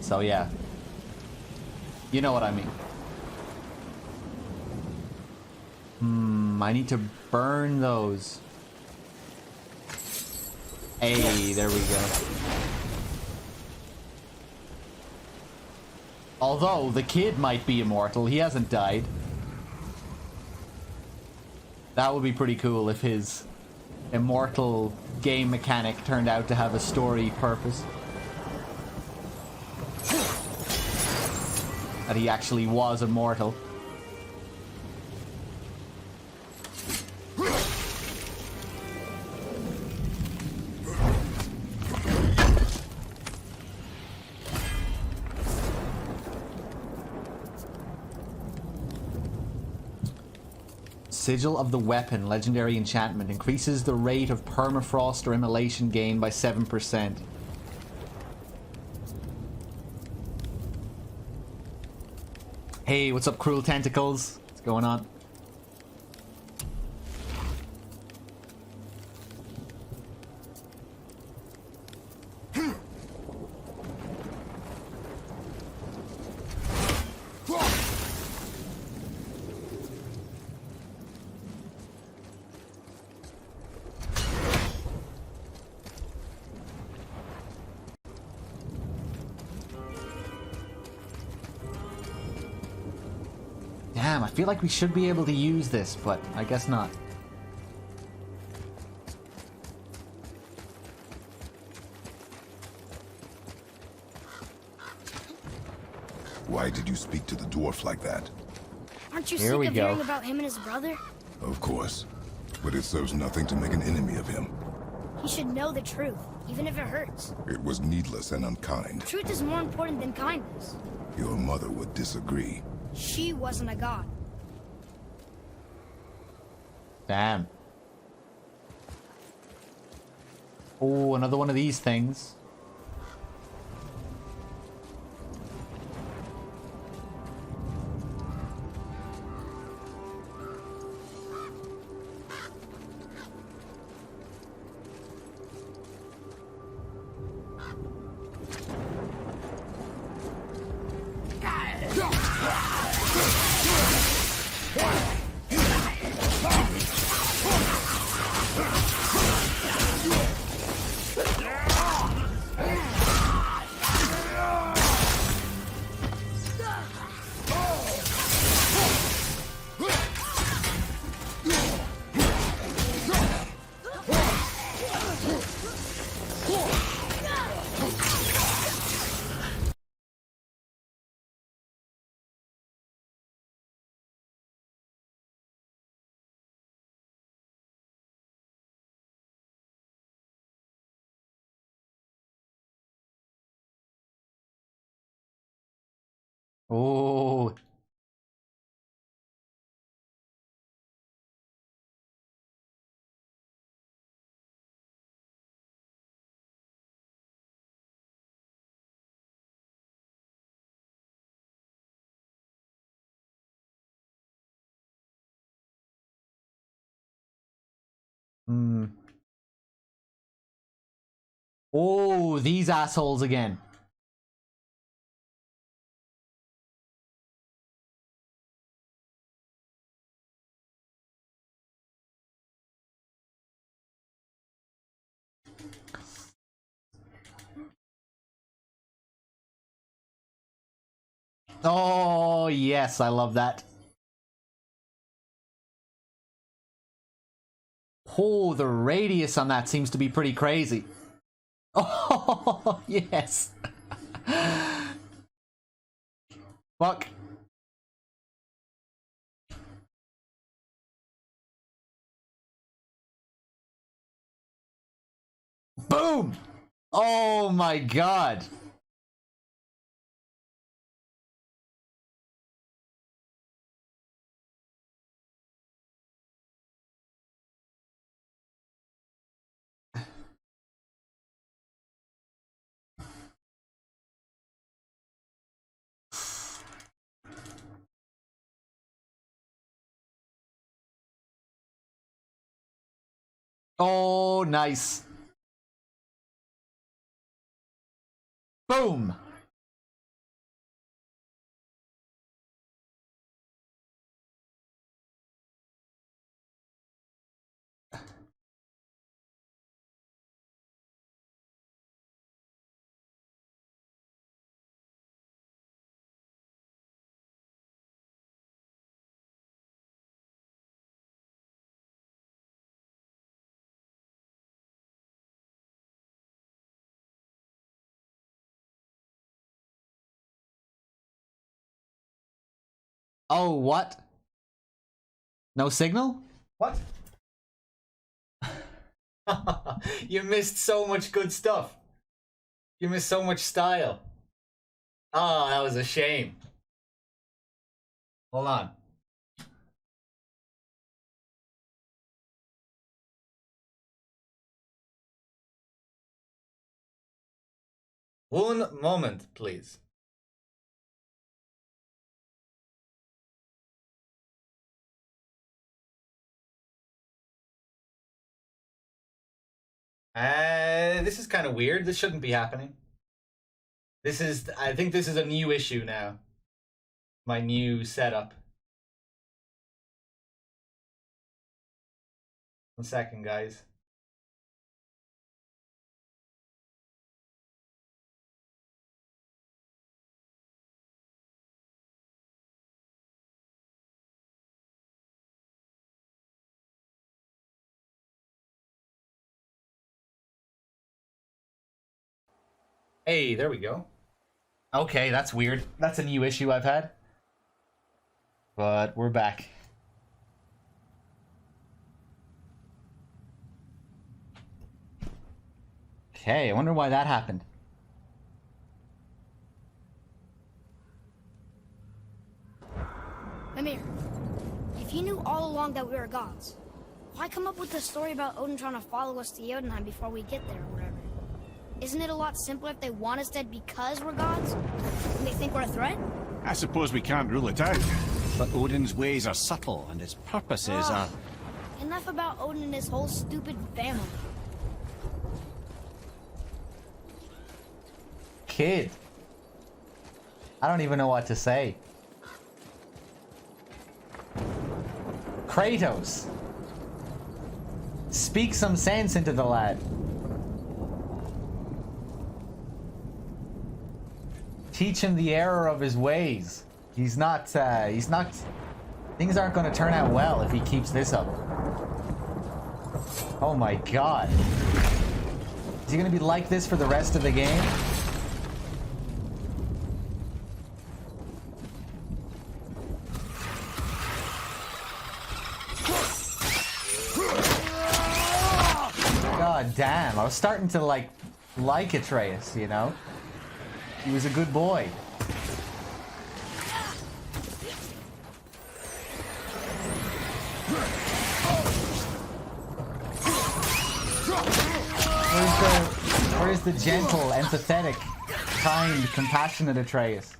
[SPEAKER 1] So, yeah. You know what I mean. I need to burn those. Hey, there we go. Although, the kid might be immortal. He hasn't died. That would be pretty cool if his immortal game mechanic turned out to have a story purpose. That he actually was immortal. Sigil of the Weapon, legendary enchantment, increases the rate of permafrost or immolation gain by 7%. Hey, what's up, Cruel Tentacles? What's going on? Damn, I feel like we should be able to use this, but I guess not.
[SPEAKER 3] Why did you speak to the dwarf like that?
[SPEAKER 2] Aren't you
[SPEAKER 1] Here
[SPEAKER 2] sick
[SPEAKER 1] we
[SPEAKER 2] of
[SPEAKER 1] go.
[SPEAKER 2] hearing about him and his brother?
[SPEAKER 3] Of course. But it serves nothing to make an enemy of him.
[SPEAKER 2] He should know the truth, even if it hurts.
[SPEAKER 3] It was needless and unkind.
[SPEAKER 2] Truth is more important than kindness.
[SPEAKER 3] Your mother would disagree.
[SPEAKER 2] She wasn't a god.
[SPEAKER 1] Damn. Oh, another one of these things. Oh. Hmm. Oh, these assholes again. Oh, yes, I love that. Oh, the radius on that seems to be pretty crazy. Oh, yes. Fuck. Boom! Oh my god. Oh, nice. Boom. Oh, what? No signal? What? You missed so much good stuff. You missed so much style. Oh, that was a shame. Hold on. One moment, please. This is kind of weird. This shouldn't be happening. I think this is a new issue now. My new setup. 1 second, guys. Hey, there we go. Okay, that's weird. That's a new issue I've had. But we're back. Okay, I wonder why that happened.
[SPEAKER 2] Mimir, if you knew all along that we were gods, why come up with this story about Odin trying to follow us to Jotunheim before we get there or whatever? Isn't it a lot simpler if they want us dead because we're gods? And they think we're a threat?
[SPEAKER 7] I suppose we can't rule it out. But Odin's ways are subtle, and his purposes are...
[SPEAKER 2] Enough about Odin and his whole stupid family.
[SPEAKER 1] Kid. I don't even know what to say. Kratos. Speak some sense into the lad. Teach him the error of his ways. He's not, things aren't going to turn out well if he keeps this up. Oh my god. Is he going to be like this for the rest of the game? God damn, I was starting to like Atreus, you know? He was a good boy. Where's the gentle, empathetic, kind, compassionate Atreus?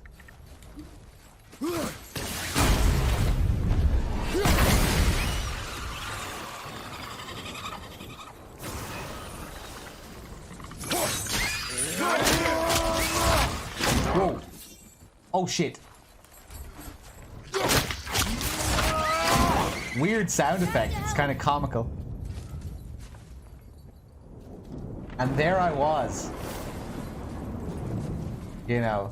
[SPEAKER 1] Whoa. Oh shit. Weird sound effect. It's kind of comical. And there I was. You know.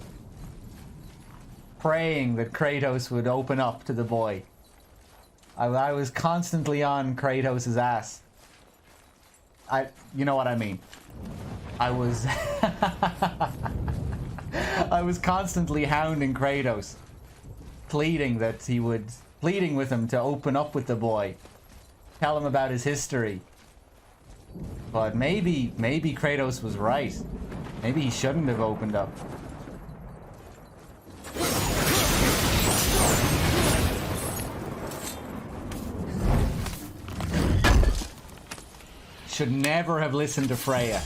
[SPEAKER 1] Praying that Kratos would open up to the boy. I was constantly on Kratos' ass. You know what I mean. I was... I was constantly hounding Kratos, pleading with him to open up with the boy, tell him about his history. But maybe Kratos was right. Maybe he shouldn't have opened up. Should never have listened to Freya.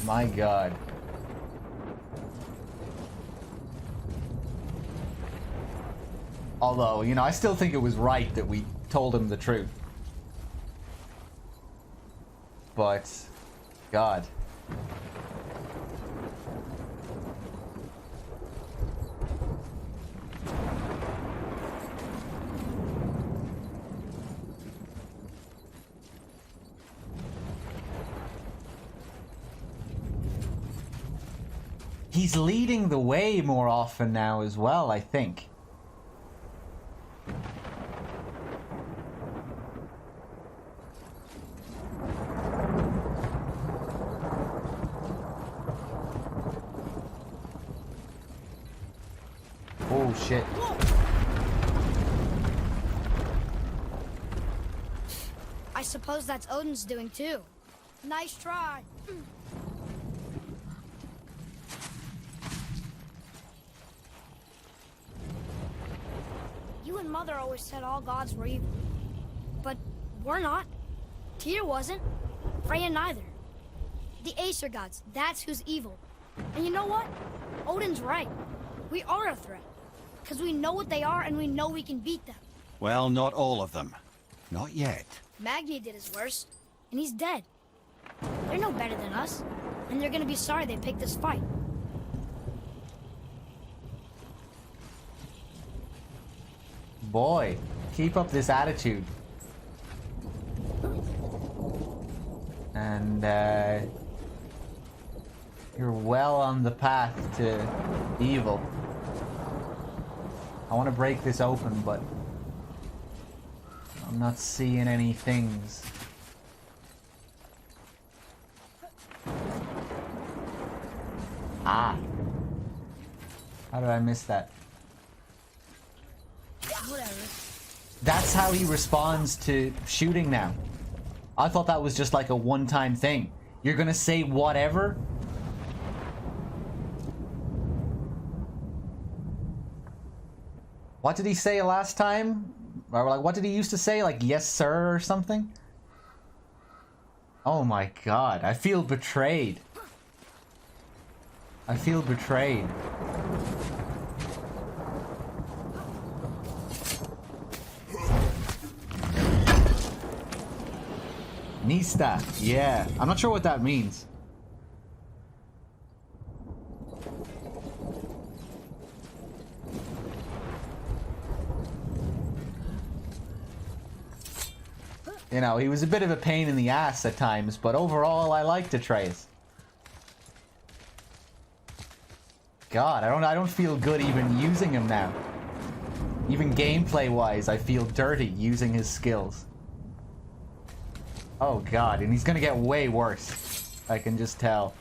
[SPEAKER 1] My god. Although, you know, I still think it was right that we told him the truth. But, God. He's leading the way more often now as well, I think. Oh shit.
[SPEAKER 2] suppose that's Odin's doing too. Nice try. You and Mother always said all gods were evil. But we're not. Tyr wasn't. Freya neither. The Aesir gods, that's who's evil. And you know what? Odin's right. We are a threat. Because we know what they are and we know we can beat them.
[SPEAKER 7] Well, not all of them. Not yet.
[SPEAKER 2] Magni did his worst, and he's dead. They're no better than us, and they're gonna be sorry they picked this fight.
[SPEAKER 1] Boy, keep up this attitude. And, you're well on the path to evil. I want to break this open, but I'm not seeing any things. Ah. How did I miss that?
[SPEAKER 2] Whatever.
[SPEAKER 1] That's how he responds to shooting now. I thought that was just like a one-time thing. You're gonna say whatever? What did he say last time? Or like, what did he used to say? Like, yes, sir, or something? Oh my god, I feel betrayed. I feel betrayed. Nista, yeah. I'm not sure what that means. You know, he was a bit of a pain in the ass at times, but overall I liked Atreus. God, I don't feel good even using him now. Even gameplay-wise, I feel dirty using his skills. Oh god, and he's gonna get way worse. I can just tell.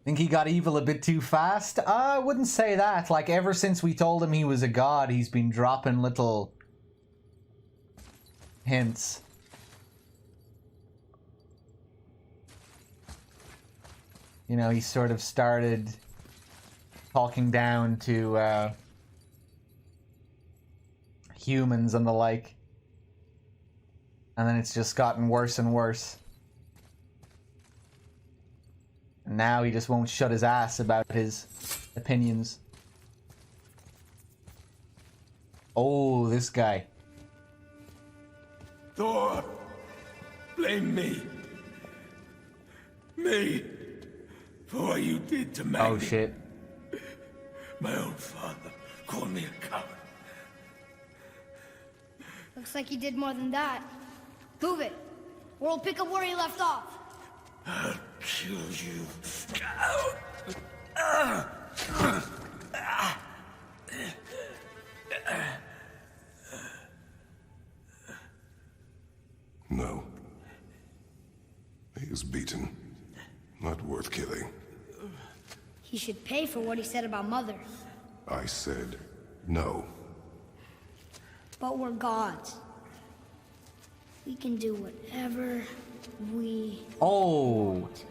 [SPEAKER 1] Think he got evil a bit too fast? I wouldn't say that. Like, ever since we told him he was a god, he's been dropping little hints. You know, he sort of started talking down to humans and the like. And then it's just gotten worse and worse. And now he just won't shut his ass about his opinions. Oh, this guy.
[SPEAKER 10] Thor, blame me. Me. For what you did to Magni.
[SPEAKER 1] Oh, shit.
[SPEAKER 10] My own father called me a coward.
[SPEAKER 2] Looks like he did more than that. Move it, or we'll pick up where he left off.
[SPEAKER 10] I'll kill you.
[SPEAKER 3] No. He is beaten. Not worth killing.
[SPEAKER 2] He should pay for what he said about Mother.
[SPEAKER 3] I said no.
[SPEAKER 2] But we're gods. We can do whatever we want.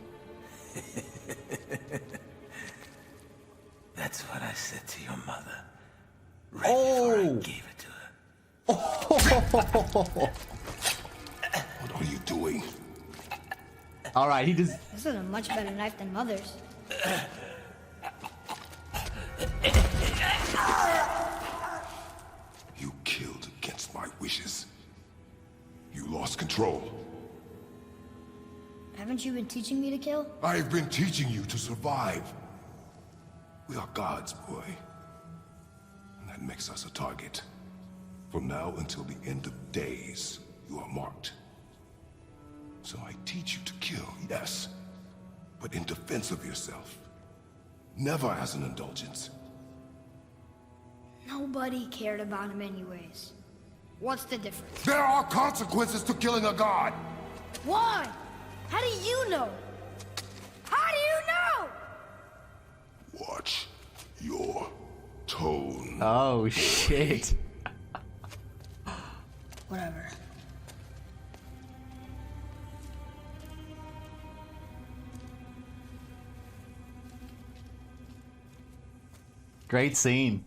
[SPEAKER 10] That's what I said to your mother. Right before I gave it to her.
[SPEAKER 3] What are you doing?
[SPEAKER 1] Alright, he just...
[SPEAKER 2] This is a much better knife than Mother's.
[SPEAKER 3] You killed against my wishes. You lost control.
[SPEAKER 2] Haven't you been teaching me to kill?
[SPEAKER 3] I've been teaching you to survive. We are gods, boy. And that makes us a target. From now until the end of days, you are marked. So I teach you to kill, yes, but in defense of yourself. Never as an indulgence.
[SPEAKER 2] Nobody cared about him anyways. What's the difference?
[SPEAKER 3] There are consequences to killing a god!
[SPEAKER 2] Why? How do you know? How do you know?
[SPEAKER 3] Watch your tone.
[SPEAKER 1] Oh, shit.
[SPEAKER 2] Whatever.
[SPEAKER 1] Great scene.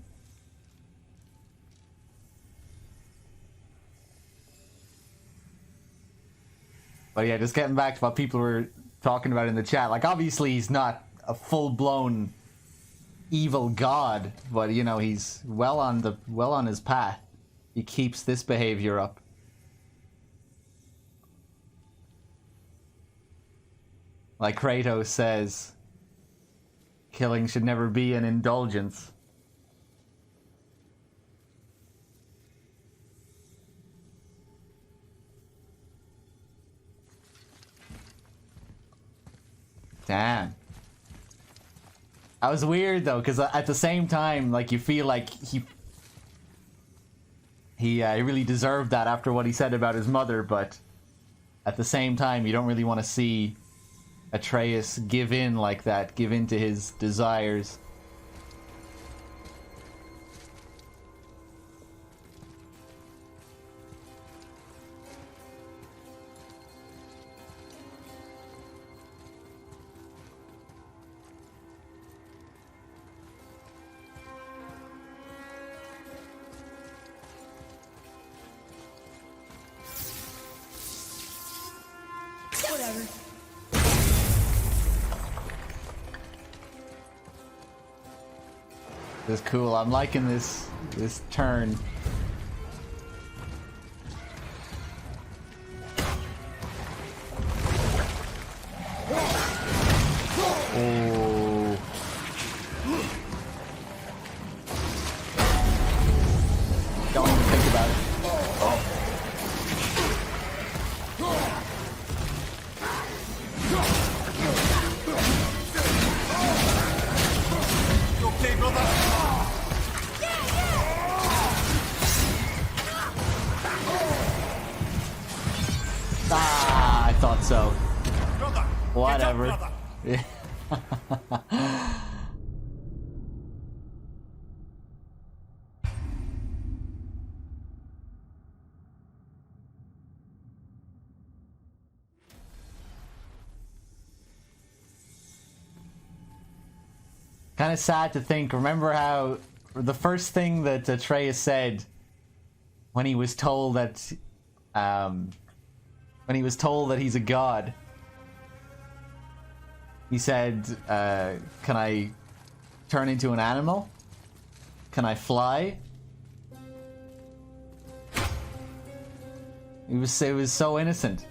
[SPEAKER 1] But yeah, just getting back to what people were talking about in the chat. Like, obviously he's not a full-blown evil god, but you know, he's well on his path. He keeps this behavior up. Like Kratos says, killing should never be an indulgence. Damn. That was weird though, because at the same time, like, you feel like he really deserved that after what he said about his mother, but at the same time, you don't really want to see Atreus give in like that, give in to his desires.
[SPEAKER 2] Whatever.
[SPEAKER 1] This is cool. I'm liking this turn. Oh. Don't even think about it. Oh.
[SPEAKER 7] Okay, brother?
[SPEAKER 1] Ah, I thought so.
[SPEAKER 7] Brother!
[SPEAKER 1] Whatever.
[SPEAKER 7] Get up, brother.
[SPEAKER 1] Yeah. Kind of sad to think. Remember how the first thing that Atreus said when he was told that he's a god, he said, "Can I turn into an animal? Can I fly?" It was so innocent.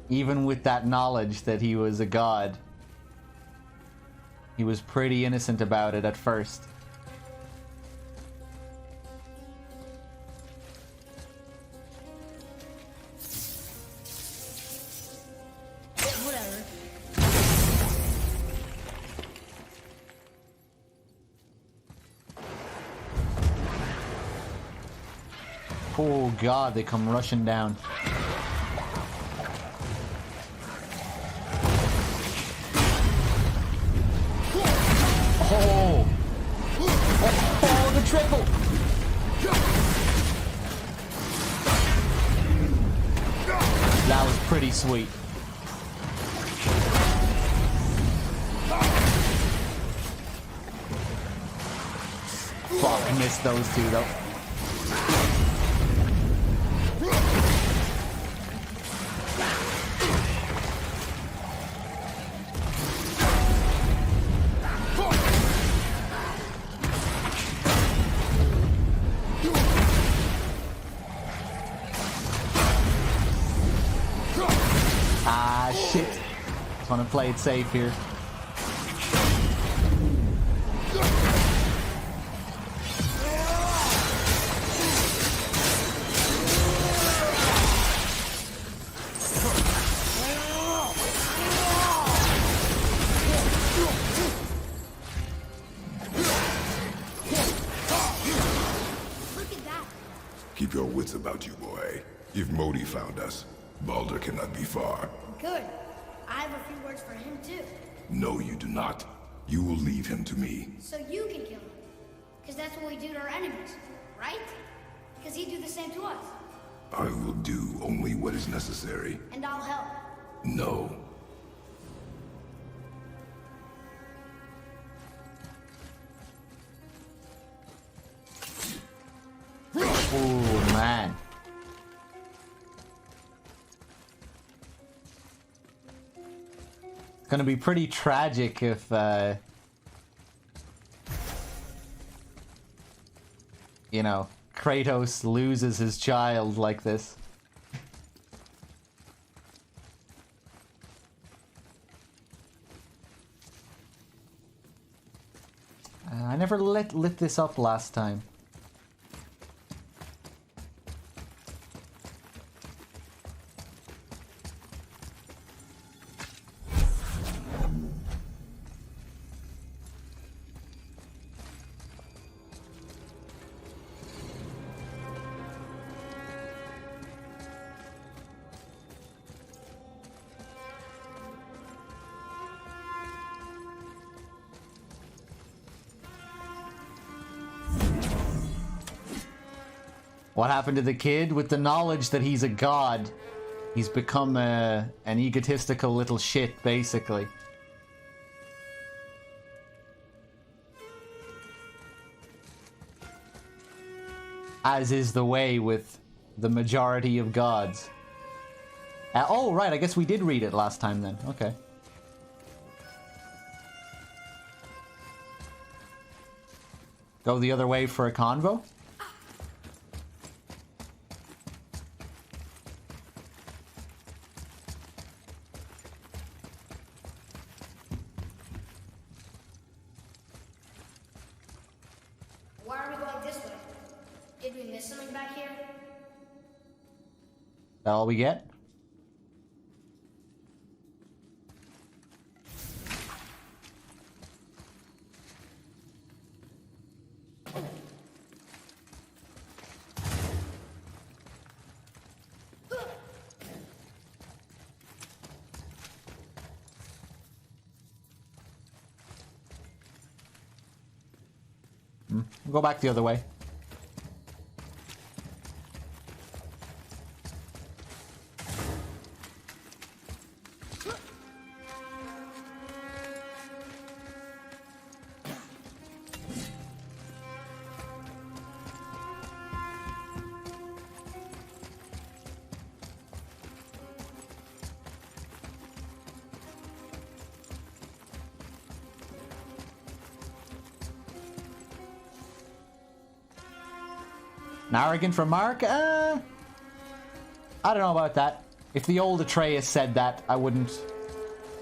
[SPEAKER 1] Even with that knowledge that he was a god, he was pretty innocent about it at first.
[SPEAKER 2] Whatever.
[SPEAKER 1] Oh god, they come rushing down. Oh! Oh, the triple! That was pretty sweet. Fuck, missed those two though. Ah, shit. Just want to play it safe here.
[SPEAKER 3] wits about you, boy. If Modi found us, Baldur cannot be far.
[SPEAKER 2] Good. I have a few words for him, too.
[SPEAKER 3] No, you do not. You will leave him to me.
[SPEAKER 2] So you can kill him. Because that's what we do to our enemies, right? Because he'd do the same to us.
[SPEAKER 3] I will do only what is necessary.
[SPEAKER 2] And I'll help.
[SPEAKER 3] No.
[SPEAKER 1] Oh, man. It's gonna be pretty tragic if, you know, Kratos loses his child like this. I never lit this up last time. What happened to the kid? With the knowledge that he's a god, he's become an egotistical little shit, basically. As is the way with the majority of gods. Oh, right, I guess we did read it last time then. Okay. Go the other way for a convo?
[SPEAKER 2] Why are we going this way? Did we miss something back here?
[SPEAKER 1] That all we get? We'll go back the other way. Arrogant from Mark? I don't know about that. If the old Atreus said that, I wouldn't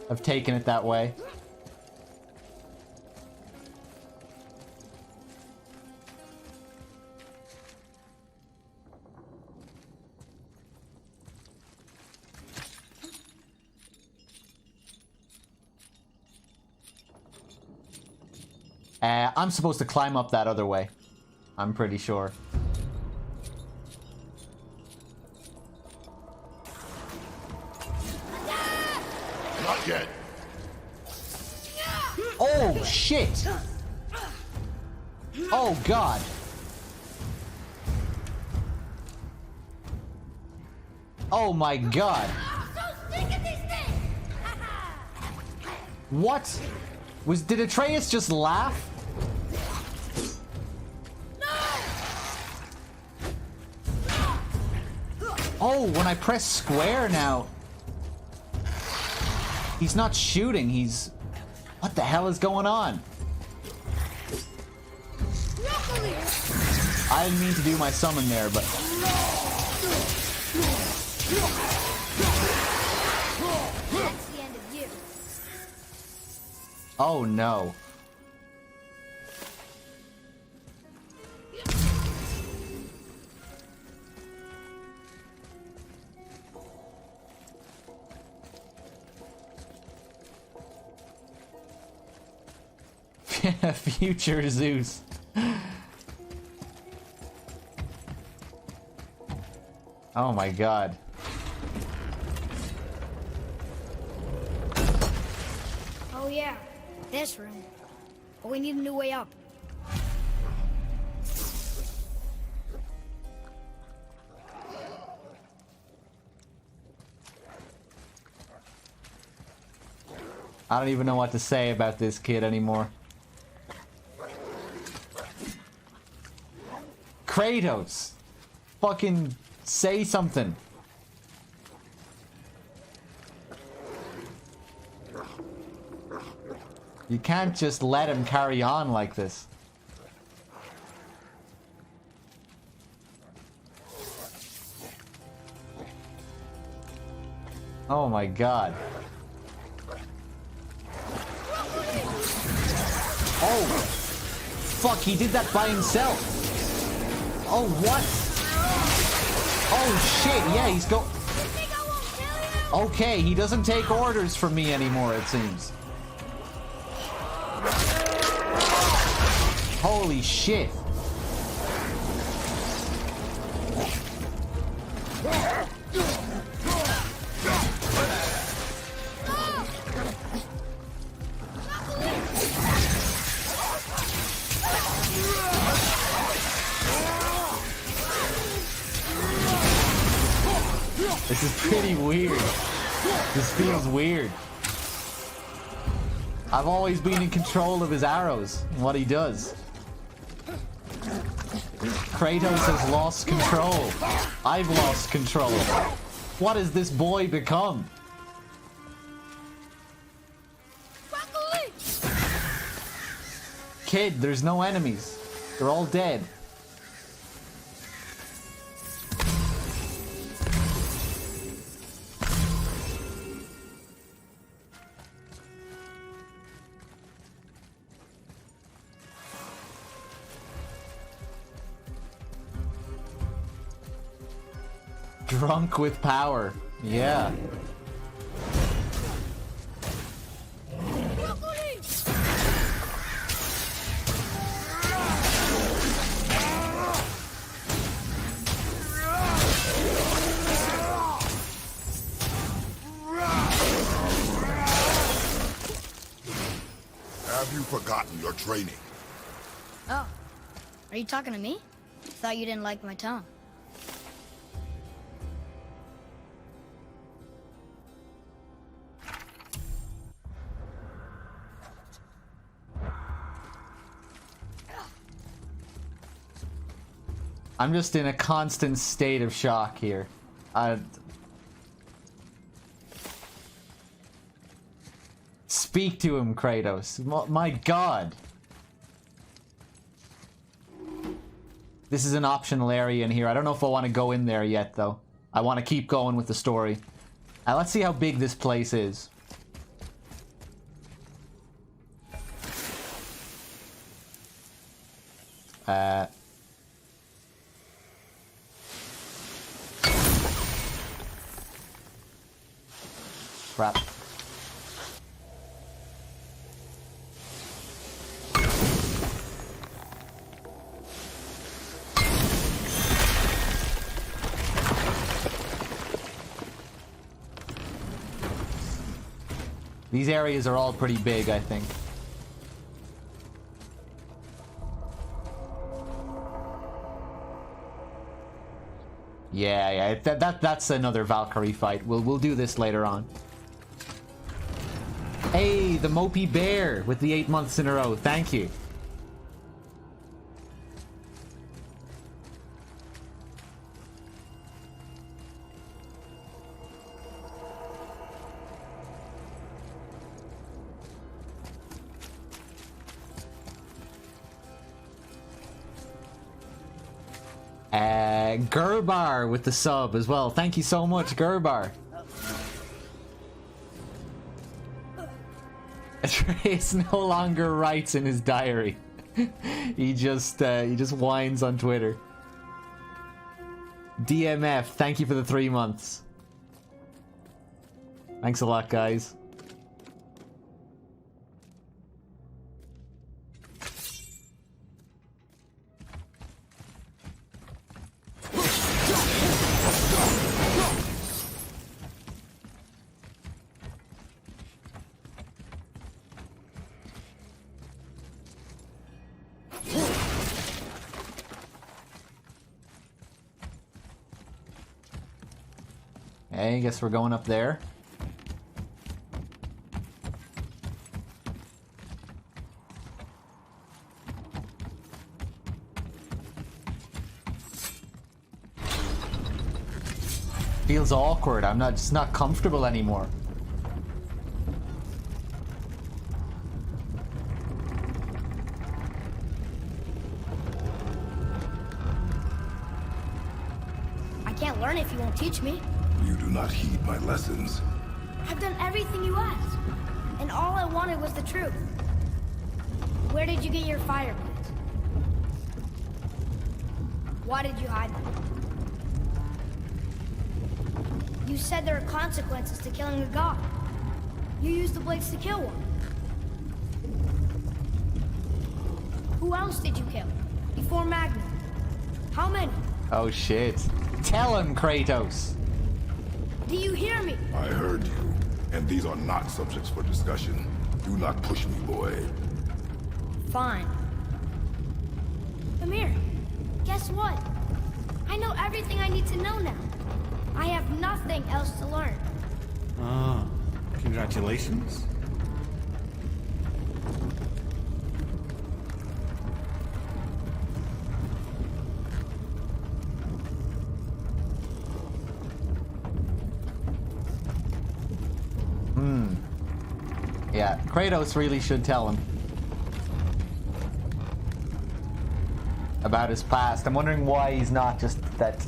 [SPEAKER 1] have taken it that way. I'm supposed to climb up that other way. I'm pretty sure.
[SPEAKER 3] Not yet.
[SPEAKER 1] Oh, shit! Oh, God. Oh, my God. What? Did Atreus just laugh? Oh, when I press square now... He's not shooting, he's... What the hell is going on? I didn't mean to do my summon there, but...
[SPEAKER 2] That's the end of you.
[SPEAKER 1] Oh, no. Future Zeus. Oh my god.
[SPEAKER 2] Oh yeah, this room. But we need a new way up.
[SPEAKER 1] I don't even know what to say about this kid anymore. Kratos! Fucking say something. You can't just let him carry on like this. Oh my god. Oh! Fuck, he did that by himself! Oh, what? Oh shit, yeah, he's go- Okay, he doesn't take orders from me anymore, it seems. Holy shit. This is pretty weird. This feels weird. I've always been in control of his arrows and what he does. Kratos has lost control. I've lost control. What has this boy become? Kid, there's no enemies. They're all dead. Drunk with power. Yeah.
[SPEAKER 3] Have you forgotten your training?
[SPEAKER 2] Oh. Are you talking to me? Thought you didn't like my tone.
[SPEAKER 1] I'm just in a constant state of shock here. Speak to him, Kratos. My god. This is an optional area in here. I don't know if I want to go in there yet, though. I want to keep going with the story. Let's see how big this place is. Crap. These areas are all pretty big, I think. Yeah, that's another Valkyrie fight. We'll do this later on. Hey, the mopey bear with the 8 months in a row. Thank you. Gerbar with the sub as well. Thank you so much, Gerbar. Atreus no longer writes in his diary. he just whines on Twitter. DMF, thank you for the 3 months. Thanks a lot, guys. Okay, I guess we're going up there. Feels awkward. I'm not just not comfortable anymore.
[SPEAKER 2] I can't learn if you won't teach me.
[SPEAKER 3] You do not heed my lessons.
[SPEAKER 2] I've done everything you asked, and all I wanted was the truth. Where did you get your fire blades? Why did you hide them? You said there are consequences to killing a god. You used the blades to kill one. Who else did you kill? Before Magnum? How many?
[SPEAKER 1] Oh shit. Tell him, Kratos!
[SPEAKER 2] Do you hear me?
[SPEAKER 3] I heard you, and these are not subjects for discussion. Do not push me, boy.
[SPEAKER 2] Fine. Amir, guess what? I know everything I need to know now. I have nothing else to learn.
[SPEAKER 7] Ah, congratulations.
[SPEAKER 1] Yeah, Kratos really should tell him about his past. I'm wondering why he's not just that.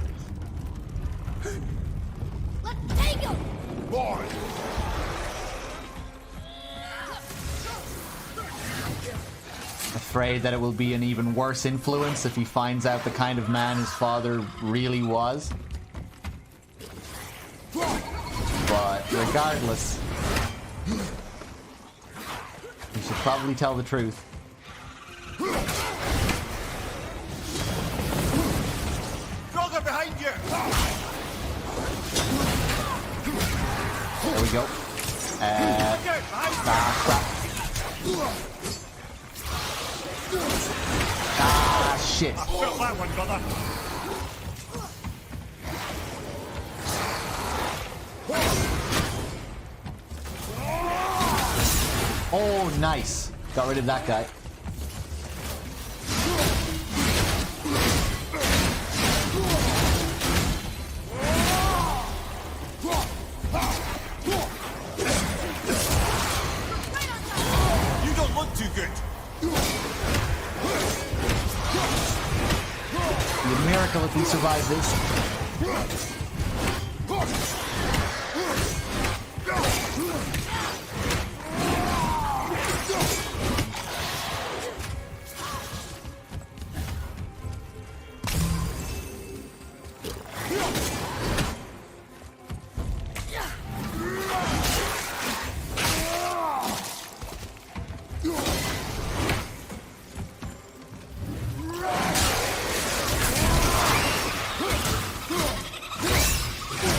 [SPEAKER 2] Let's take him!
[SPEAKER 3] Boy!
[SPEAKER 1] Afraid that it will be an even worse influence if he finds out the kind of man his father really was. But regardless, he should probably tell the truth.
[SPEAKER 4] Frogger behind you!
[SPEAKER 1] There we go.
[SPEAKER 4] Look out, behind you!
[SPEAKER 1] Crap. Ah, shit.
[SPEAKER 4] Felt that one, brother.
[SPEAKER 1] Oh, nice. Got rid of that guy.
[SPEAKER 4] You don't look too good.
[SPEAKER 1] Be a miracle if we survive this.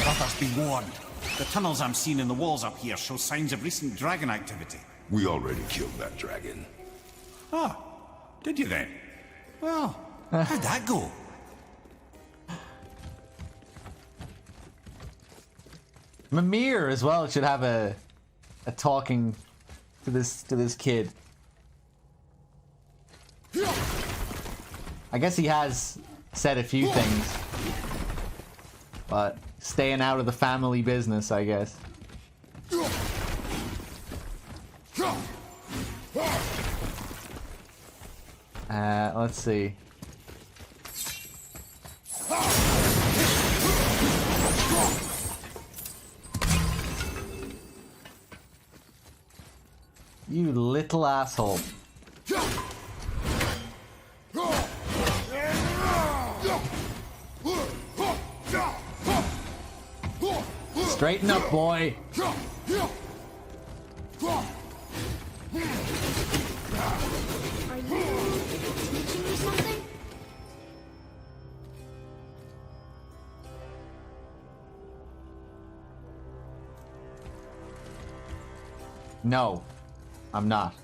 [SPEAKER 7] Arthur's been warned. The tunnels I'm seeing in the walls up here show signs of recent dragon activity.
[SPEAKER 3] We already killed that dragon.
[SPEAKER 7] Ah, did you then? Well, how'd that go?
[SPEAKER 1] Mimir as well should have a talking to this kid. I guess he has said a few things, but staying out of the family business, I guess. Let's see. You little asshole. Straighten up, boy.
[SPEAKER 2] Are you teaching me something?
[SPEAKER 1] No, I'm not.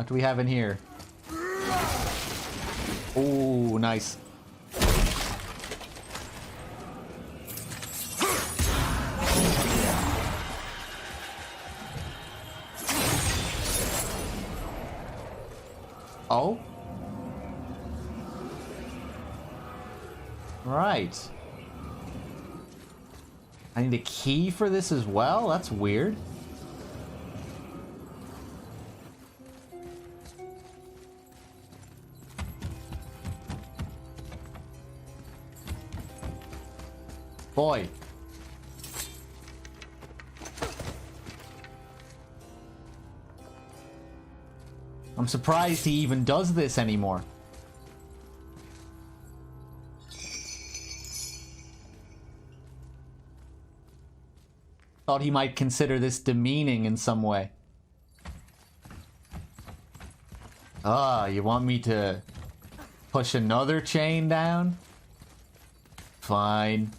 [SPEAKER 1] What do we have in here? Ooh, nice. Oh? Right. I need a key for this as well? That's weird. Boy. I'm surprised he even does this anymore. Thought he might consider this demeaning in some way. Ah, you want me to push another chain down? Fine.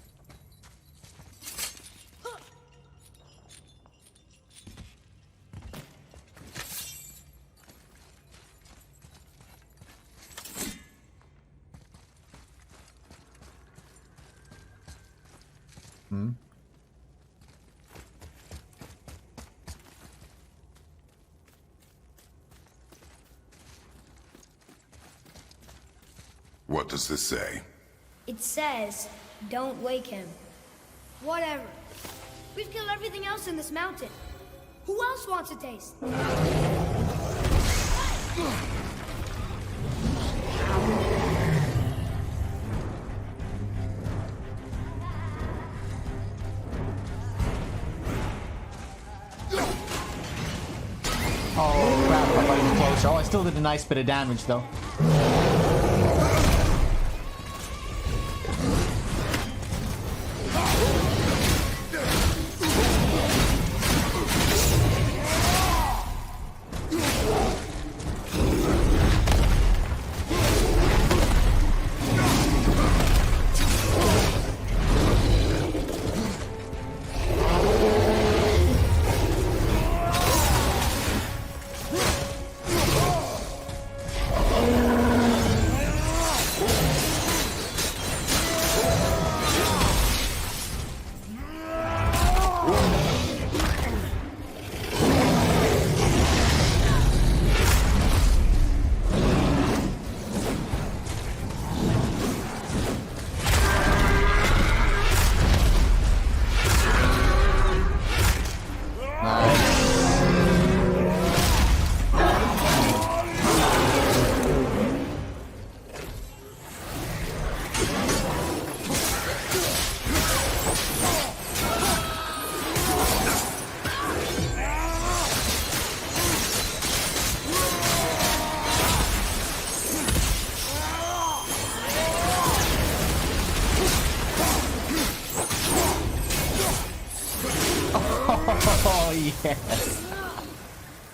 [SPEAKER 3] What does this say?
[SPEAKER 2] It says, don't wake him. Whatever. We've killed everything else in this mountain. Who else wants a taste?
[SPEAKER 1] Oh crap, I thought he was closer. Oh, I still did a nice bit of damage though. Oh, yes.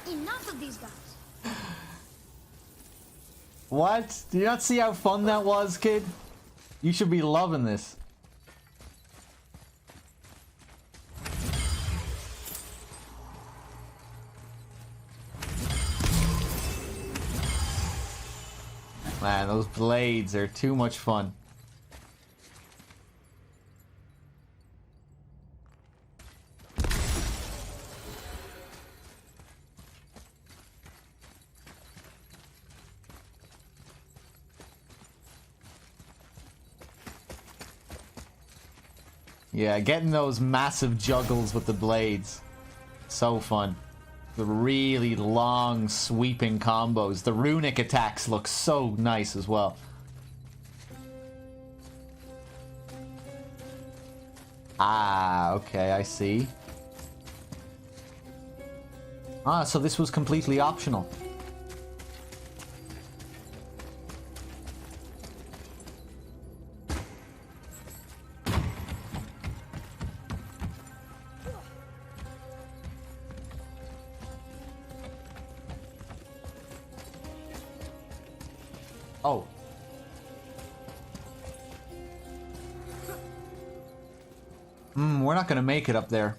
[SPEAKER 2] Enough of these guys.
[SPEAKER 1] What? Do you not see how fun that was, kid? You should be loving this. Man, those blades are too much fun. Yeah, getting those massive juggles with the blades. So fun. The really long, sweeping combos. The runic attacks look so nice as well. Ah, okay, I see. Ah, so this was completely optional. Oh. We're not gonna make it up there.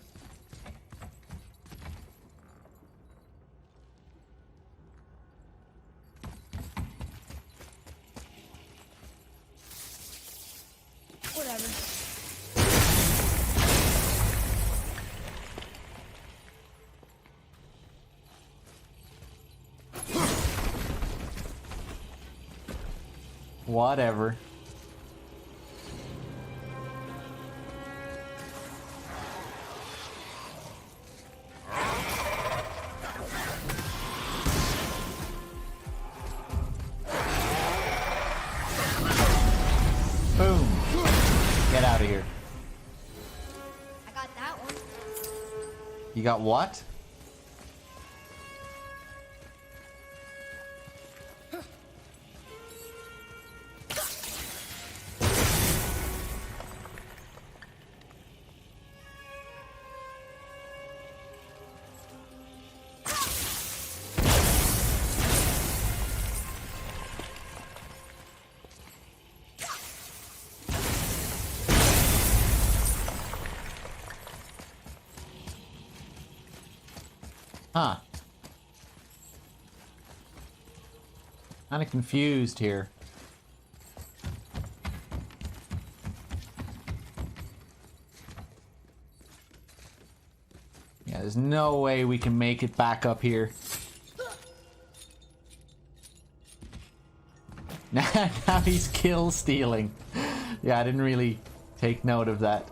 [SPEAKER 1] Whatever. Boom. Get out of here.
[SPEAKER 2] I got that one.
[SPEAKER 1] You got what? Huh. Kinda confused here. Yeah, there's no way we can make it back up here. Now he's kill stealing. Yeah, I didn't really take note of that.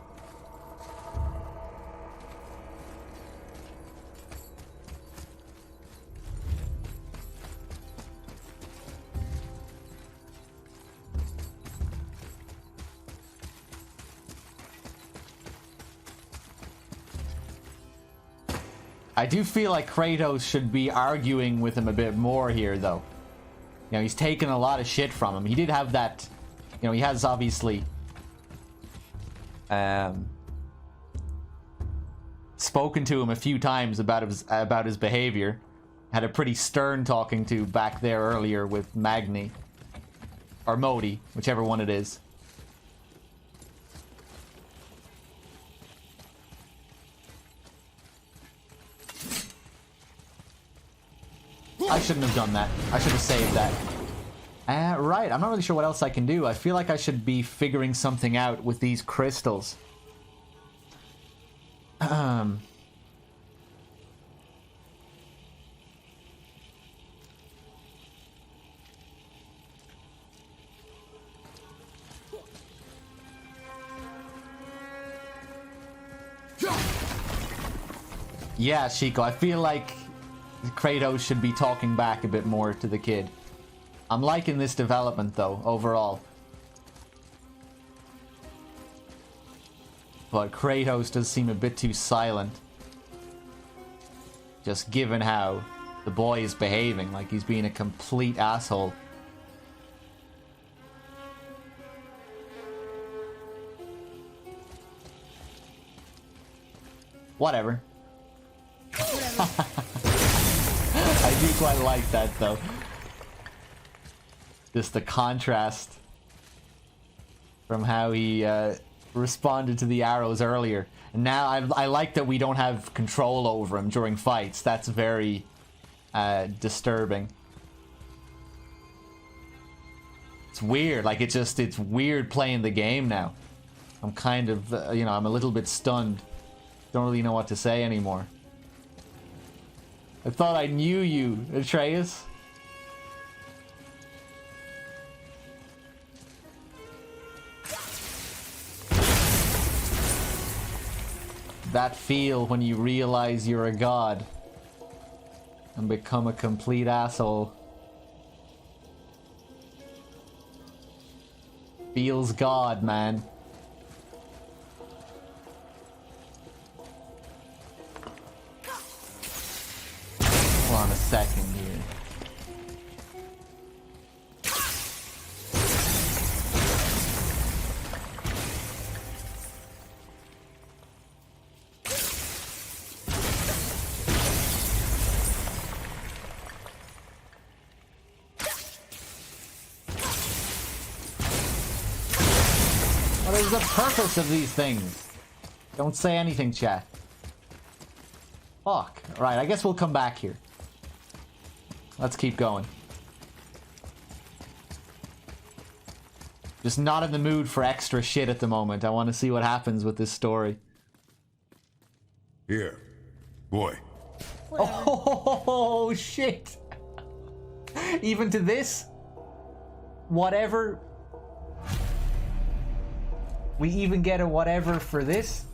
[SPEAKER 1] I do feel like Kratos should be arguing with him a bit more here, though. You know, he's taken a lot of shit from him. He did have that... You know, he has obviously... spoken to him a few times about his behavior. Had a pretty stern talking to back there earlier with Magni. Or Modi, whichever one it is. I shouldn't have done that. I should have saved that. Right, I'm not really sure what else I can do. I feel like I should be figuring something out with these crystals. Yeah, Shiko, I feel like Kratos should be talking back a bit more to the kid. I'm liking this development, though, overall. But Kratos does seem a bit too silent. Just given how the boy is behaving, like he's being a complete asshole. Whatever. I do quite like that, though. Just the contrast from how he responded to the arrows earlier. And now I like that we don't have control over him during fights. That's very disturbing. It's weird. Like, it's weird playing the game now. I'm kind of, you know, I'm a little bit stunned. Don't really know what to say anymore. I thought I knew you, Atreus. That feel when you realize you're a god and become a complete asshole. Feels god, man. Hold on a second here. What is the purpose of these things? Don't say anything, chat. Fuck. Right, I guess we'll come back here. Let's keep going. Just not in the mood for extra shit at the moment. I want to see what happens with this story.
[SPEAKER 3] Here, boy.
[SPEAKER 1] Oh, shit. Even to this? Whatever We even get a whatever for this.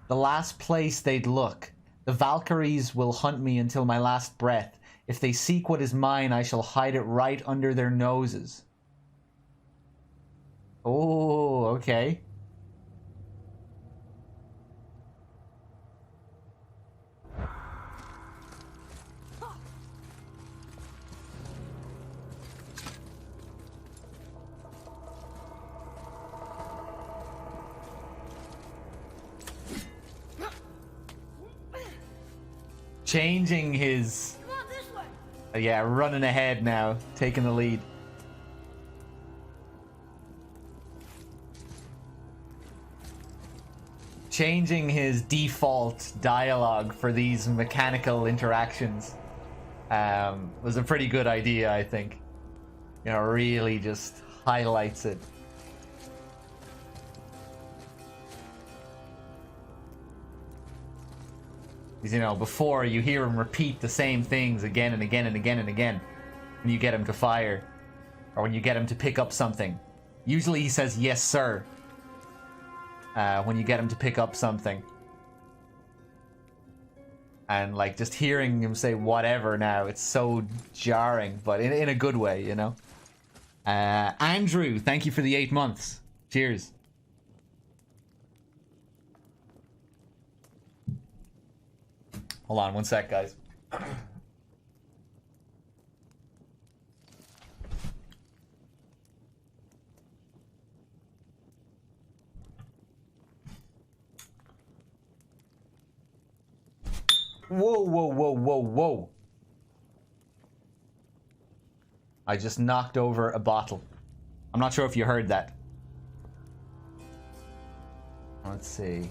[SPEAKER 1] The last place they'd look. The Valkyries will hunt me until my last breath. If they seek what is mine, I shall hide it right under their noses. Oh, okay. Changing his...
[SPEAKER 2] Come on, this way.
[SPEAKER 1] Yeah, running ahead now, taking the lead. Changing his default dialogue for these mechanical interactions was a pretty good idea, I think. You know, really just highlights it. Because, you know, before you hear him repeat the same things again and again and again and again when you get him to fire or when you get him to pick up something. Usually he says, yes, sir, when you get him to pick up something. And, like, just hearing him say whatever now, it's so jarring, but in a good way, you know? Andrew, thank you for the 8 months. Cheers. Hold on one sec, guys. Whoa, whoa, whoa, whoa, whoa. I just knocked over a bottle. I'm not sure if you heard that. Let's see.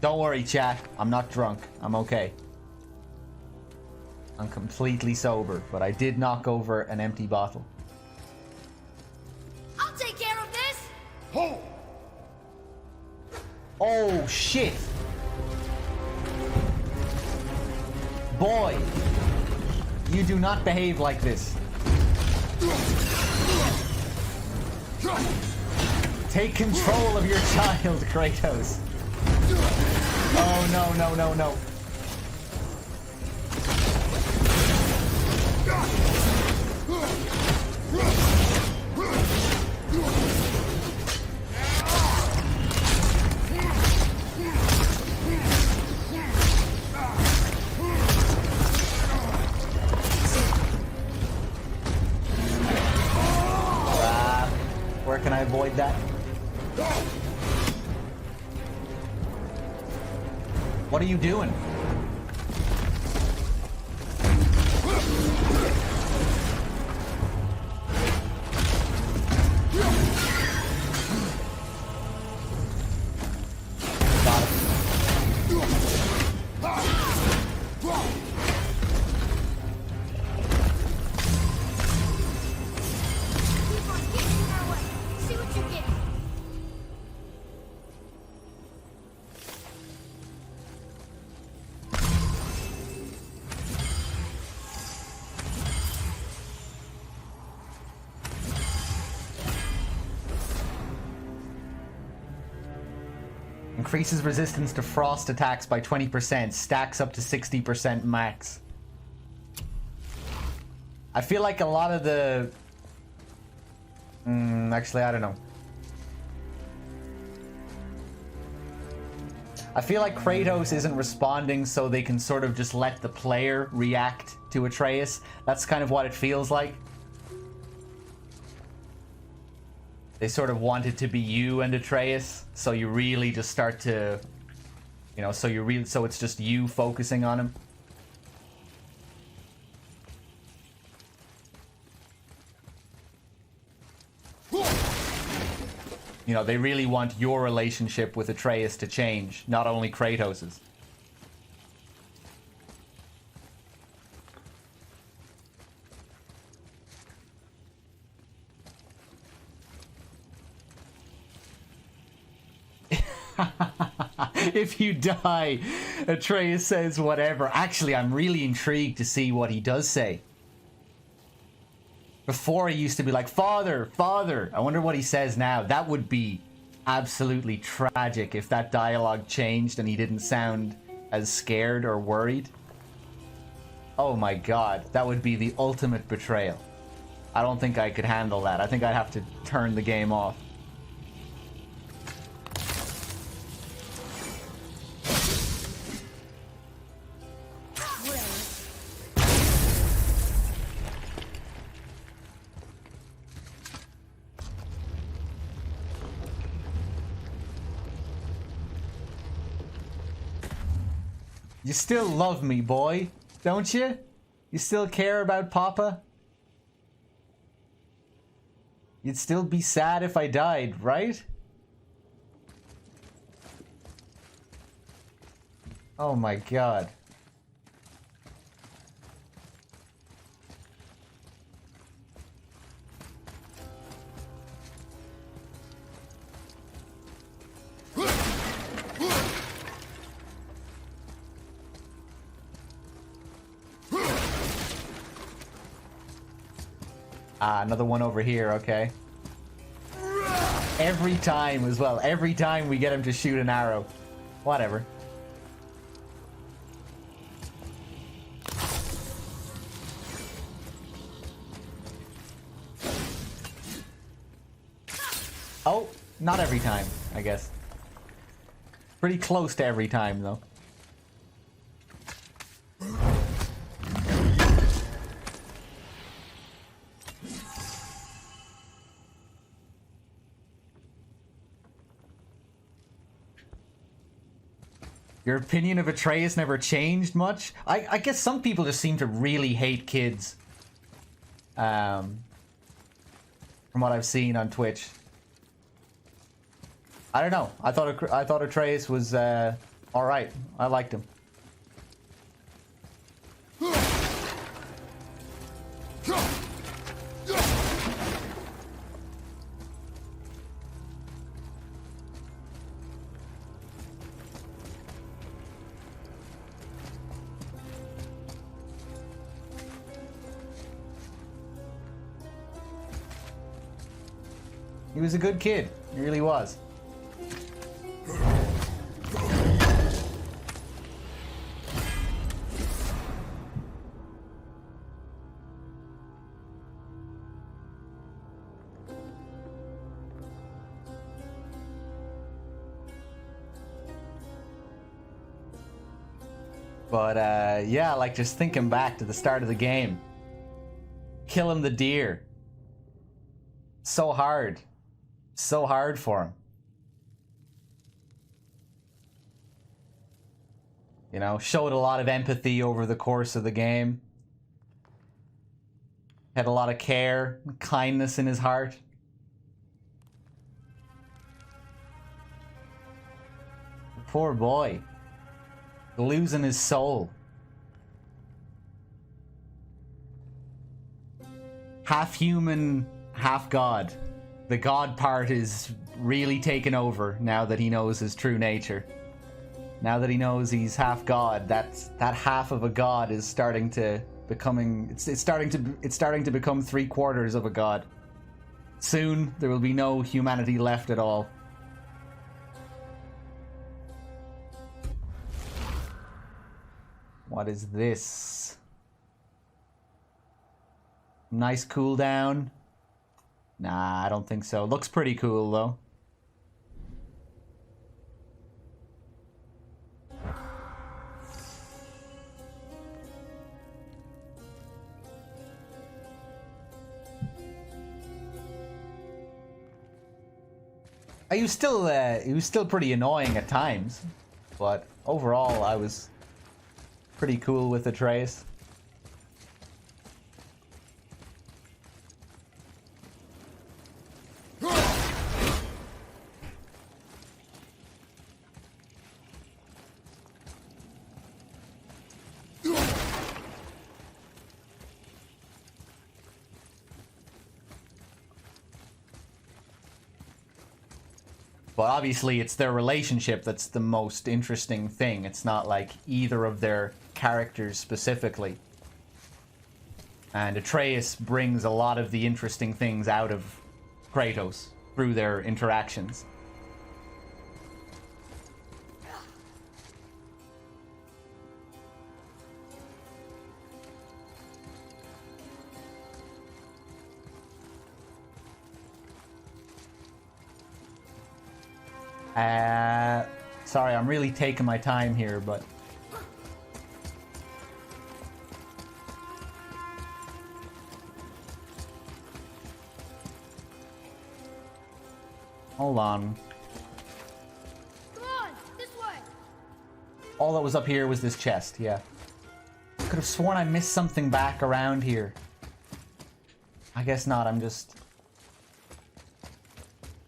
[SPEAKER 1] Don't worry, chat. I'm not drunk. I'm okay. I'm completely sober, but I did knock over an empty bottle.
[SPEAKER 2] I'll take care of this.
[SPEAKER 4] Ho!
[SPEAKER 1] Oh, shit! Boy! You do not behave like this. Take control of your child, Kratos. Oh, no, no, no, no. Where can I avoid that? What are you doing? Got it.
[SPEAKER 2] Keep on getting in our way. See what you get.
[SPEAKER 1] Increases resistance to frost attacks by 20%. Stacks up to 60% max. I feel like a lot of the... actually, I don't know. I feel like Kratos isn't responding so they can sort of just let the player react to Atreus. That's kind of what it feels like. They sort of want it to be you and Atreus, so you really just start to, you know, so it's just you focusing on him. You know, they really want your relationship with Atreus to change, not only Kratos's. If you die, Atreus says whatever. Actually, I'm really intrigued to see what he does say. Before he used to be like, "Father, father." I wonder what he says now. That would be absolutely tragic if that dialogue changed and he didn't sound as scared or worried. Oh my god, that would be the ultimate betrayal. I don't think I could handle that. I think I'd have to turn the game off. You still love me, boy, don't you? You still care about Papa? You'd still be sad if I died, right? Oh my god. Ah, another one over here, okay. Every time as well. Every time we get him to shoot an arrow. Whatever. Oh, not every time, I guess. Pretty close to every time, though. Your opinion of Atreus never changed much? I guess some people just seem to really hate kids. From what I've seen on Twitch. I don't know. I thought Atreus was alright. I liked him. He was a good kid. He really was. But, yeah, like, just thinking back to the start of the game. Killing the deer. So hard. So hard for him. You know, showed a lot of empathy over the course of the game. Had a lot of care, kindness in his heart. Poor boy. Losing his soul. Half human, half god. The god part is really taken over now that he knows his true nature. Now that he knows he's half god, that half of a god is starting to it's starting to become 3/4 of a god. Soon there will be no humanity left at all. What is this? Nice cooldown. Nah, I don't think so. Looks pretty cool, though. He was still pretty annoying at times, but overall, I was pretty cool with Atreus. But obviously it's their relationship that's the most interesting thing. It's not like either of their characters specifically. And Atreus brings a lot of the interesting things out of Kratos through their interactions. Sorry, I'm really taking my time here, but... Hold on.
[SPEAKER 2] Come on, this way.
[SPEAKER 1] All that was up here was this chest, yeah. I could have sworn I missed something back around here. I guess not, I'm just...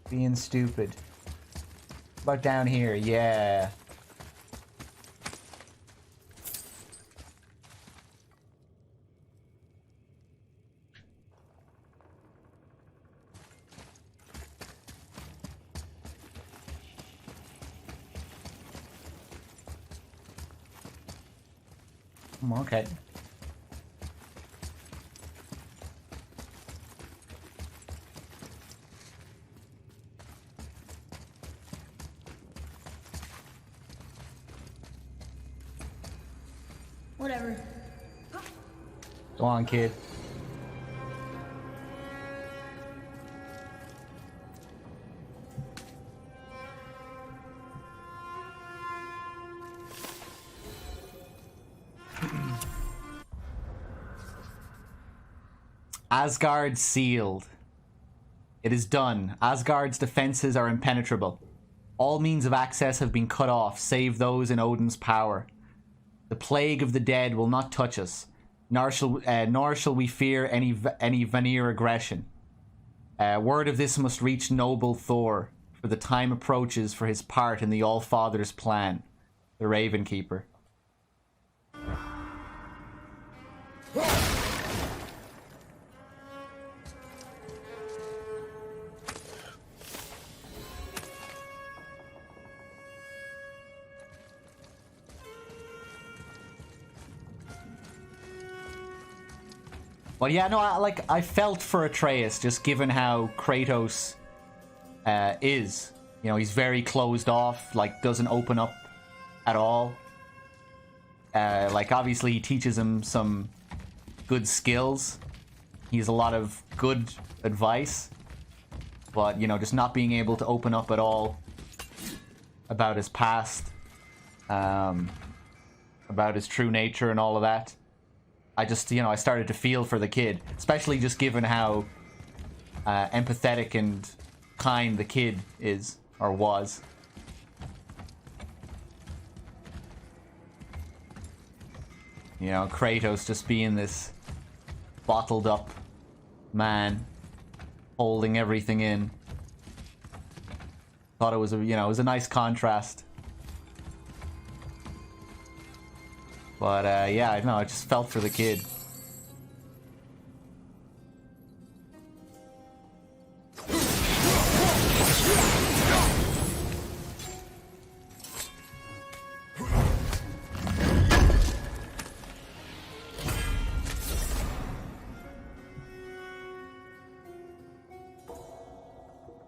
[SPEAKER 1] being stupid. About down here, yeah. Okay.
[SPEAKER 2] Whatever.
[SPEAKER 1] Go on, kid. Asgard sealed. It is done. Asgard's defenses are impenetrable. All means of access have been cut off, save those in Odin's power. The plague of the dead will not touch us, nor shall we fear any Vanir aggression. Word of this must reach noble Thor, for the time approaches for his part in the All-Father's plan, the Raven Keeper. But yeah, no, I felt for Atreus, just given how Kratos is. You know, he's very closed off, like, doesn't open up at all. Like, obviously he teaches him some good skills. He has a lot of good advice. But, you know, just not being able to open up at all about his past. About his true nature and all of that. I just, you know, I started to feel for the kid, especially just given how empathetic and kind the kid is, or was. You know, Kratos just being this bottled up man, holding everything in. Thought it was a, you know, it was a nice contrast. But, yeah, I know, I just felt for the kid.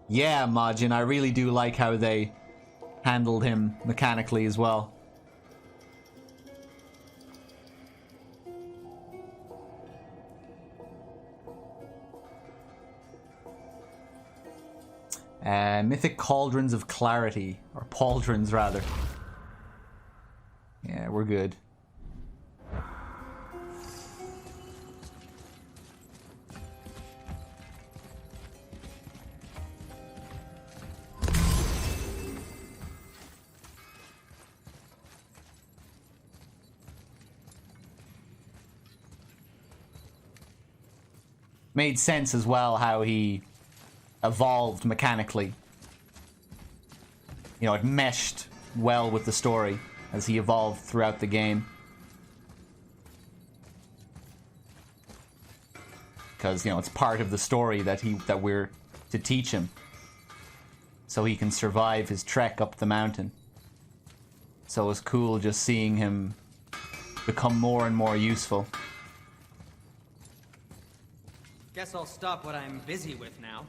[SPEAKER 1] Yeah, Majin, I really do like how they handled him mechanically as well. Mythic Cauldrons of Clarity. Or Pauldrons, rather. Yeah, we're good. Made sense as well how he evolved mechanically. You know, it meshed well with the story as he evolved throughout the game. Because, you know, it's part of the story that we're to teach him. So he can survive his trek up the mountain. So it's cool just seeing him become more and more useful.
[SPEAKER 11] Guess I'll stop what I'm busy with now.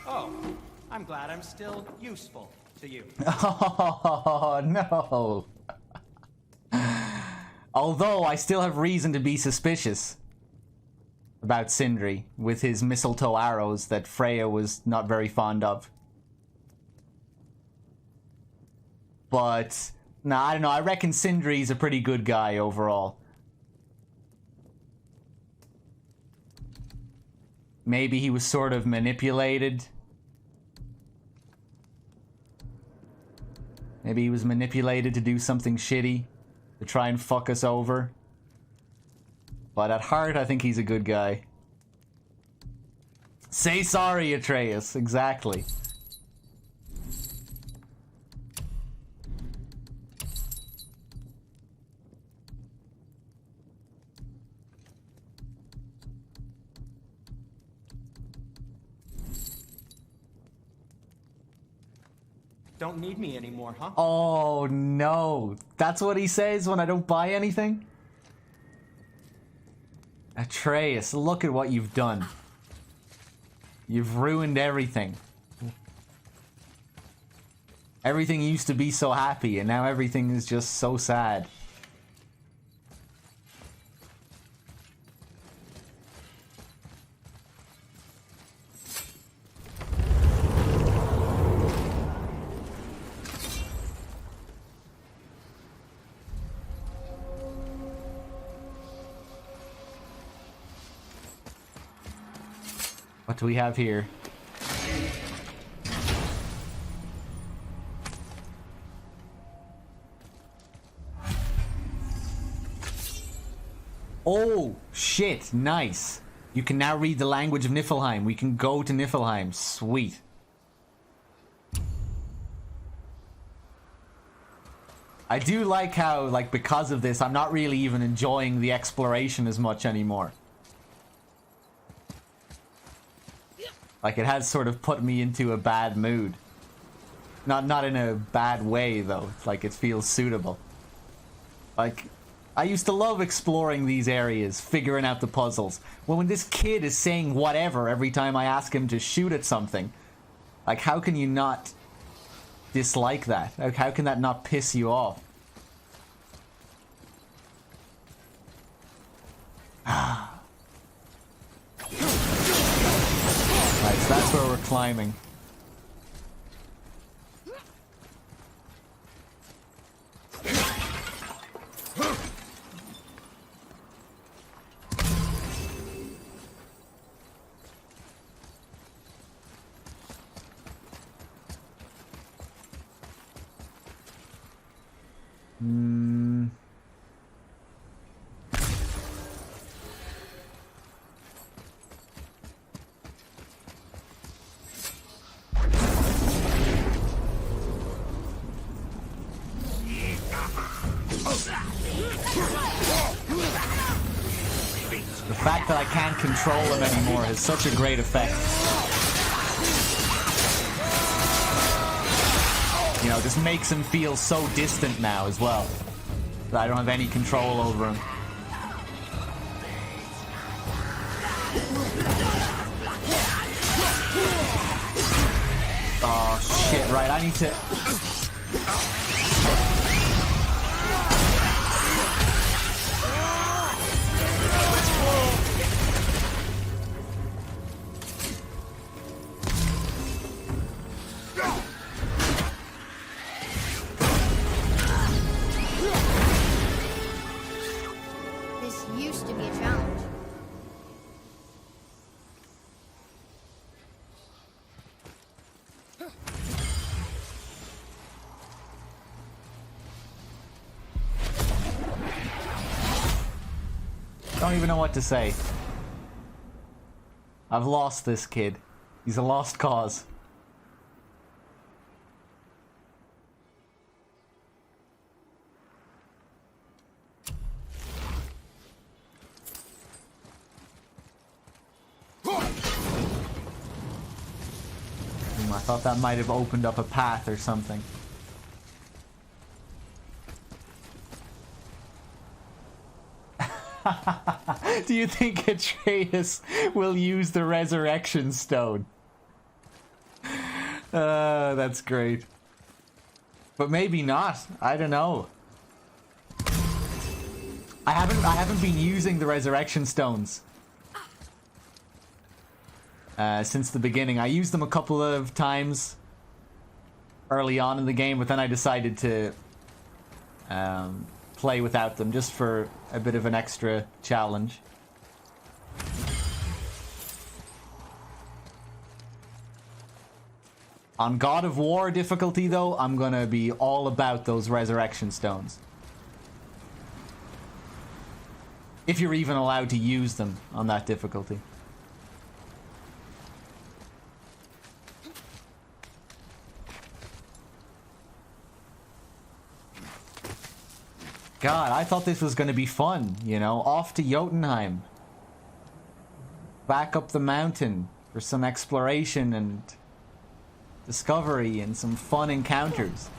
[SPEAKER 11] Oh, I'm glad I'm still useful to you.
[SPEAKER 1] Oh, no. Although I still have reason to be suspicious about Sindri with his mistletoe arrows that Freya was not very fond of. But, nah, I don't know. I reckon Sindri's a pretty good guy overall. Maybe he was sort of manipulated. Maybe he was manipulated to do something shitty, to try and fuck us over. But at heart, I think he's a good guy. Say sorry, Atreus. Exactly.
[SPEAKER 11] Don't need me anymore, huh?
[SPEAKER 1] Oh no. That's what he says when I don't buy anything? Atreus, look at what you've done. You've ruined everything. Everything used to be so happy, and now everything is just so sad. What do we have here? Oh, shit, nice. You can now read the language of Niflheim. We can go to Niflheim. Sweet. I do like how, like, because of this, I'm not really even enjoying the exploration as much anymore. Like, it has sort of put me into a bad mood. Not in a bad way, though. Like, it feels suitable. Like, I used to love exploring these areas, figuring out the puzzles. Well, when this kid is saying whatever every time I ask him to shoot at something, like, how can you not dislike that? Like, how can that not piss you off? Right, so that's where we're climbing. The fact that I can't control him anymore has such a great effect. You know, just makes him feel so distant now as well. That I don't have any control over him. Oh shit, right, I need to...
[SPEAKER 2] This used to be a challenge.
[SPEAKER 1] Don't even know what to say. I've lost this kid. He's a lost cause. I thought that might have opened up a path or something. Do you think Atreus will use the resurrection stone? That's great. But maybe not. I don't know. I haven't been using the resurrection stones since the beginning. I used them a couple of times early on in the game, but then I decided to play without them just for a bit of an extra challenge. On God of War difficulty, though, I'm gonna be all about those resurrection stones. If you're even allowed to use them on that difficulty. God, I thought this was going to be fun, you know? Off to Jotunheim. Back up the mountain for some exploration and discovery and some fun encounters.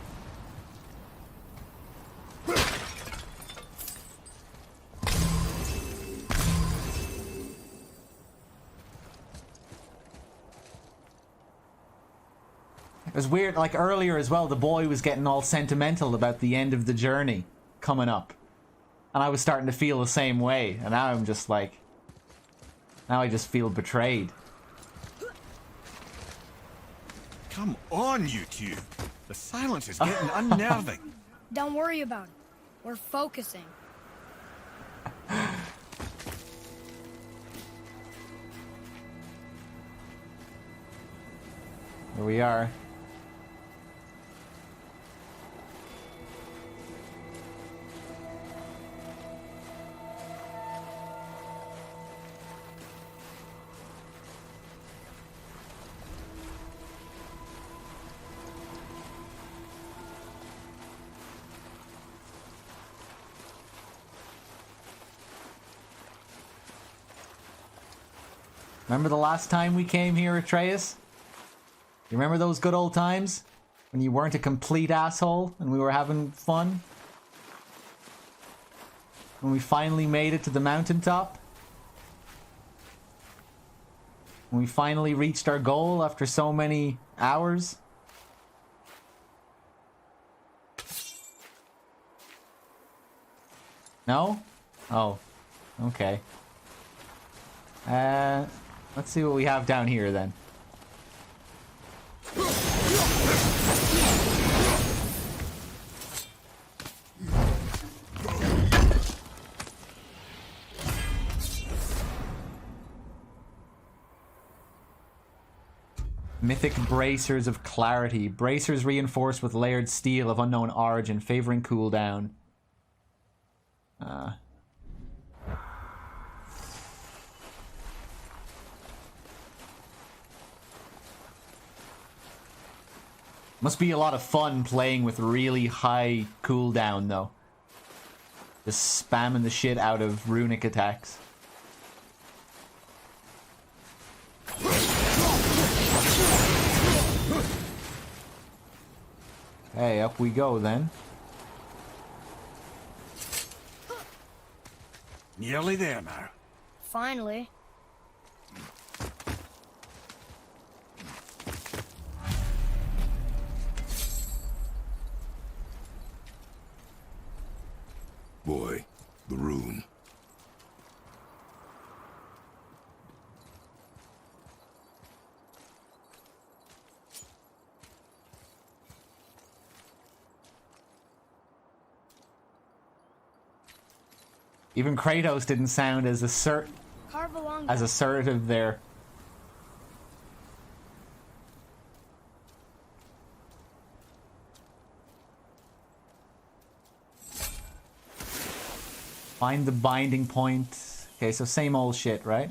[SPEAKER 1] It was weird, like earlier as well, the boy was getting all sentimental about the end of the journey coming up. And I was starting to feel the same way. And now I'm just like... Now I just feel betrayed.
[SPEAKER 7] Come on, you two. The silence is getting unnerving.
[SPEAKER 2] Don't worry about it. We're focusing.
[SPEAKER 1] Here we are. Remember the last time we came here, Atreus? You remember those good old times? When you weren't a complete asshole and we were having fun? When we finally made it to the mountaintop? When we finally reached our goal after so many hours? No? Oh. Okay. Let's see what we have down here then. Mythic bracers of clarity. Bracers reinforced with layered steel of unknown origin, favoring cooldown. Must be a lot of fun playing with really high cooldown, though. Just spamming the shit out of runic attacks. Hey, up we go then.
[SPEAKER 7] Nearly there now.
[SPEAKER 2] Finally.
[SPEAKER 3] Boy, the rune.
[SPEAKER 1] Even Kratos didn't sound as
[SPEAKER 2] Carve along
[SPEAKER 1] as assertive there. Find the binding point. Okay, so same old shit, right?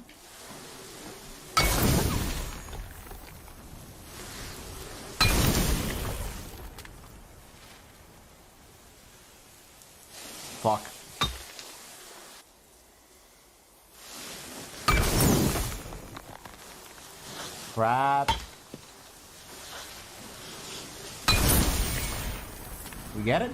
[SPEAKER 1] Fuck. Crap. We get it?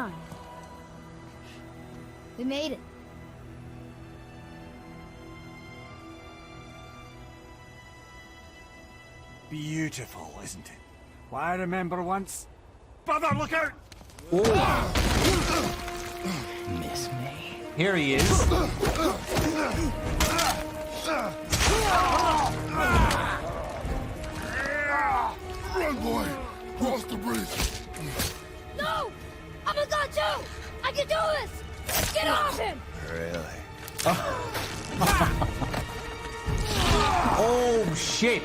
[SPEAKER 2] Jotunheim. We made it.
[SPEAKER 6] Beautiful, isn't it? Why, I remember once... Brother, look out!
[SPEAKER 10] Miss me.
[SPEAKER 1] Here he is.
[SPEAKER 3] Run, boy! Cross the bridge!
[SPEAKER 2] No! I'm a god too! I can do this! Get off him!
[SPEAKER 10] Really?
[SPEAKER 1] Oh, shit.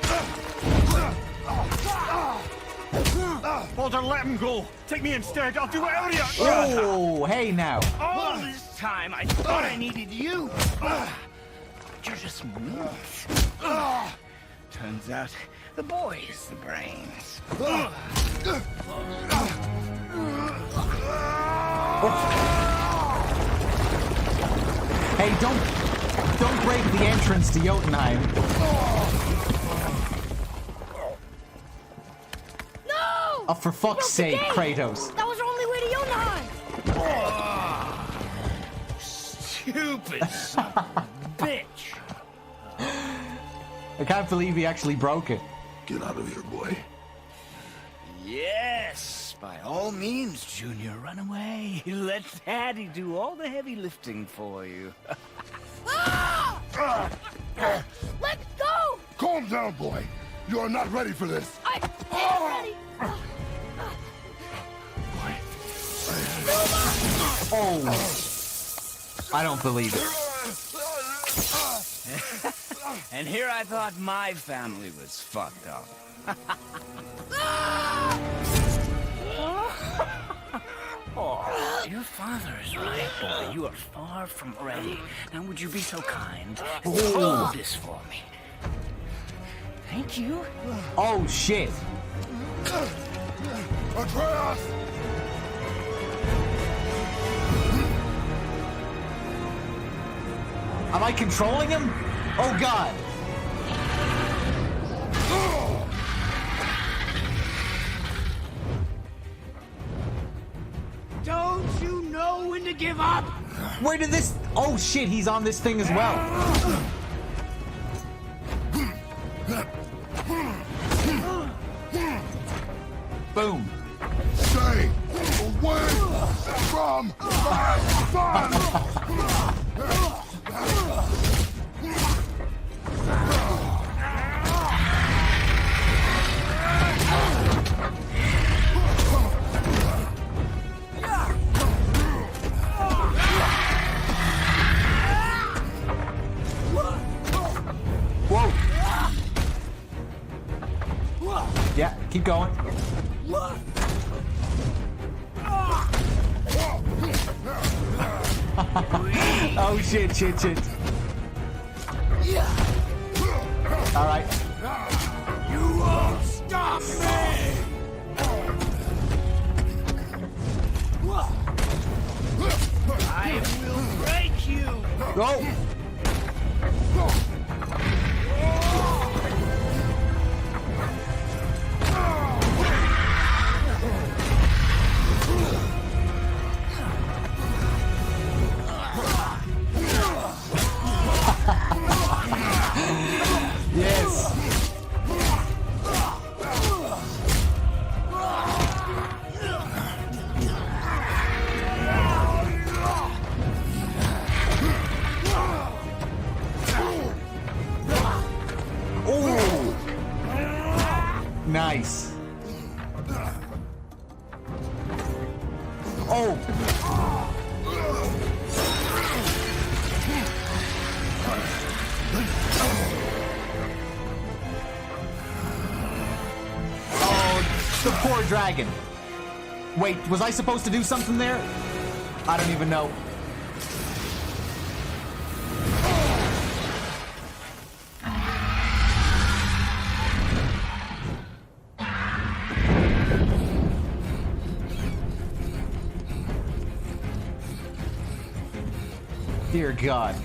[SPEAKER 7] Baldur, let him go. Take me instead. I'll do whatever you...
[SPEAKER 1] Oh, hey now.
[SPEAKER 8] All this time, I thought I needed you. But you're just meat. Turns out the boy's the brains.
[SPEAKER 1] Hey, don't break the entrance to Jotunheim.
[SPEAKER 2] No!
[SPEAKER 1] Oh, for fuck's sake, Kratos.
[SPEAKER 2] That was our only way to Jotunheim!
[SPEAKER 8] Stupid son of a bitch.
[SPEAKER 1] I can't believe he actually broke it.
[SPEAKER 3] Get out of here, boy.
[SPEAKER 8] Yes, by all means, Junior, run away. Let Daddy do all the heavy lifting for you.
[SPEAKER 2] Ah! Let go!
[SPEAKER 3] Calm down, boy. You are not ready for this.
[SPEAKER 2] I am ready!
[SPEAKER 1] Oh. I don't believe it.
[SPEAKER 8] And here I thought my family was fucked up. Oh, your father is right, boy. You are far from ready. Now, would you be so kind and hold this for me? Thank you.
[SPEAKER 1] Oh, shit.
[SPEAKER 3] Atreus!
[SPEAKER 1] Am I controlling him? Oh, God.
[SPEAKER 8] Don't you know when to give up?
[SPEAKER 1] Where did this... Oh, shit, he's on this thing as well. Boom.
[SPEAKER 3] Stay away from my son!
[SPEAKER 1] Whoa. Yeah, keep going. Oh, shit. All right.
[SPEAKER 8] You won't stop me! I will break you!
[SPEAKER 1] Go. Yes. Oh. Nice. Oh. The poor dragon. Wait, was I supposed to do something there? I don't even know. Dear God.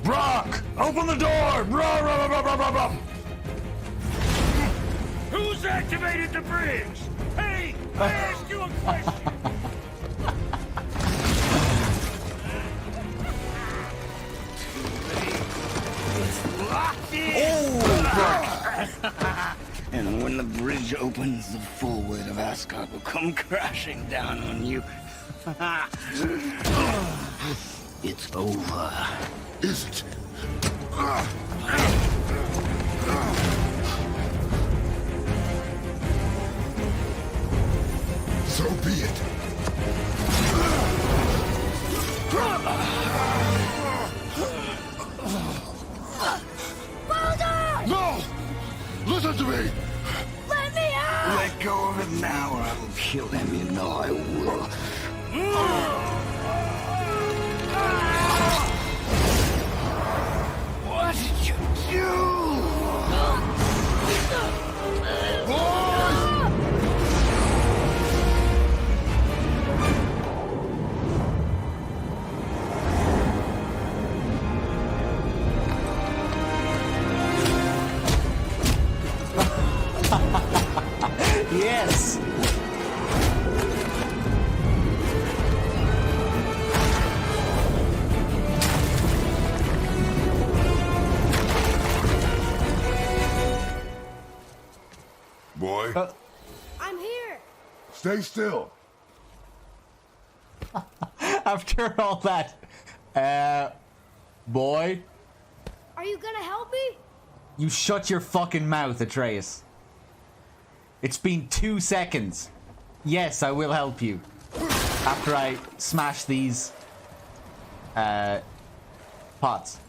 [SPEAKER 3] Brock! Open the door! Rah, rah, rah, rah, rah, rah.
[SPEAKER 8] Who's activated the bridge?
[SPEAKER 4] Ask you a question!
[SPEAKER 8] And when the bridge opens, the full weight of Asgard will come crashing down on you. It's over.
[SPEAKER 3] Is it? So be it.
[SPEAKER 2] Baldur!
[SPEAKER 3] No! Listen to me!
[SPEAKER 2] Let me out!
[SPEAKER 8] Let go of it now, or I will kill him. You know I will. What did you do?
[SPEAKER 1] Yes!
[SPEAKER 3] Boy,
[SPEAKER 2] I'm here!
[SPEAKER 3] stay still.
[SPEAKER 1] After all that, boy,
[SPEAKER 2] Are you gonna help me?
[SPEAKER 1] you shut your fucking mouth, Atreus. It's been 2 seconds. Yes, I will help you. After I smash these, pots.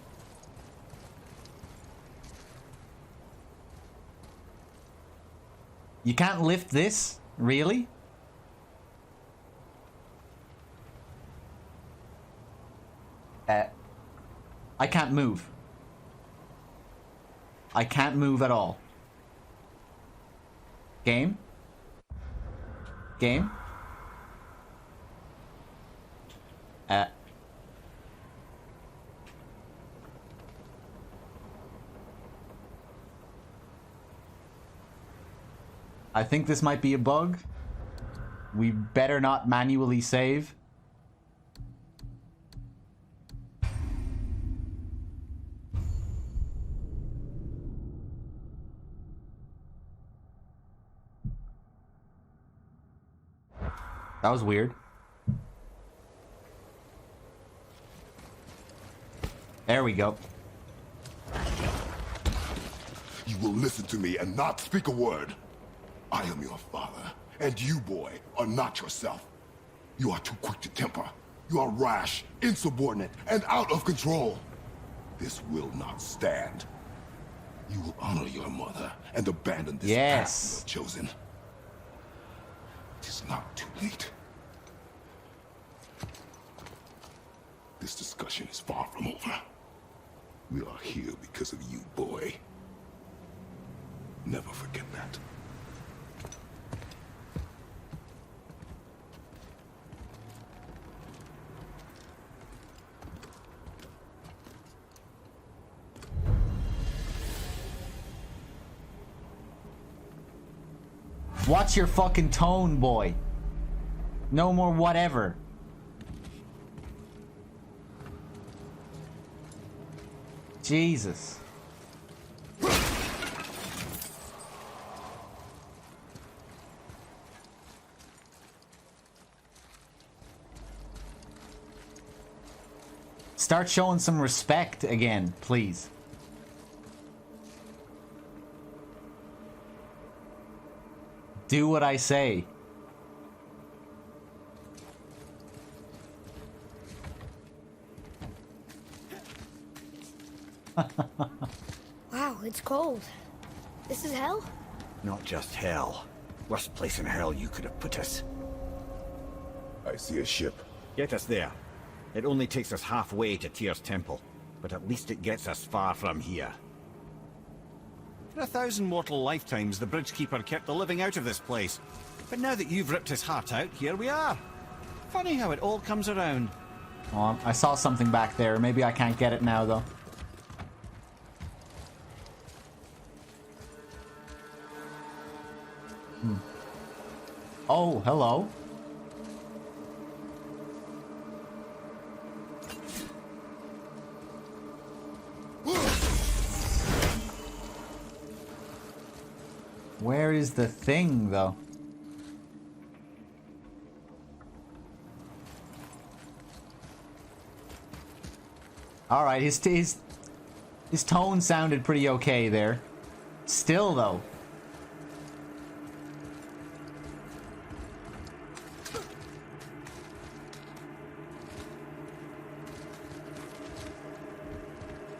[SPEAKER 1] You can't lift this? Really? I can't move. I can't move at all. Game? Game? I think this might be a bug. We better not manually save. That was weird. There we go.
[SPEAKER 3] You will listen to me and not speak a word. I am your father, and you, boy, are not yourself. You are too quick to temper. You are rash, insubordinate, and out of control. This will not stand. You will honor your mother and abandon this path you have chosen. It is not too late. This discussion is far from over. We are here because of you, boy. Never forget that.
[SPEAKER 1] Watch your fucking tone, boy. No more whatever. Jesus. Start showing some respect again, please. Do what I say.
[SPEAKER 2] Wow, it's cold. This is hell?
[SPEAKER 7] Not just hell. Worst place in hell you could have put us.
[SPEAKER 3] I see a ship.
[SPEAKER 7] Get us there. It only takes us halfway to Tyr's temple, but at least it gets us far from here. For 1,000 mortal lifetimes, the Bridgekeeper kept the living out of this place. But now that you've ripped his heart out, here we are. Funny how it all comes around.
[SPEAKER 1] Oh, I saw something back there. Maybe I can't get it now, though. Oh, hello. Where is the thing, though? Alright, his tone sounded pretty okay there. Still, though.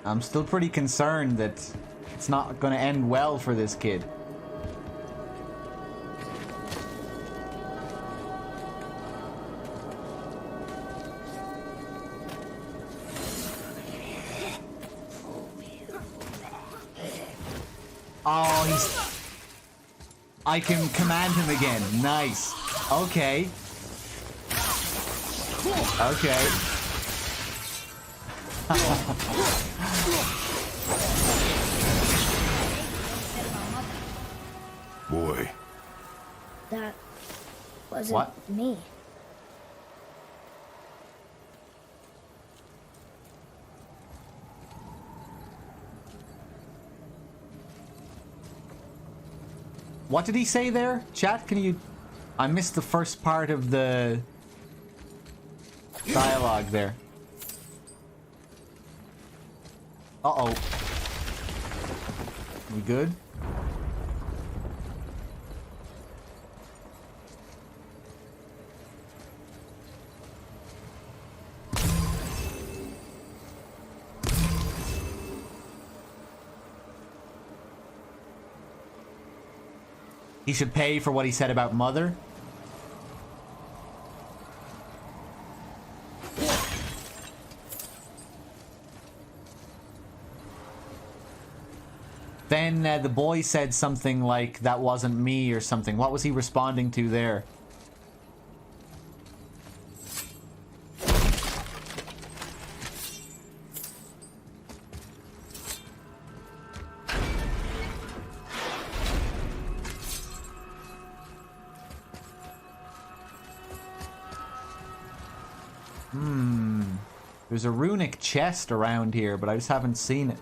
[SPEAKER 1] I'm still pretty concerned that it's not going to end well for this kid. Oh, I can command him again. Nice. Okay. Okay.
[SPEAKER 3] Boy.
[SPEAKER 2] That wasn't
[SPEAKER 1] What?
[SPEAKER 2] me.
[SPEAKER 1] What did he say there? Chat, can you... I missed the first part of the dialogue there. Uh-oh. We good? He should pay for what he said about Mother. Then the boy said something like, that wasn't me or something. What was he responding to there? There's a runic chest around here, but I just haven't seen it.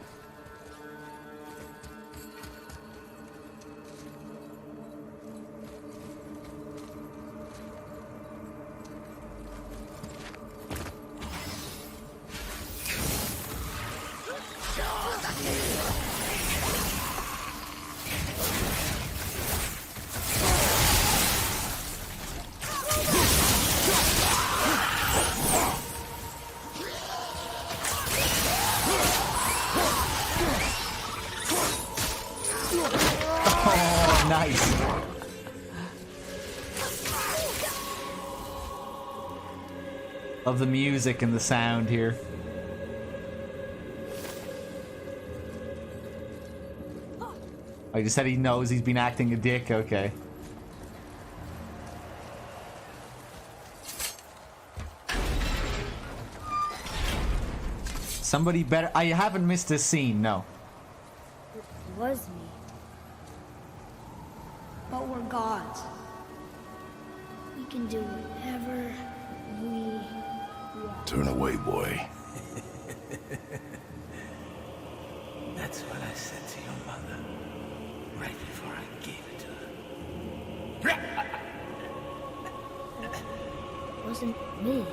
[SPEAKER 1] Of the music and the sound here. I just said he knows he's been acting a dick, okay. Somebody better... I haven't missed a scene, no.
[SPEAKER 2] It was me. But we're gods. We can do whatever we want.
[SPEAKER 3] Turn away, boy.
[SPEAKER 10] That's what I said to your mother right before I gave it to her.
[SPEAKER 2] It wasn't me.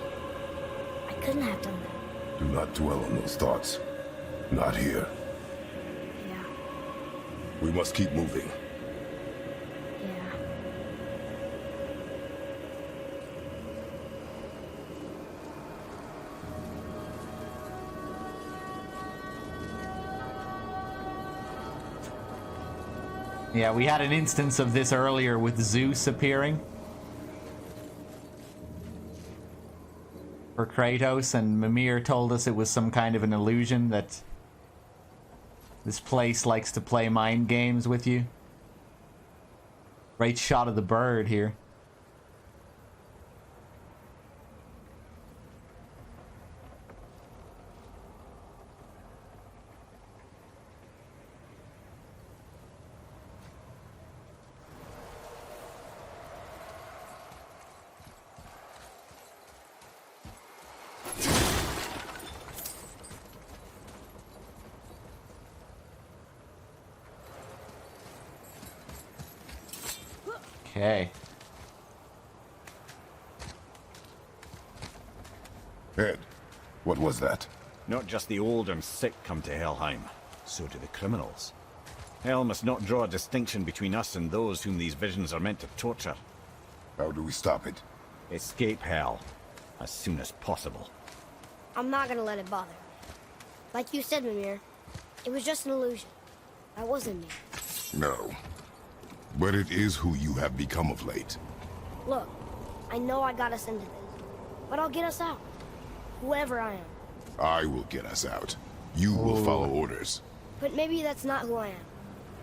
[SPEAKER 2] I couldn't have done that.
[SPEAKER 3] Do not dwell on those thoughts. Not here.
[SPEAKER 2] Yeah.
[SPEAKER 3] We must keep moving.
[SPEAKER 2] Yeah.
[SPEAKER 1] Yeah, we had an instance of this earlier with Zeus appearing for Kratos, and Mimir told us it was some kind of an illusion, that this place likes to play mind games with you. Great shot of the bird here. Okay.
[SPEAKER 3] Ed, what was that?
[SPEAKER 7] Not just the old and sick come to Helheim, so do the criminals. Hell must not draw a distinction between us and those whom these visions are meant to torture.
[SPEAKER 3] How do we stop it?
[SPEAKER 7] Escape Hell as soon as possible.
[SPEAKER 2] I'm not gonna let it bother me. Like you said, Mimir, it was just an illusion. That wasn't me.
[SPEAKER 3] No. But it is who you have become of late.
[SPEAKER 2] Look, I know I got us into this, but I'll get us out. Whoever I am.
[SPEAKER 3] I will get us out. You will follow orders.
[SPEAKER 2] But maybe that's not who I am.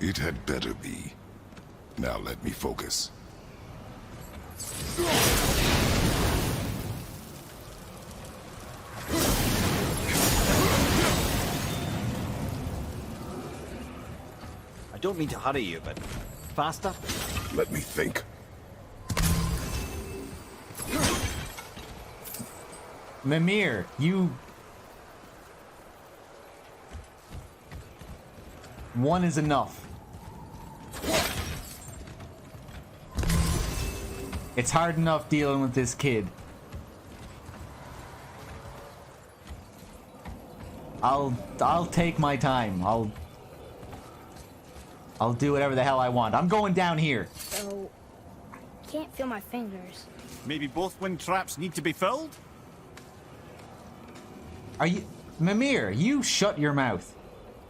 [SPEAKER 3] It had better be. Now let me focus.
[SPEAKER 7] I don't mean to hurry you, but faster?
[SPEAKER 3] Let me think.
[SPEAKER 1] Mimir, you... One is enough. It's hard enough dealing with this kid. I'll take my time. I'll do whatever the hell I want. I'm going down here.
[SPEAKER 2] So, I can't feel my fingers.
[SPEAKER 7] Maybe both wind traps need to be filled?
[SPEAKER 1] Are you... Mimir, you shut your mouth.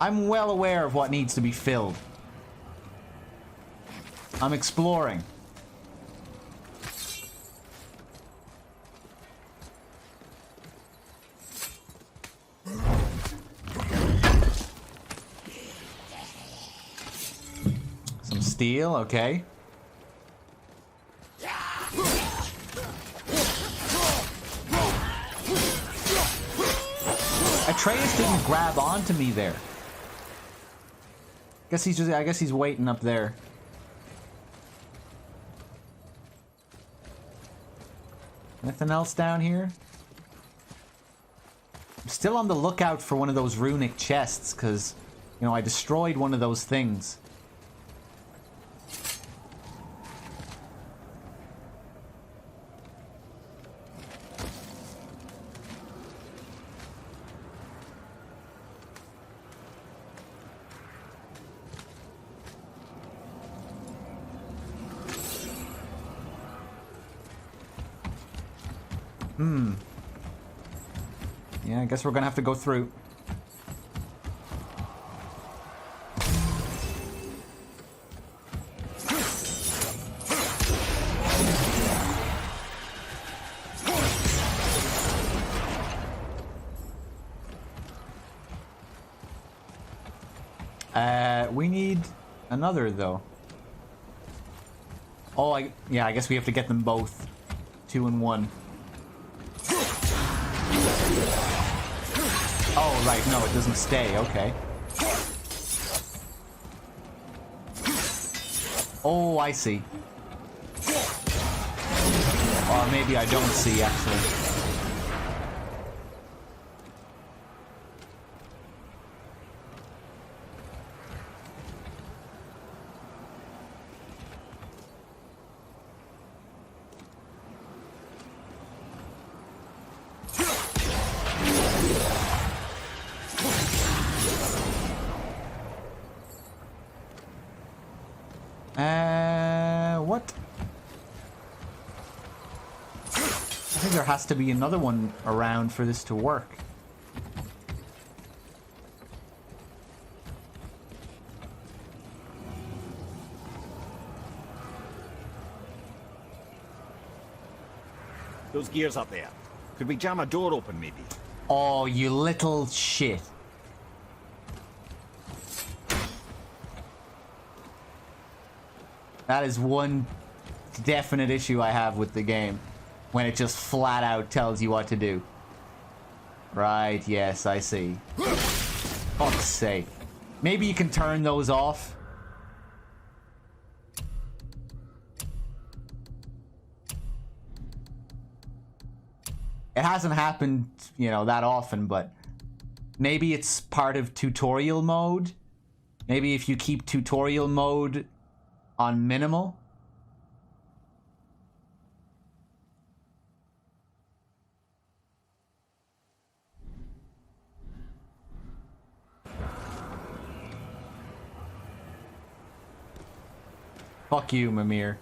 [SPEAKER 1] I'm well aware of what needs to be filled. I'm exploring. Some steel, okay. Atreus didn't grab onto me there. I guess he's waiting up there. Anything else down here? I'm still on the lookout for one of those runic chests, because, you know, I destroyed one of those things. Yeah, I guess we're gonna have to go through. We need another, though. Oh, yeah, I guess we have to get them both. 2 in 1. Oh, right, no, it doesn't stay, okay. Oh, I see. Or maybe I don't see, actually. What? I think there has to be another one around for this to work.
[SPEAKER 7] Those gears up there. Could we jam a door open, maybe?
[SPEAKER 1] Oh, you little shit. That is one definite issue I have with the game. When it just flat out tells you what to do. Right, yes, I see. Fuck's sake. Maybe you can turn those off. It hasn't happened, you know, that often, but maybe it's part of tutorial mode. Maybe if you keep tutorial mode on minimal, Fuck you, Mimir.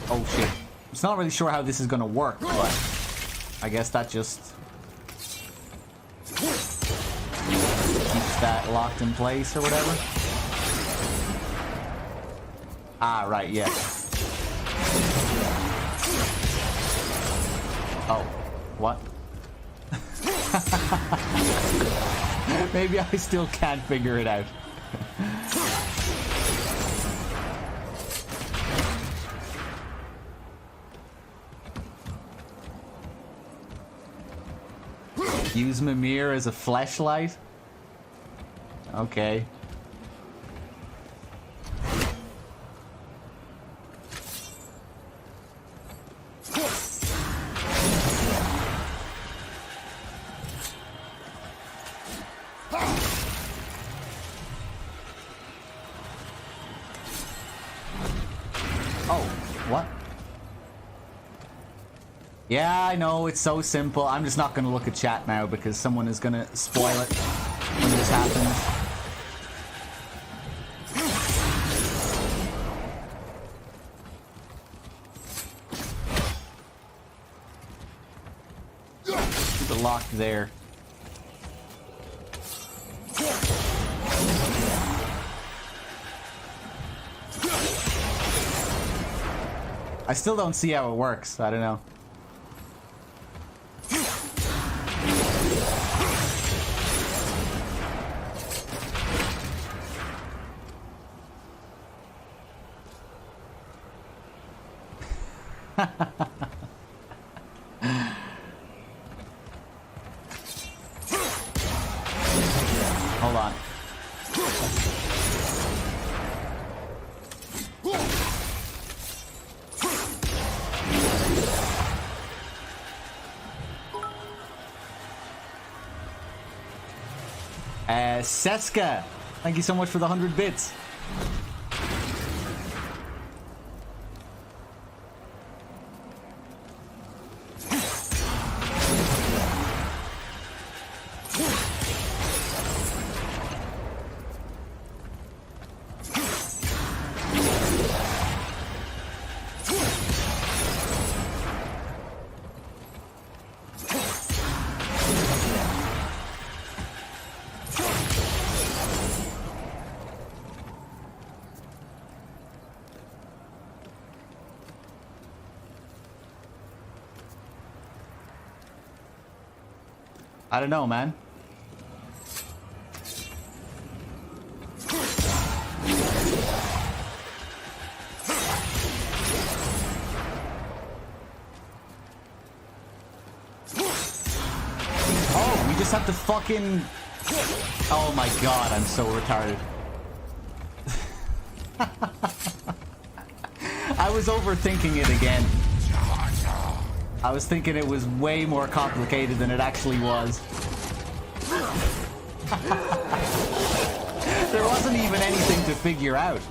[SPEAKER 1] Oh shit. I'm not really sure how this is gonna work, but I guess that just keeps that locked in place or whatever. Ah, right, yeah. Oh, what? Maybe I still can't figure it out. Use Mimir as a fleshlight? Okay. Yeah, I know, it's so simple. I'm just not going to look at chat now because someone is going to spoil it when this happens. Keep it locked there. I still don't see how it works. I don't know. Hold on. Seska, thank you so much for the 100 bits. I don't know, man. Oh, we just have to fucking... Oh my god, I'm so retarded. I was overthinking it again. I was thinking it was way more complicated than it actually was. There wasn't even anything to figure out.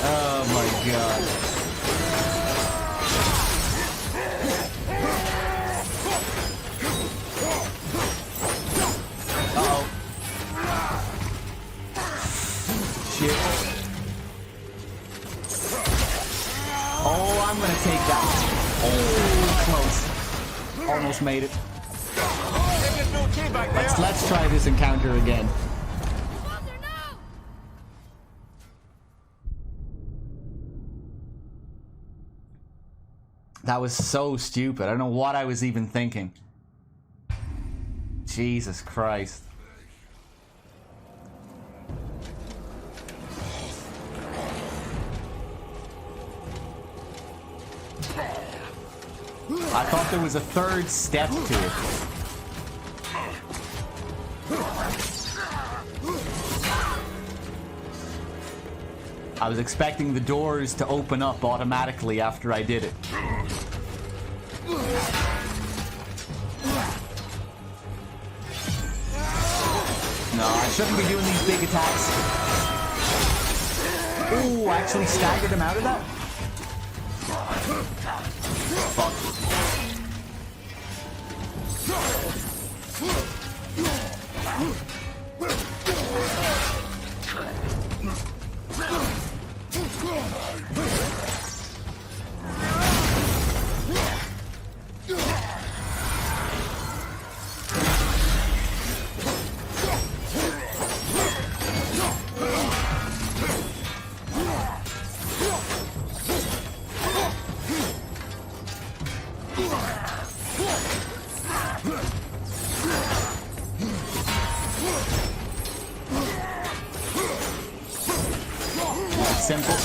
[SPEAKER 1] Oh my god. Uh-oh. Shit. Oh, I'm gonna take that. Oh, close. Almost made it. Let's try this encounter again. That was so stupid. I don't know what I was even thinking. Jesus Christ. I thought there was a third step to it. I was expecting the doors to open up automatically after I did it. No, I shouldn't be doing these big attacks. Ooh, I actually staggered him out of that? Fuck. Simple.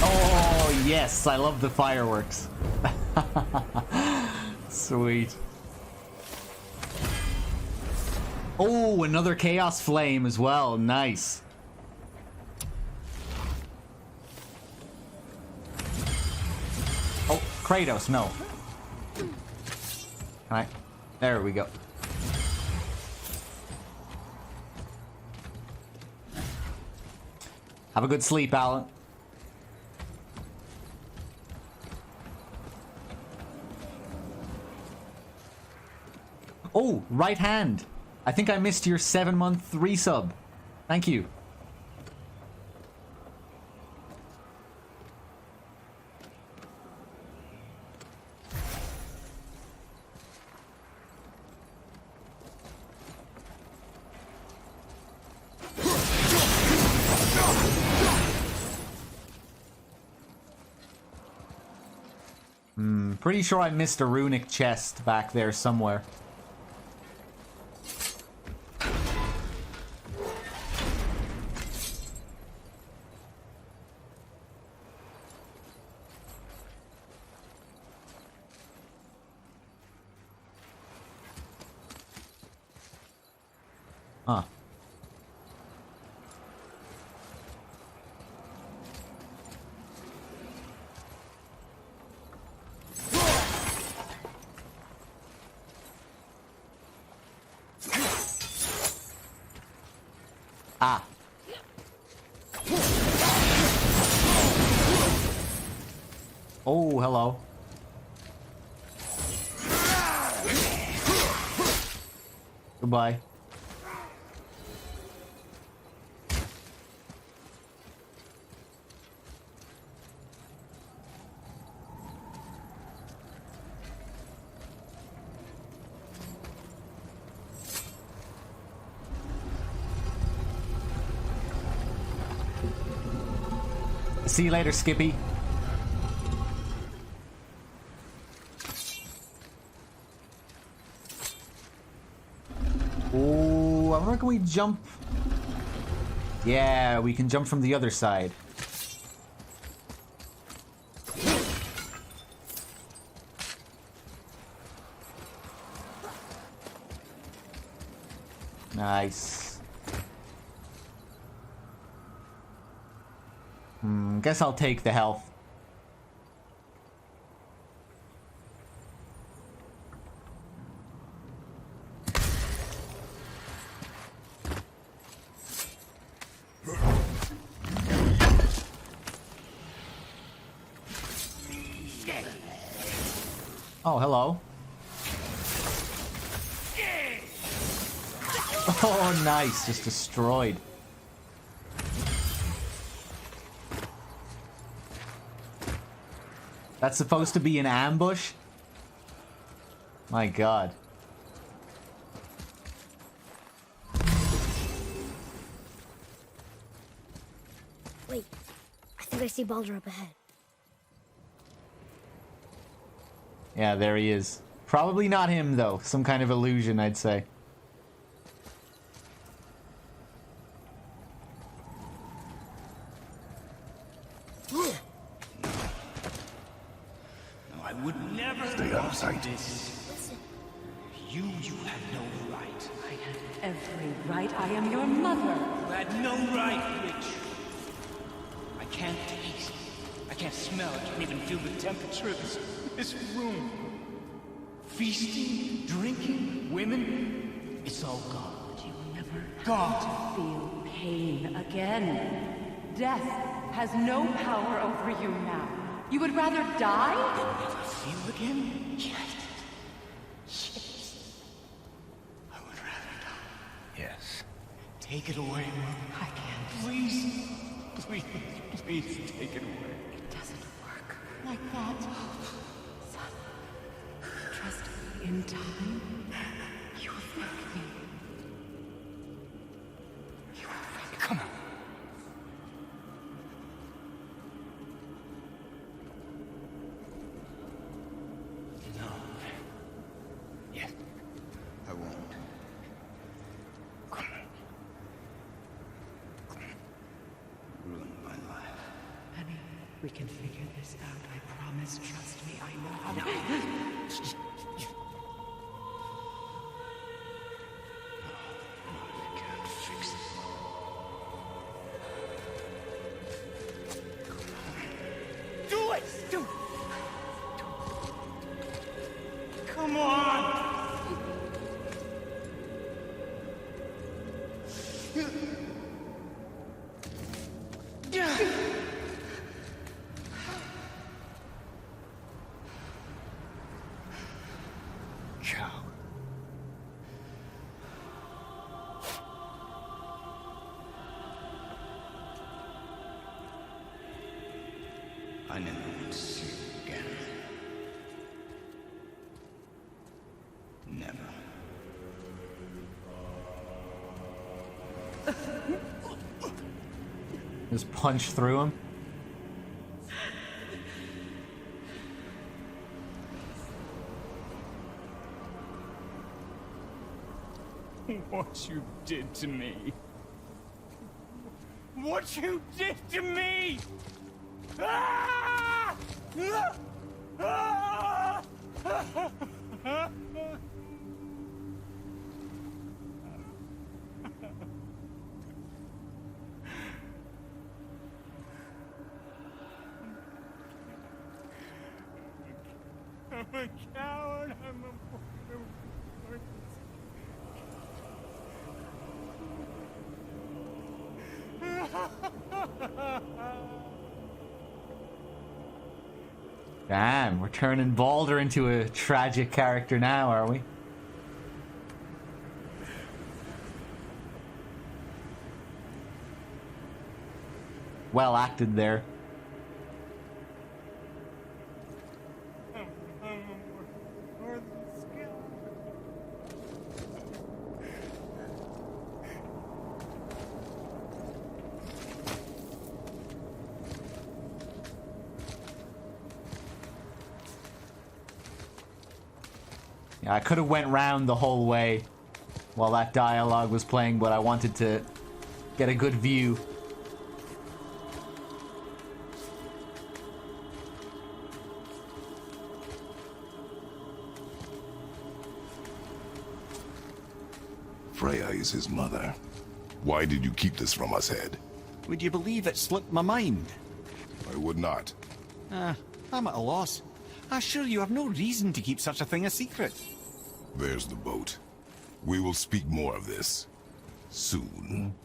[SPEAKER 1] Oh, yes, I love the fireworks. Sweet. Oh, another Chaos Flame as well. Nice. Oh, Kratos, no. Alright, there we go. Have a good sleep, Alan. Oh, right hand. I think I missed your 7-month resub. Thank you. Pretty sure I missed a runic chest back there somewhere. Huh. Ah. Oh, hello. Goodbye. See you later, Skippy. Oh, I wonder, can we jump? Yeah, we can jump from the other side. Nice. Guess I'll take the health. Oh, hello. Oh, nice. Just destroyed. That's supposed to be an ambush? My god.
[SPEAKER 2] Wait, I think I see Baldur up ahead.
[SPEAKER 1] Yeah, there he is. Probably not him, though. Some kind of illusion, I'd say.
[SPEAKER 3] Stay out of sight.
[SPEAKER 8] You had no right.
[SPEAKER 12] I had every right. I am your mother.
[SPEAKER 8] You had no right, witch. I can't taste can't smell, I can't even feel the temperature of this room. Feasting, drinking, women, it's all gone.
[SPEAKER 12] You will never
[SPEAKER 8] God.
[SPEAKER 12] have to feel pain again. Death has no power over you now. You would rather die?
[SPEAKER 8] Never feel again? Yes. I would rather die. Yes. Take it away, Mom.
[SPEAKER 12] I can't.
[SPEAKER 8] Please, please, please take it away.
[SPEAKER 12] It doesn't work like that. Son, trust me. In time, you will thank me. You will thank me.
[SPEAKER 8] Come on. No. Yes. I won't. Come on. Ruin my life.
[SPEAKER 12] Honey, we can figure this out. I promise. Trust me. I know how to.
[SPEAKER 8] I can't fix it. Do it! Do it! Come on! Cow. I never want to see you again. Never.
[SPEAKER 1] Just punch through him.
[SPEAKER 8] What you did to me. What you did to me! Ah! Ah! Ah! I'm a coward. I'm a
[SPEAKER 1] Damn, we're turning Balder into a tragic character now, are we? Well acted there. Yeah, I could have went round the whole way while that dialogue was playing, but I wanted to get a good view.
[SPEAKER 3] Freya is his mother. Why did you keep this from us, Head?
[SPEAKER 7] Would you believe it slipped my mind?
[SPEAKER 3] I would not.
[SPEAKER 7] I'm at a loss. I assure you have no reason to keep such a thing a secret.
[SPEAKER 3] There's the boat. We will speak more of this soon.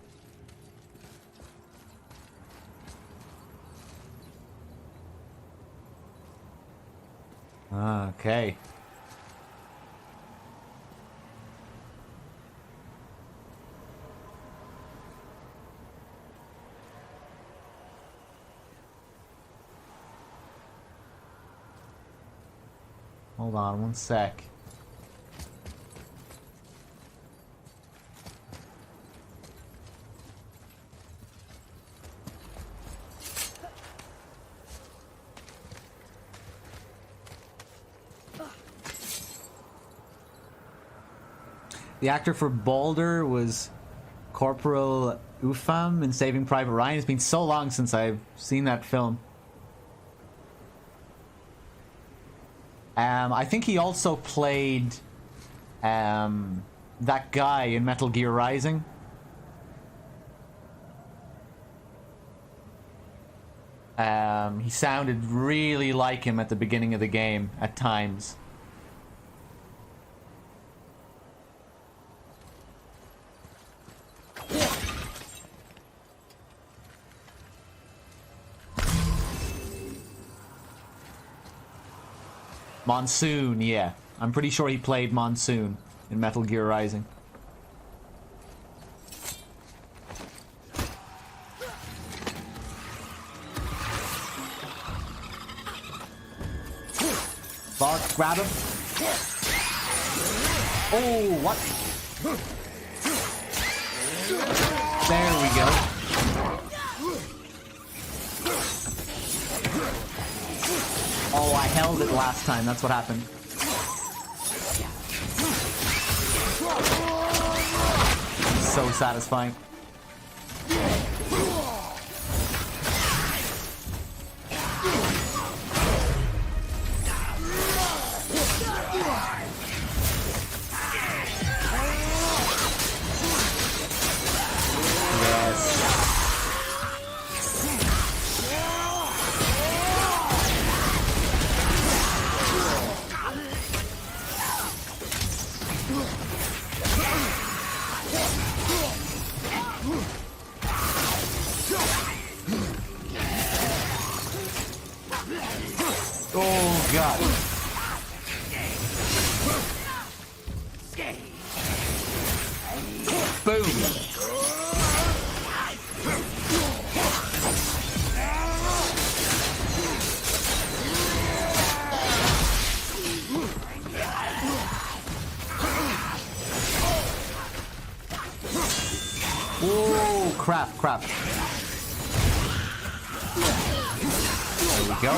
[SPEAKER 1] Okay. Hold on one sec. The actor for Balder was Corporal Ufam in Saving Private Ryan. It's been so long since I've seen that film. I think he also played that guy in Metal Gear Rising. He sounded really like him at the beginning of the game at times. Monsoon, yeah. I'm pretty sure he played Monsoon in Metal Gear Rising. Bark, grab him. Oh, what? There we go. Oh, I held it last time. That's what happened. So satisfying. Oh, God. Boom. Whoa, crap, crap. There we go.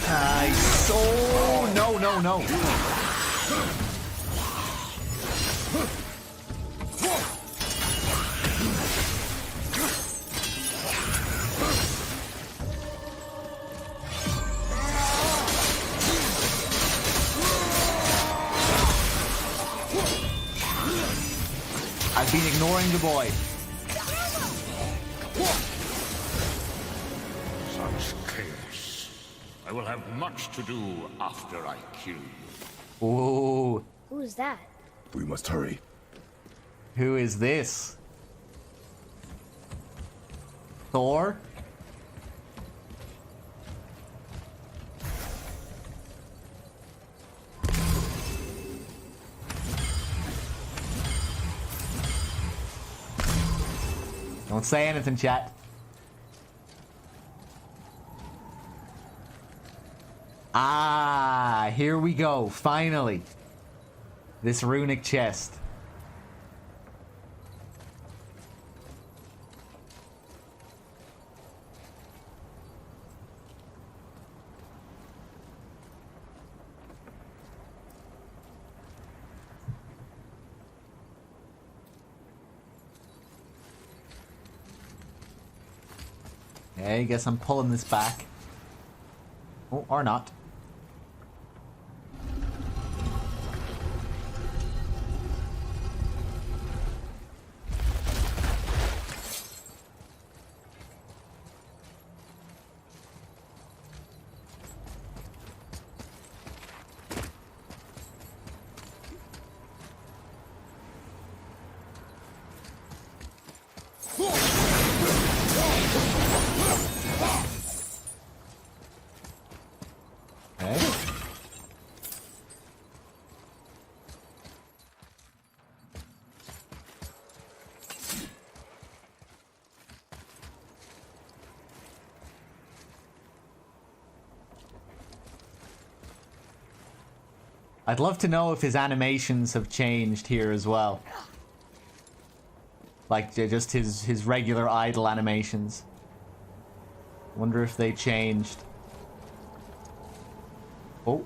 [SPEAKER 1] Nice. Oh, no, no, no. I've been ignoring the boy.
[SPEAKER 3] Such chaos. I will have much to do after I kill you.
[SPEAKER 1] Ooh.
[SPEAKER 2] Who is that?
[SPEAKER 3] We must hurry.
[SPEAKER 1] Who is this? Thor? Don't say anything, chat. Ah, here we go. Finally. This runic chest. Okay, guess I'm pulling this back. Oh, or not. I'd love to know if his animations have changed here as well. Like, just his regular idle animations. Wonder if they changed. Oh.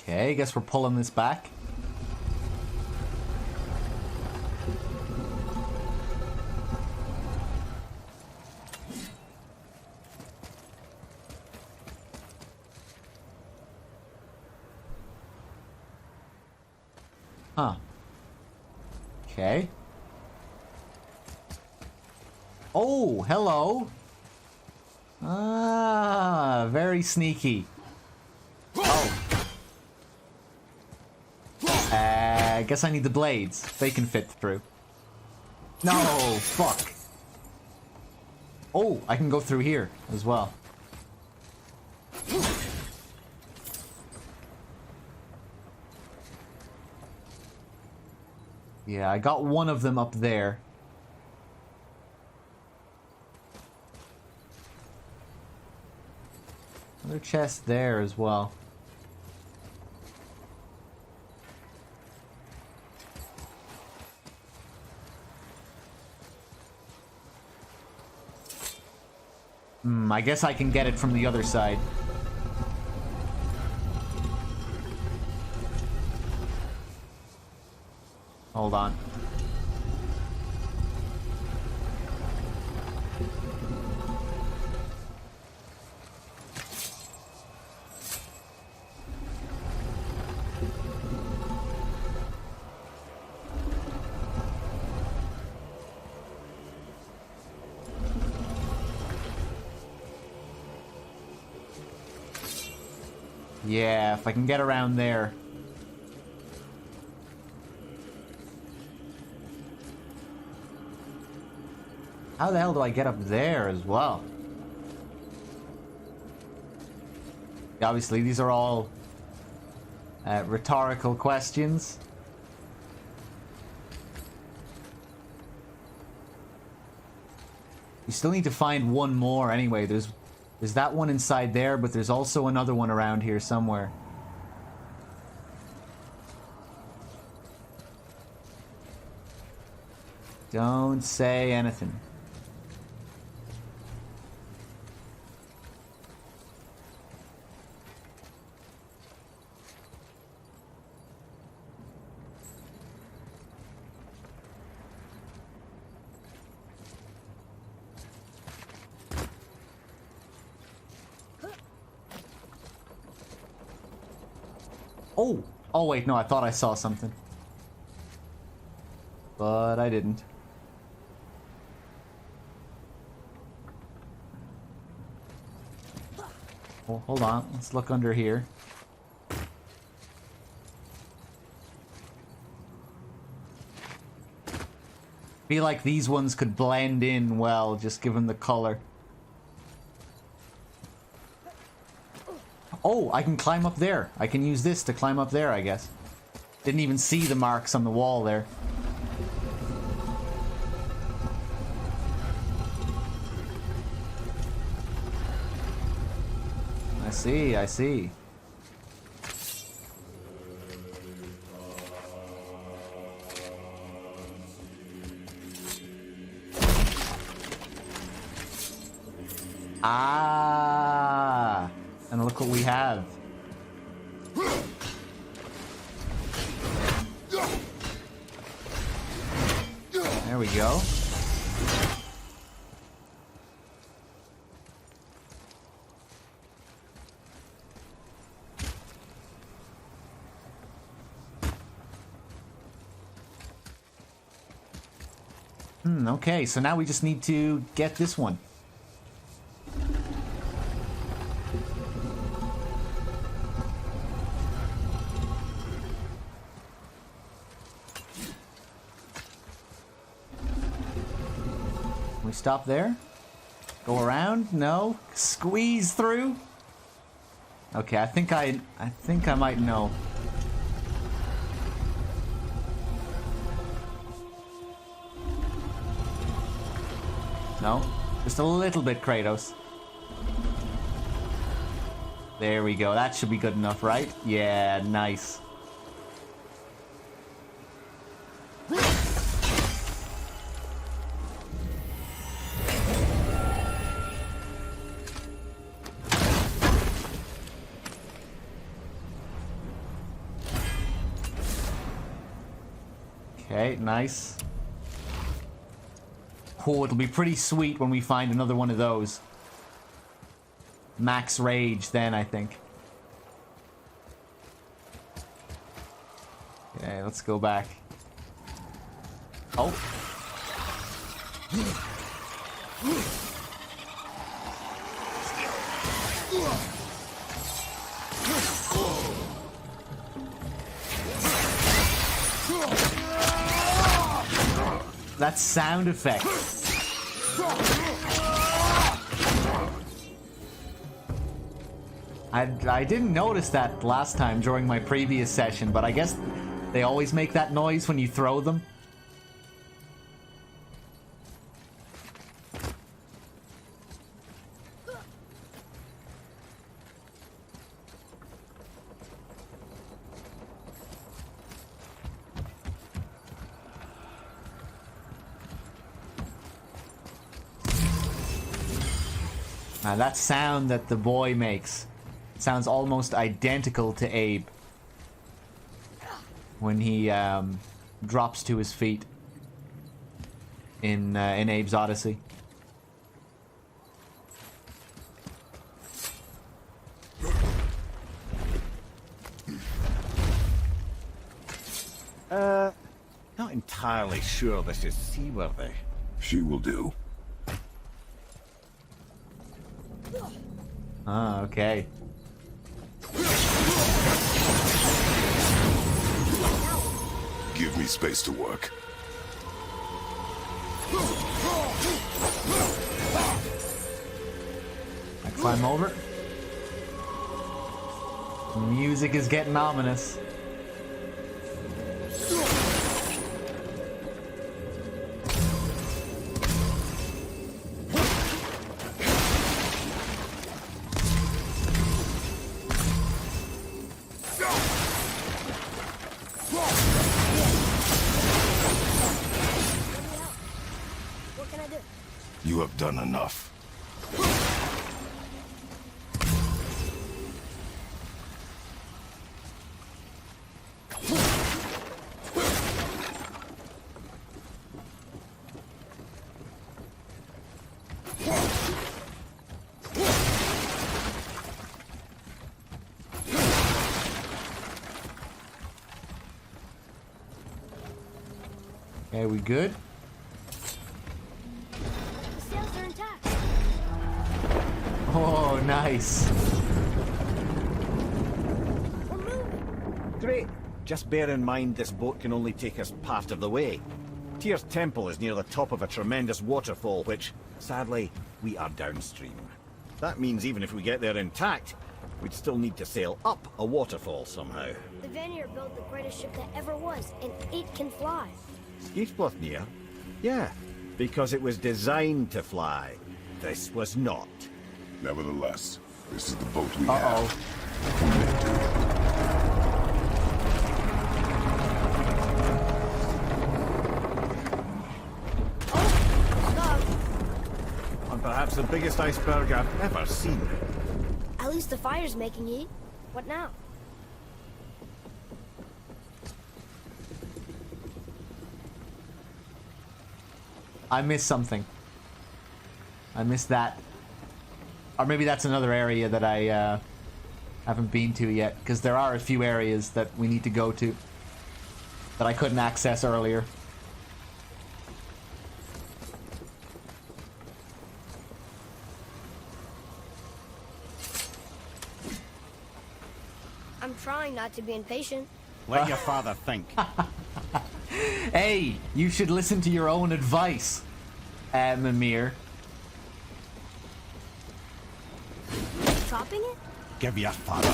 [SPEAKER 1] Okay, guess we're pulling this back. Huh. Okay. Oh, hello. Ah, very sneaky. Oh. I guess I need the blades. They can fit through. No, fuck. Oh, I can go through here as well. Yeah, I got one of them up there. Another chest there as well. I guess I can get it from the other side. Hold on. Yeah, if I can get around there. How the hell do I get up there as well? Obviously, these are all rhetorical questions. You still need to find one more anyway. There's that one inside there, but there's also another one around here somewhere. Don't say anything. Oh! Oh wait, no, I thought I saw something. But I didn't. Well, hold on, let's look under here. Feel like these ones could blend in well, just given the color. Oh, I can climb up there. I can use this to climb up there, I guess. Didn't even see the marks on the wall there. I see, I see. Ah! And look what we have. There we go. Okay, so now we just need to get this one. Can we stop there? Go around? No? Squeeze through? Okay, I think I might know. No? Just a little bit, Kratos. There we go. That should be good enough, right? Yeah, nice. Okay, nice. Oh, it'll be pretty sweet when we find another one of those. Max rage then, I think. Okay, let's go back. Oh. That sound effect. I didn't notice that last time during my previous session, but I guess they always make that noise when you throw them. Now that sound that the boy makes sounds almost identical to Abe when he drops to his feet in Abe's Odyssey.
[SPEAKER 7] Not entirely sure this is seaworthy.
[SPEAKER 3] She will do.
[SPEAKER 1] Ah, okay.
[SPEAKER 3] Give me space to work.
[SPEAKER 1] I climb over. The music is getting ominous.
[SPEAKER 3] You have done enough.
[SPEAKER 1] Okay, we good? Oh, nice.
[SPEAKER 7] Great. Just bear in mind this boat can only take us part of the way. Tyr's temple is near the top of a tremendous waterfall, which, sadly, we are downstream. That means even if we get there intact, we'd still need to sail up a waterfall somehow.
[SPEAKER 2] The Vanir built the greatest ship that ever was, and it can fly.
[SPEAKER 7] Skifbotnir? Yeah, because it was designed to fly. This was not.
[SPEAKER 3] Nevertheless, this is the boat we
[SPEAKER 1] Uh-oh.
[SPEAKER 7] have. And perhaps the biggest iceberg I've ever seen.
[SPEAKER 2] At least the fire's making heat. What now?
[SPEAKER 1] I missed something. I missed that. Or maybe that's another area that I haven't been to yet, because there are a few areas that we need to go to that I couldn't access earlier.
[SPEAKER 2] I'm trying not to be impatient.
[SPEAKER 7] Let your father think.
[SPEAKER 1] Hey, you should listen to your own advice, Mimir.
[SPEAKER 2] Chopping it?
[SPEAKER 7] Give your father.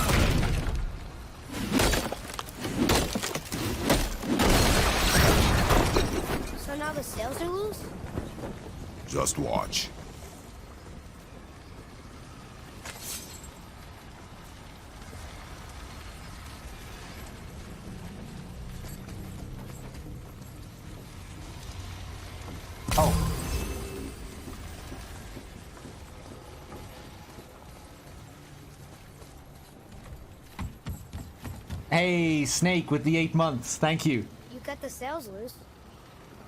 [SPEAKER 2] So now the sails are loose?
[SPEAKER 3] Just watch.
[SPEAKER 1] Oh. Hey, Snake with the 8 months. Thank you.
[SPEAKER 2] You set the sails loose.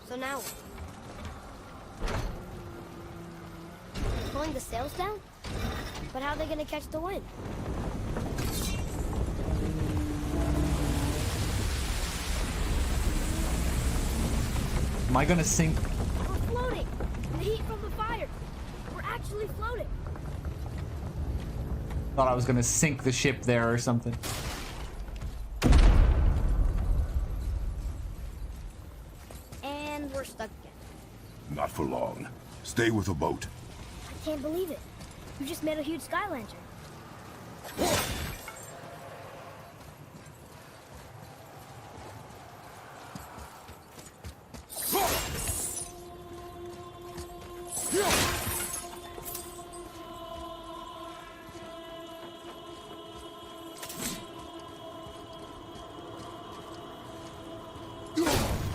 [SPEAKER 2] So now what? Pulling the sails down? But how are they gonna catch the wind?
[SPEAKER 1] Am I gonna sink?
[SPEAKER 2] We're floating! The heat from the fire! We're actually floating!
[SPEAKER 1] Thought I was gonna sink the ship there or something.
[SPEAKER 2] And we're stuck again.
[SPEAKER 3] Not for long. Stay with the boat.
[SPEAKER 2] I can't believe it. You just made a huge sky lantern.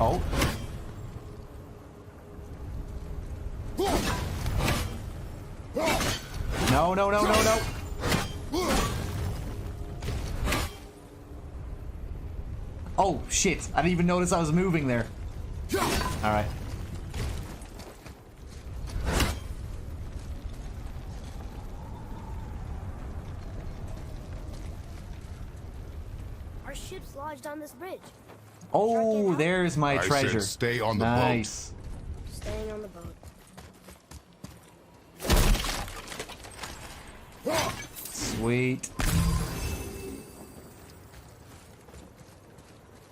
[SPEAKER 1] Oh. No, no, no, no, no. Oh, shit. I didn't even notice I was moving there. Alright.
[SPEAKER 2] Our ship's lodged on this bridge.
[SPEAKER 1] Oh, there's my
[SPEAKER 3] I
[SPEAKER 1] treasure.
[SPEAKER 3] said stay on the
[SPEAKER 1] nice.
[SPEAKER 2] Staying on the boat.
[SPEAKER 1] Sweet.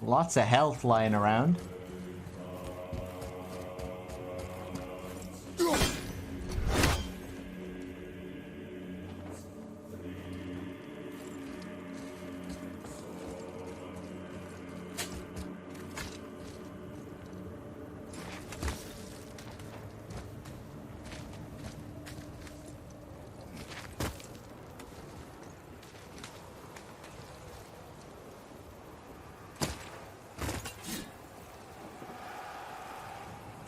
[SPEAKER 1] Lots of health lying around.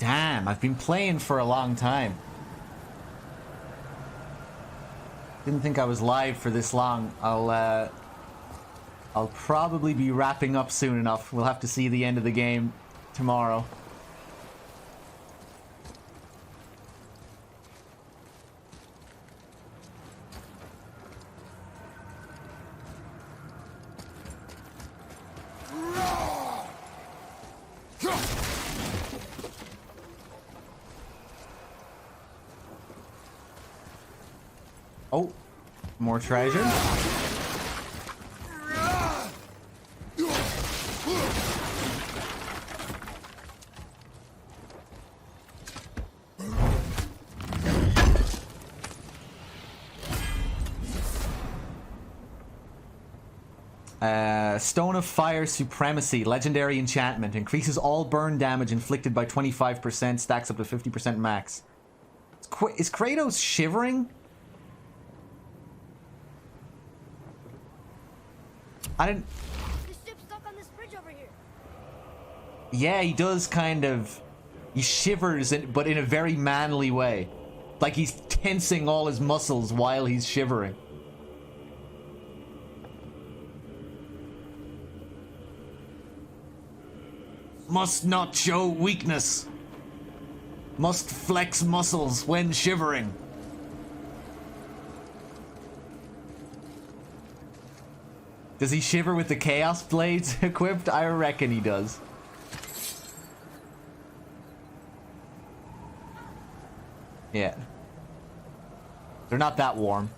[SPEAKER 1] Damn, I've been playing for a long time. Didn't think I was live for this long. I'll probably be wrapping up soon enough. We'll have to see the end of the game tomorrow. Oh, more treasure. Stone of Fire Supremacy, legendary enchantment, increases all burn damage inflicted by 25%, stacks up to 50% max. Is Kratos shivering? I didn't...
[SPEAKER 2] The ship's stuck on this bridge over here.
[SPEAKER 1] Yeah, he does kind of... He shivers, but in a very manly way. Like he's tensing all his muscles while he's shivering. Must not show weakness. Must flex muscles when shivering. Does he shiver with the Chaos Blades equipped? I reckon he does. Yeah. They're not that warm.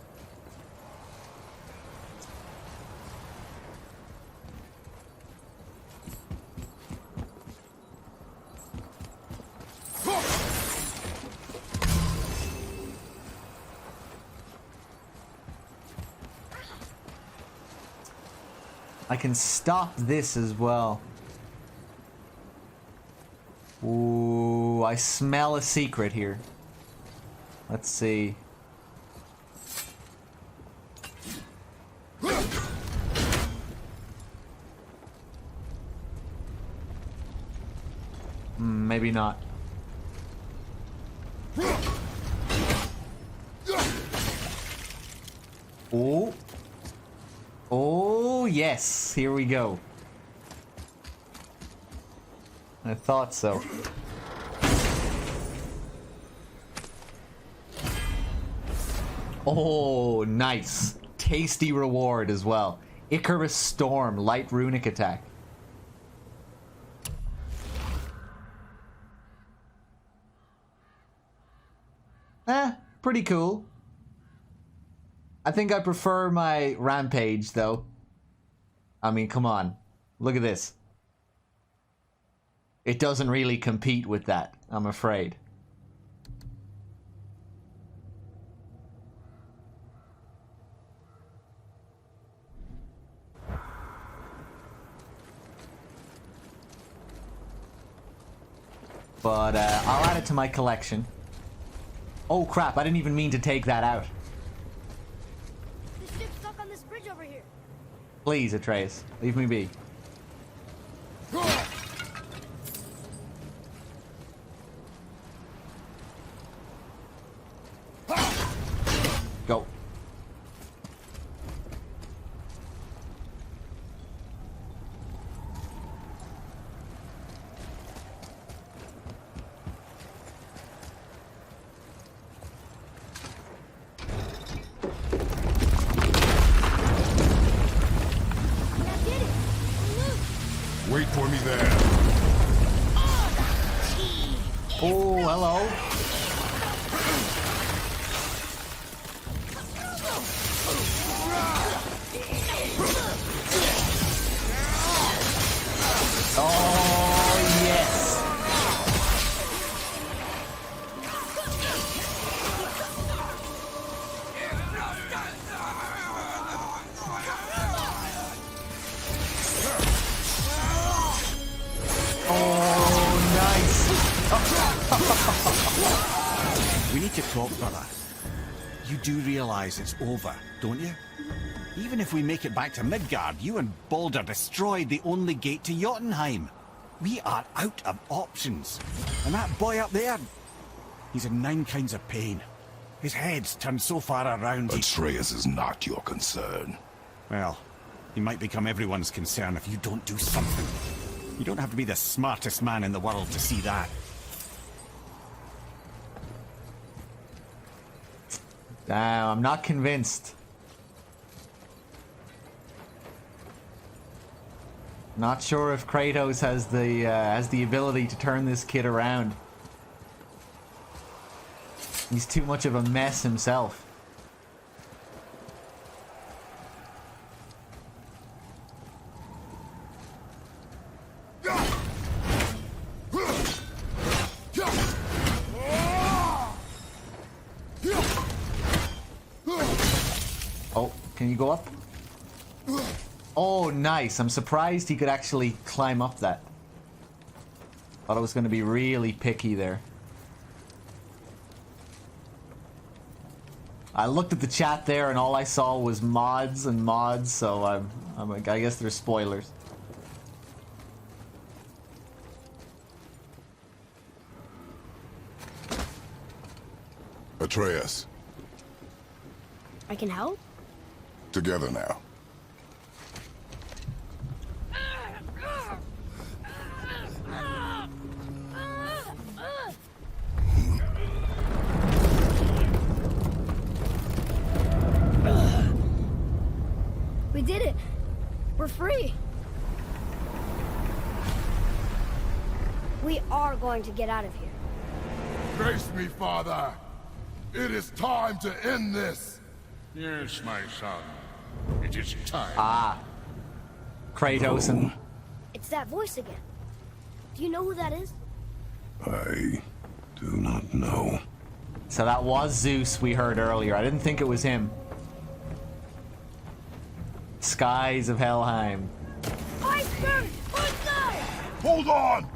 [SPEAKER 1] I can stop this as well. Ooh, I smell a secret here. Let's see. Maybe not. Oh. Oh, yes. Here we go. I thought so. Oh, nice. Tasty reward as well. Icarus Storm, light runic attack. Pretty cool. I think I prefer my Rampage, though. I mean, come on. Look at this. It doesn't really compete with that, I'm afraid. But I'll add it to my collection. Oh crap, I didn't even mean to take that out.
[SPEAKER 2] This ship's stuck on this bridge over here.
[SPEAKER 1] Please, Atreus, leave me be. Go.
[SPEAKER 3] Wait for me there.
[SPEAKER 1] Oh, hello. Oh, yes.
[SPEAKER 5] We need to talk, brother. You do realize it's over, don't you? Even if we make it back to Midgard, you and Baldur destroyed the only gate to Jotunheim. We are out of options. And that boy up there, he's in 9 kinds of pain. His head's turned so far around.
[SPEAKER 3] Atreus is not your concern.
[SPEAKER 5] Well, he might become everyone's concern if you don't do something. You don't have to be the smartest man in the world to see that.
[SPEAKER 1] Damn, I'm not convinced. Not sure if Kratos has the ability to turn this kid around. He's too much of a mess himself. Oh, can you go up? Oh, nice. I'm surprised he could actually climb up that. Thought it was going to be really picky there. I looked at the chat there and all I saw was mods and mods, so I guess there's spoilers.
[SPEAKER 3] Atreus,
[SPEAKER 2] I can help?
[SPEAKER 3] together now.
[SPEAKER 2] We did it! We're free! We are going to get out of here.
[SPEAKER 3] Face me, father. It is time to end this.
[SPEAKER 13] Yes, my son. It is time.
[SPEAKER 1] Ah. Kratos and...
[SPEAKER 2] It's that voice again. Do you know who that is?
[SPEAKER 3] I do not know.
[SPEAKER 1] So that was Zeus we heard earlier. I didn't think it was him. Skies of Helheim.
[SPEAKER 2] Iceberg! Iceberg!
[SPEAKER 3] Hold on!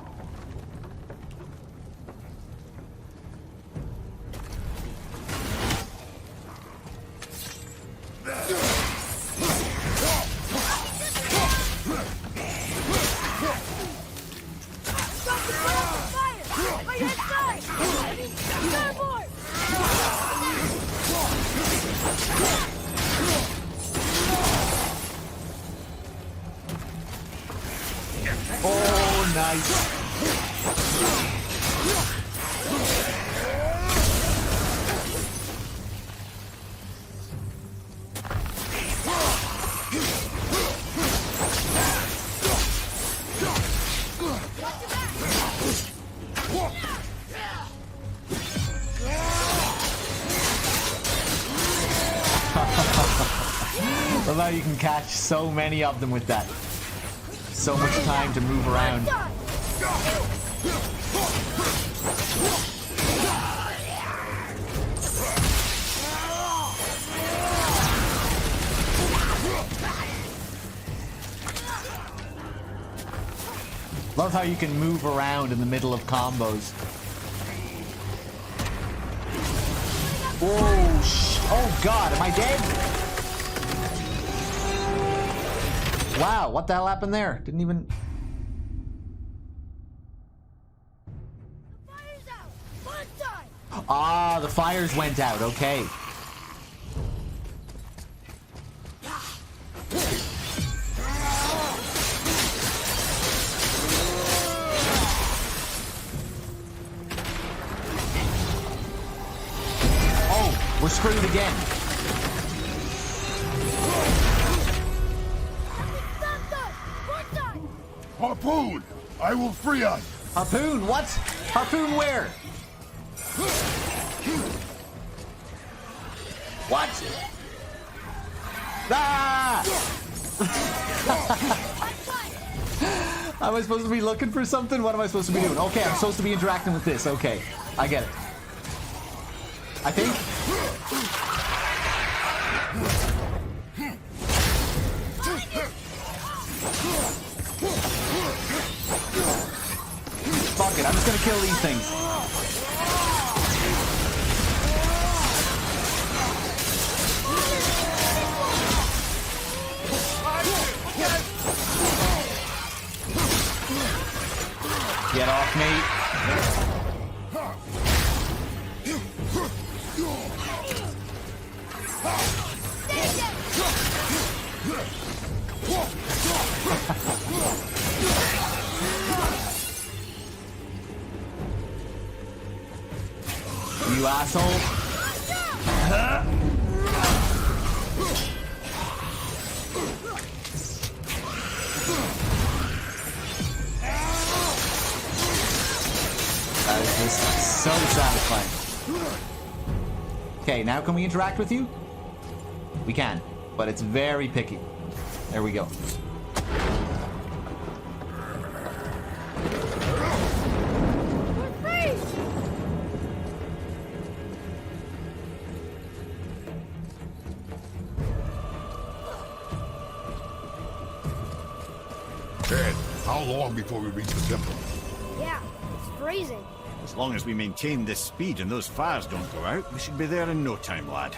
[SPEAKER 1] Oh, nice. Love how you can catch so many of them with that. So much time to move around. Love how you can move around in the middle of combos. Oh god, am I dead? Wow, what the hell happened there? Didn't even... Ah, the fires went out, okay. Oh, we're screwed again.
[SPEAKER 13] Harpoon! I will free us!
[SPEAKER 1] Harpoon, what? Harpoon where? What? Ah! Am I supposed to be looking for something? What am I supposed to be doing? Okay, I'm supposed to be interacting with this. Okay, I get it. I think. Fuck it, I'm just gonna kill these things. Get off me. You asshole. That is just so satisfying. Okay, now can we interact with you? We can, but it's very picky. There we go.
[SPEAKER 13] Ted, how long before we reach the temple?
[SPEAKER 2] Yeah, it's freezing.
[SPEAKER 7] As long as we maintain this speed and those fires don't go out, we should be there in no time, lad.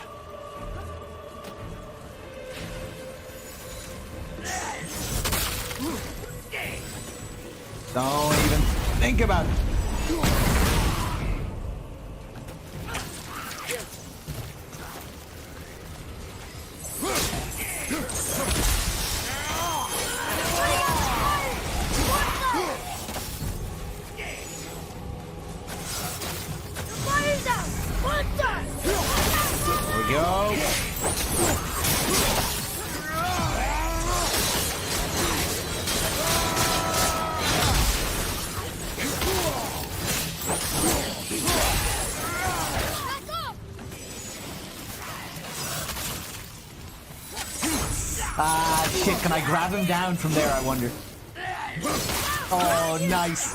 [SPEAKER 1] Don't even think about it. There we go. Ah, shit, can I grab him down from there, I wonder? Oh, nice.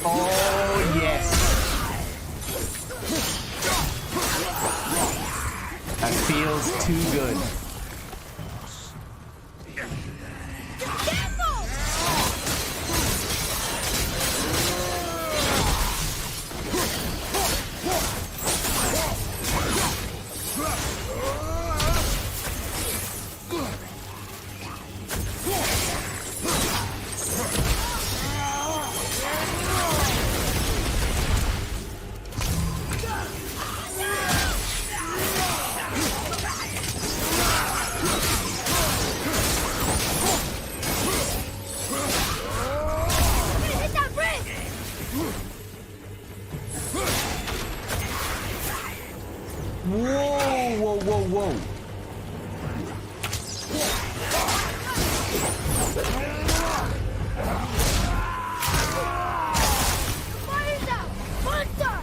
[SPEAKER 1] Oh, yes. That feels too good.
[SPEAKER 5] whoa.
[SPEAKER 2] Fire's out! Monster!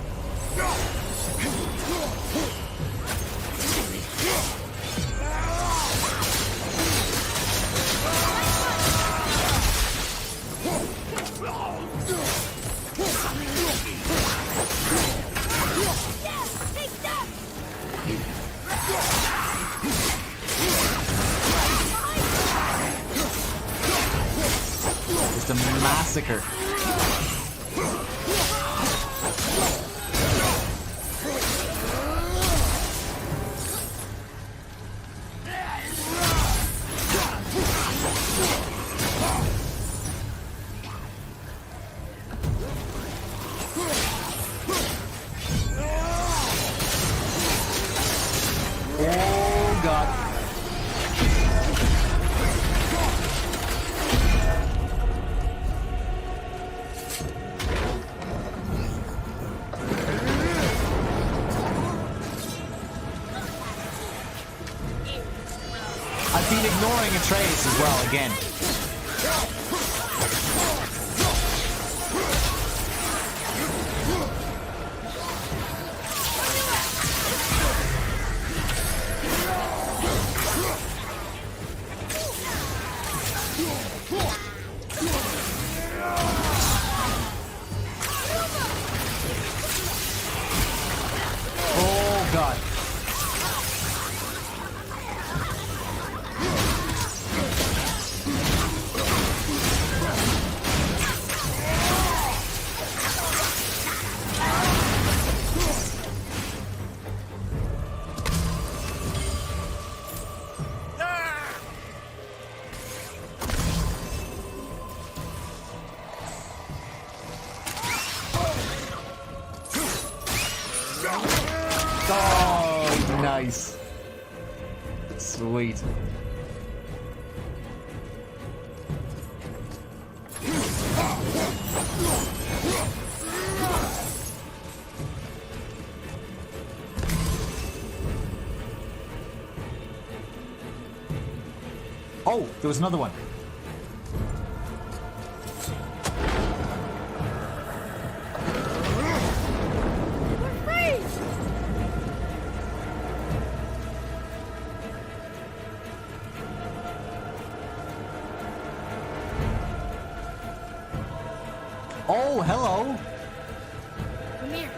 [SPEAKER 1] Just a massacre. Oh god. I've been ignoring Atreus as well again. Oh god. Oh, nice. Sweet. Oh, there was another one. Oh, hello.
[SPEAKER 2] Ramir,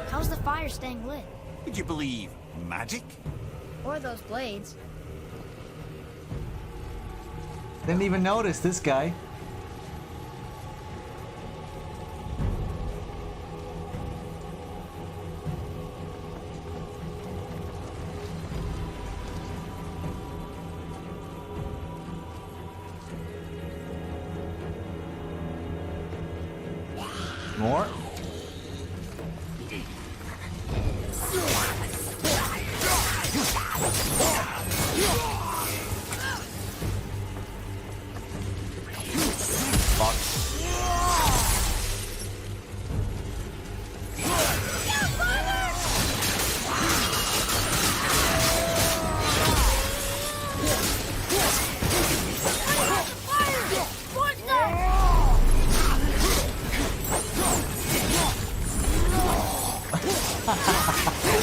[SPEAKER 2] how's the fire staying lit?
[SPEAKER 5] Would you believe magic?
[SPEAKER 2] Or those blades?
[SPEAKER 1] Didn't even notice this guy. More.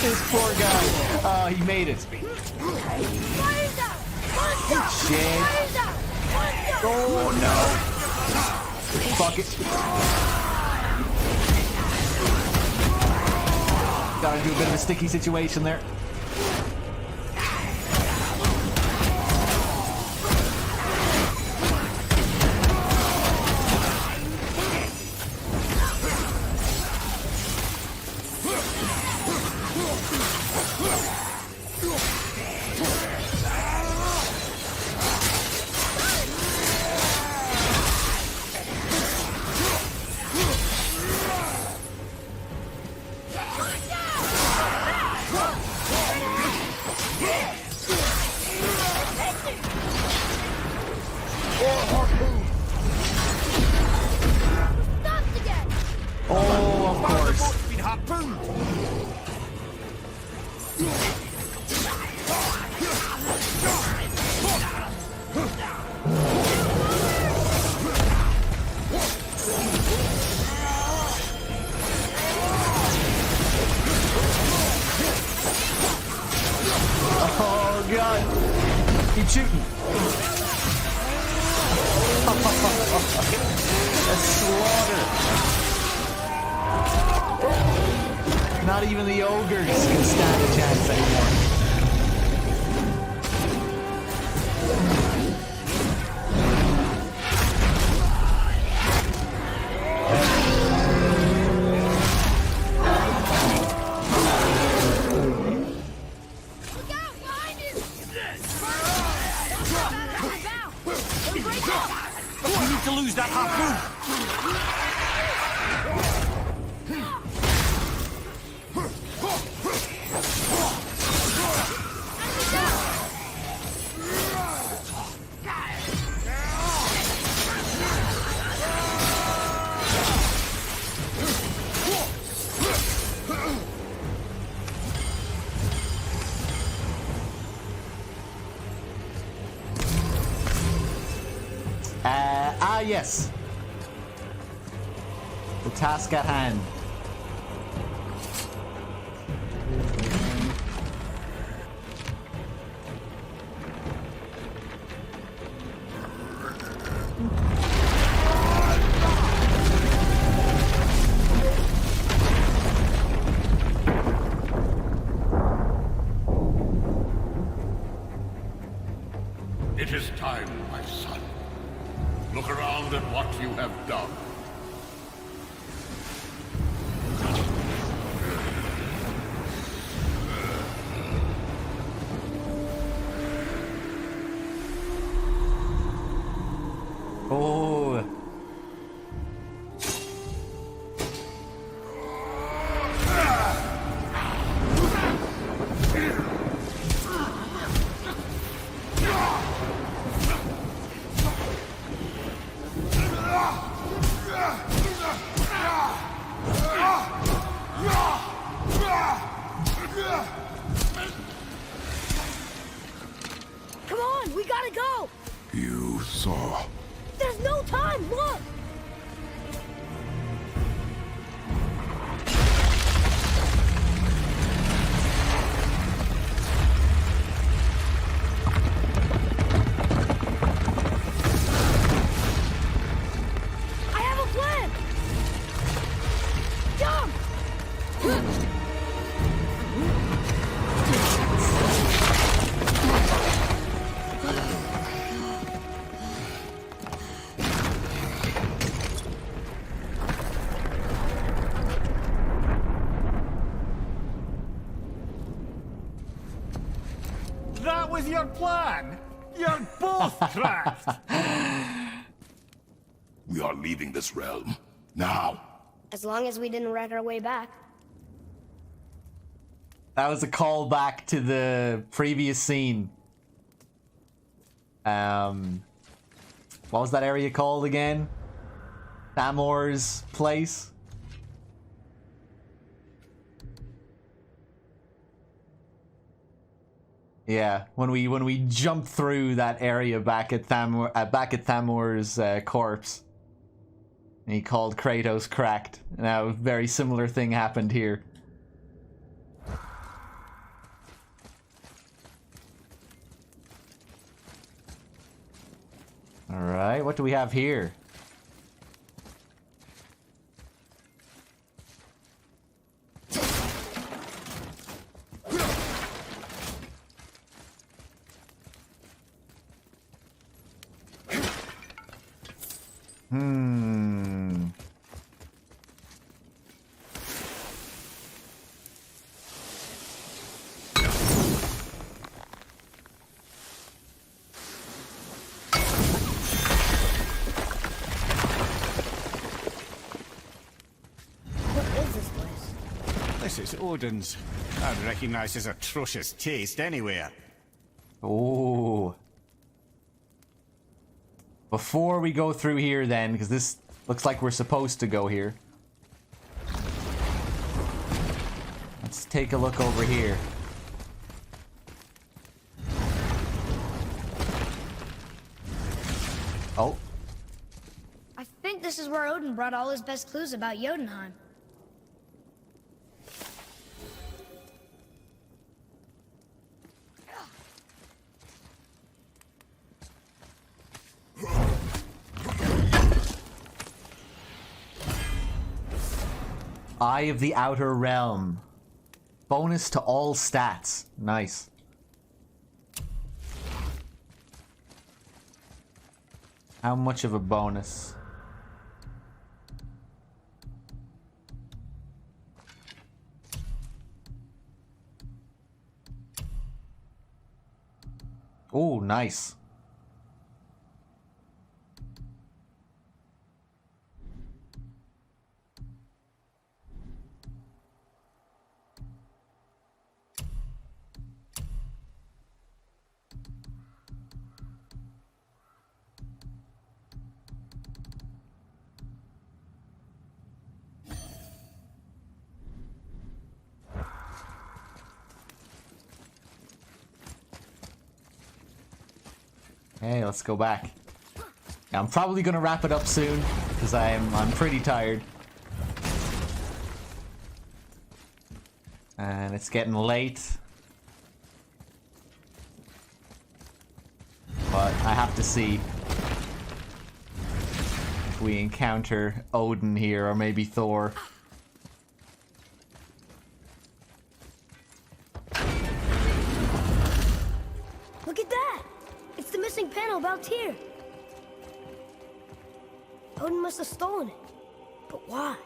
[SPEAKER 1] This poor guy. Oh, he made it. Shit. Oh no. Fuck it. Got into a bit of a sticky situation there. Oh, of course.
[SPEAKER 5] shooting. A slaughter. Not even the ogres can stand a chance anymore.
[SPEAKER 7] We need to lose that harpoon!
[SPEAKER 1] Yes. The task at hand.
[SPEAKER 13] It is time, my son. Look around at what you have done.
[SPEAKER 1] Oh.
[SPEAKER 2] Come on, we gotta go!
[SPEAKER 3] You saw.
[SPEAKER 2] There's no time, look! I have a plan! Jump!
[SPEAKER 7] That was your plan! You're both trapped!
[SPEAKER 3] We are leaving this realm. Now.
[SPEAKER 2] As long as we didn't wreck our way back.
[SPEAKER 1] That was a callback to the previous scene. What was that area called again? Thamor's place? Yeah, when we jumped through that area back at Thamor's corpse, and he called Kratos cracked. Now, a very similar thing happened here. All right, what do we have here?
[SPEAKER 7] This is Odin's. I'd recognize his atrocious taste anywhere.
[SPEAKER 1] Oh. Before we go through here then, because this looks like we're supposed to go here. Let's take a look over here. Oh.
[SPEAKER 2] I think this is where Odin brought all his best clues about Jotunheim.
[SPEAKER 1] Eye of the Outer Realm. Bonus to all stats. Nice. How much of a bonus? Oh, nice. Hey, let's go back. Yeah, I'm probably gonna wrap it up soon because I'm pretty tired. And it's getting late. But I have to see if we encounter Odin here or maybe Thor.
[SPEAKER 2] Look at that! It's the missing panel about Tyr. Odin must have stolen it. But why?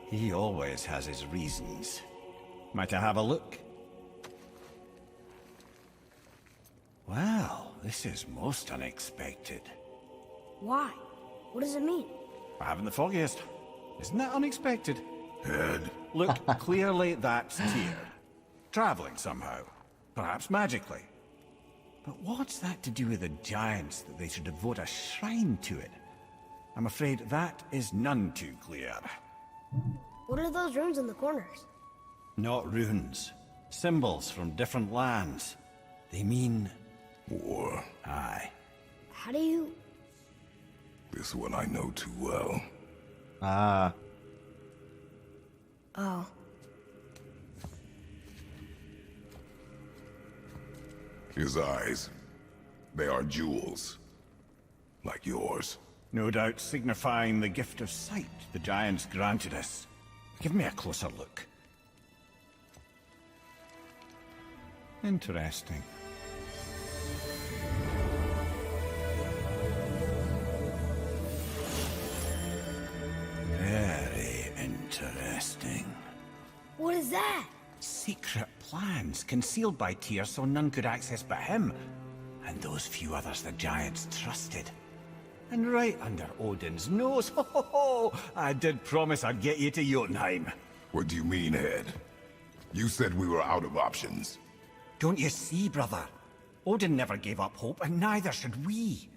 [SPEAKER 5] He always has his reasons. Might I have a look? Well, this is most unexpected.
[SPEAKER 2] Why? What does it mean?
[SPEAKER 5] I haven't the foggiest. Isn't that unexpected?
[SPEAKER 3] Head.
[SPEAKER 5] Look, clearly that's Tyr. Traveling somehow. Perhaps magically. But what's that to do with the giants that they should devote a shrine to it? I'm afraid that is none too clear.
[SPEAKER 2] What are those runes in the corners?
[SPEAKER 5] Not runes. Symbols from different lands. They mean...
[SPEAKER 3] War.
[SPEAKER 5] Aye.
[SPEAKER 2] How do you...
[SPEAKER 3] This one I know too well.
[SPEAKER 1] Ah.
[SPEAKER 2] Oh.
[SPEAKER 3] His eyes. They are jewels. Like yours.
[SPEAKER 5] No doubt signifying the gift of sight the giants granted us. Give me a closer look. Interesting. Very interesting.
[SPEAKER 2] What is that?
[SPEAKER 5] Secret plans concealed by Tyr so none could access but him. And those few others the giants trusted. And right under Odin's nose, ho ho ho! I did promise I'd get you to Jotunheim.
[SPEAKER 3] What do you mean, Head? You said we were out of options.
[SPEAKER 5] Don't you see, brother? Odin never gave up hope, and neither should we.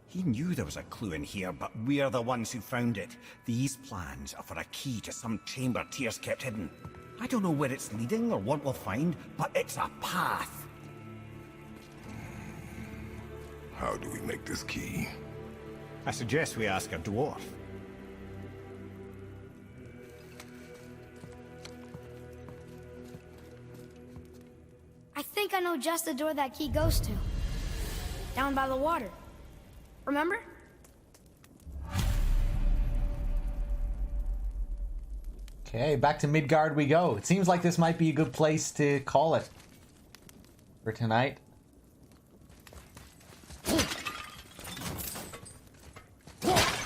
[SPEAKER 5] He knew there was a clue in here, but we're the ones who found it. These plans are for a key to some chamber Tyr's kept hidden. I don't know where it's leading or what we'll find, but it's a path.
[SPEAKER 3] How do we make this key?
[SPEAKER 5] I suggest we ask a dwarf.
[SPEAKER 2] I think I know just the door that key goes to. Down by the water. Remember?
[SPEAKER 1] Okay, back to Midgard we go. It seems like this might be a good place to call it for tonight.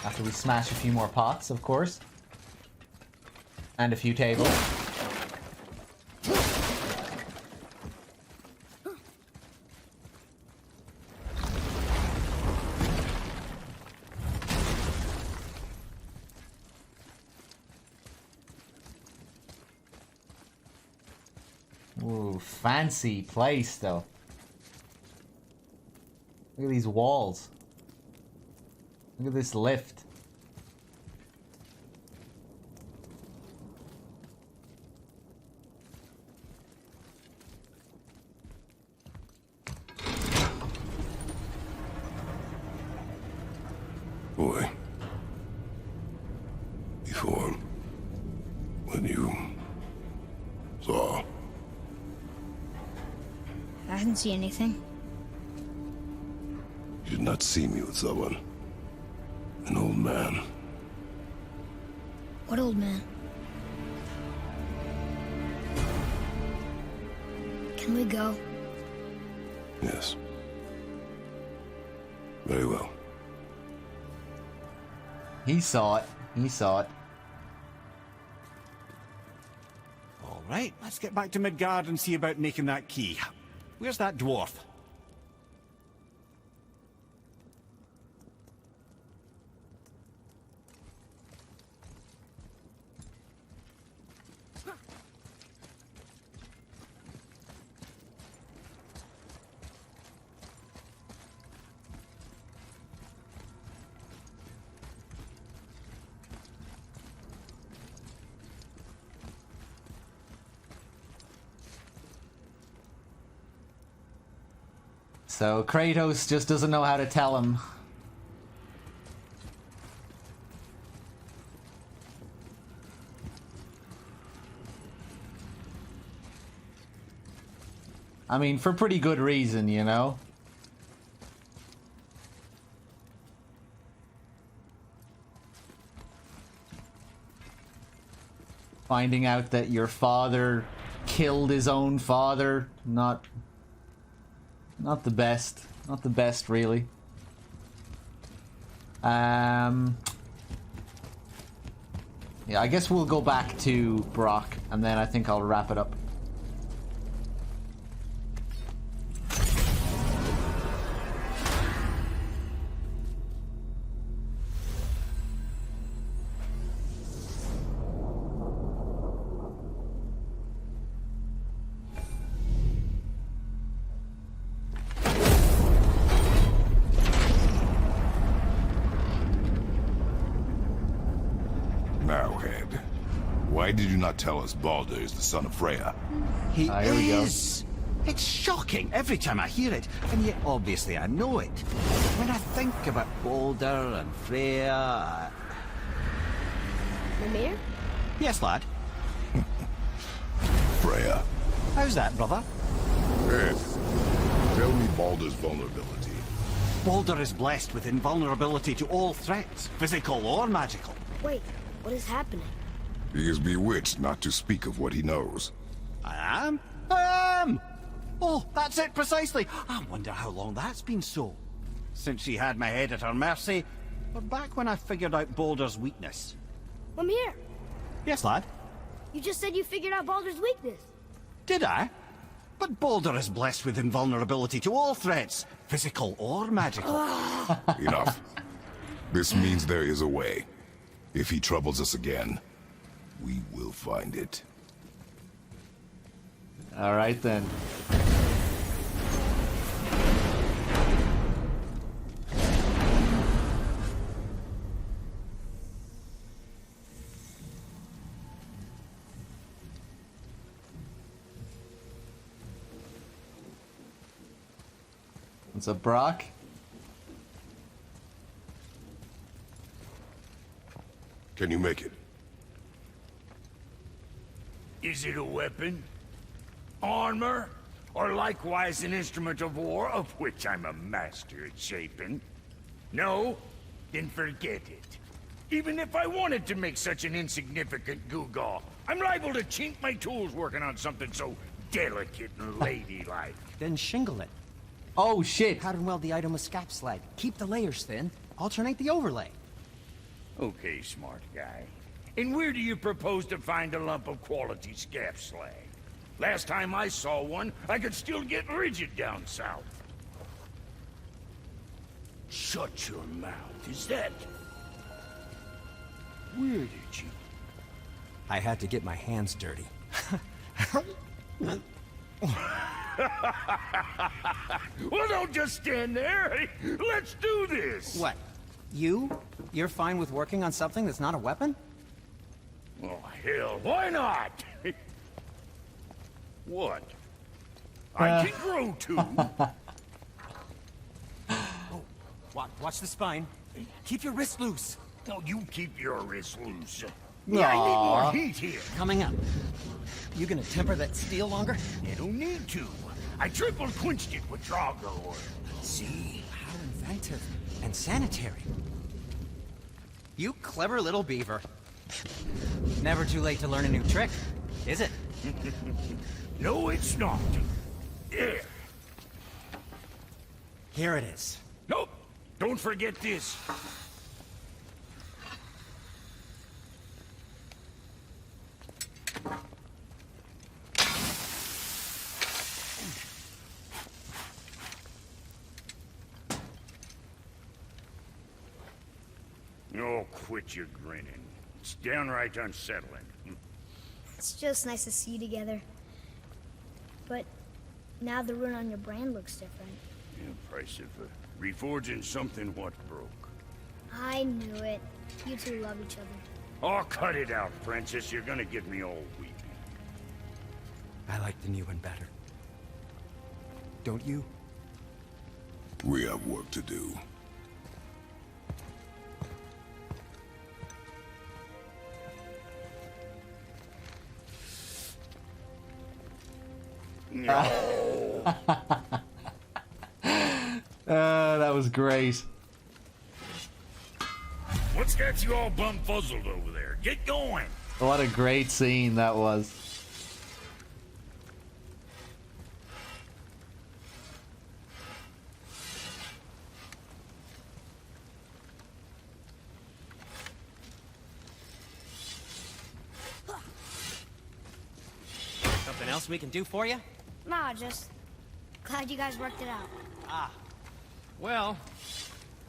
[SPEAKER 1] After we smash a few more pots, of course. And a few tables. Ooh, fancy place though. Look at these walls. Look at this lift.
[SPEAKER 3] Boy. Before... when you... saw...
[SPEAKER 2] I didn't see anything.
[SPEAKER 3] You did not see me with someone. An old man.
[SPEAKER 2] What old man? Can we go?
[SPEAKER 3] Yes. Very well.
[SPEAKER 1] He saw it. He saw it.
[SPEAKER 5] All right, let's get back to Midgard and see about making that key. Where's that dwarf?
[SPEAKER 1] So Kratos just doesn't know how to tell him. I mean, for pretty good reason, you know? Finding out that your father killed his own father, not the best. Not the best, really. Yeah, I guess we'll go back to Brock, and then I think I'll wrap it up.
[SPEAKER 3] Why did you not tell us Baldur is the son of Freya?
[SPEAKER 5] He
[SPEAKER 1] here we go.
[SPEAKER 5] is! It's shocking every time I hear it, and yet obviously I know it. When I think about Baldur and Freya...
[SPEAKER 2] Mimir?
[SPEAKER 5] Yes, lad?
[SPEAKER 3] Freya.
[SPEAKER 5] How's that, brother?
[SPEAKER 3] Ed, tell me Baldur's vulnerability.
[SPEAKER 5] Baldur is blessed with invulnerability to all threats, physical or magical.
[SPEAKER 2] Wait, what is happening?
[SPEAKER 3] He is bewitched not to speak of what he knows.
[SPEAKER 5] I am? I am! Oh, that's it precisely. I wonder how long that's been so. Since she had my head at her mercy, or back when I figured out Baldur's weakness.
[SPEAKER 2] Mimir,
[SPEAKER 5] Yes, lad?
[SPEAKER 2] you just said you figured out Baldur's weakness.
[SPEAKER 5] Did I? But Baldur is blessed with invulnerability to all threats, physical or magical.
[SPEAKER 3] Enough. This means there is a way. If he troubles us again, we will find it.
[SPEAKER 1] All right, then. What's up, Brock?
[SPEAKER 3] Can you make it?
[SPEAKER 13] Is it a weapon? Armor? Or likewise an instrument of war, of which I'm a master at shaping? No? Then forget it. Even if I wanted to make such an insignificant gewgaw, I'm liable to chink my tools working on something so delicate and ladylike.
[SPEAKER 11] Then shingle it.
[SPEAKER 1] Oh, shit.
[SPEAKER 11] Pattern weld the item with scap slag. Keep the layers thin. Alternate the overlay.
[SPEAKER 13] Okay, smart guy. And where do you propose to find a lump of quality scap slag? Last time I saw one, I could still get rigid down south. Shut your mouth, is that... Where did you...
[SPEAKER 11] I had to get my hands dirty.
[SPEAKER 13] Well, don't just stand there. Let's do this.
[SPEAKER 11] What? You're fine with working on something that's not a weapon?
[SPEAKER 13] Oh, hell, why not? What? I can grow too.
[SPEAKER 11] Oh, watch the spine. Keep your wrist loose.
[SPEAKER 13] No, you keep your wrist loose. Yeah, I need more heat here.
[SPEAKER 11] Coming up. You gonna temper that steel longer?
[SPEAKER 13] You don't need to. I triple quenched it with Threedogg oil.
[SPEAKER 11] See? How inventive. And sanitary. You clever little beaver. Never too late to learn a new trick, is it?
[SPEAKER 13] No, it's not. There.
[SPEAKER 6] Here it is.
[SPEAKER 13] Nope. Don't forget this. Oh, quit your grinning. It's downright unsettling.
[SPEAKER 2] It's just nice to see you together. But now the rune on your brand looks different.
[SPEAKER 13] Yeah, price of reforging something what broke.
[SPEAKER 2] I knew it. You two love each other.
[SPEAKER 13] Oh, cut it out, Princess. You're gonna get me all weepy.
[SPEAKER 6] I like the new one better. Don't you?
[SPEAKER 3] We have work to do.
[SPEAKER 13] No.
[SPEAKER 1] That was great.
[SPEAKER 13] What's got you all bumfuzzled over there? Get going.
[SPEAKER 1] What a great scene that was.
[SPEAKER 11] Something else we can do for you?
[SPEAKER 2] Nah, just glad you guys worked it out.
[SPEAKER 11] Ah. Well,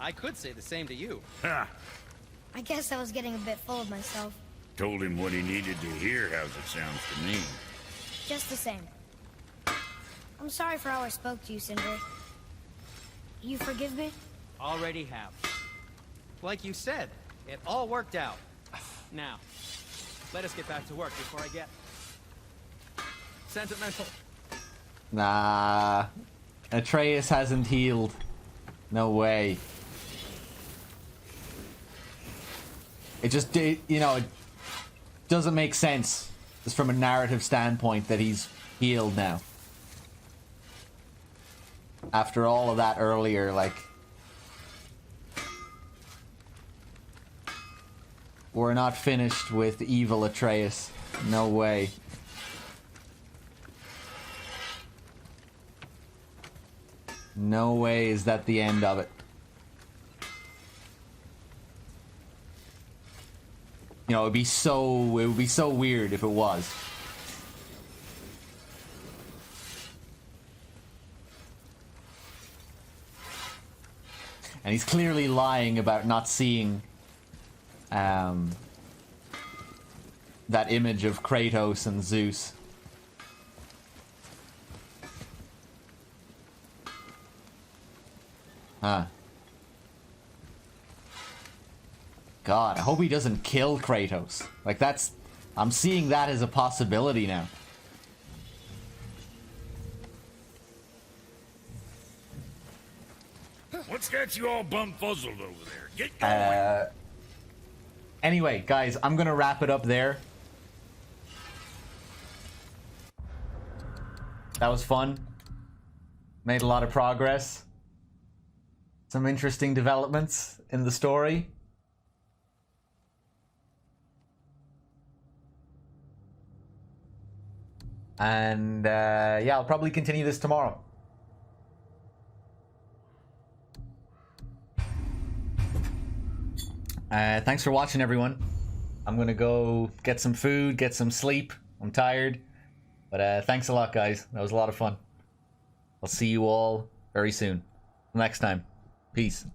[SPEAKER 11] I could say the same to you.
[SPEAKER 13] Ha!
[SPEAKER 2] I guess I was getting a bit full of myself.
[SPEAKER 13] Told him what he needed to hear, how's it sounds to me.
[SPEAKER 2] Just the same. I'm sorry for how I spoke to you, Sindri. You forgive me?
[SPEAKER 11] Already have. Like you said, it all worked out. Now, let us get back to work before I get sentimental.
[SPEAKER 1] Nah. Atreus hasn't healed. No way. It just, you know, it doesn't make sense just from a narrative standpoint that he's healed now. After all of that earlier, like... We're not finished with evil Atreus. No way. No way is that the end of it. You know, it would be so weird if it was. And he's clearly lying about not seeing that image of Kratos and Zeus. Huh. God, I hope he doesn't kill Kratos. Like, that's... I'm seeing that as a possibility now.
[SPEAKER 13] What's got you all bumfuzzled over there? Get going.
[SPEAKER 1] Anyway, guys, I'm gonna wrap it up there. That was fun. Made a lot of progress. Some interesting developments in the story. And yeah, I'll probably continue this tomorrow. Thanks for watching, everyone. I'm gonna go get some food, get some sleep. I'm tired. But thanks a lot, guys. That was a lot of fun. I'll see you all very soon. Next time. Peace.